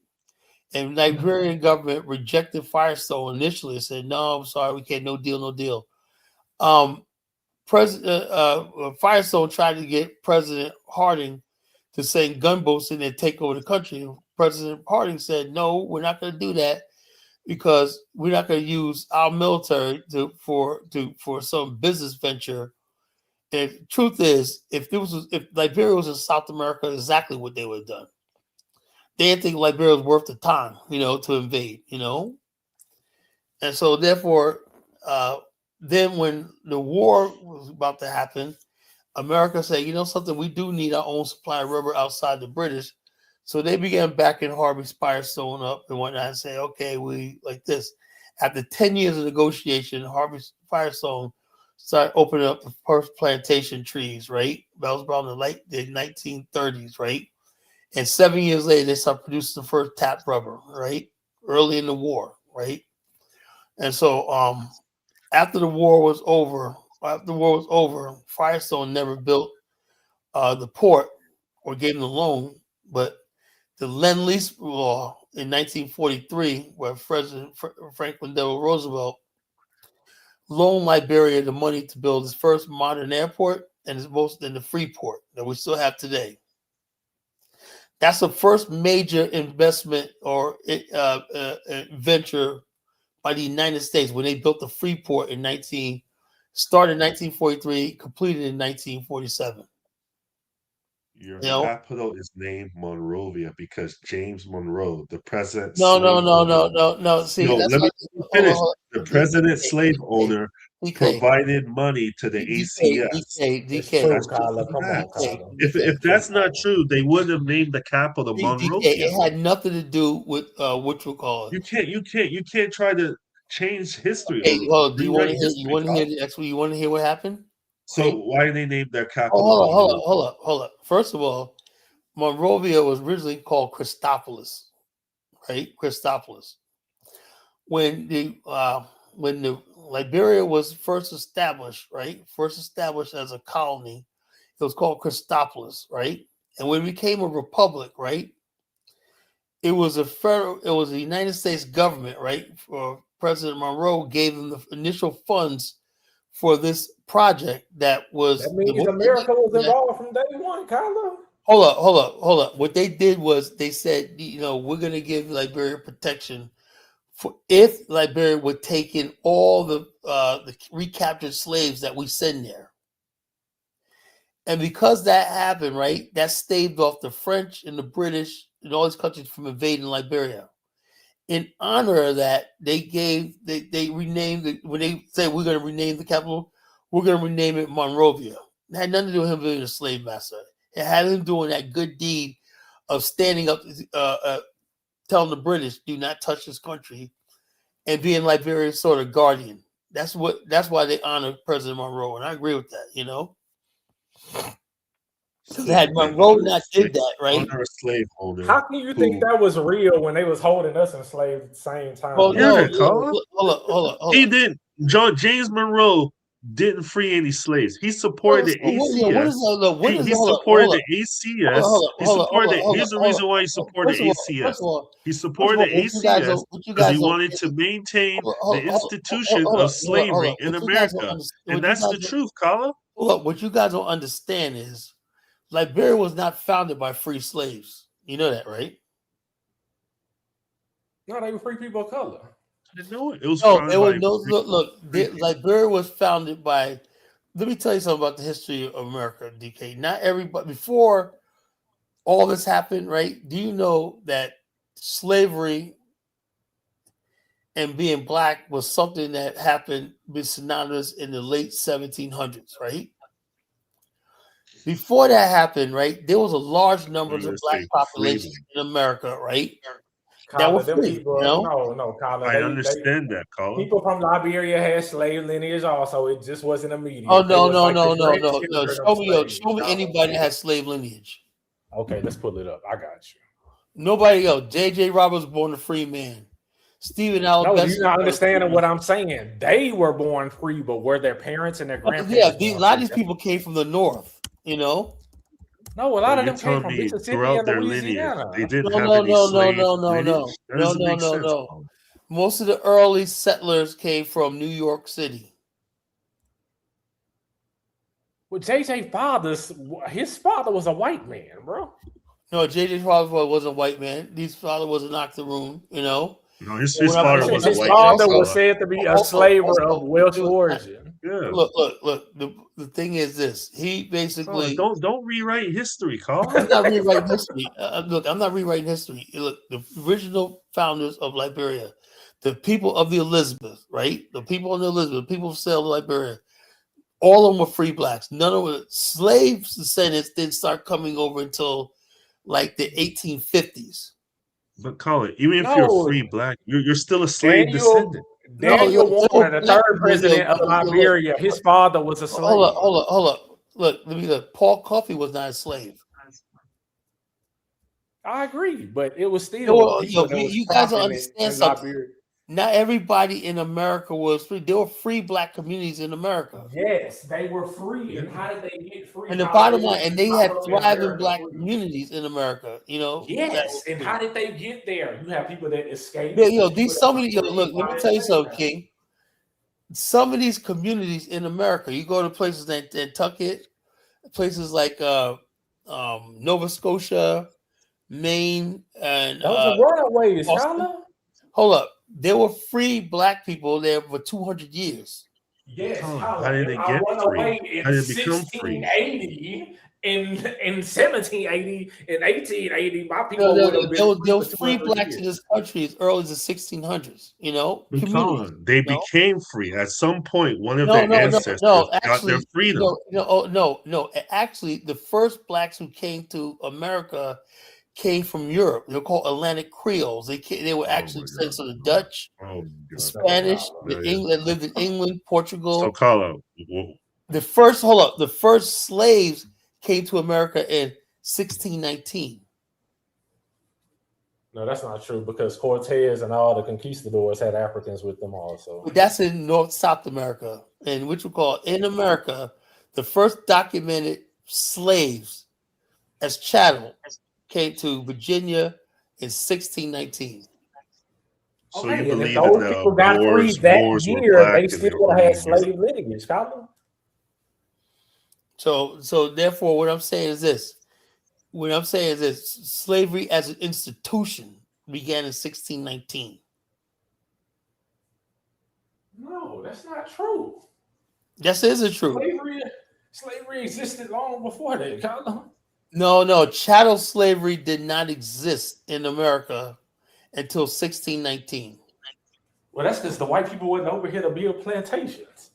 And Liberian government rejected Firestone initially and said, "No, I'm sorry, we can't. No deal, no deal." President Firestone tried to get President Harding to send gunboats in and take over the country. President Harding said, "No, we're not going to do that because we're not going to use our military for some business venture." And the truth is, if Liberia was in South America, exactly what they would have done. They didn't think Liberia was worth the time, to invade, And so therefore, then when the war was about to happen, America said, you know something, we do need our own supply of rubber outside the British. So they began backing Harvey Firestone up and whatnot and say, okay, we like this. After 10 years of negotiation, Harvey Firestone started opening up the first plantation trees, right? That was around the 1930s, right? And 7 years later, they started producing the first tap rubber, right? Early in the war, right? And so after the war was over, Firestone never built the port or gave them the loan, but the Lend-Lease law in 1943, where President Franklin Delano Roosevelt loaned Liberia the money to build its first modern airport and its most in the free port that we still have today. That's the first major investment or venture by the United States when they built the Freeport started in 1943, completed in 1947. Your capital is named Monrovia because James Monroe, the president. No. See, let me finish. The president slave owner provided money to the ACS. It's DK. true, That's just Kyler. a Come on, fact. Kyler. If that's not true, they wouldn't have named the capital Monrovia. It had nothing to do with what you call it. You can't try to change history Hey, or well, do you want to rewrite hear? history. You want to Kyle. hear the actually? You want to hear what happened? So why did they name their capital? Hold up. First of all, Monrovia was originally called Christopolis, right? Christopolis. When the Liberia was first established, right? First established as a colony, it was called Christopolis, right? And when it became a republic, right? It was the United States government, right? For President Monroe gave them the initial funds for this project that was. That means America was involved from day one, Kyler. Hold up. What they did was they said, we're going to give Liberia protection for if Liberia would take in all the recaptured slaves that we send there. And because that happened, right, that staved off the French and the British and all these countries from invading Liberia. In honor of that, they renamed it. When they said we're going to rename the capital, we're going to rename it Monrovia. It had nothing to do with him being a slave master. It had him doing that good deed of standing up, telling the British, "Do not touch this country," and being Liberia's sort of guardian. That's why they honored President Monroe, and I agree with that. Had Monroe not did that, right? Honor a slaveholder. How can you think that was real when they was holding us enslaved at the same time? Well, hold up. He didn't. James Monroe didn't free any slaves. He supported the ACS. He supported the ACS. Here's the reason why he supported the ACS. He supported the ACS because he wanted to maintain the institution of slavery in America. And that's the truth, Kala. Look, what you guys don't understand is Liberia was not founded by free slaves. You know that, right? No, they were free people of color. I didn't know it. It was Liberia was founded by. Let me tell you something about the history of America, DK. Not everybody before all this happened, right? Do you know that slavery and being black was something that happened with synonymous in the late 1700s, right? Before that happened, right, there was a large number of black population in America, right? Kyler, Kyler. I understand that, Kyler. People from Liberia had slave lineage also. It just wasn't immediate. Oh, no. Show me anybody that has slave lineage. Okay, let's pull it up. I got you. Nobody else. J.J. Roberts was born a free man. Stephen Allen. No, you're not understanding what I'm saying. They were born free, but were their parents and their grandparents? Yeah, a lot of these people came from the north, No, a lot of them came from Mississippi and Louisiana. They didn't have any slave lineage. No. Most of the early settlers came from New York City. Well, JJ his father was a white man, bro. No, JJ's father wasn't a white man. His father was an octoroon, No, his father was a white man. His father was said to be a slaver of Welsh origin. Yeah. Look. The thing is this: he basically don't rewrite history, Carl. I'm not rewriting history. I'm not rewriting history. Look, the original founders of Liberia, the people of the Elizabeth, right? The people of the Elizabeth, the people of Sale, Liberia, all of them were free blacks. None of the slave descendants didn't start coming over until like the 1850s. But Colin, even if you're a free black, you're still a slave descendant. Daniel Warner, the third president of Liberia, his father was a slave. Hold up. Look, let me look. Paul Coffey was not a slave. I agree, but it was still. You guys don't understand something. Not everybody in America was free. There were free black communities in America. Yes, they were free. And how did they get free? And the bottom line, and they had thriving black communities in America. Yes, and how did they get there? You have people that escaped. Look, let me tell you something, King. Some of these communities in America, you go to places like Nantucket, places like Nova Scotia, Maine, and those are runaways, hold up. There were free black people there for 200 years. Yes. How did they get free? How did they become free? 1680, in 1780 and 1880, my No, people no, would no, have been there was, free there for was free 200 blacks in years. this country as early as the 1600s. You know, But communities. Colin, they You know? became free. At some point, one of No, their no, no, ancestors no. got their Actually, freedom. no. Actually, the first blacks who came to America came from Europe. They're called Atlantic Creoles. They were Oh actually my descendants of the God. Dutch, Oh the God. No, Spanish, Carla. the Yeah, yeah. English that lived in England, So Portugal. Colin, The first hold up, the first slaves came to America in 1619. No, that's not true because Cortez and all the conquistadors had Africans with them also. But that's in North South America, and which we call in America, the first documented slaves as chattel came to Virginia in 1619. so you Okay, and if believe in those people got free that Boers were year, black they in still the would have early had years? slave lineage, Carla. So therefore, what I'm saying is this: slavery as an institution began in 1619. No, that's not true. This isn't true. Slavery existed long before that, Carla. No, chattel slavery did not exist in America until 1619. Well, that's because the white people wasn't over here to build plantations.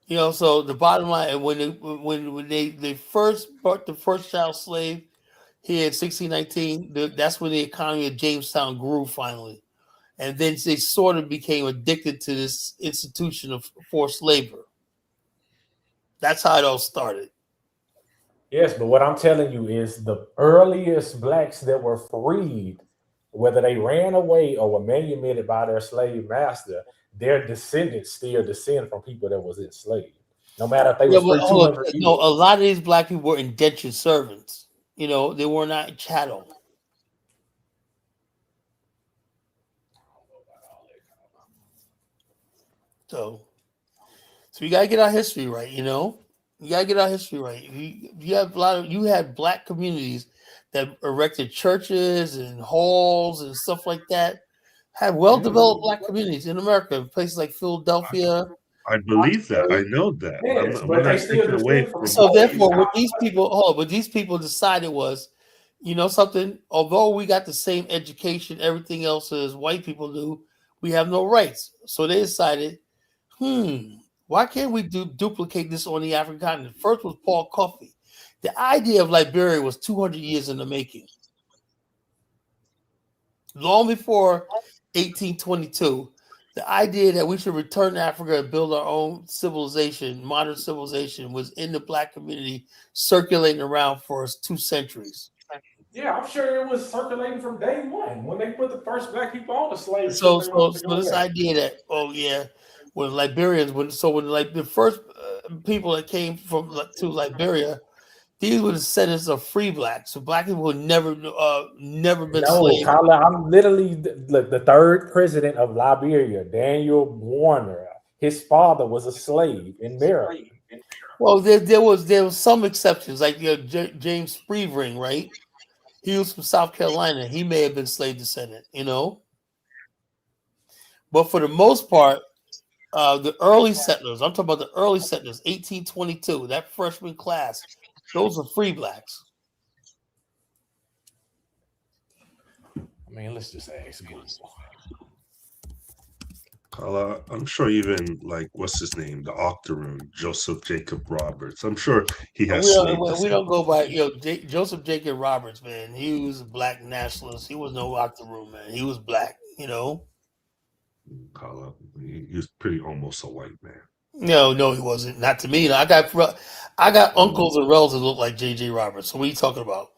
You know, so the bottom line, and when they first brought the first child slave here in 1619, that's when the economy of Jamestown grew finally, and then they sort of became addicted to this institution of forced labor. That's how it all started. Yes, but what I'm telling you is the earliest blacks that were freed, whether they ran away or were manumitted by their slave master, their descendants still descend from people that was enslaved. No matter if they Yeah, was but free hold on. 200 years. No, a lot of these black people were indentured servants. You know, they were not chattel. So you gotta get our history right. You know, you gotta get our history right. You have you had black communities that erected churches and halls and stuff like that. Had well-developed black communities in America, places like Philadelphia. I believe that. I know that. Yes, We're but they not still taking away descend from. from So slaves. therefore, what these people decided was, you know something, although we got the same education, everything else as white people do, we have no rights. So they decided, why can't we duplicate this on the African continent? First was Paul Coffey. The idea of Liberia was 200 years in the making. Long before 1822, the idea that we should return to Africa and build our own civilization, modern civilization, was in the black community circulating around for 2 centuries. Yeah, I'm sure it was circulating from day one when they put the first black people on the slave ship. So they wanted to go this there. idea that when Liberians, when the first people that came to Liberia, these were descendants of free blacks, so black people who never been No, slaves. Tyler, I'm literally the third president of Liberia, Daniel Warner. His father was a slave in Maryland. Well, there was some exceptions, like James Sprevering, right? He was from South Carolina. He may have been slave descendant, you know. But for the most part, the early settlers, I'm talking about the early settlers, 1822, that freshman class, those are free blacks. I mean, let's just ask Google. I'm sure even like what's his name, the Octoroon, Joseph Jacob Roberts. I'm sure he has slave We don't go descendants. by Joseph Jacob Roberts, man. He was a black nationalist. He was no Octoroon, man. He was black, you know. Carla, he was pretty almost a white man. No, he wasn't. Not to me. I got uncles and relatives that look like J.J. Roberts. So what are you talking about?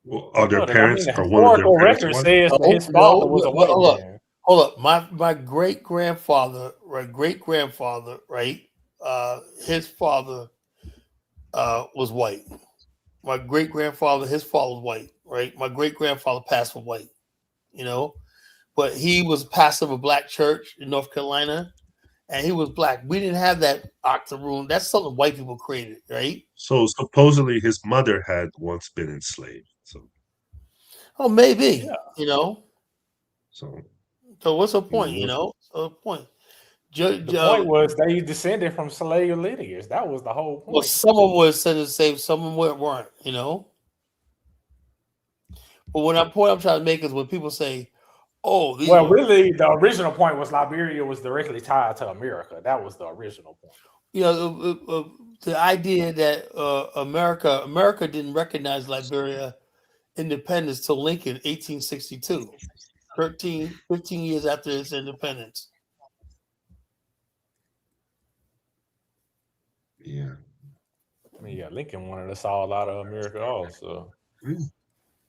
Well, are their No, parents the or one of their historical parents record white? says that his father was a white man. Hold up. My great grandfather, right? His father was white. My great grandfather, his father was white, right? My great grandfather passed for white, you know, but he was pastor of a black church in North Carolina, and he was black. We didn't have that octoroon. That's something white people created, right? So supposedly his mother had once been enslaved. Oh, maybe, you know. So what's the point, you know? So the point. The point was they descended from slave lineage. That was the whole point. Well, some of them were said the same, some of them weren't, you know. But what I'm trying to make is when people say, "Oh, really, the original point was Liberia was directly tied to America." That was the original point. You know, the idea that America didn't recognize Liberia independence till Lincoln, 1862, 15 years after its independence. Yeah. I mean, yeah, Lincoln wanted us all out of America also.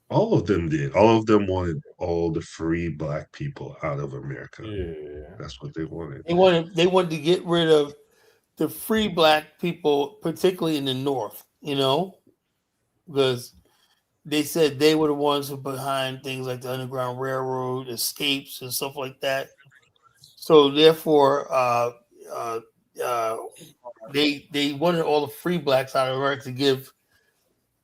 All of them did. All of them wanted all the free black people out of America. Yeah. That's what they wanted. They wanted to get rid of the free black people, particularly in the North, you know, because they said they were the ones who were behind things like the Underground Railroad, escapes, and stuff like that. So therefore, they wanted all the free blacks out of America to give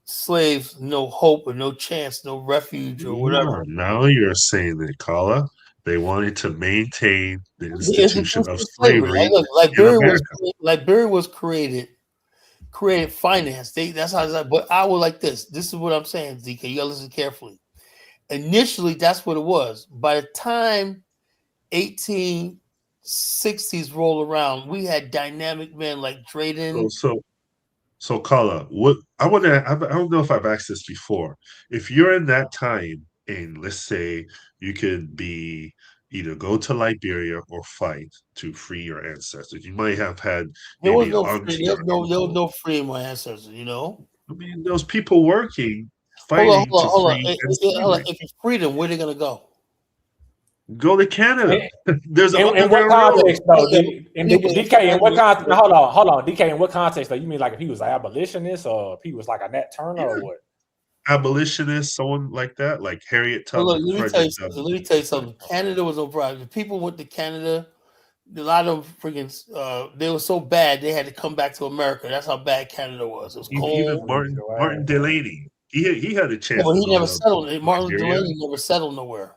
slaves no hope or no chance, no refuge or whatever. Now you're saying that, Kala. They wanted to maintain the institution of slavery. Liberia was created financed. That's how it's like. But I would like this. This is what I'm saying, DK. You gotta listen carefully. Initially, that's what it was. By the time 1860s rolled around, we had dynamic men like Drayton. So Kala, what I don't know if I've asked this before. If you're in that time, and let's say you could be either go to Liberia or fight to free your ancestors, you might have had There was no free in my ancestors, you know. I mean, those people working, fighting Hold on. to free. If it's freedom, where are they gonna go? Go to Canada. There's in what context though? DK, in what context? Hold on. DK, in what context though? You mean like if he was an abolitionist or if he was like a Nat Turner or what? Abolitionist, someone like that, like Harriet Tubman. Let me tell you something. Canada was no problem. If people went to Canada, a lot of them freaking they were so bad they had to come back to America. That's how bad Canada was. It was cold. Even Martin Delaney, he had a chance. Well, he never settled. Martin Delaney never settled nowhere.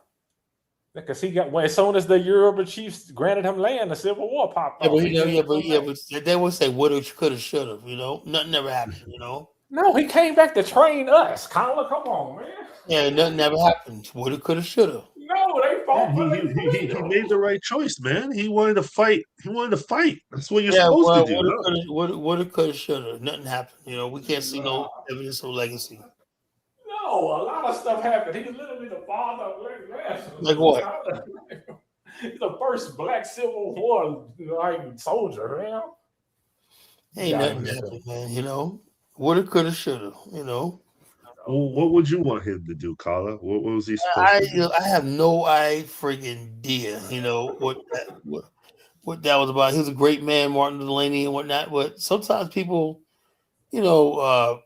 Because he got as soon as the Yoruba chiefs granted him land, the Civil War popped up. But they would say woulda, coulda, shoulda. You know, nothing ever happened. You know. No, he came back to train us. Colin, come on, man. Yeah, nothing never happened. Woulda, coulda, shoulda. No, they fought. He made the right choice, man. He wanted to fight. That's what you're supposed to do. Woulda, coulda, shoulda. Nothing happened. You know, we can't see no evidence of legacy. No, a lot of stuff happened. He was literally the father of black nationalism. Like what? He's the first black Civil War soldier, man. Ain't nothing happened, man. You know, woulda, coulda, shoulda. You know. Well, what would you want him to do, Kala? What was he supposed to do? I have no friggin' idea. You know what that was about. He was a great man, Martin Delaney and whatnot. But sometimes people, you know,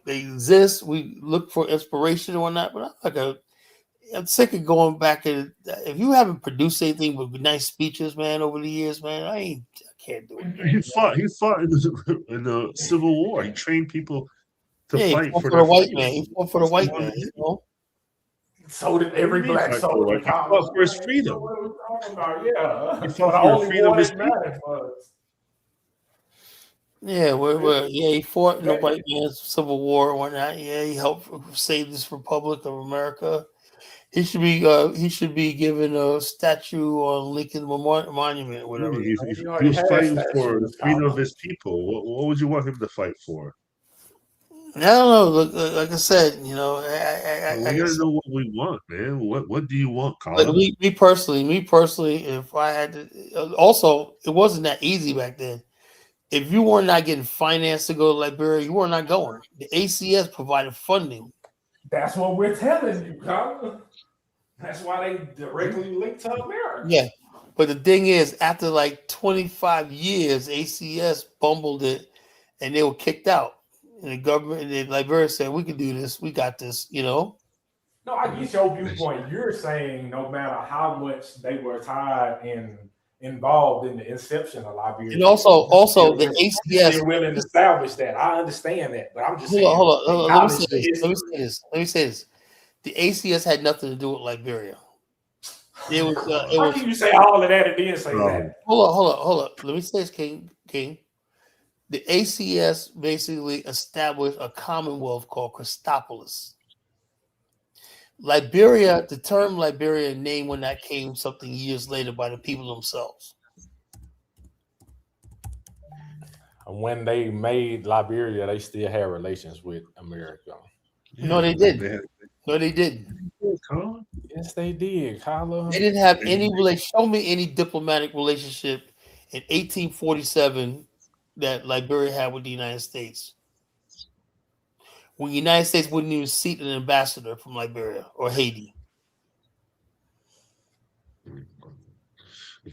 they exist. We look for inspiration and whatnot. But I'm sick of going back and if you haven't produced anything with nice speeches, man, over the years, man, I can't do it. He fought in the Civil War. He trained people to fight for the white man. He fought for the white man, you know. So did every black soldier. He fought for his freedom. Yeah. He fought for the freedom of his people. Yeah, he fought in the white man's Civil War and whatnot. Yeah, he helped save this Republic of America. He should be given a statue on Lincoln Monument or whatever. He was fighting for the freedom of his people. What would you want him to fight for? I don't know. Like I said, you know, we gotta know what we want, man. What do you want, Colin? Like me personally, if I had to, also it wasn't that easy back then. If you were not getting financed to go to Liberia, you were not going. The ACS provided funding. That's what we're telling you, Colin. That's why they directly linked to America. Yeah, but the thing is, after like 25 years, ACS bumbled it, and they were kicked out. And the government, and Liberia said, "We can do this. We got this." You know. No, I get your viewpoint. You're saying no matter how much they were tied and involved in the inception of Liberia, and also the ACS they're willing to establish that. I understand that, but I'm just saying. Hold on. Let me say this. The ACS had nothing to do with Liberia. It was. It How was. can you say all of that and then say that? Hold up. Let me say this, King. The ACS basically established a commonwealth called Christopolis. Liberia, the term Liberia name when that came something years later by the people themselves. When they made Liberia, they still had relations with America. No, they didn't. No, they didn't. Yes, they did, Kyla. They didn't have any relation. Show me any diplomatic relationship in 1847 that Liberia had with the United States. When the United States wouldn't even seat an ambassador from Liberia or Haiti.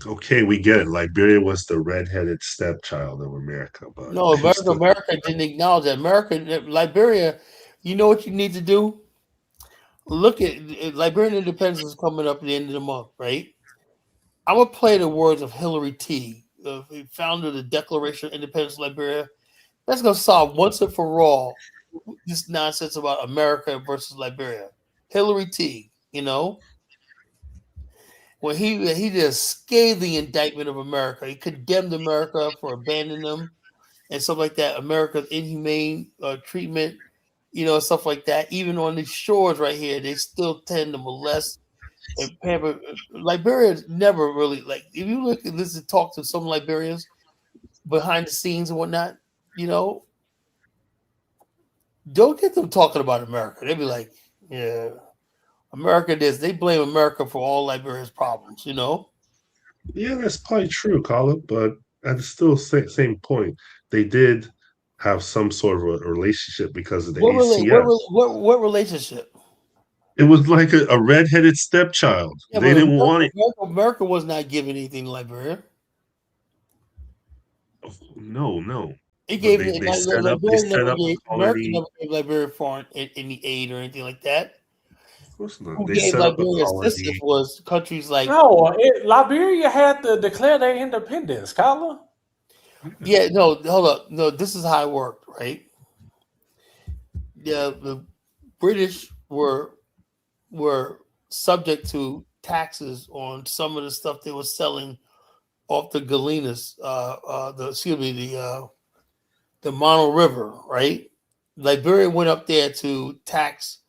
Okay, we get it. Liberia was the redheaded stepchild of America, but No, America didn't acknowledge that. Liberia, you know what you need to do? Look at Liberian independence is coming up at the end of the month, right? I'm gonna play the words of Hillary T, the founder of the Declaration of Independence of Liberia. That's gonna solve once and for all this nonsense about America versus Liberia. Hillary T, you know, when he did a scathing indictment of America, he condemned America for abandoning them and stuff like that. America's inhumane treatment, you know, stuff like that. Even on these shores right here, they still tend to molest and pamper. Liberians never really like. If you look at this and talk to some Liberians behind the scenes and whatnot, you know, don't get them talking about America. They be like, "Yeah, America this." They blame America for all Liberia's problems. You know. Yeah, that's probably true, Colin. But at the still same point, they did have some sort of a relationship because of the ACS. What relationship? It was like a redheaded stepchild. Yeah, They but didn't want it. America was not giving anything to Liberia. No. It gave They like, set up. They Liberia set never up a gave America colony. never gave Liberia foreign any aid or anything like that. Of course not. Who They gave set up a Liberia assistance colony. was countries like Liberia had to declare their independence, Kyla. yeah, no, hold up. No, this is how it worked, right? The British were subject to taxes on some of the stuff they were selling off the Galenas, the Mono River, right? Liberia went up there to tax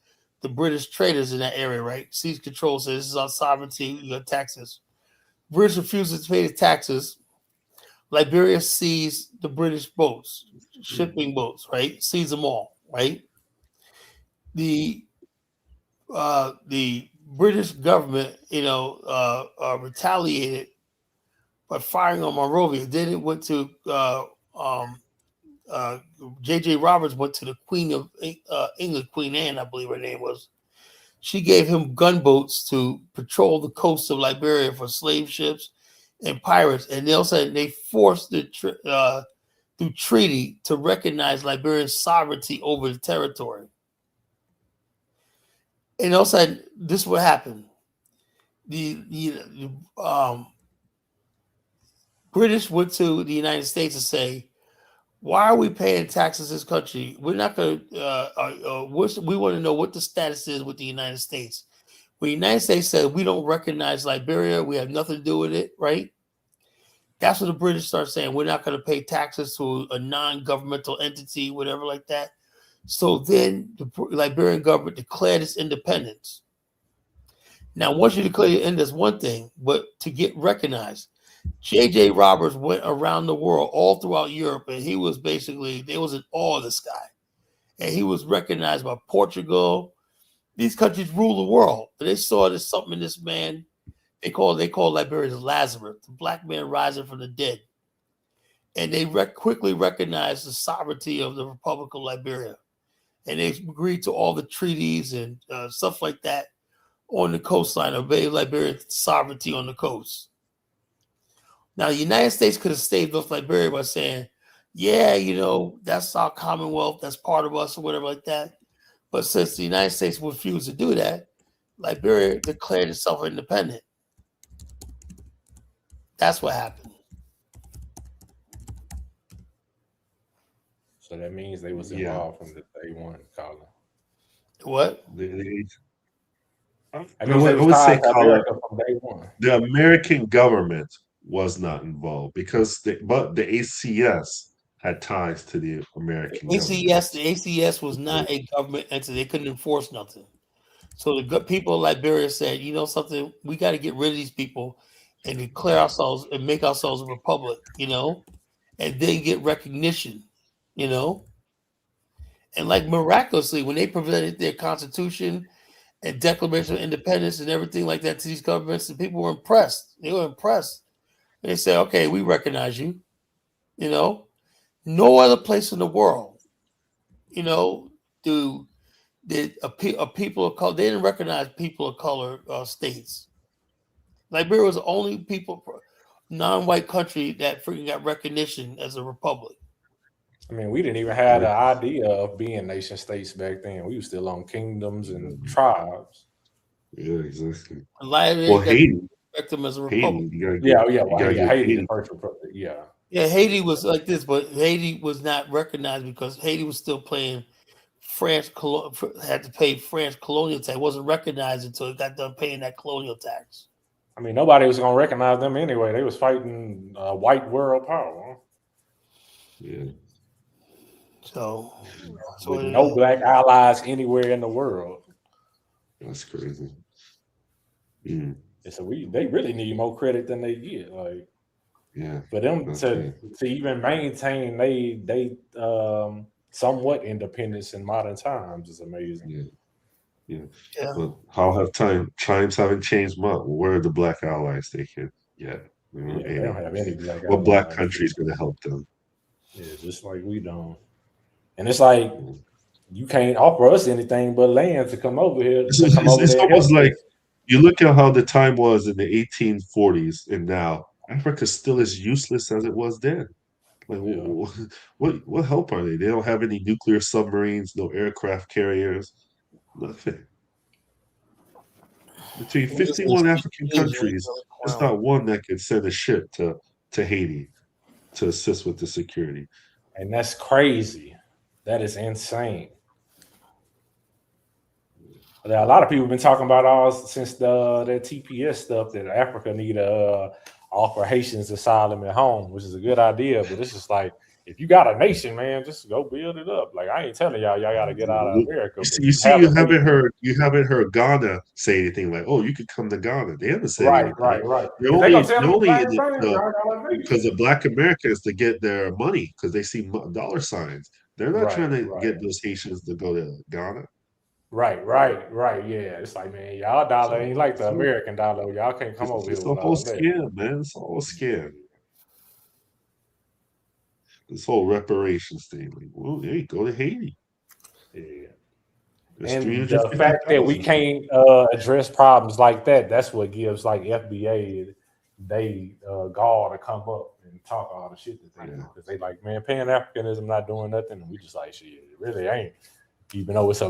the British traders in that area, right? Seized control, says this is our sovereignty, you got taxes. British refuses to pay the taxes. Liberia seized the British boats, shipping boats, right? Seized them all, right? The British government, retaliated by firing on Monrovia. Then it went to J.J. Roberts went to the Queen of England, Queen Anne, I believe her name was. She gave him gunboats to patrol the coast of Liberia for slave ships and pirates, and they forced through treaty to recognize Liberia's sovereignty over the territory. And also, this is what happened. The British went to the United States and say, why are we paying taxes in this country? We're not going to, we want to know what the status is with the United States. When the United States said, we don't recognize Liberia, we have nothing to do with it, right? That's when the British start saying, we're not going to pay taxes to a non-governmental entity, whatever like that. So then the Liberian government declared its independence. Now, once you declare your independence, one thing, but to get recognized, J.J. Roberts went around the world, all throughout Europe, and he was basically, they was in awe of this guy. And he was recognized by Portugal. These countries rule the world. And they saw there's something in this man. They call Liberia Lazarus, the black man rising from the dead. And they quickly recognized the sovereignty of the Republic of Liberia. And they agreed to all the treaties and stuff like that on the coastline, obey Liberia's sovereignty on the coast. Now, the United States could have staved off Liberia by saying, yeah, that's our Commonwealth, that's part of us or whatever like that. But since the United States refused to do that, Liberia declared itself independent. That's what happened. So that means they was involved from the day one, Colin. What? I mean, I it was would say, tied to Colin, America from day one. the American government was not involved but the ACS had ties to the American government. The ACS was not a government entity. They couldn't enforce nothing. So the good people of Liberia said, you know something, we got to get rid of these people and declare ourselves and make ourselves a republic, you know, and then get recognition, you know. And like miraculously, when they presented their constitution and Declaration of Independence and everything like that to these governments, the people were impressed. They were impressed. And they said, okay, we recognize you, you know. No other place in the world, you know, did a people of color, they didn't recognize people of color states. Liberia was the only non-white country that freaking got recognition as a republic. I mean, we didn't even have the idea of being nation states back then. We were still on kingdoms and tribes. Yeah, exactly. Well, Haiti. Them as a republic. Haiti, the first republic. Yeah. Yeah, Haiti was like this, but Haiti was not recognized because Haiti was still paying had to pay French colonial tax. It wasn't recognized until it got done paying that colonial tax. I mean, nobody was going to recognize them anyway. They was fighting white world power. Yeah. So with no black allies anywhere in the world. That's crazy. And so they really need more credit than they get. Like, yeah, for them to even maintain they somewhat independence in modern times is amazing. Yeah. But how have times haven't changed much? Where are the black allies taken yet? They don't have any black allies. What black country is going to help them? Yeah, just like we don't. And it's like you can't offer us anything but land to come over here. It's almost like you look at how the time was in the 1840s and now Africa still as useless as it was then. Like, what help are they? They don't have any nuclear submarines, no aircraft carriers, nothing. Between 51 African countries, there's not one that can send a ship to Haiti to assist with the security. And that's crazy. That is insane. A lot of people have been talking about since the TPS stuff that Africa need to offer Haitians asylum at home, which is a good idea. But it's just like, if you got a nation, man, just go build it up. Like, I ain't telling y'all got to get out of America. You haven't heard Ghana say anything like, "Oh, you could come to Ghana." They haven't said anything. Right. They're only in it because of Black Americans to get their money because they see dollar signs. They're not trying to get those Haitians to go to Ghana. Right. Yeah, it's like, man, y'all dollar ain't like the American dollar. Y'all can't come over here. It's a whole scam, man. It's all a scam. This whole reparations thing, like, well, hey, go to Haiti. Yeah. There's And the fact that we can't address problems like that's what gives like FBA they gall to come up and talk all the shit that they do. Because they like, man, Pan-Africanism not doing nothing. And we just like, shit, it really ain't. Even though it's a